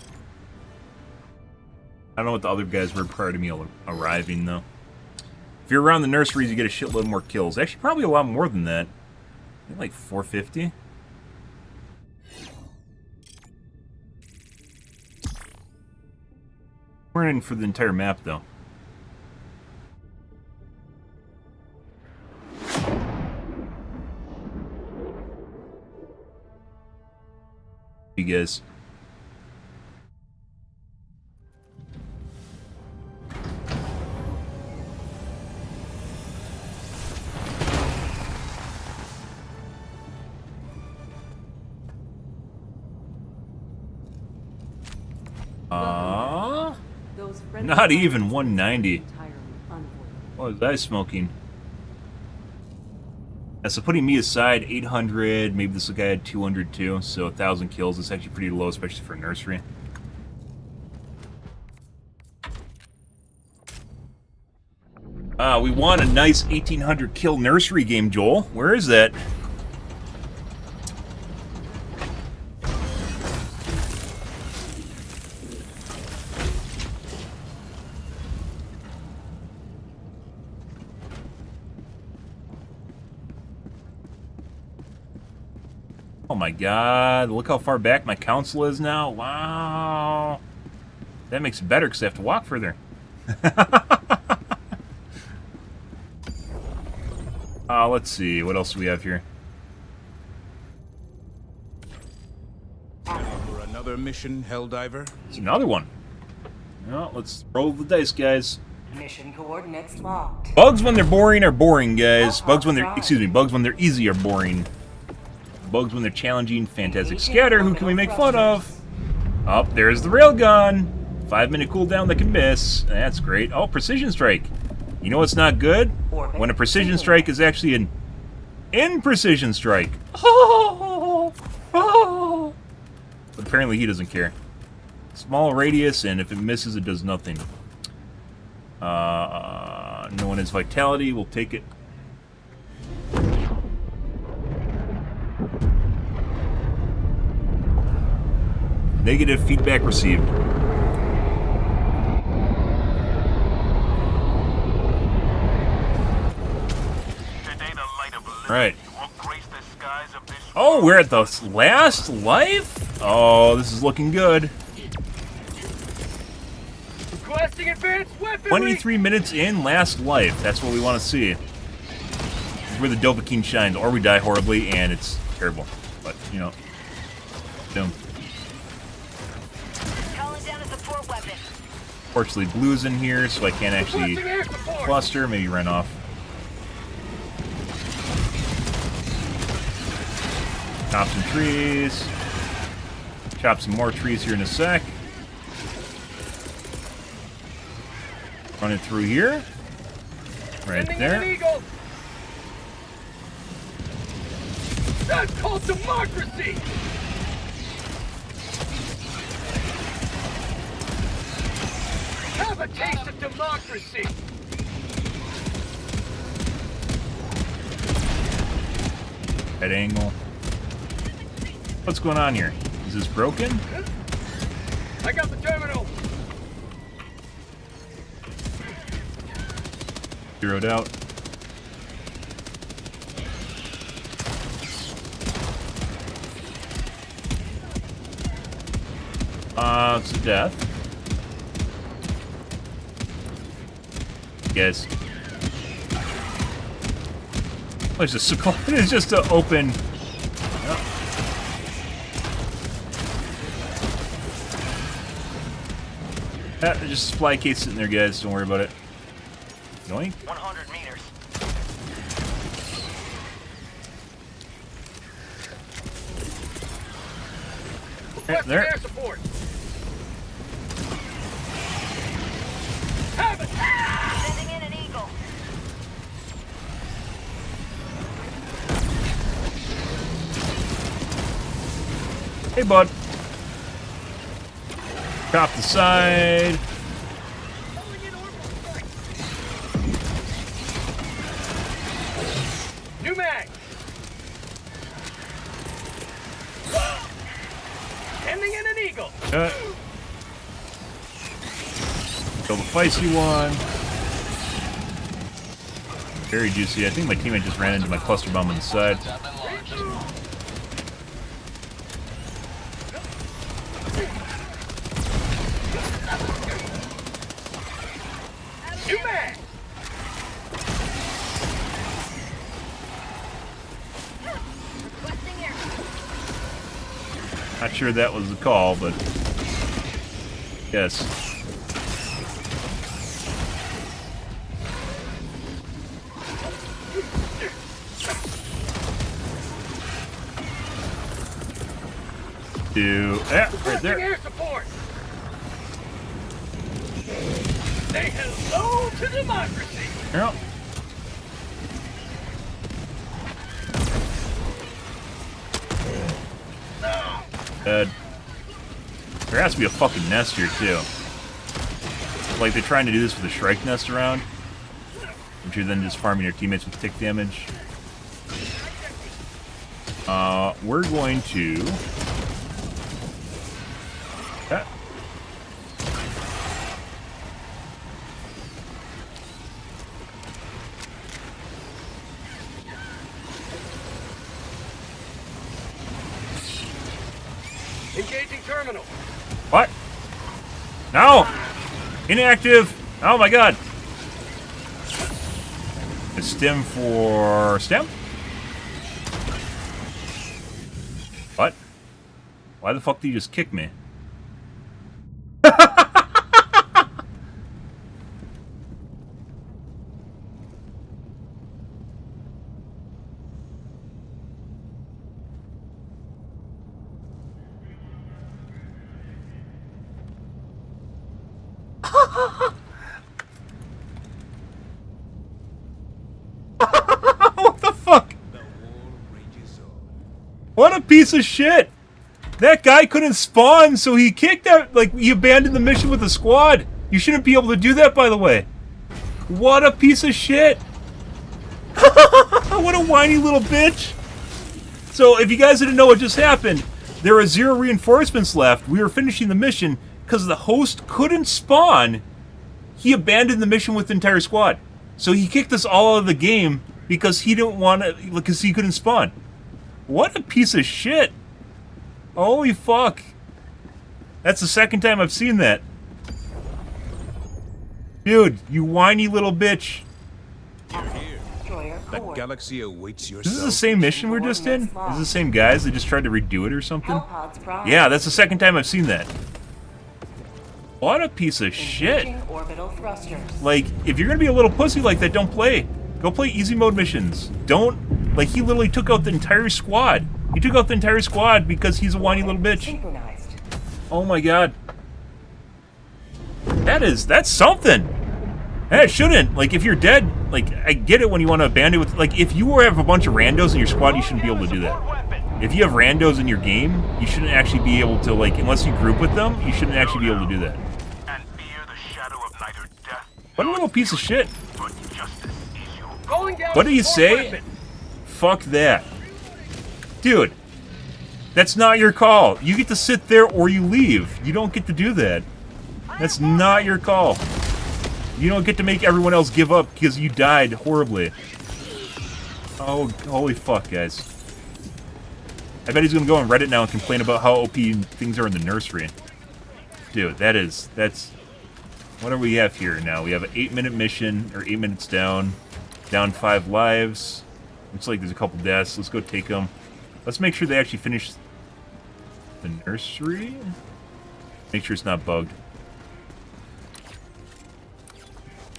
don't know what the other guys were prior to me arriving, though. If you're around the nurseries, you get a shitload more kills. Actually, probably a lot more than that. I think like 450. We're in for the entire map, though. You guys. Not even 190. What was I smoking? Yeah, so putting me aside, 800, maybe this guy had 200 too, so 1,000 kills is actually pretty low, especially for a nursery. We want a nice 1,800 kill nursery game, Joel. Where is that? Oh my god, look how far back my council is now. Wow. That makes it better because I have to walk further. Let's see. What else do we have here? For another mission, Helldiver? It's another one. Well, let's roll the dice, guys. Mission coordinates locked. Bugs when they're boring are boring, guys. Bugs when they're, excuse me, bugs when they're easy are boring. Bugs when they're challenging. Fantastic scatter. Who can we make fun of? Oh, there's the railgun. 5-minute cooldown that can miss. That's great. Oh, precision strike. You know what's not good? When a precision strike is actually an imprecision strike. Oh, oh. But apparently he doesn't care. Small radius, and if it misses, it does nothing. No one has vitality. We'll take it. Negative feedback received. Right. Oh, we're at the last life? Oh, this is looking good. Requesting advanced weaponry. 23 minutes in, last life. That's what we want to see. This is where the Dovahkiin shines, or we die horribly, and it's terrible. But, you know. Boom. Calling down a support weapon. Fortunately, Blue's in here, so I can't actually cluster. Maybe run off. Chop some trees. Chop some more trees here in a sec. Run it through here. Right there. That's called democracy! Have a taste of democracy! Head angle. What's going on here? Is this broken? I got the terminal! Zeroed out. It's a death. Guys. Oh, it's just it's just to open. Yep. There's just a supply case sitting there, guys. Don't worry about it. Yoink. 100 meters. There. Air support! Have it! Sending in an eagle. Hey, bud. Chop the side. New mag! Sending in an eagle! Kill the feisty one. Very juicy. I think my teammate just ran into my cluster bomb on the side. Have been launched. New mag! Requesting air. Not sure that was the call, but yes. Right there. Air support! Say hello to democracy! Yep. Dead. There has to be a fucking nest here too. Like they're trying to do this with a Shrike nest around, which you're then just farming your teammates with tick damage. We're going to. Okay. Engaging terminal. What? No! Inactive! Oh my god! A stem for stem? What? Why the fuck did you just kick me? What the fuck? What a piece of shit! That guy couldn't spawn, so he kicked out, like, he abandoned the mission with the squad. You shouldn't be able to do that, by the way. What a piece of shit! What a whiny little bitch! So, if you guys didn't know what just happened, there are 0 reinforcements left. We were finishing the mission because the host couldn't spawn. He abandoned the mission with the entire squad. So he kicked us all out of the game because he didn't want to, because he couldn't spawn. What a piece of shit! Holy fuck! That's the second time I've seen that. Dude, you whiny little bitch. Destroyer That core. galaxy awaits your This is the same mission we're just in? Is this the same guys? They just tried to redo it or something? Hellpods prime. Yeah, that's the second time I've seen that. What a piece of shit. Engaging orbital thrusters. Like, if you're gonna be a little pussy like that, don't play. Go play easy mode missions. Don't... Like, he literally took out the entire squad. He took out the entire squad because he's a whiny little bitch. Synchronized. Oh my god. That's something. That shouldn't. Like, if you're dead, like, I get it when you want to abandon with... Like, if you have a bunch of randos in your squad, you shouldn't be able to do that. If you have randos in your game, you shouldn't actually be able to, like, unless you group with them, you shouldn't actually be able to do that. And fear the shadow of neither death. What a little piece of shit. But justice is your Calling down What do you support say? weapon. Fuck that. Dude, that's not your call. You get to sit there or you leave. You don't get to do that. That's not your call. You don't get to make everyone else give up because you died horribly. Oh, holy fuck, guys. I bet he's gonna go on Reddit now and complain about how OP things are in the nursery. Dude, that's... What do we have here now? We have an 8-minute mission, or 8 minutes down. Down 5 lives. Looks like there's a couple deaths. Let's go take them. Let's make sure they actually finish the nursery. Make sure it's not bugged.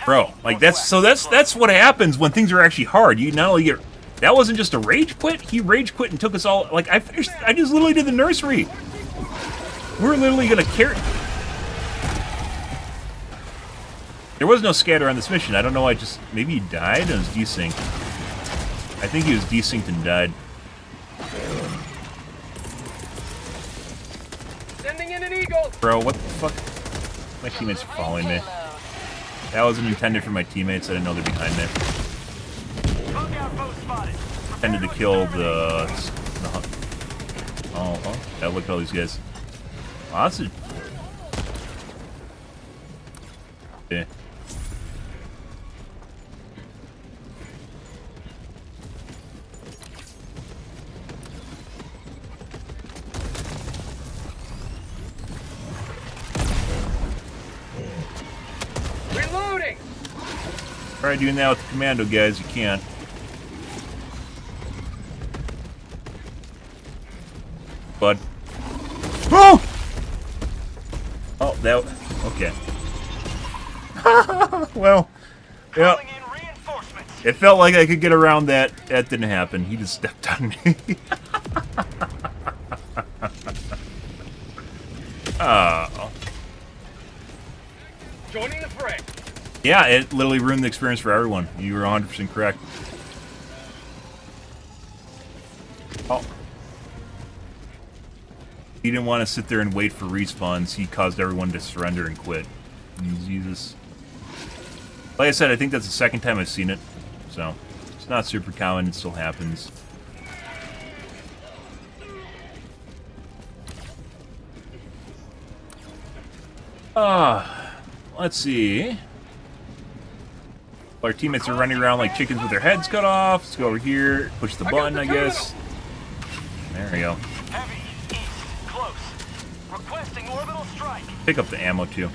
Bro, like that's what happens when things are actually hard. You not only get that wasn't just a rage quit. He rage quit and took us all. Like I just literally did the nursery. We're literally gonna carry. There was no scatter on this mission. I don't know. Maybe he died and was desynced. I think he was desynced and died. Sending in an eagle. Bro, what the fuck? My teammates are following me. That wasn't intended for my teammates. I didn't know they're behind me. Intended to kill the oh, yeah, look at all these guys. Oh, that's a... Yeah. Reloading. Try doing that with the commando guys. You can't. Bud. Oh! Oh, that... Okay. Well, yeah. It felt like I could get around that. That didn't happen. He just stepped on me. Oh. Joining the fray. Yeah, it literally ruined the experience for everyone. You were 100% correct. Oh. He didn't want to sit there and wait for respawns. He caused everyone to surrender and quit. Jesus. Like I said, I think that's the second time I've seen it. So, it's not super common. It still happens. Let's see. Our teammates are running around like chickens with their heads cut off. Let's go over here, push the button, I guess. There we go. Heavy, east, close. Requesting orbital strike. Pick up the ammo too.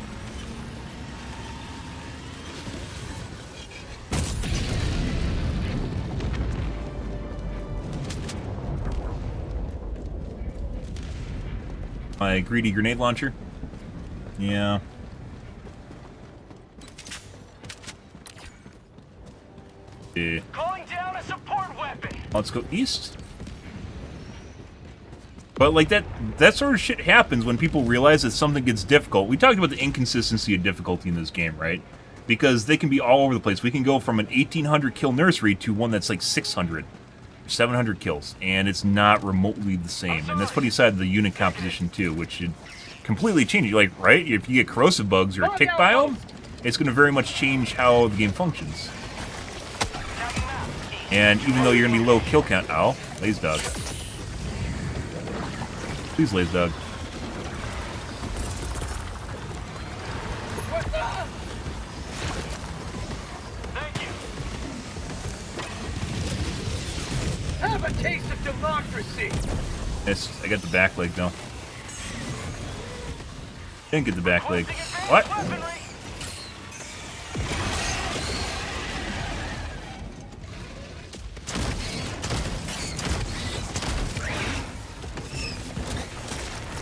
My greedy grenade launcher. Yeah. Yeah. Calling down a support weapon. Let's go east. But like that sort of shit happens when people realize that something gets difficult. We talked about the inconsistency of difficulty in this game, right? Because they can be all over the place. We can go from an 1800 kill nursery to one that's like 600, 700 kills, and it's not remotely the same. And that's putting aside the unit composition too, which should completely change. Like, right? If you get corrosive bugs or a tick biome, it's going to very much change how the game functions. And even though you're going to be low kill count... Ow. Laze dog. Please, Laze dog. Thank you. Have a taste of democracy. Yes, I got the back leg, though. Didn't get the back leg. What?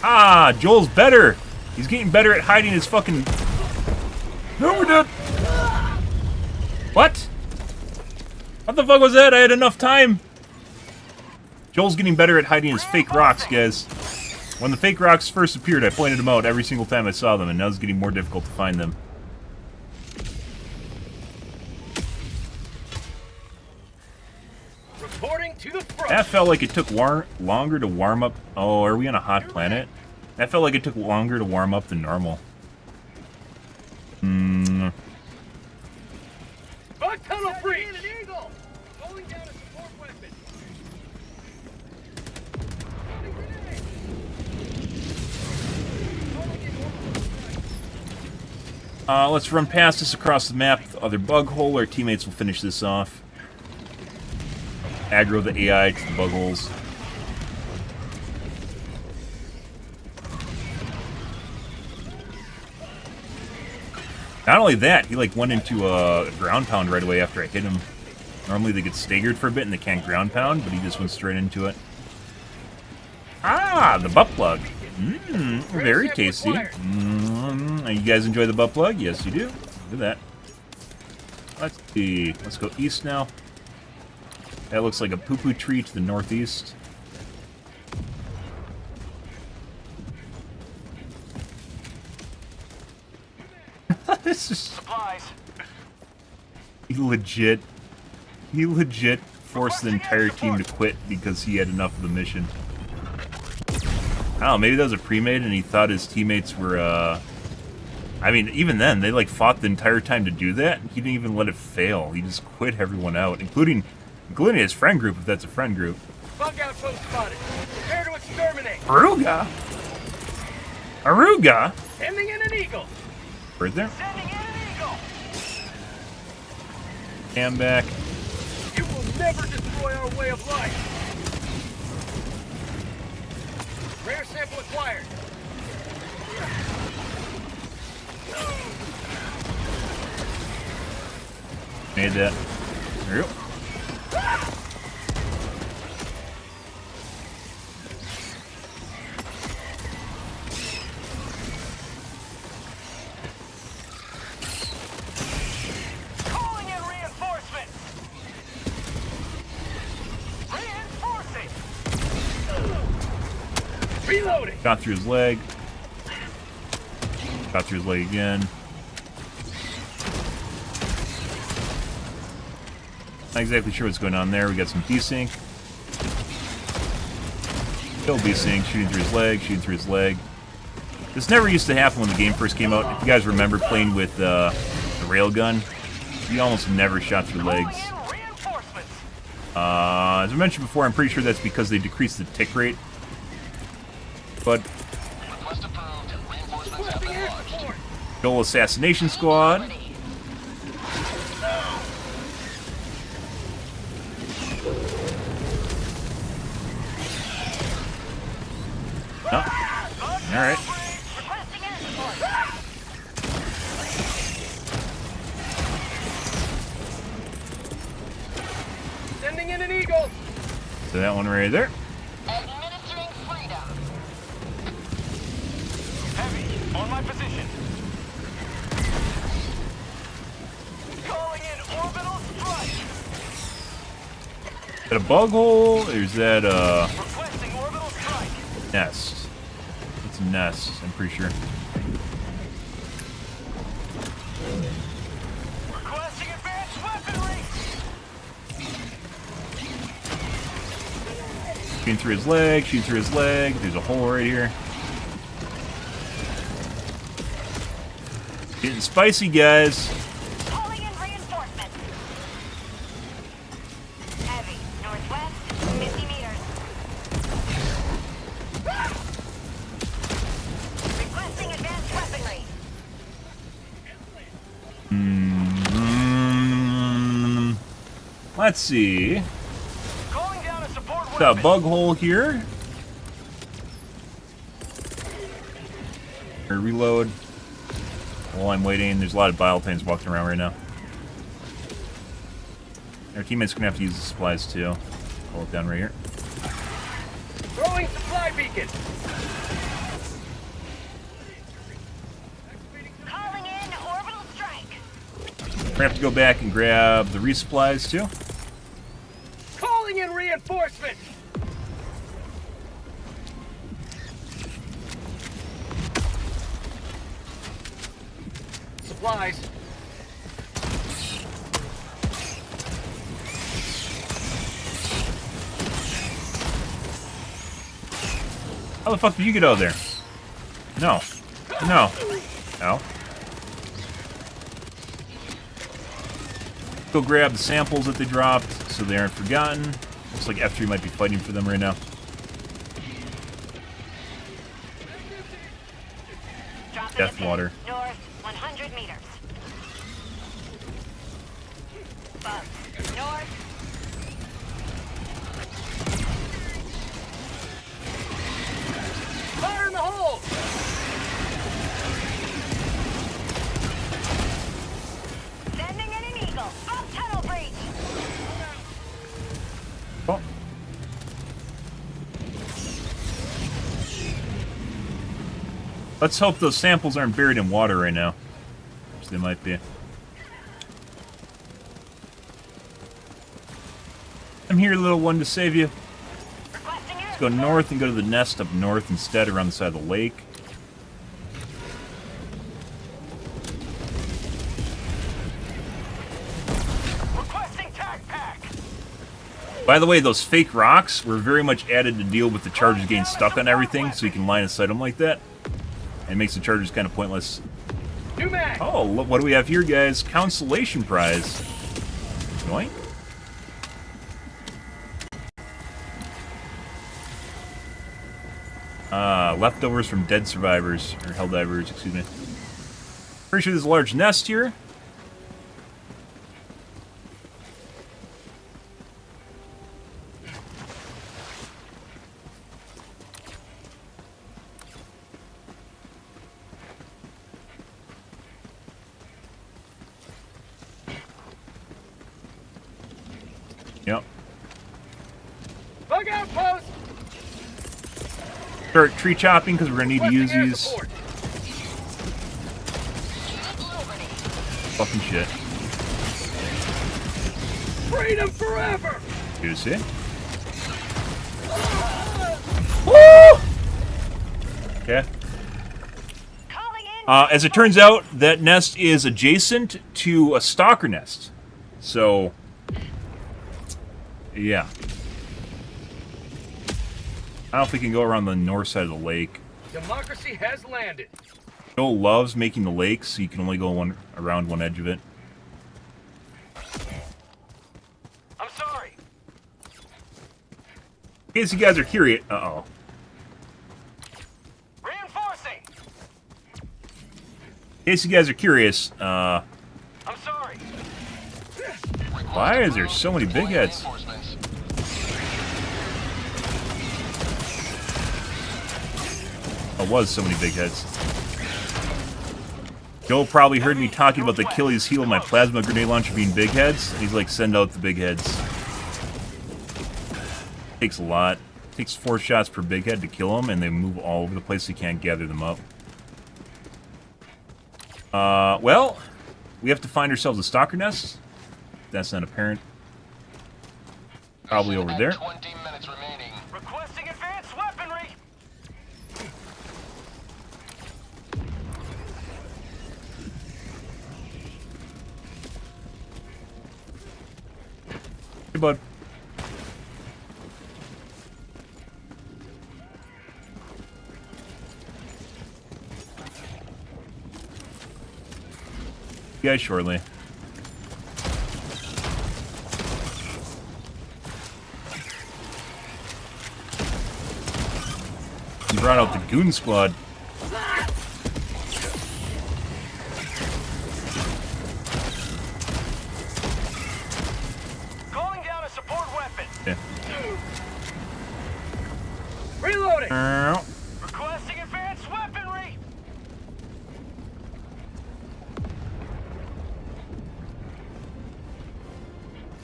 Ah, Joel's better. He's getting better at hiding his fucking... No, we're dead. What? What the fuck was that? I had enough time. Joel's getting better at hiding his fake rocks, guys. When the fake rocks first appeared, I pointed them out every single time I saw them, and now it's getting more difficult to find them. Reporting to the front. That felt like it took longer to warm up. Oh, are we on a hot planet? That felt like it took longer to warm up than normal. Bug tunnel breach. Rolling down a support weapon. Let's run past us across the map. The other bug hole. Our teammates will finish this off. Aggro the AI to the bug holes. Not only that, he like went into a ground pound right away after I hit him. Normally they get staggered for a bit and they can't ground pound, but he just went straight into it. Ah, the butt plug. Mmm, very tasty. You guys enjoy the butt plug? Yes, you do. Look at that. Let's see. Let's go east now. That looks like a poo-poo tree to the northeast. This is... Supplies. He legit forced the entire team to quit because he had enough of the mission. I don't know, maybe that was a pre-made and he thought his teammates were, I mean, even then, they like fought the entire time to do that. He didn't even let it fail. He just quit everyone out, including his friend group, if that's a friend group. Bug outpost spotted. Prepare to exterminate. Aruga! Aruga! Sending in an eagle. Bird there. Sending in an eagle. Cam back. You will never destroy our way of life. Rare sample acquired. Made that. There you go. Calling in reinforcements. Reinforcing. Reloading. Shot through his leg. Shot through his leg again. Not exactly sure what's going on there. We got some desync. Still desync, shooting through his leg, shooting through his leg. This never used to happen when the game first came out. If you guys remember playing with the railgun, you almost never shot through legs. As I mentioned before, I'm pretty sure that's because they decreased the tick rate. But Request approved. Reinforcements have been launched. Joel Assassination Squad. Oh. Alright. Sending in an eagle. So that one right there. Administering freedom. Heavy on my position. Calling in orbital strike. Is that a bug hole? Or is that a Requesting orbital strike. nest? It's a nest, I'm pretty sure. Requesting advanced weaponry. Shooting through his leg, shooting through his leg. There's a hole right here. Getting spicy, guys. Calling in reinforcements. Heavy. Northwest. 50 meters. Requesting advanced weaponry. Let's see. Calling down a support Got a weapon. bug hole here. Reload. While I'm waiting, there's a lot of biotines walking around right now. Our teammates are gonna have to use the supplies too. Pull it down right here. Throwing supply beacon. We're gonna have to go back and grab the resupplies too. Calling in reinforcements! Supplies. How the fuck did you get out of there? No. No. No. Go grab the samples that they dropped so they aren't forgotten. Looks like F3 might be fighting for them right now. Death water. North 100 meters. North. Fire in the hole! Sending in an eagle. Up tunnel breach. Oh. Let's hope those samples aren't buried in water right now. Which they might be. I'm here, little one, to save you. Let's go north and go to the nest up north instead, around the side of the lake. Requesting tac pack. By the way, those fake rocks were very much added to deal with the charges getting stuck on everything, so you can line of sight them like that. And it makes the charges kind of pointless. New mag! Oh, look, what do we have here, guys? Consolation prize. Joint? Leftovers from dead survivors, or helldivers, excuse me. Pretty sure there's a large nest here. Yep. Bug outpost! Start tree chopping because we're gonna need to use these. Fucking shit. Freedom forever! You see? Woo! Okay. As it turns out, that nest is adjacent to a stalker nest. So, yeah. I don't know if we can go around the north side of the lake. Democracy has landed. Joel loves making the lake, so you can only go around one edge of it. I'm sorry. In case you guys are curious, uh-oh. Reinforcing. In case you guys are curious, I'm sorry. why is there so many big heads? Oh, was so many big heads. Joel probably heard me talking about the Achilles heel of my plasma grenade launcher being big heads, and he's like, send out the big heads. Takes a lot. Takes 4 shots per big head to kill them, and they move all over the place, so you can't gather them up. Well, we have to find ourselves a stalker nest. That's not apparent. Probably over there. 20 minutes remaining. Requesting advanced weaponry. Hey, bud. See you guys shortly. You brought out the goon squad. Calling down a support weapon. Yeah. Reloading! Requesting advanced weaponry.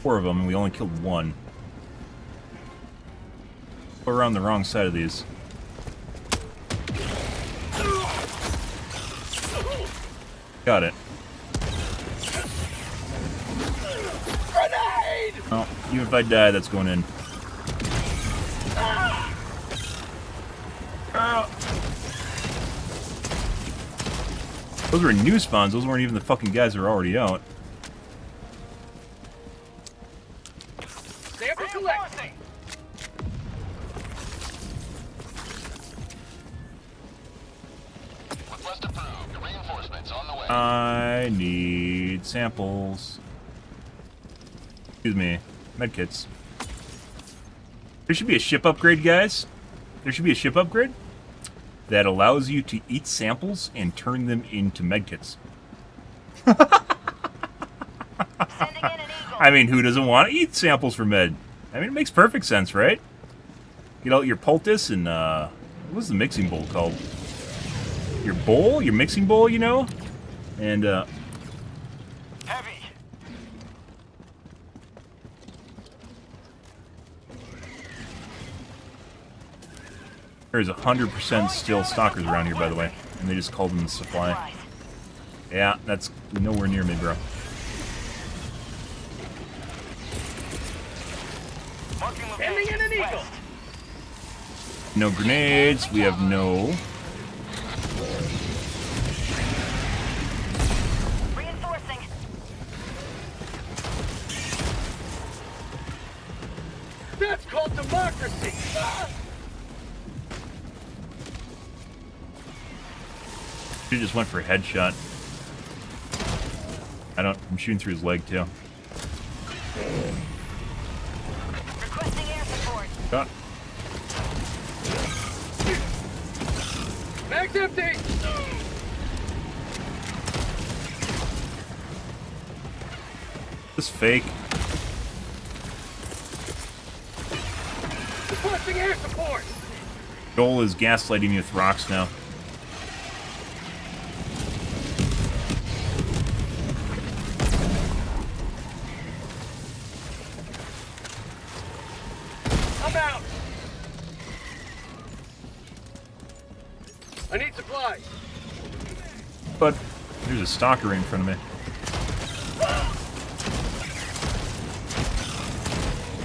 4 of them, and we only killed 1. We're on the wrong side of these. Got it. Well, even if I die, that's going in. Those were new spawns. Those weren't even the fucking guys that are already out. Sample collecting. Request approved. Reinforcements on the way. I need samples. Excuse me. Medkits. There should be a ship upgrade, guys. There should be a ship upgrade that allows you to eat samples and turn them into medkits. I mean, who doesn't want to eat samples for med? I mean, it makes perfect sense, right? Get out your poultice and, what was the mixing bowl called? Your bowl? Your mixing bowl, you know? And, Heavy. there's 100% still stalkers around here, by the way. And they just called them the supply. Yeah, that's nowhere near me, bro. Sending in an eagle. No grenades. We have no... Reinforcing. That's called democracy. He just went for a headshot. I'm shooting through his leg, too. Requesting air support. Shot. Mag's empty. This fake. Requesting air support. Joel is gaslighting me with rocks now. I'm out. I need supplies. But there's a stalker right in front of me.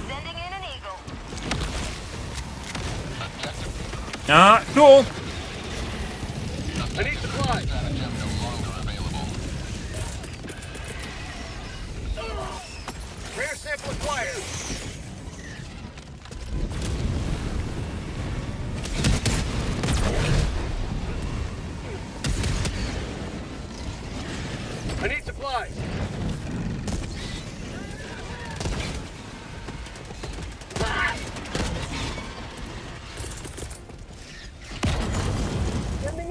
Sending in an eagle. Ah, cool. I need supplies. Stratagem no longer available. Rare sample acquired. I need supplies.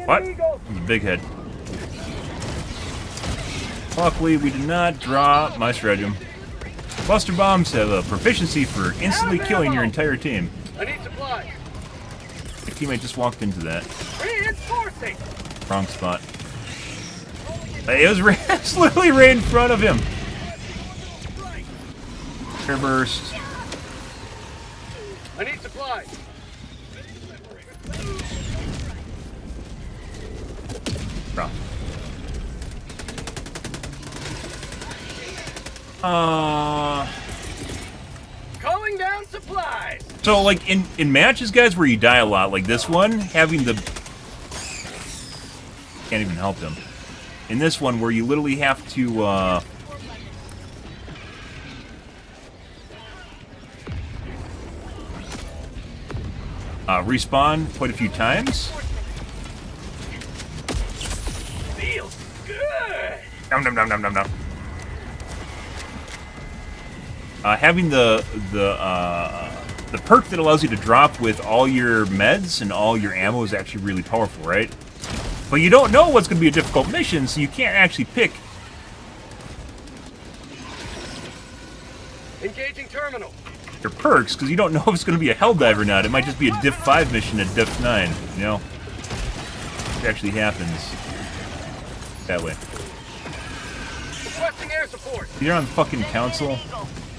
What? It was a big head. Luckily, we did not drop my stratagem. Buster bombs have a proficiency for instantly killing your entire team. I need supplies. My teammate just walked into that. Reinforcing. Wrong spot. It was it's literally right in front of him. Air burst. I need supplies. Bro. Calling down supplies. So, like, in matches, guys, where you die a lot, like this one, having the... Can't even help him. In this one, where you literally have to, respawn quite a few times. Feels good. Nom nom nom nom nom nom. Having the perk that allows you to drop with all your meds and all your ammo is actually really powerful, right? But you don't know what's going to be a difficult mission, so you can't actually pick. Engaging terminal. Your perks, because you don't know if it's going to be a Helldive or not. It might just be a Div 5 mission at Div 9, you know? It actually happens that way. Requesting air support. You're on the fucking council,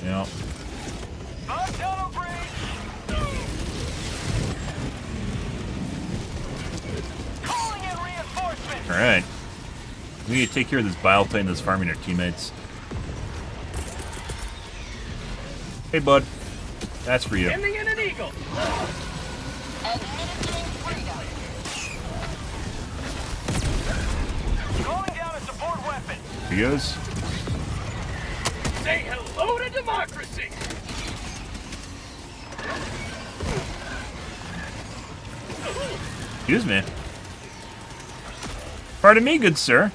you know? Alright. We need to take care of this Bile Titan that's farming our teammates. Hey, bud. That's for you. Sending in an eagle. Administering freedom. Calling down a support weapon. Here he goes. Say hello to democracy. Excuse me. Pardon me, good sir.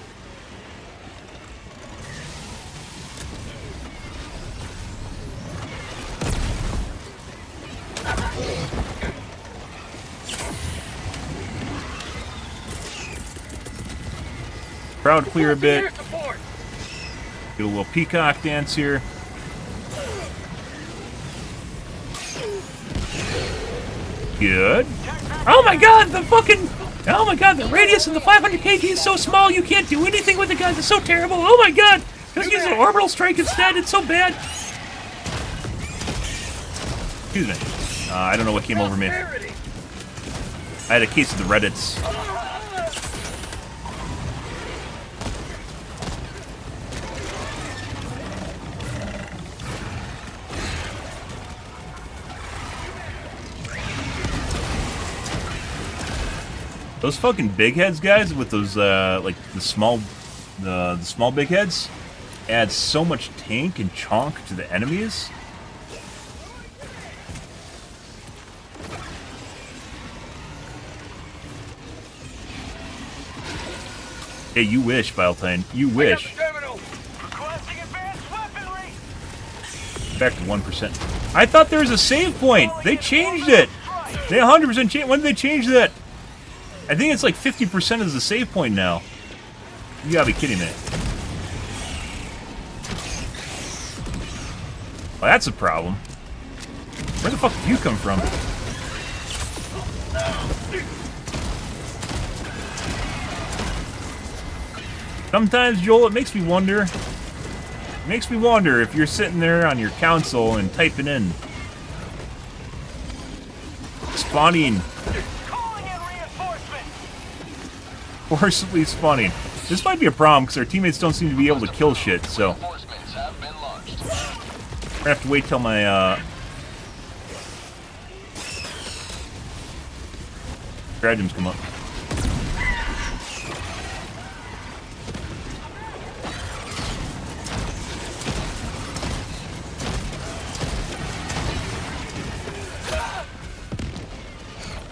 Crowd clear a bit. Air support. Get a little peacock dance here. Good. Oh my god, the fucking... Oh my god, the radius of the 500 kg is so small you can't do anything with it, guys. It's so terrible. Oh my god. Just use an orbital strike instead. It's so bad. Excuse me. I don't know what came over me. I had a case of the Reddits. Those fucking big heads, guys, with those like the small big heads, add so much tank and chonk to the enemies. Hey, you wish, Pilestedts. You wish. Requesting advanced weaponry. Back to 1%. I thought there was a save point. They changed it. They 100% changed. When did they change that? I think it's like 50% is the save point now. You gotta be kidding me. Well, that's a problem. Where the fuck did you come from? Sometimes, Joel, it makes me wonder. It makes me wonder if you're sitting there on your console and typing in. Spawning. Forcibly spawning. This might be a problem because our teammates don't seem to be able to kill shit, so I'm gonna have to wait till my stratagems come up.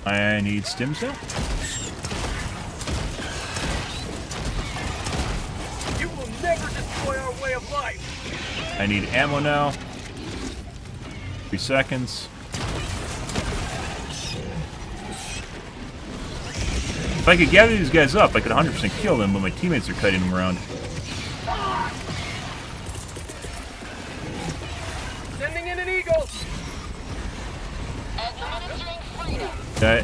I need stims now. Never destroy our way of life. I need ammo now. 3 seconds. If I could gather these guys up, I could 100% kill them, but my teammates are kiting them around. Sending in an eagle. Okay.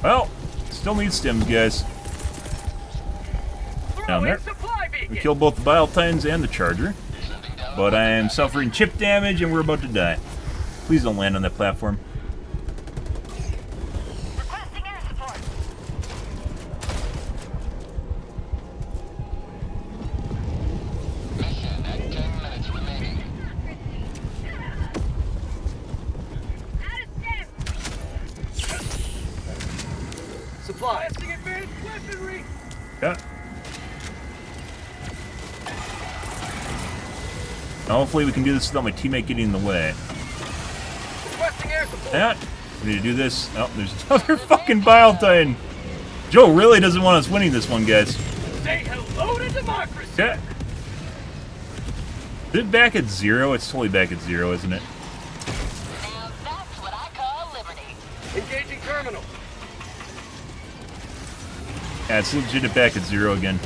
Well, still need stims, guys. Down there. We killed both the Pilestedts and the Charger. But I am suffering chip damage and we're about to die. Please don't land on that platform. Requesting air support. Mission at 10 minutes remaining. Supply. Advanced weaponry. Yeah. Now hopefully we can do this without my teammate getting in the way. Requesting air support. Yeah. We need to do this. Oh, there's another fucking Pilestedts. Joe really doesn't want us winning this one, guys. Say hello to democracy. Yeah. Is it back at 0? It's totally back at 0, isn't it? Now that's what I call liberty. Engaging terminal. Yeah, it's legit back at 0 again.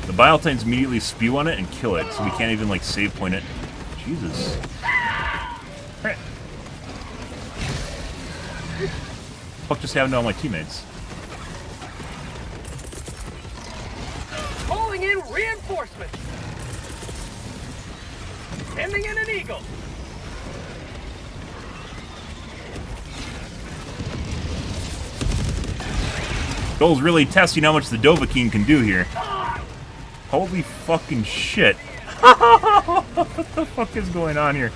The Pilestedts immediately spew on it and kill it, so we can't even, like, save point it. Jesus. Alright. Fuck just happened to all my teammates? Calling in reinforcements. Sending in an eagle. Joel's really testing how much the Dovahkiin can do here. Holy fucking shit. What the fuck is going on here?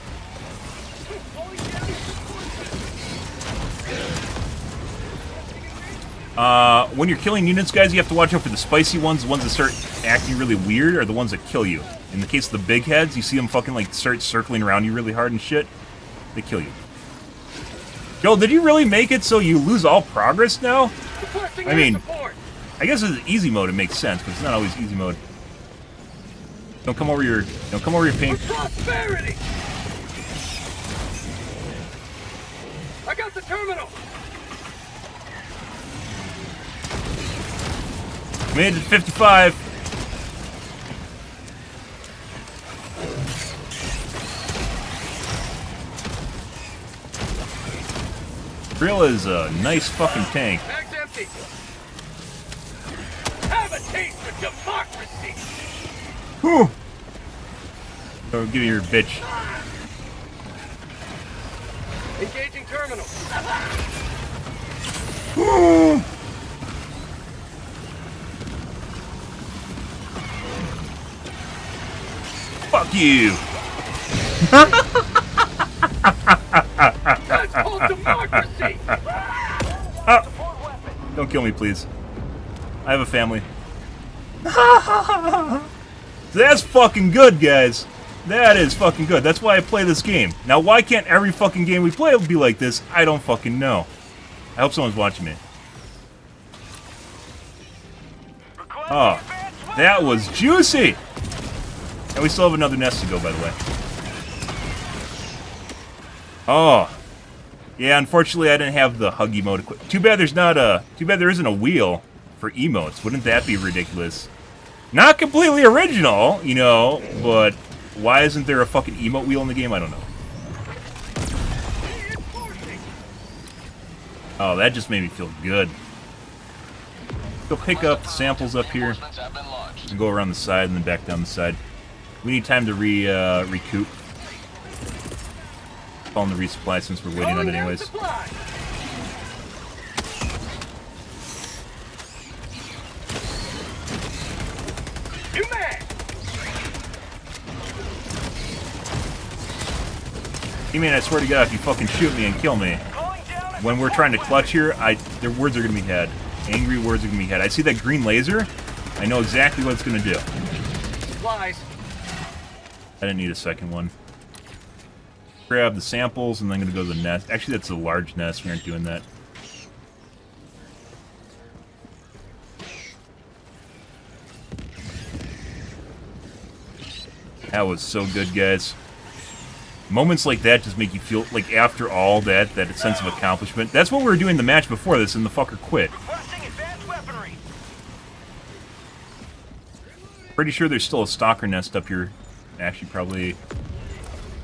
When you're killing units, guys, you have to watch out for the spicy ones. The ones that start acting really weird are the ones that kill you. In the case of the big heads, you see them fucking, like, start circling around you really hard and shit. They kill you. Joel, did you really make it so you lose all progress now? I mean, I guess it's easy mode, it makes sense, but it's not always easy mode. Don't come over your paint. Prosperity! I got the terminal! Made it to 55. Drill is a nice fucking tank. Bag's empty. Have a taste of democracy! Whew. Go give me your bitch. Engaging terminal. Whew. Fuck you! That's called democracy! Don't kill me, please. I have a family. That's fucking good, guys. That is fucking good. That's why I play this game. Now, why can't every fucking game we play be like this? I don't fucking know. I hope someone's watching me. Oh, that was juicy! And we still have another nest to go, by the way. Oh. Yeah, unfortunately I didn't have the hug emote equipped. Too bad there isn't a wheel for emotes. Wouldn't that be ridiculous? Not completely original, you know, but why isn't there a fucking emote wheel in the game? I don't know. Oh, that just made me feel good. Go pick up the samples up here and go around the side and then back down the side. We need time to recoup. Calling the resupply since we're waiting on it anyways. You mean I swear to God, if you fucking shoot me and kill me, when we're trying to clutch here, their words are gonna be had. Angry words are gonna be had. I see that green laser. I know exactly what it's gonna do. Supplies. I didn't need a second one. Grab the samples, and then I'm gonna go to the nest. Actually, that's a large nest. We aren't doing that. That was so good, guys. Moments like that just make you feel like after all that sense of accomplishment. That's what we were doing the match before this, and the fucker quit. Pretty sure there's still a stalker nest up here. Actually, probably...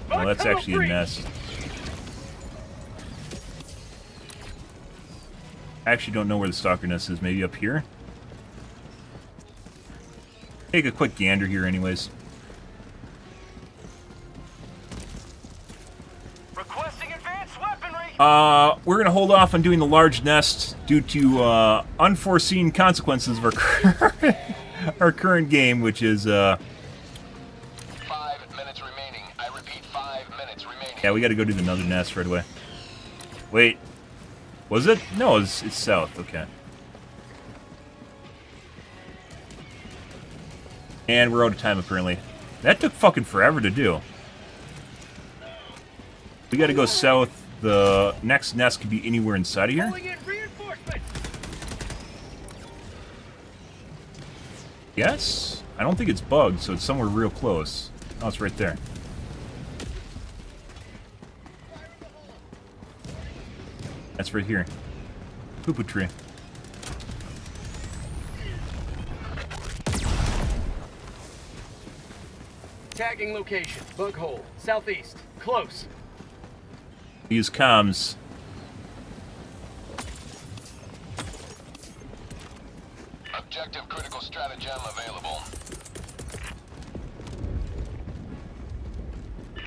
Well, that's actually a nest. I actually don't know where the stalker nest is. Maybe up here? Take a quick gander here anyways. Requesting advanced weaponry. We're gonna hold off on doing the large nest due to unforeseen consequences of our current game, which is 5 minutes remaining. I repeat, 5 minutes remaining. yeah, we got to go do another nest right away. Wait, was it? No, it's south. Okay. And we're out of time apparently. That took fucking forever to do. We got to go south. The next nest could be anywhere inside of here. Yes? I don't think it's bugged, so it's somewhere real close. Oh, it's right there. That's right here. Poo-poo tree. Tagging location. Bug hole. Southeast. Close. Use comms. Objective critical stratagem available.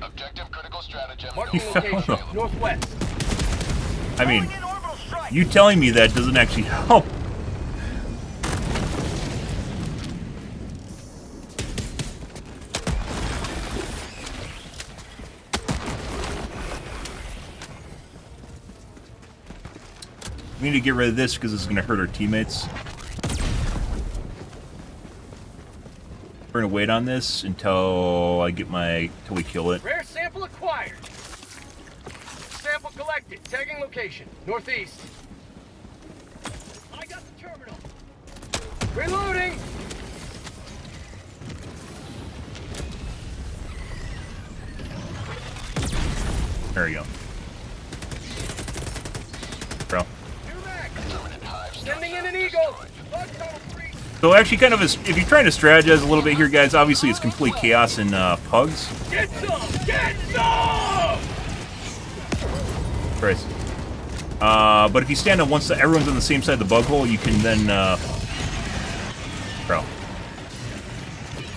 Objective critical stratagem. Marking location. Northwest. I mean, you telling me that doesn't actually help. We need to get rid of this because it's going to hurt our teammates. We're going to wait on this until I get till we kill it. Rare sample acquired. Sample collected. Tagging location. Northeast. I got the terminal. Reloading. There we go. Bro. Sending in an eagle. So actually, kind of, if you're trying to strategize a little bit here, guys, obviously it's complete chaos in pugs. Get some! Get some! Christ. But if you stand on one side, everyone's on the same side of the bug hole, you can then, Bro.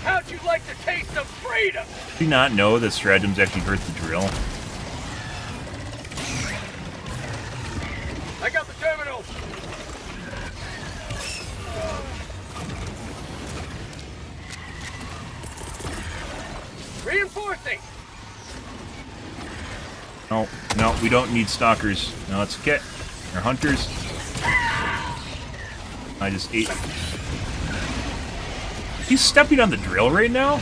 How'd you like the taste of freedom? Do you not know that stratagems actually hurt the drill? I got the terminal. Reinforcing. No, no, we don't need stalkers. No, it's okay. They're hunters. I just ate. He's stepping on the drill right now?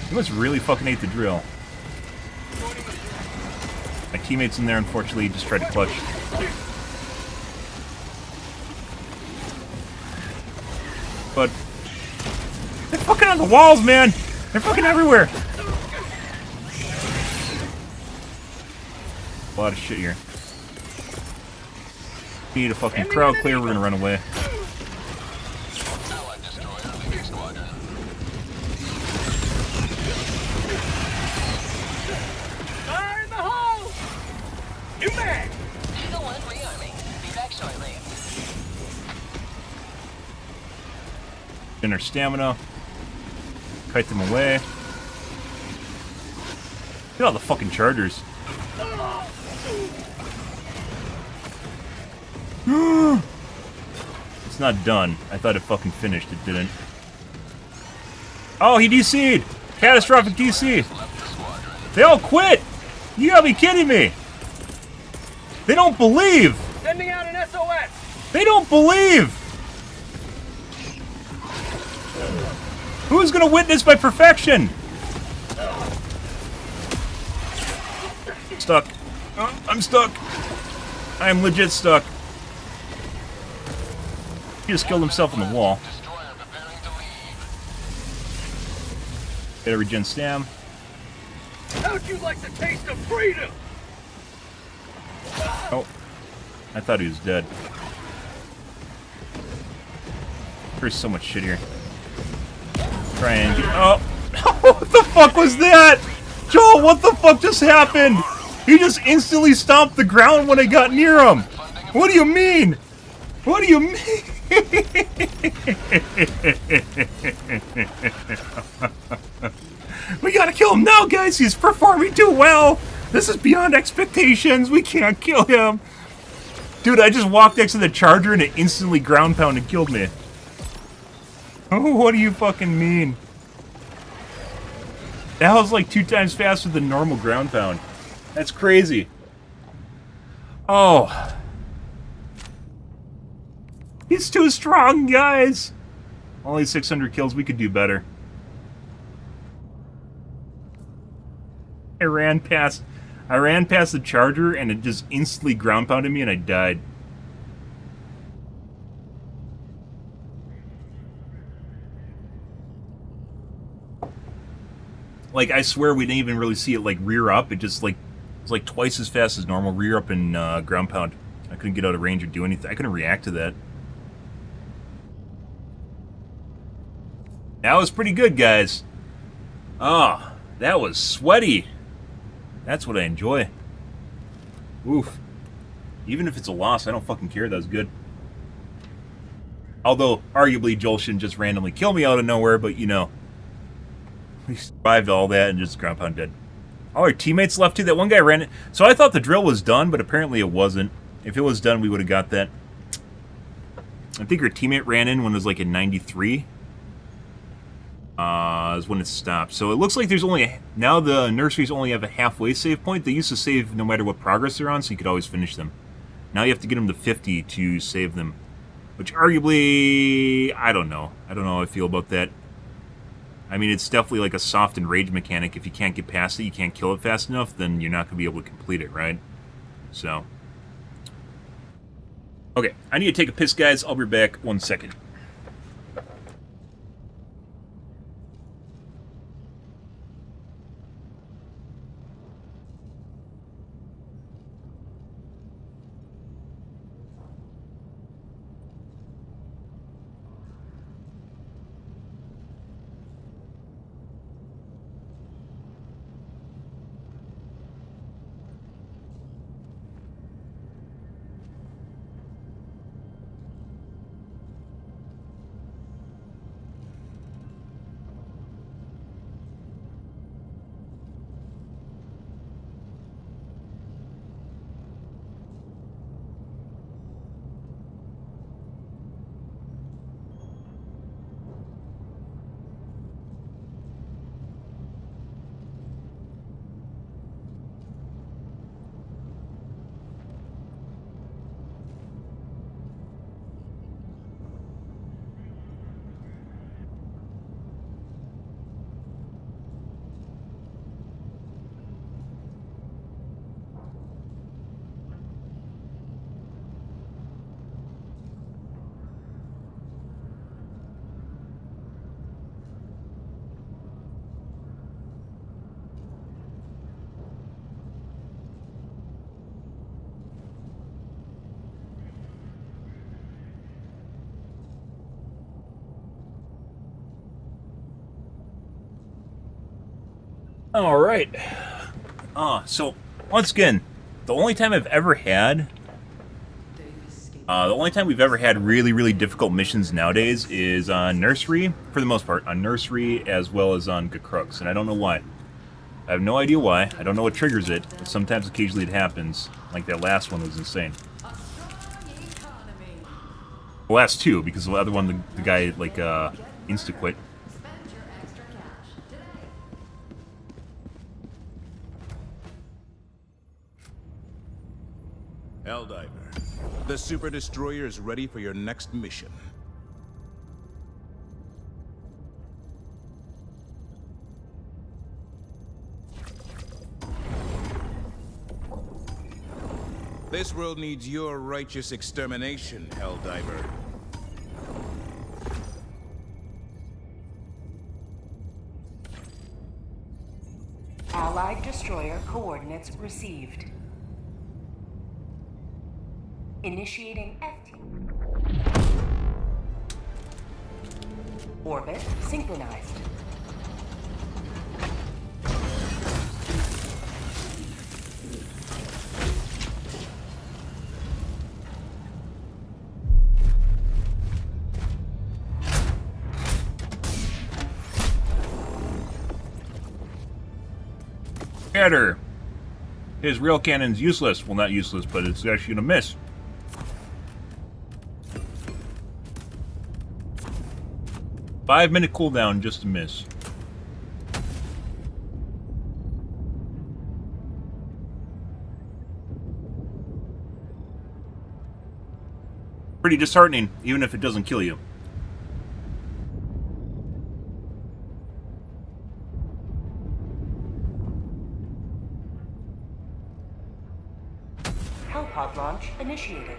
He must really fucking hate the drill. My teammates in there, unfortunately, just tried to clutch. But they're fucking on the walls, man! They're fucking everywhere! A lot of shit here. We need a fucking crowd clear, we're gonna run away. Fire in the hole! New mag! Eagle 1 rearming. Be back shortly. In our stamina. Kite them away. Look at all the fucking chargers. It's not done. I thought it fucking finished. It didn't. Oh, he DC'd! Catastrophic DC! They all quit! You gotta be kidding me! They don't believe! Sending out an SOS! They don't believe! Who's gonna witness my perfection? Stuck. Oh, I'm stuck. I am legit stuck. He just killed himself in the wall. Gotta regen stam. How'd you like the taste of freedom? Oh. I thought he was dead. There's so much shit here. Try and get. Oh! What the fuck was that? Joel, what the fuck just happened? He just instantly stomped the ground when I got near him. What do you mean? What do you mean? We gotta kill him now, guys. He's performing too well. This is beyond expectations. We can't kill him. Dude, I just walked next to the charger and it instantly ground pound and killed me. Oh, what do you fucking mean? That was like 2 times faster than normal ground pound. That's crazy. Oh. He's too strong, guys. Only 600 kills. We could do better. I ran past the charger and it just instantly ground pounded me and I died. Like, I swear we didn't even really see it, like, rear up. It just, like, it was, like, twice as fast as normal rear up and ground pound. I couldn't get out of range or do anything. I couldn't react to that. That was pretty good, guys. Oh, that was sweaty. That's what I enjoy. Oof. Even if it's a loss, I don't fucking care. That was good. Although, arguably, Joel shouldn't just randomly kill me out of nowhere, but, you know. We survived all that and just ground pound dead. All our teammates left too. That one guy ran it. So I thought the drill was done, but apparently it wasn't. If it was done, we would have got that. I think our teammate ran in when it was like in 93. Is when it stopped. So it looks like there's only now the nurseries only have a halfway save point. They used to save no matter what progress they're on, so you could always finish them. Now you have to get them to 50 to save them. Which arguably, I don't know. I don't know how I feel about that. I mean, it's definitely like a soft and rage mechanic. If you can't get past it, you can't kill it fast enough, then you're not going to be able to complete it, right? So. Okay, I need to take a piss, guys. I'll be back 1 second. All right. So once again, the only time we've ever had really, really difficult missions nowadays is on Nursery, for the most part, on Nursery as well as on Gacrux, and I don't know why. I have no idea why. I don't know what triggers it, but sometimes occasionally it happens. Like that last one was insane. The last two, because the other one, the guy, like, insta-quit. Helldiver, the Super Destroyer is ready for your next mission. This world needs your righteous extermination, Helldiver. Allied destroyer coordinates received. Initiating FT. Orbit synchronized. Scatter. His real cannon's useless. Well, not useless, but it's actually gonna miss. Five-minute cooldown just to miss. Pretty disheartening, even if it doesn't kill you. Hellpod launch initiated.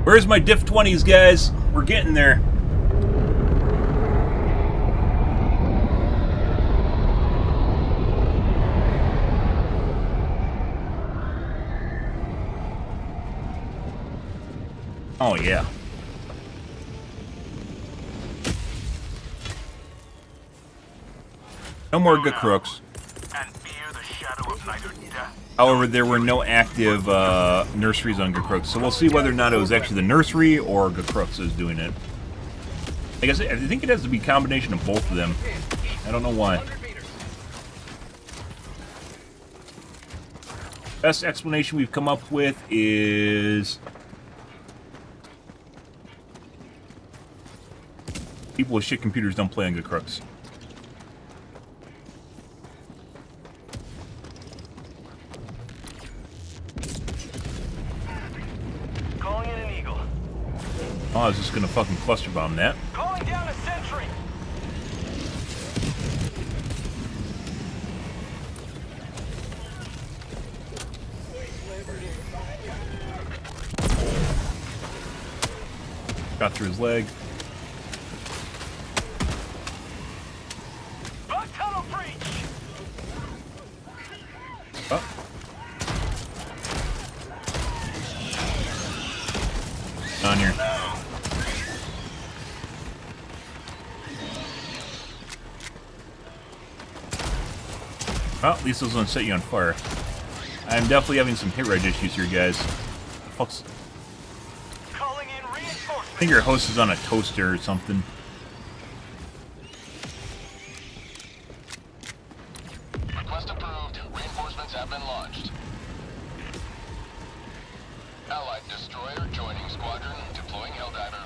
Where's my diff 20s, guys? We're getting there. Oh, yeah. No more good crooks. However, there were no active nurseries on Gacrux, so we'll see whether or not it was actually the nursery or Gacrux is doing it. I guess I think it has to be a combination of both of them. I don't know why. Best explanation we've come up with is People with shit computers don't play on good crooks. Calling in an Eagle. Oh, I was just gonna fucking cluster bomb that. Calling down a sentry. Got through his leg. Bug tunnel breach. Oh. On here. Well, at least those don't set you on fire. I'm definitely having some hit rate issues here, guys. Fuck's... Calling in reinforcements. I think your host is on a toaster or something. Request approved. Reinforcements have been launched. Allied destroyer joining squadron. Deploying Helldiver.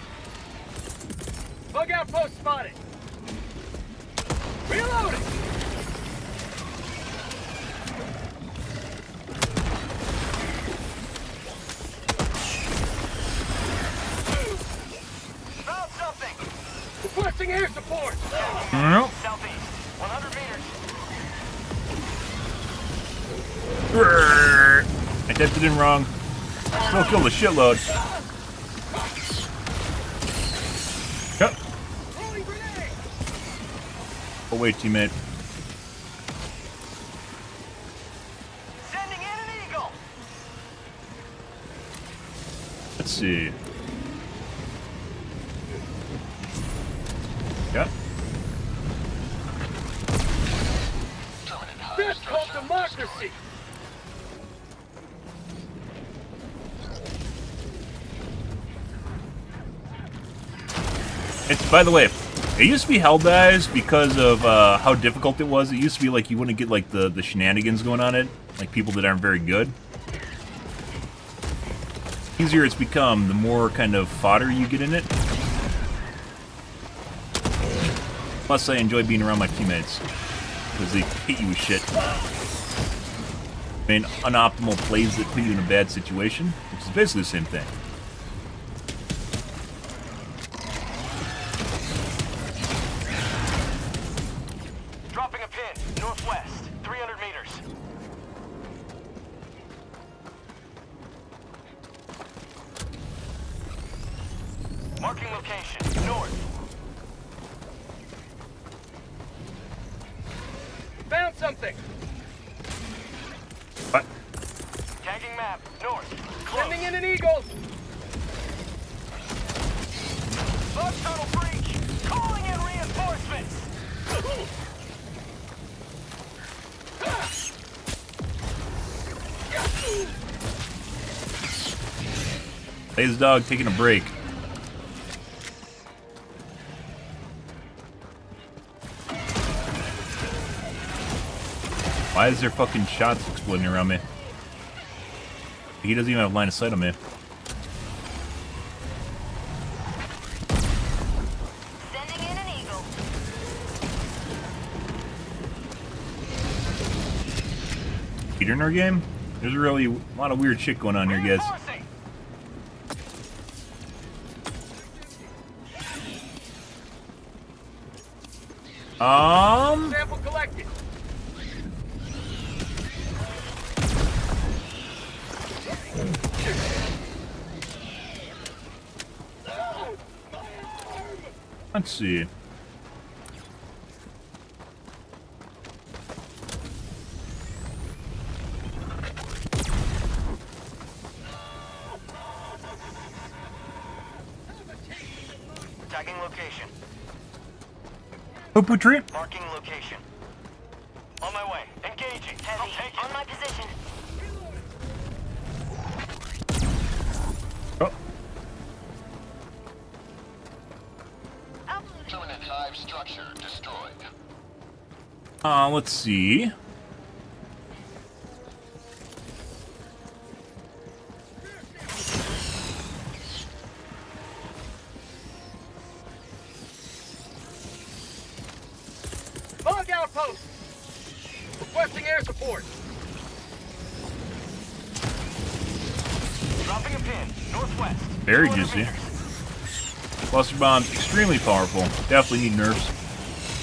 Bug outpost spotted. Reloading. Found something. Requesting air support. Nope. Southeast. 100 meters. I typed it in wrong. Still killed a shitload. Yep. Throwing grenade. Oh wait, teammate. Sending in an Eagle. Let's see. Yep. Terminate high That's called structure democracy. It's, by the way, it used to be hell dives because of how difficult it was. It used to be like you wouldn't get like the shenanigans going on it, like people that aren't very good. The easier it's become, the more kind of fodder you get in it. Plus, I enjoy being around my teammates because they hit you with shit. I mean, unoptimal plays that put you in a bad situation, which is basically the same thing. Dropping a pin. Northwest. 300 meters. Marking location. North. Found something. What? Tagging map. North. Close. Sending in an Eagle. Bug tunnel breach. Calling in reinforcements. Lazy dog taking a break. Why is there fucking shots exploding around me? He doesn't even have line of sight on me. Sending in an Eagle. Peter in our game? There's really a lot of weird shit going on here, guys. Reinforcing. Sample collected. Let's see. Tagging location. Poo-poo tree? Marking location. On my way. Engaging. I'll take it. On my position. Oh, Terminate hive structure destroyed. let's see. outpost. Requesting air support. Dropping a pin, northwest. Very 200 juicy. meters. Cluster bombs, extremely powerful. Definitely need nerfs.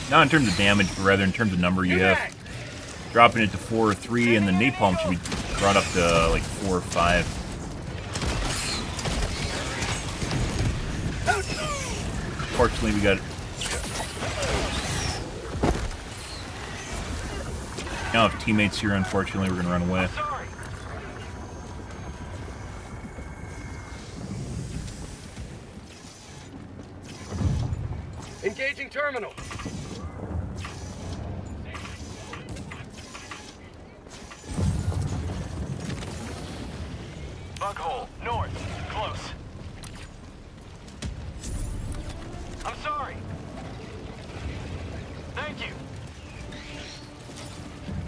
Not in terms of damage, but rather in terms of number you have. Dropping it to 4 or 3, and the napalm should be brought up to like 4 or 5. Fortunately, we got now if teammates here. Unfortunately, we're gonna run away. Sorry. Engaging terminal. Bug hole, north, close. I'm sorry. Thank you.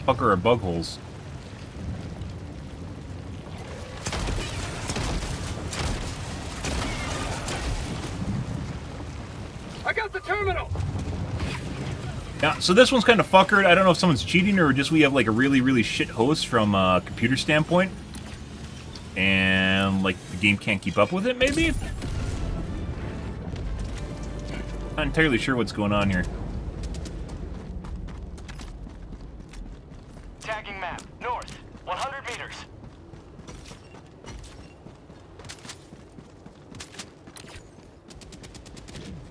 Fucker are bug holes. I got the terminal. Yeah, so this one's kind of fuckered. I don't know if someone's cheating or just we have like a really shit host from a computer standpoint. And like the game can't keep up with it, maybe? Not entirely sure what's going on here. Tagging map, north, 100 meters.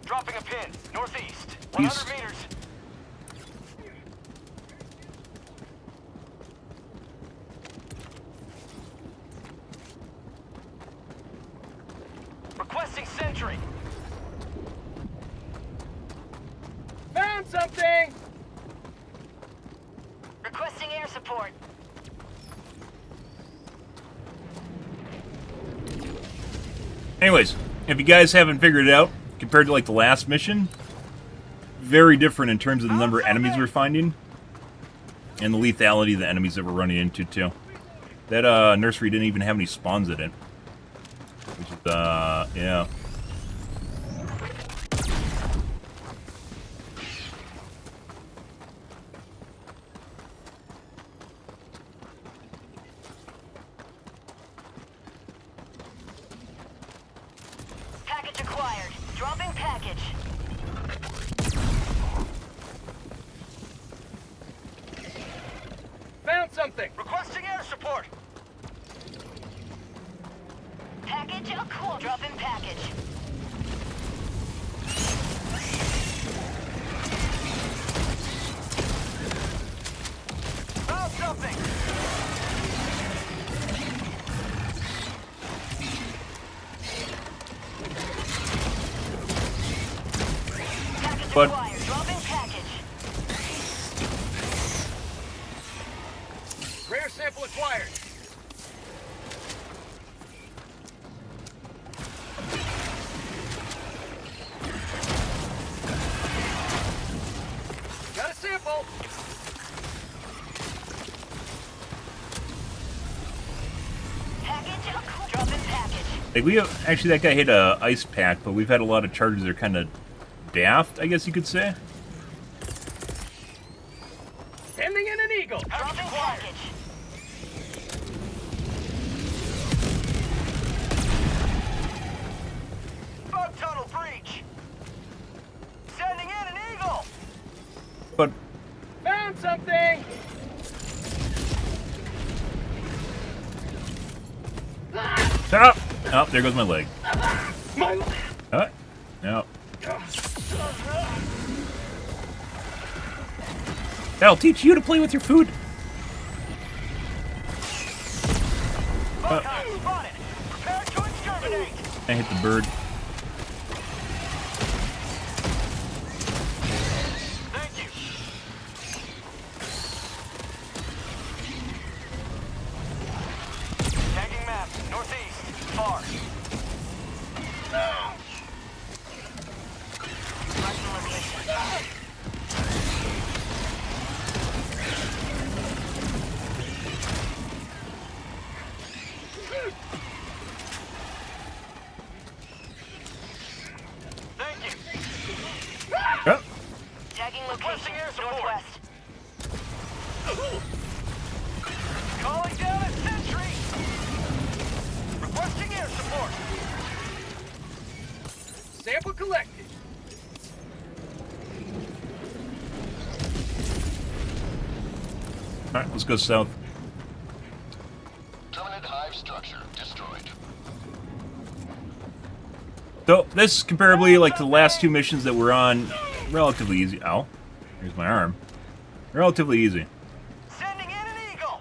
Dropping a pin, northeast, 100 meters. Requesting sentry. Found something. Requesting air support. Anyways, if you guys haven't figured it out, compared to like the last mission, very different in terms of the number of enemies we're finding. And the lethality of the enemies that we're running into too. That nursery didn't even have any spawns in it. Which is, yeah. Package acquired. Dropping package. Found something. Requesting air support. Package acquired. Dropping package. Found something. Package But- acquired. Dropping package. Rare sample acquired. Got a sample. Package acquired. Dropping package. Like we have, actually that guy hit a ice pack, but we've had a lot of charges that are kind of daft, I guess you could say. Sending in an eagle. Dropping package. Bug tunnel breach. Sending in an eagle. But Found something. stop! Oh, there goes my leg. My. No. That'll teach you to play with your food. Bug hunt spotted. Prepare to exterminate. I hit the bird. Thank you. Tagging map, northeast, far. Marking location. Thank you. Oh, Tagging Requesting location. air support. Northwest. Calling down a sentry. Requesting air support. Sample collected. Alright, let's go south. Terminate hive structure destroyed. So, this, comparably, like to the last 2 missions that we're on, relatively easy. Ow. Here's my arm. Relatively easy. Sending in an eagle.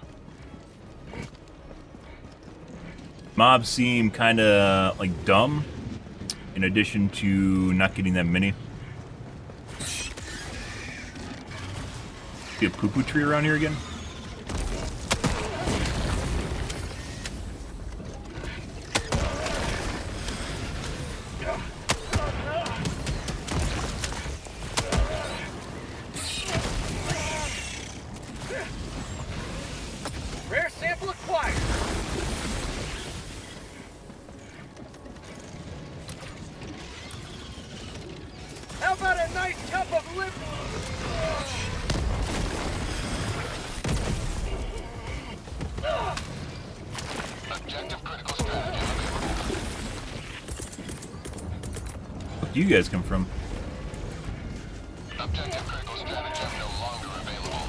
Mobs seem kinda, like, dumb, in addition to not getting that many. See a poo-poo tree around here again? Rare sample acquired. How about a nice cup of lip? Objective critical strategy available. Where do you guys come from? Objective critical strategy no longer available.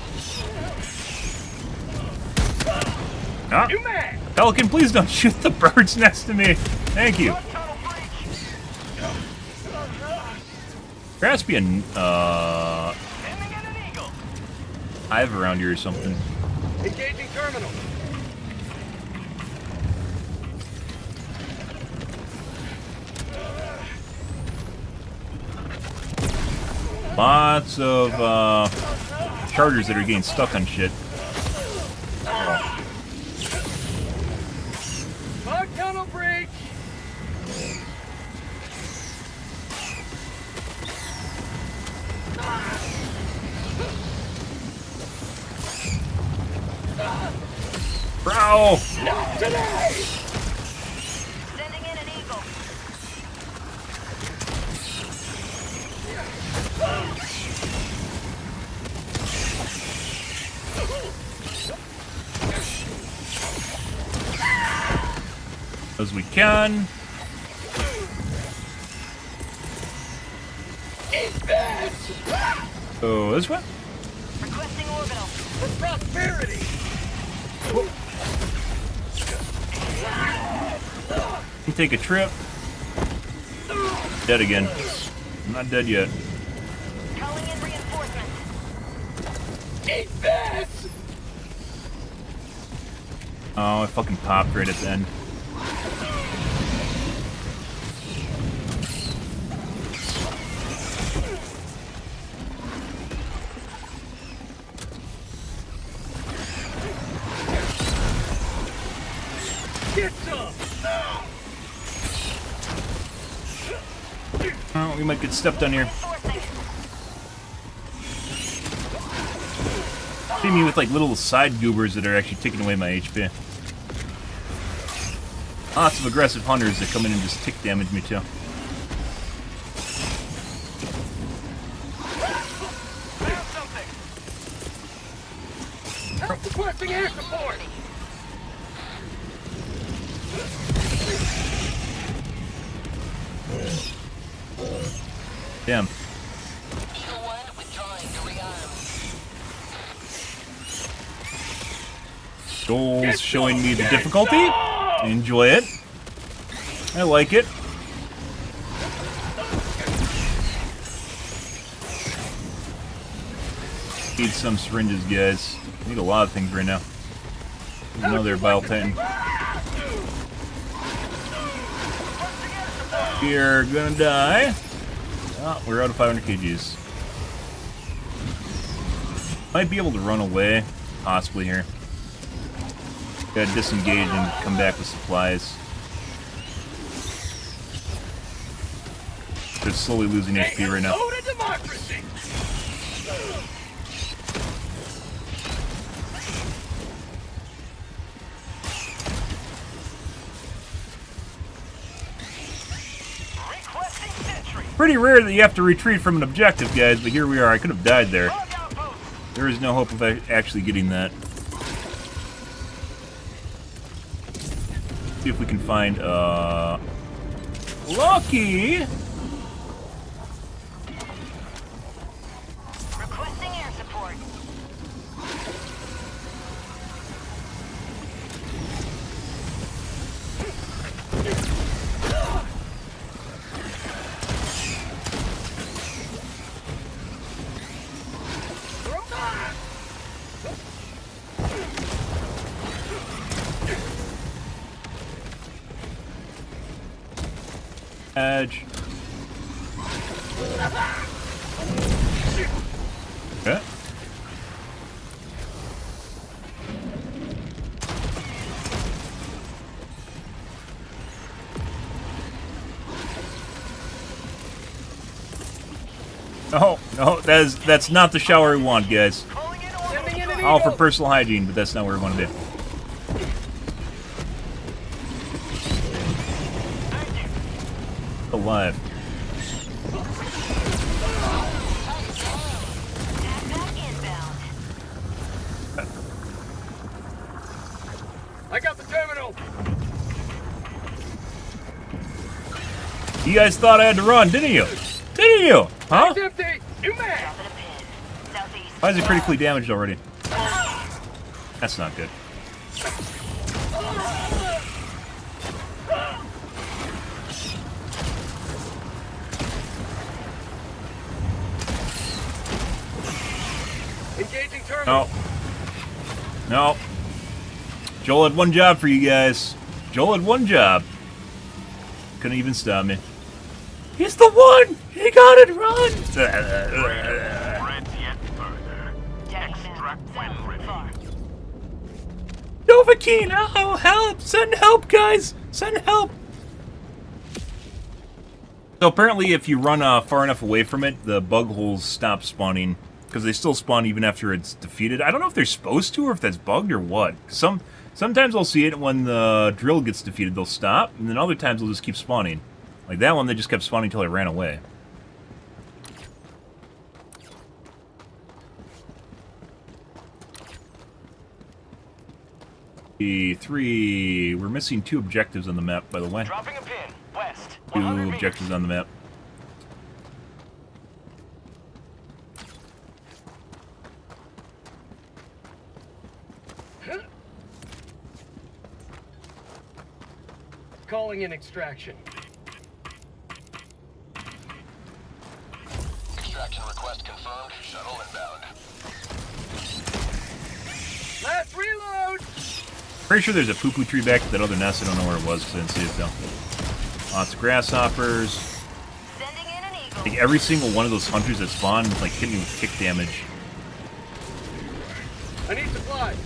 Ah! You mad? Pelican, please don't shoot the birds next to me. Thank you. Tunnel breach. There has to be a, Sending in an eagle. hive around here or something. Engaging terminal. Lots of, chargers that are getting stuck on shit. Bug tunnel breach. Bro! Not today. Sending in an eagle. As we can. Oh, this way? Requesting orbital. For prosperity. You take a trip. Dead again. I'm not dead yet. Calling in reinforcements. Eat this. Oh, I fucking popped right at the end. Get some. Oh, we might get stepped on here. See me with like little side goobers that are actually taking away my HP. Lots of aggressive hunters that come in and just tick damage me too. Found something. Requesting air support. Damn. Eagle 1 withdrawing to rearm. Goals showing me the difficulty. Enjoy it. I like it. Need some syringes, guys. Need a lot of things right now. Another bile titan. We're gonna die. Oh, we're out of 500 kgs. Might be able to run away, possibly here. Gotta disengage and come back with supplies. Just slowly losing HP right now. Ode to democracy. Requesting sentry. Pretty rare that you have to retreat from an objective, guys, but here we are. I could have died there. Bug outpost. There is no hope of actually getting that. See if we can find, Lucky! Requesting air support. Edge. Okay. No, no, that's not the shower we want, guys. All for personal hygiene, but that's not where we want to be. Alive. I got the terminal. You guys thought I had to run, didn't you? Didn't you? Huh? It's empty. New man. Why is he critically damaged already? That's not good. Engaging terminal. No. No. Joel had one job for you guys. Joel had one job. Couldn't even stop me. He's the one! He got it, run! Spread yet further. Extract when ready. Novakein! Oh, help! Send help, guys! Send help! So apparently if you run far enough away from it, the bug holes stop spawning. Because they still spawn even after it's defeated. I don't know if they're supposed to or if that's bugged or what. Sometimes I'll see it when the drill gets defeated, they'll stop. And then other times they'll just keep spawning. Like that one, they just kept spawning until I ran away. E3. We're missing 2 objectives on the map, by the way. Dropping a pin. West. 2 100 objectives meters. on the map. Calling in extraction. Extraction request confirmed. Shuttle inbound. Last reload. Pretty sure there's a poo-poo tree back at that other nest. I don't know where it was because I didn't see it though. Lots of grasshoppers. Sending in an eagle. I think every single one of those hunters that spawn like hit me with kick damage. I need supplies.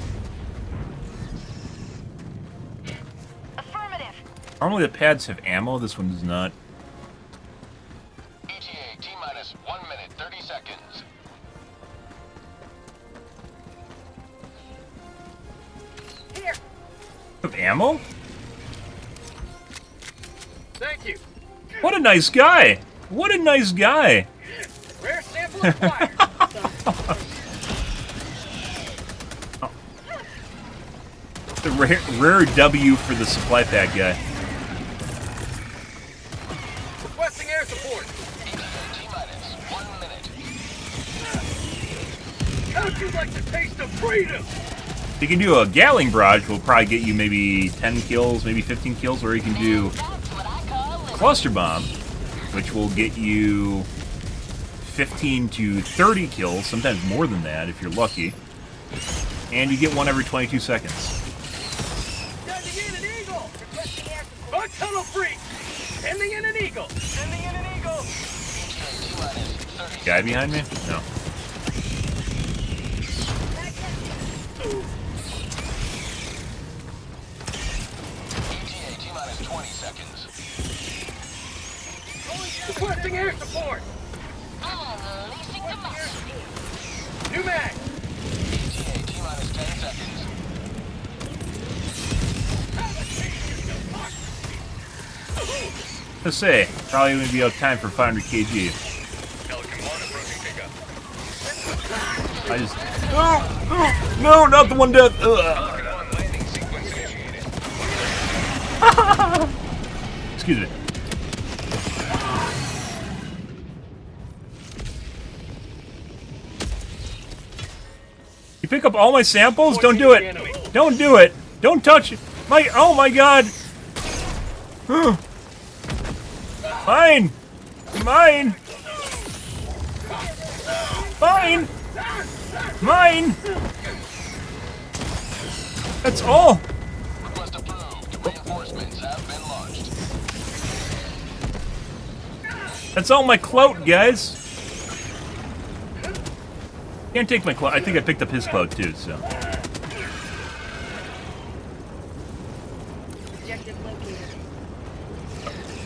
Affirmative. Normally the pads have ammo. This one does not. ETA T-minus 1 minute 30 seconds. Here. Have ammo? Thank you. What a nice guy! What a nice guy! Rare sample acquired. The rare W for the supply pack guy. Requesting air support. T-minus 1 minute. How'd you like the taste of freedom? You can do a Gatling barrage, will probably get you maybe 10 kills, maybe 15 kills, or you can do Cluster Bomb, which will get you 15 to 30 kills, sometimes more than that if you're lucky. And you get one every 22 seconds. Sending in an eagle. Requesting air support. Bug tunnel free. Sending in an eagle. Sending in an eagle. T-minus 30 Guy behind me? No. ETA T-minus 20 seconds. Requesting air support. Releasing the muscle. New mag. ETA T-minus 10 seconds. Let's say, probably going to be out of time for 500 kg. I just... No, not the one death! Excuse me. You pick up all my samples? Don't do it! Don't do it! Don't touch it! Oh my god! Mine! Mine! Mine! Mine! That's all! Request approved. Reinforcements have been launched. That's all my clout, guys. Can't take my clout. I think I picked up his clout too, so.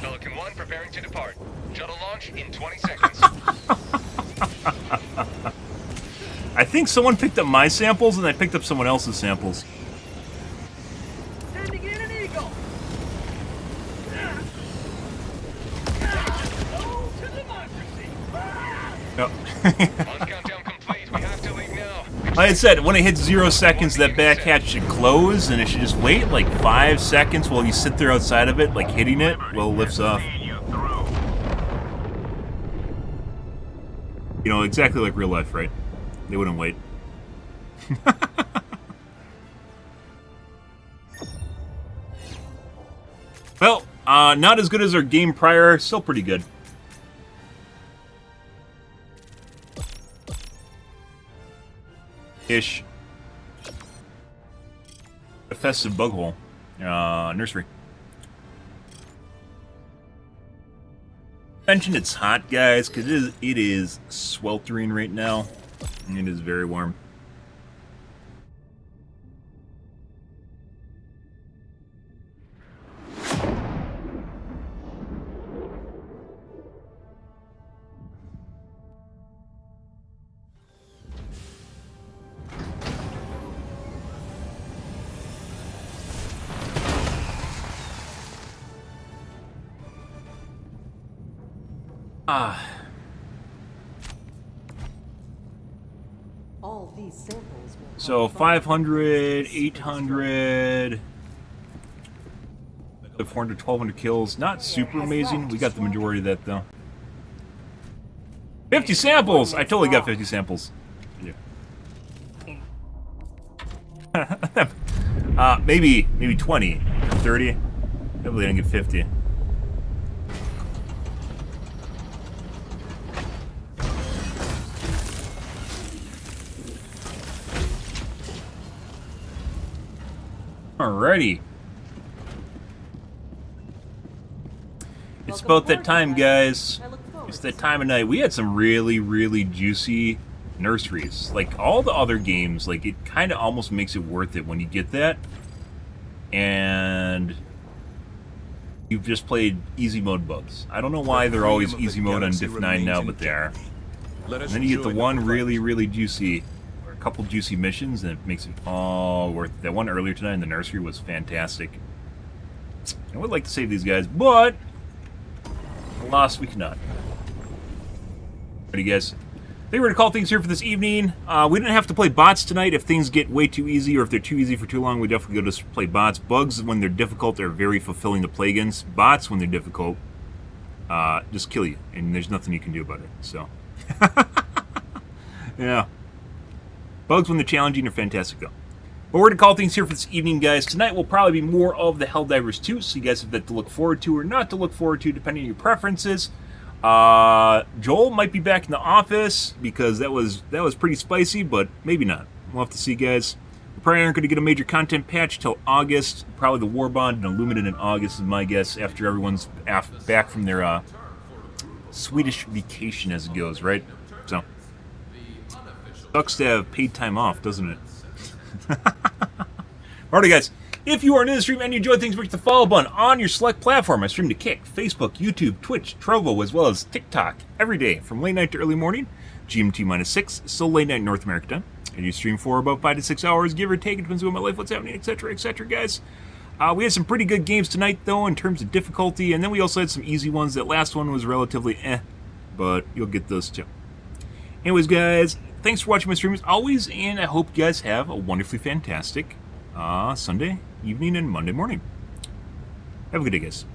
Pelican 1 preparing to depart. Shuttle launch in 20 seconds. I think someone picked up my samples and I picked up someone else's samples. Sending in an eagle. Oh, to democracy. No. Countdown complete. We have to leave now. Like I said, when it hits 0 seconds, that back hatch should close, and it should just wait like 5 seconds while you sit there outside of it, like hitting it, while it lifts off. You know, exactly like real life, right? They wouldn't wait. Well, not as good as our game prior, still pretty good. Ish. A festive bug hole. Nursery. Mentioned it's hot, guys, because it is sweltering right now. And it is very warm. All these samples will So 500, 800, 400, 1200 kills. Not super amazing. We got the majority of that though. 50 samples! I totally got 50 samples. Yeah. maybe 20, 30. Hopefully I didn't get 50. Alrighty. It's about that time, guys. It's that time of night. We had some really, really juicy nurseries. Like, all the other games, like, it kind of almost makes it worth it when you get that. And you've just played easy mode bugs. I don't know why they're always easy mode on Diff 9 now, but they are. And then you get the one really, really juicy... couple juicy missions, and it makes it all worth it. That one earlier tonight in the nursery was fantastic. I would like to save these guys, but alas, we cannot. Alrighty, guys. I think we're going to call things here for this evening. We didn't have to play bots tonight. If things get way too easy, or if they're too easy for too long, we definitely go to play bots. Bugs, when they're difficult, are very fulfilling to play against. Bots, when they're difficult, just kill you, and there's nothing you can do about it. So, yeah. Bugs, when they're challenging, are fantastic, though. But we're going to call things here for this evening, guys. Tonight will probably be more of the Helldivers 2, so you guys have that to look forward to or not to look forward to, depending on your preferences. Joel might be back in the office, because that was pretty spicy, but maybe not. We'll have to see, guys. We probably aren't going to get a major content patch till August. Probably the War Bond and Illuminate in August is my guess, after everyone's back from their Swedish vacation as it goes, right? So... sucks to have paid time off, doesn't it? Alright, guys. If you are new to the stream and you enjoy things, click the follow button on your select platform. I stream to Kick, Facebook, YouTube, Twitch, Trovo, as well as TikTok every day from late night to early morning, GMT-6, so late night North America time. I do stream for about 5 to 6 hours, give or take. It depends on my life, what's happening, etc., etc., guys. We had some pretty good games tonight, though, in terms of difficulty, and then we also had some easy ones. That last one was relatively but you'll get those too. Anyways, guys, thanks for watching my stream as always, and I hope you guys have a wonderfully fantastic Sunday evening and Monday morning. Have a good day, guys.